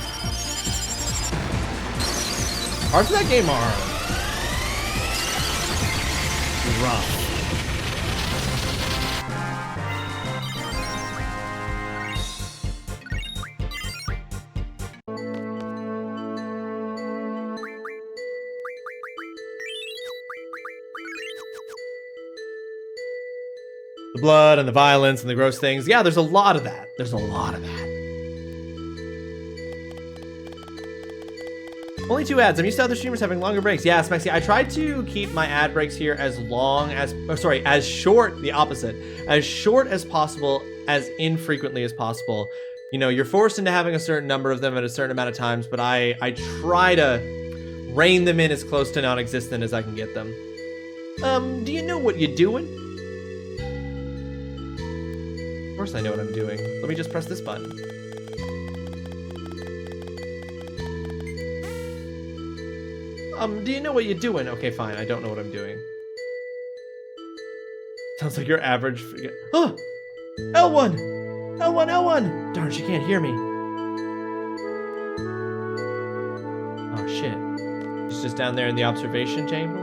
Parts of that game are rough. The blood and the violence and the gross things. Yeah, there's a lot of that. There's a lot of that. Only 2 ads. I'm used to other streamers having longer breaks. Yeah, Smexy, I tried to keep my ad breaks here as long as, as short, the opposite. As short as possible, as infrequently as possible. You know, you're forced into having a certain number of them at a certain amount of times, but I try to rein them in as close to non-existent as I can get them. Do you know what you're doing? Of course I know what I'm doing. Let me just press this button. Do you know what you're doing? Okay, fine. I don't know what I'm doing. Sounds like your average. Oh! L1! L1, L1! Darn, she can't hear me. Oh, shit. She's just down there in the observation chamber.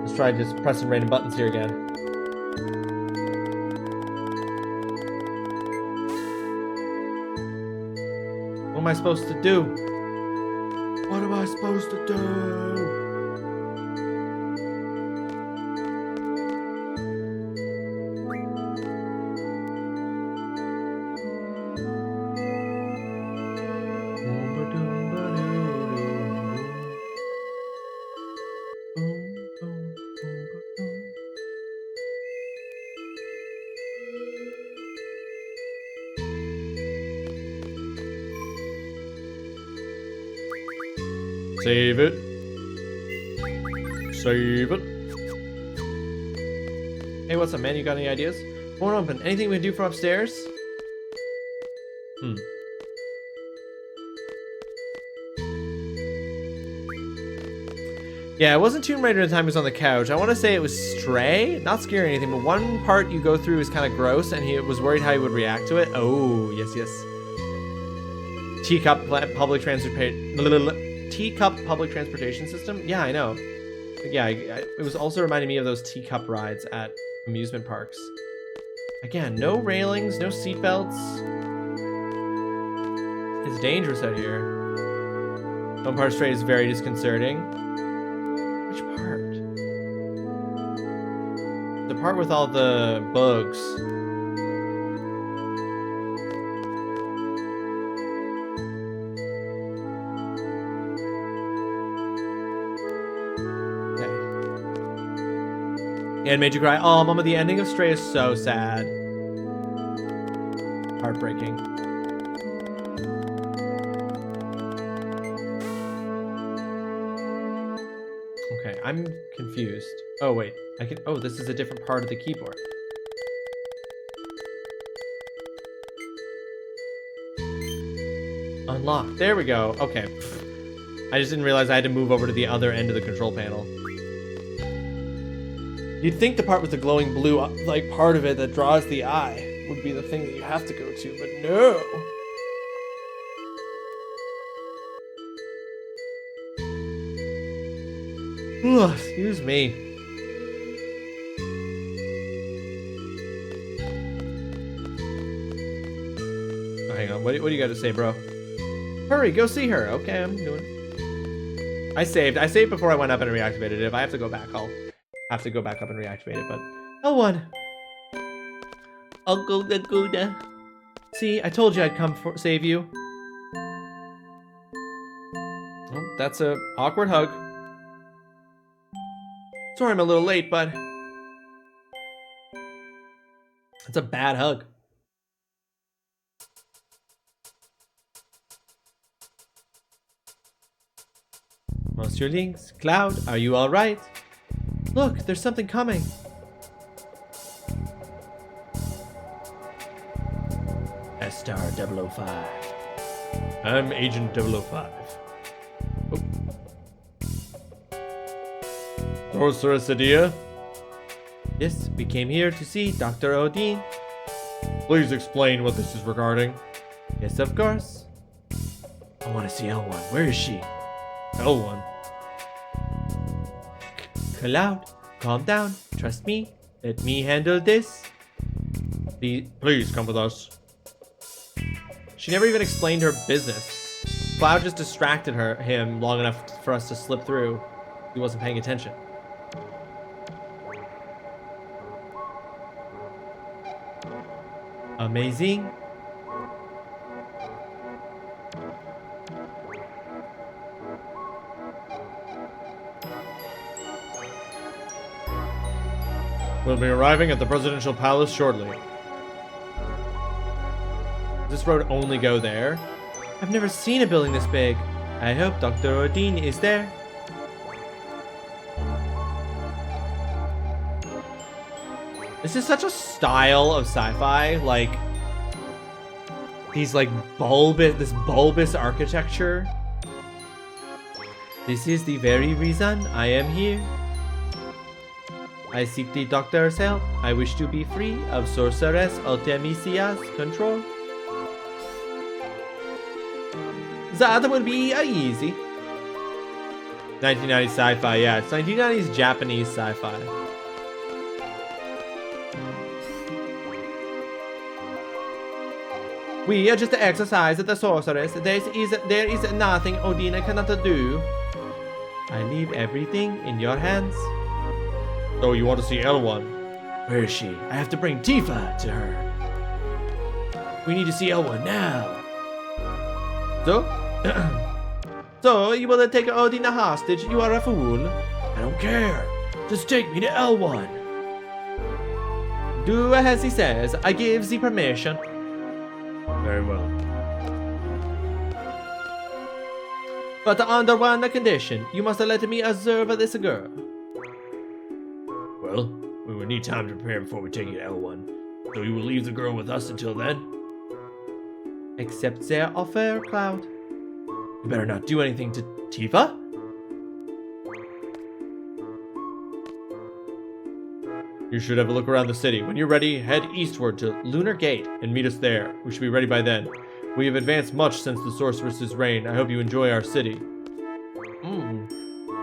Let's try just pressing random buttons here again. What am I supposed to do? What am I supposed to do? Save it. Save it. Hey, what's up, man? You got any ideas? Won't open. Anything we can do from upstairs? Yeah, it wasn't Tomb Raider at the time he was on the couch. I want to say it was Stray. Not scary or anything, but one part you go through is kind of gross, and he was worried how he would react to it. Oh, yes, yes. Teacup public transportation system? Yeah, I know. Yeah, it was also reminding me of those teacup rides at amusement parks. Again, no railings, no seatbelts. It's dangerous out here. One part Stray is very disconcerting. Which part? The part with all the bugs. And made you cry. Oh, Mama, the ending of Stray is so sad. Heartbreaking. Okay, I'm confused. Oh, wait. I can. Oh, this is a different part of the keyboard. Unlock. There we go. Okay. I just didn't realize I had to move over to the other end of the control panel. You'd think the part with the glowing blue, like, part of it that draws the eye would be the thing that you have to go to, but no. Ugh, excuse me. Oh, hang on, what do you got to say, bro? Hurry, go see her. Okay, I'm doing it. I saved before I went up and reactivated it. If I have to go back, I'll have to go back up and reactivate it, but L1. I'll go the. See, I told you I'd come save you. Oh, that's a awkward hug. Sorry I'm a little late, but it's a bad hug. Monsieur Lynx, Cloud, are you all right? Look, there's something coming. Star 005. I'm Agent 005. Oh. Sorcerer Sadia? Yes, we came here to see Dr. Odin. Please explain what this is regarding. Yes, of course. I want to see L1. Where is she? L1. Cloud, calm down. Trust me. Let me handle this. Please come with us. She never even explained her business. Cloud just distracted him long enough for us to slip through. He wasn't paying attention. Amazing. We'll be arriving at the presidential palace shortly. Does this road only go there? I've never seen a building this big. I hope Dr. Odin is there. This is such a style of sci-fi, like these like bulbous architecture. This is the very reason I am here. I seek the doctor's help. I wish to be free of Sorceress Artemisia's control. That would be easy. 1990s sci-fi, yeah, it's 1990s Japanese sci-fi. We are just exercise the sorceress. There is nothing Odina cannot do. I leave everything in your hands. So you want to see L1? Where is she? I have to bring Tifa to her. We need to see L1 now. So? So you will take Odina hostage? You are a fool. I don't care. Just take me to L1. Do as he says. I give the permission. Very well. But under one condition, you must let me observe this girl. Well, we will need time to prepare before we take you to L1. So you will leave the girl with us until then? Accept their offer, Cloud. You better not do anything to Tifa? You should have a look around the city. When you're ready, head eastward to Lunar Gate and meet us there. We should be ready by then. We have advanced much since the sorceress's reign. I hope you enjoy our city.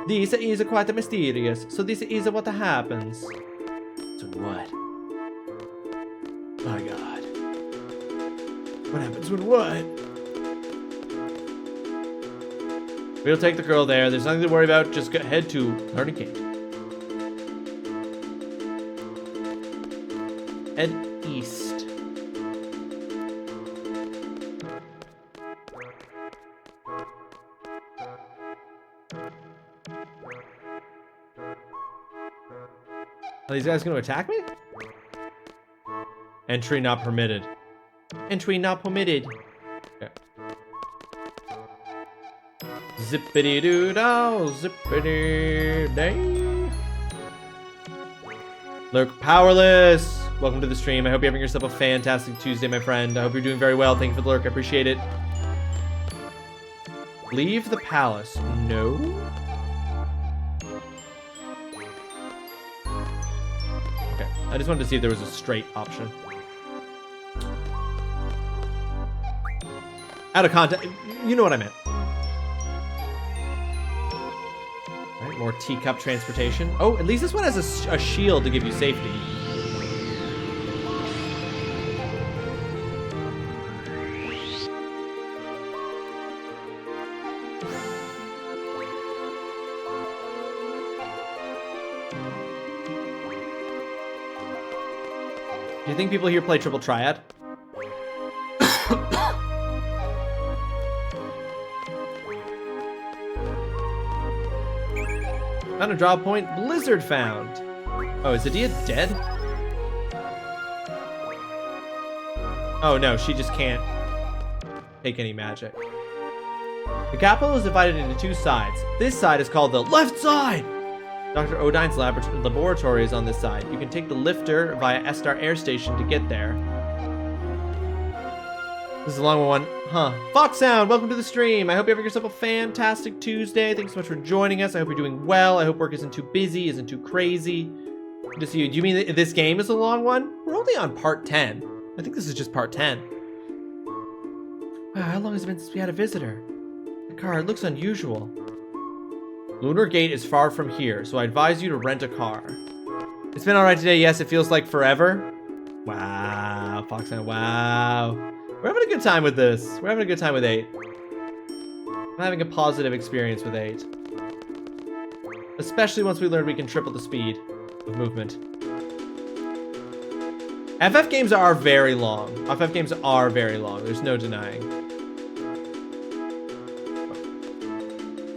This is quite mysterious. So this is what happens. So what? My God. What happens when what? We'll take the girl there. There's nothing to worry about. Just head to Learning Gate. Head east. Are these guys going to attack me? Entry not permitted. Entry not permitted. Okay. Zippity doo dah, zippity day. Lurk powerless. Welcome to the stream. I hope you're having yourself a fantastic Tuesday, my friend. I hope you're doing very well. Thank you for the lurk. I appreciate it. Leave the palace. No. Okay. I just wanted to see if there was a straight option. Out of context. You know what I meant. Alright, more teacup transportation. Oh, at least this one has a shield to give you safety. Do you think people here play Triple Triad? Found a draw point. Blizzard found. Oh, is Adia dead? Oh no, she just can't take any magic. The capital is divided into two sides. This side is called the left side. Dr. Odine's laboratory is on this side. You can take the lifter via Estar Air Station to get there. This is a long one. Huh. Fox Sound, welcome to the stream. I hope you have yourself a fantastic Tuesday. Thanks so much for joining us. I hope you're doing well. I hope work isn't too busy, isn't too crazy. Good to see you. Do you mean that this game is a long one? We're only on part 10. I think this is just part 10. Wow, how long has it been since we had a visitor? The car, it looks unusual. Lunar Gate is far from here, so I advise you to rent a car. It's been alright today. Yes, it feels like forever. Wow, Foxhound, wow. We're having a good time with this. We're having a good time with 8. I'm having a positive experience with 8. Especially once we learned we can triple the speed of movement. FF games are very long. FF games are very long. There's no denying.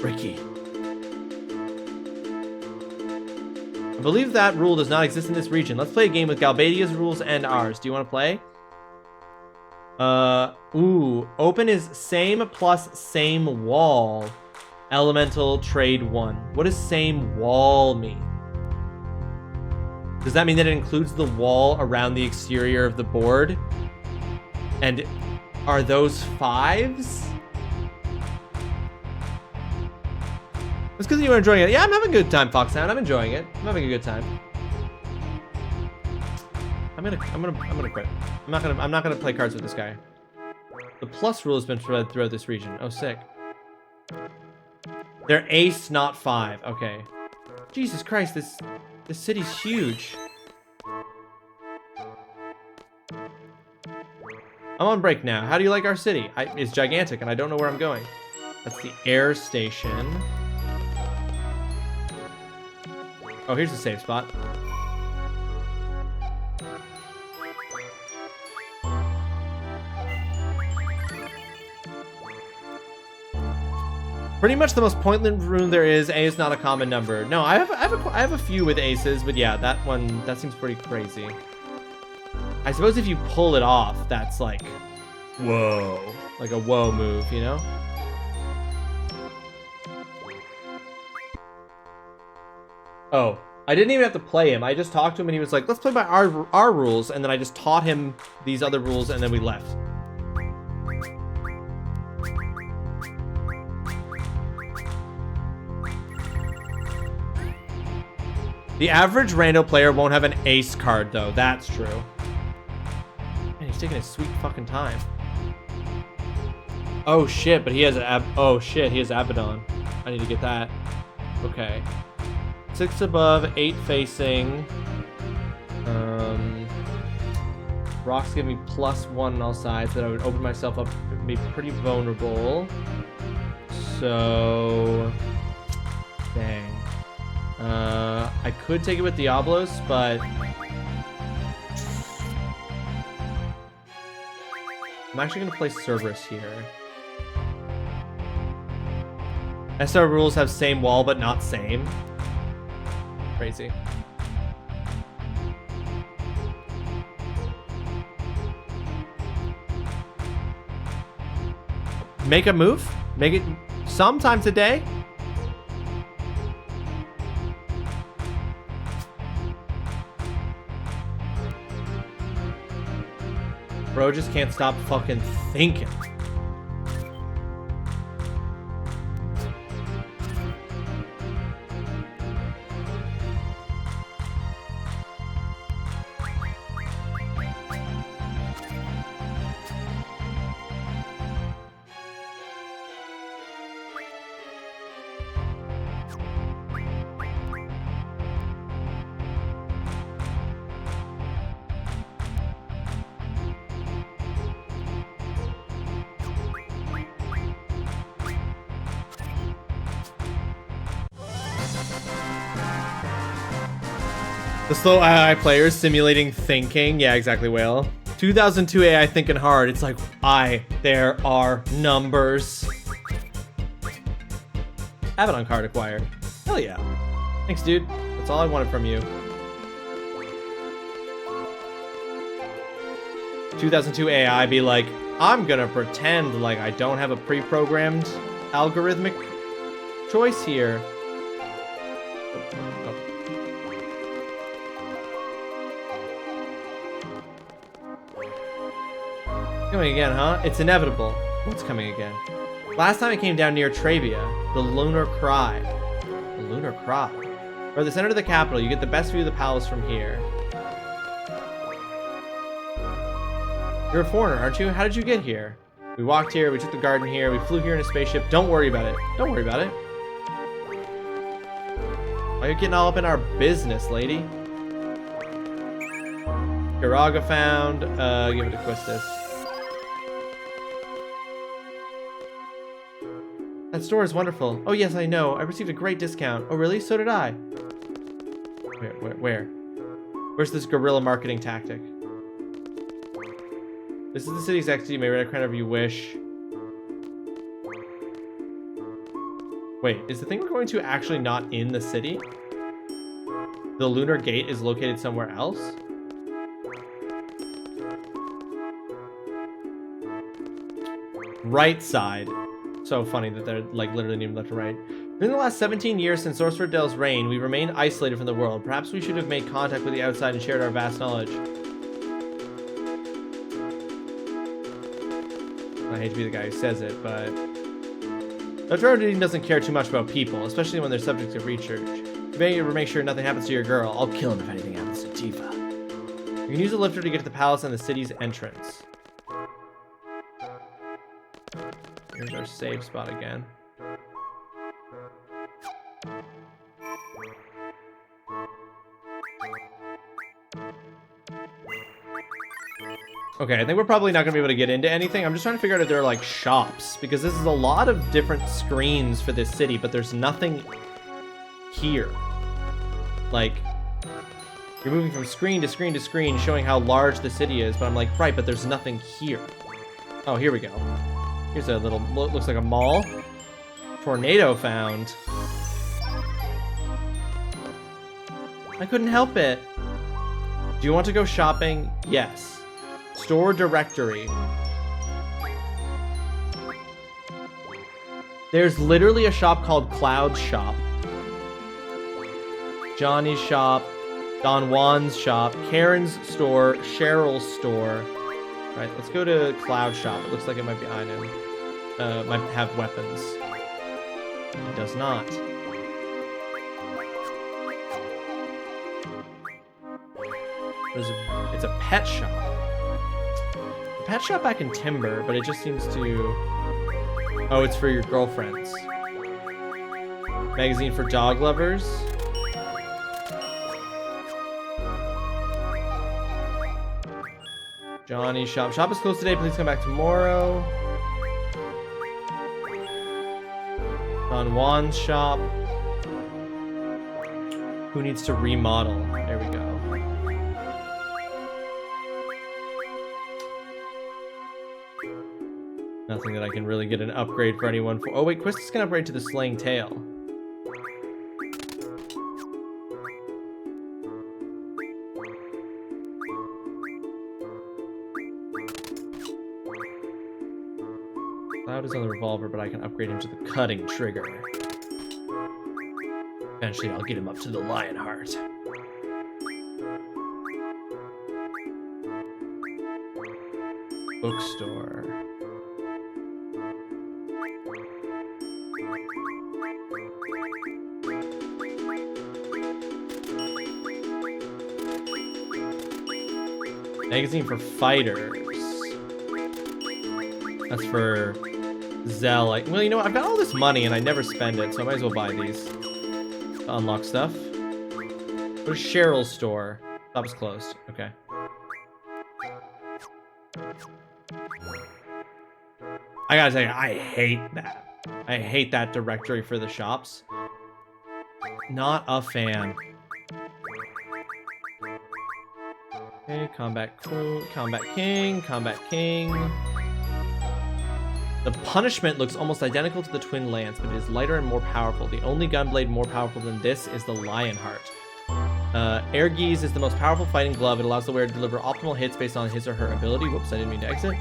Ricky. I believe that rule does not exist in this region. Let's play a game with Galbadia's rules and ours. Do you want to play? Ooh. Open is same plus same wall. Elemental trade 1. What does same wall mean? Does that mean that it includes the wall around the exterior of the board? And are those 5s? It's because you were enjoying it. Yeah, I'm having a good time, Foxhound. I'm enjoying it. I'm having a good time. I'm gonna quit. I'm not gonna play cards with this guy. The plus rule has been spread throughout this region. Oh, sick. They're ace, not 5. Okay. Jesus Christ, this city's huge. I'm on break now. How do you like our city? It's gigantic, and I don't know where I'm going. That's the air station. Oh, here's a safe spot. Pretty much the most pointless rune there is. A is not a common number. No, I have a few with aces, but yeah, that seems pretty crazy. I suppose if you pull it off, that's like, whoa, like a whoa move, you know? Oh, I didn't even have to play him. I just talked to him and he was like, let's play by our rules, and then I just taught him these other rules, and then we left. The average rando player won't have an ace card, though. That's true. Man, he's taking his sweet fucking time. Oh shit, but he has oh shit, he has Abaddon. I need to get that. Okay. 6 above, 8 facing. Rocks give me +1 on all sides, but I would open myself up and be pretty vulnerable. So, dang. I could take it with Diablos, but I'm actually gonna play Cerberus here. SR rules have same wall, but not same. Crazy. Make a move? Make it sometimes a day? Bro just can't stop fucking thinking. The slow AI players simulating thinking. Yeah, exactly, Whale. 2002 AI thinking hard. It's like, there are numbers. Abaddon card acquired. Hell yeah. Thanks, dude. That's all I wanted from you. 2002 AI be like, I'm gonna pretend like I don't have a pre-programmed algorithmic choice here. Coming again, huh? It's inevitable. What's coming again? Last time I came down near Travia, the Lunar Cry. The Lunar Cry. Or the center of the capital, you get the best view of the palace from here. You're a foreigner, aren't you? How did you get here? We walked here, we took the garden here, we flew here in a spaceship. Don't worry about it. Don't worry about it. Why are you getting all up in our business, lady? Garaga found. Give it to Quistis. That store is wonderful. Oh yes, I know. I received a great discount. Oh really? So did I. Where? Where's this guerrilla marketing tactic? This is the city's exit. You may wear a crown whenever you wish. Wait, is the thing we're going to actually not in the city? The Lunar Gate is located somewhere else? Right side. So funny that they're like literally named left and right. Within the last 17 years since Sorcerer Dell's reign, we remained isolated from the world. Perhaps we should have made contact with the outside and shared our vast knowledge. I hate to be the guy who says it, but... Dr. Odin doesn't care too much about people, especially when they're subject to research. You better make sure nothing happens to your girl. I'll kill him if anything happens to Tifa. You can use a lifter to get to the palace and the city's entrance. Here's our save spot again. Okay, I think we're probably not going to be able to get into anything. I'm just trying to figure out if there are, like, shops. Because this is a lot of different screens for this city, but there's nothing here. Like, you're moving from screen to screen to screen, showing how large the city is. But I'm like, right, but there's nothing here. Oh, here we go. Here's a little, looks like a mall. Tornado found. I couldn't help it. Do you want to go shopping? Yes. Store directory. There's literally a shop called Cloud Shop. Johnny's shop. Don Juan's shop. Karen's store. Cheryl's store. All right, let's go to Cloud Shop. It looks like it might be item. Might have weapons. It does not. It's a pet shop. A pet shop back in Timber, but it just seems to... Oh, it's for your girlfriends. Magazine for dog lovers. Johnny's shop. Shop is closed today. Please come back tomorrow. Don Juan's shop. Who needs to remodel? There we go. Nothing that I can really get an upgrade for anyone for. Oh wait, Quistis can upgrade to the Slaying Tail. Cloud is on the revolver, but I can upgrade him to the cutting trigger. Eventually I'll get him up to the Lionheart. Bookstore. Magazine for fighters. That's for Zell. Well, you know what? I've got all this money and I never spend it, so I might as well buy these to unlock stuff. Go to Cheryl's store. That was closed. Okay. I gotta tell you, I hate that. I hate that directory for the shops. Not a fan. Okay, Combat King, Combat King. The punishment looks almost identical to the Twin Lance, but it is lighter and more powerful. The only gunblade more powerful than this is the Lionheart. Air Geese is the most powerful fighting glove. It allows the wearer to deliver optimal hits based on his or her ability. Whoops, I didn't mean to exit.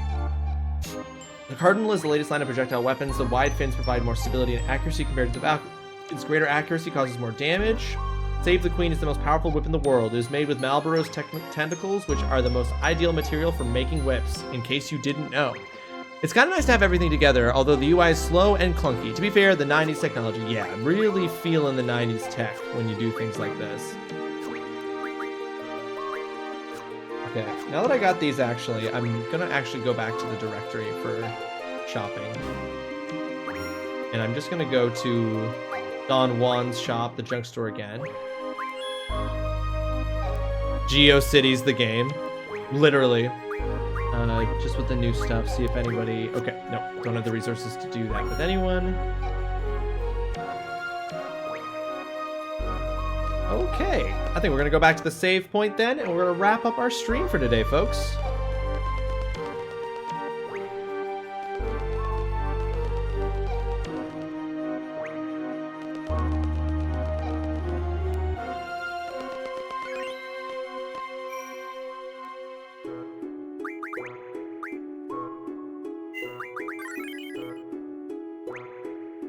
The Cardinal is the latest line of projectile weapons. The wide fins provide more stability and accuracy compared to the Valkyrie. Its greater accuracy causes more damage. Save the Queen is the most powerful whip in the world. It is made with Malboro's tentacles, which are the most ideal material for making whips, in case you didn't know. It's kind of nice to have everything together, although the UI is slow and clunky. To be fair, the 90s technology, yeah, I'm really feeling the 90s tech when you do things like this. Okay, now that I got these actually, I'm gonna actually go back to the directory for shopping. And I'm just gonna go to Don Juan's shop, the junk store again. GeoCities the game. Literally. Just with the new stuff, see if anybody... Okay, no, don't have the resources to do that with anyone. Okay, I think we're gonna go back to the save point then, and we're gonna wrap up our stream for today, folks.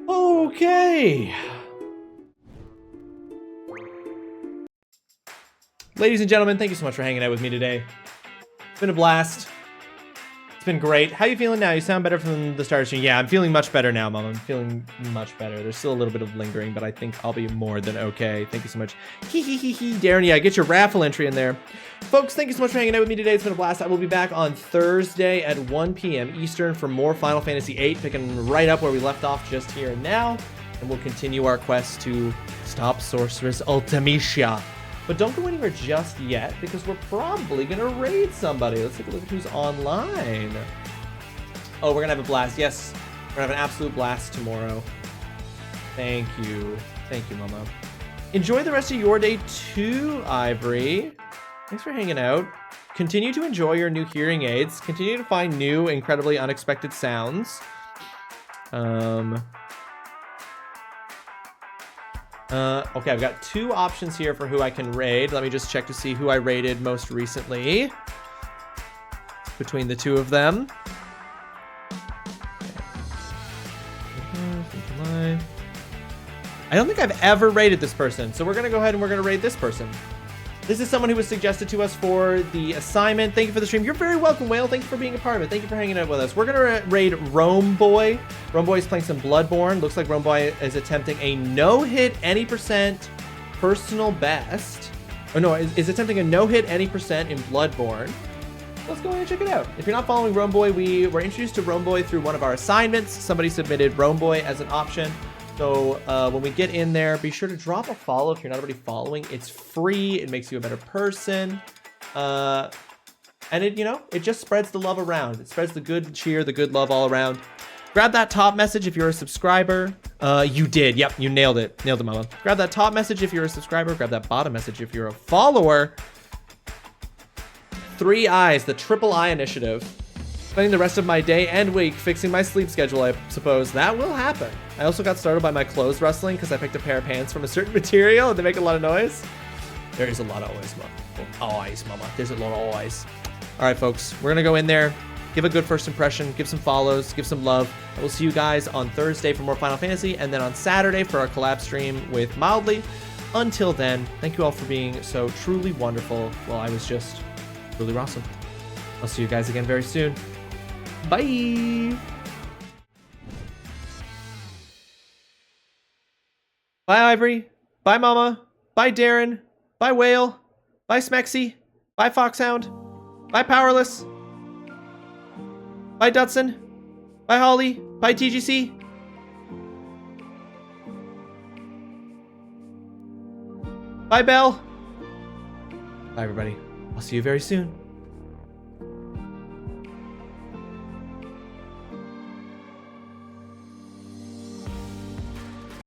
Okay. Ladies and gentlemen, thank you so much for hanging out with me today. It's been a blast. It's been great. How you feeling now? You sound better from the start of the stream. Yeah, I'm feeling much better now, Mom. I'm feeling much better. There's still a little bit of lingering, but I think I'll be more than okay. Thank you so much. Darren, yeah, get your raffle entry in there. Folks, thank you so much for hanging out with me today. It's been a blast. I will be back on Thursday at 1 p.m. Eastern for more Final Fantasy VIII, picking right up where we left off just here and now. And we'll continue our quest to stop Sorceress Ultimecia. But don't go anywhere just yet, because we're probably going to raid somebody. Let's take a look at who's online. Oh, we're going to have a blast. Yes, we're going to have an absolute blast tomorrow. Thank you. Thank you, Mama. Enjoy the rest of your day too, Ivory. Thanks for hanging out. Continue to enjoy your new hearing aids. Continue to find new, incredibly unexpected sounds. Okay, I've got 2 options here for who I can raid. Let me just check to see who I raided most recently between the 2 of them. I don't think I've ever raided this person, so we're going to go ahead and we're going to raid this person. This is someone who was suggested to us for the assignment. Thank you for the stream. You're very welcome, Whale. Thank you for being a part of it. Thank you for hanging out with us. We're going to raid Rome Boy. Rome Boy is playing some Bloodborne. Looks like Rome Boy is attempting a no-hit any percent personal best. Oh, no, is attempting a no-hit any percent in Bloodborne. Let's go ahead and check it out. If you're not following Rome Boy, we were introduced to Rome Boy through one of our assignments. Somebody submitted Rome Boy as an option. So when we get in there, be sure to drop a follow if you're not already following. It's free. It makes you a better person. And it, you know, it just spreads the love around. It spreads the good cheer, the good love all around. Grab that top message if you're a subscriber. You did. Yep, you nailed it. Nailed it, Mama. Grab that top message if you're a subscriber. Grab that bottom message if you're a follower. 3 Eyes, the Triple I Initiative. Spending the rest of my day and week fixing my sleep schedule, I suppose. That will happen. I also got started by my clothes rustling because I picked a pair of pants from a certain material and they make a lot of noise. There is a lot of noise, Mama. Eyes, Mama. There's a lot of eyes. All right, folks. We're going to go in there, give a good first impression, give some follows, give some love. And we'll see you guys on Thursday for more Final Fantasy and then on Saturday for our collab stream with Mildly. Until then, thank you all for being so truly wonderful. Well, I was just TrulyRawesome. I'll see you guys again very soon. Bye. Bye, Ivory. Bye, Mama. Bye, Darren. Bye, Whale. Bye, Smexy. Bye, Foxhound. Bye, Powerless. Bye, Dutson. Bye, Holly. Bye, TGC. Bye, Belle. Bye, everybody. I'll see you very soon.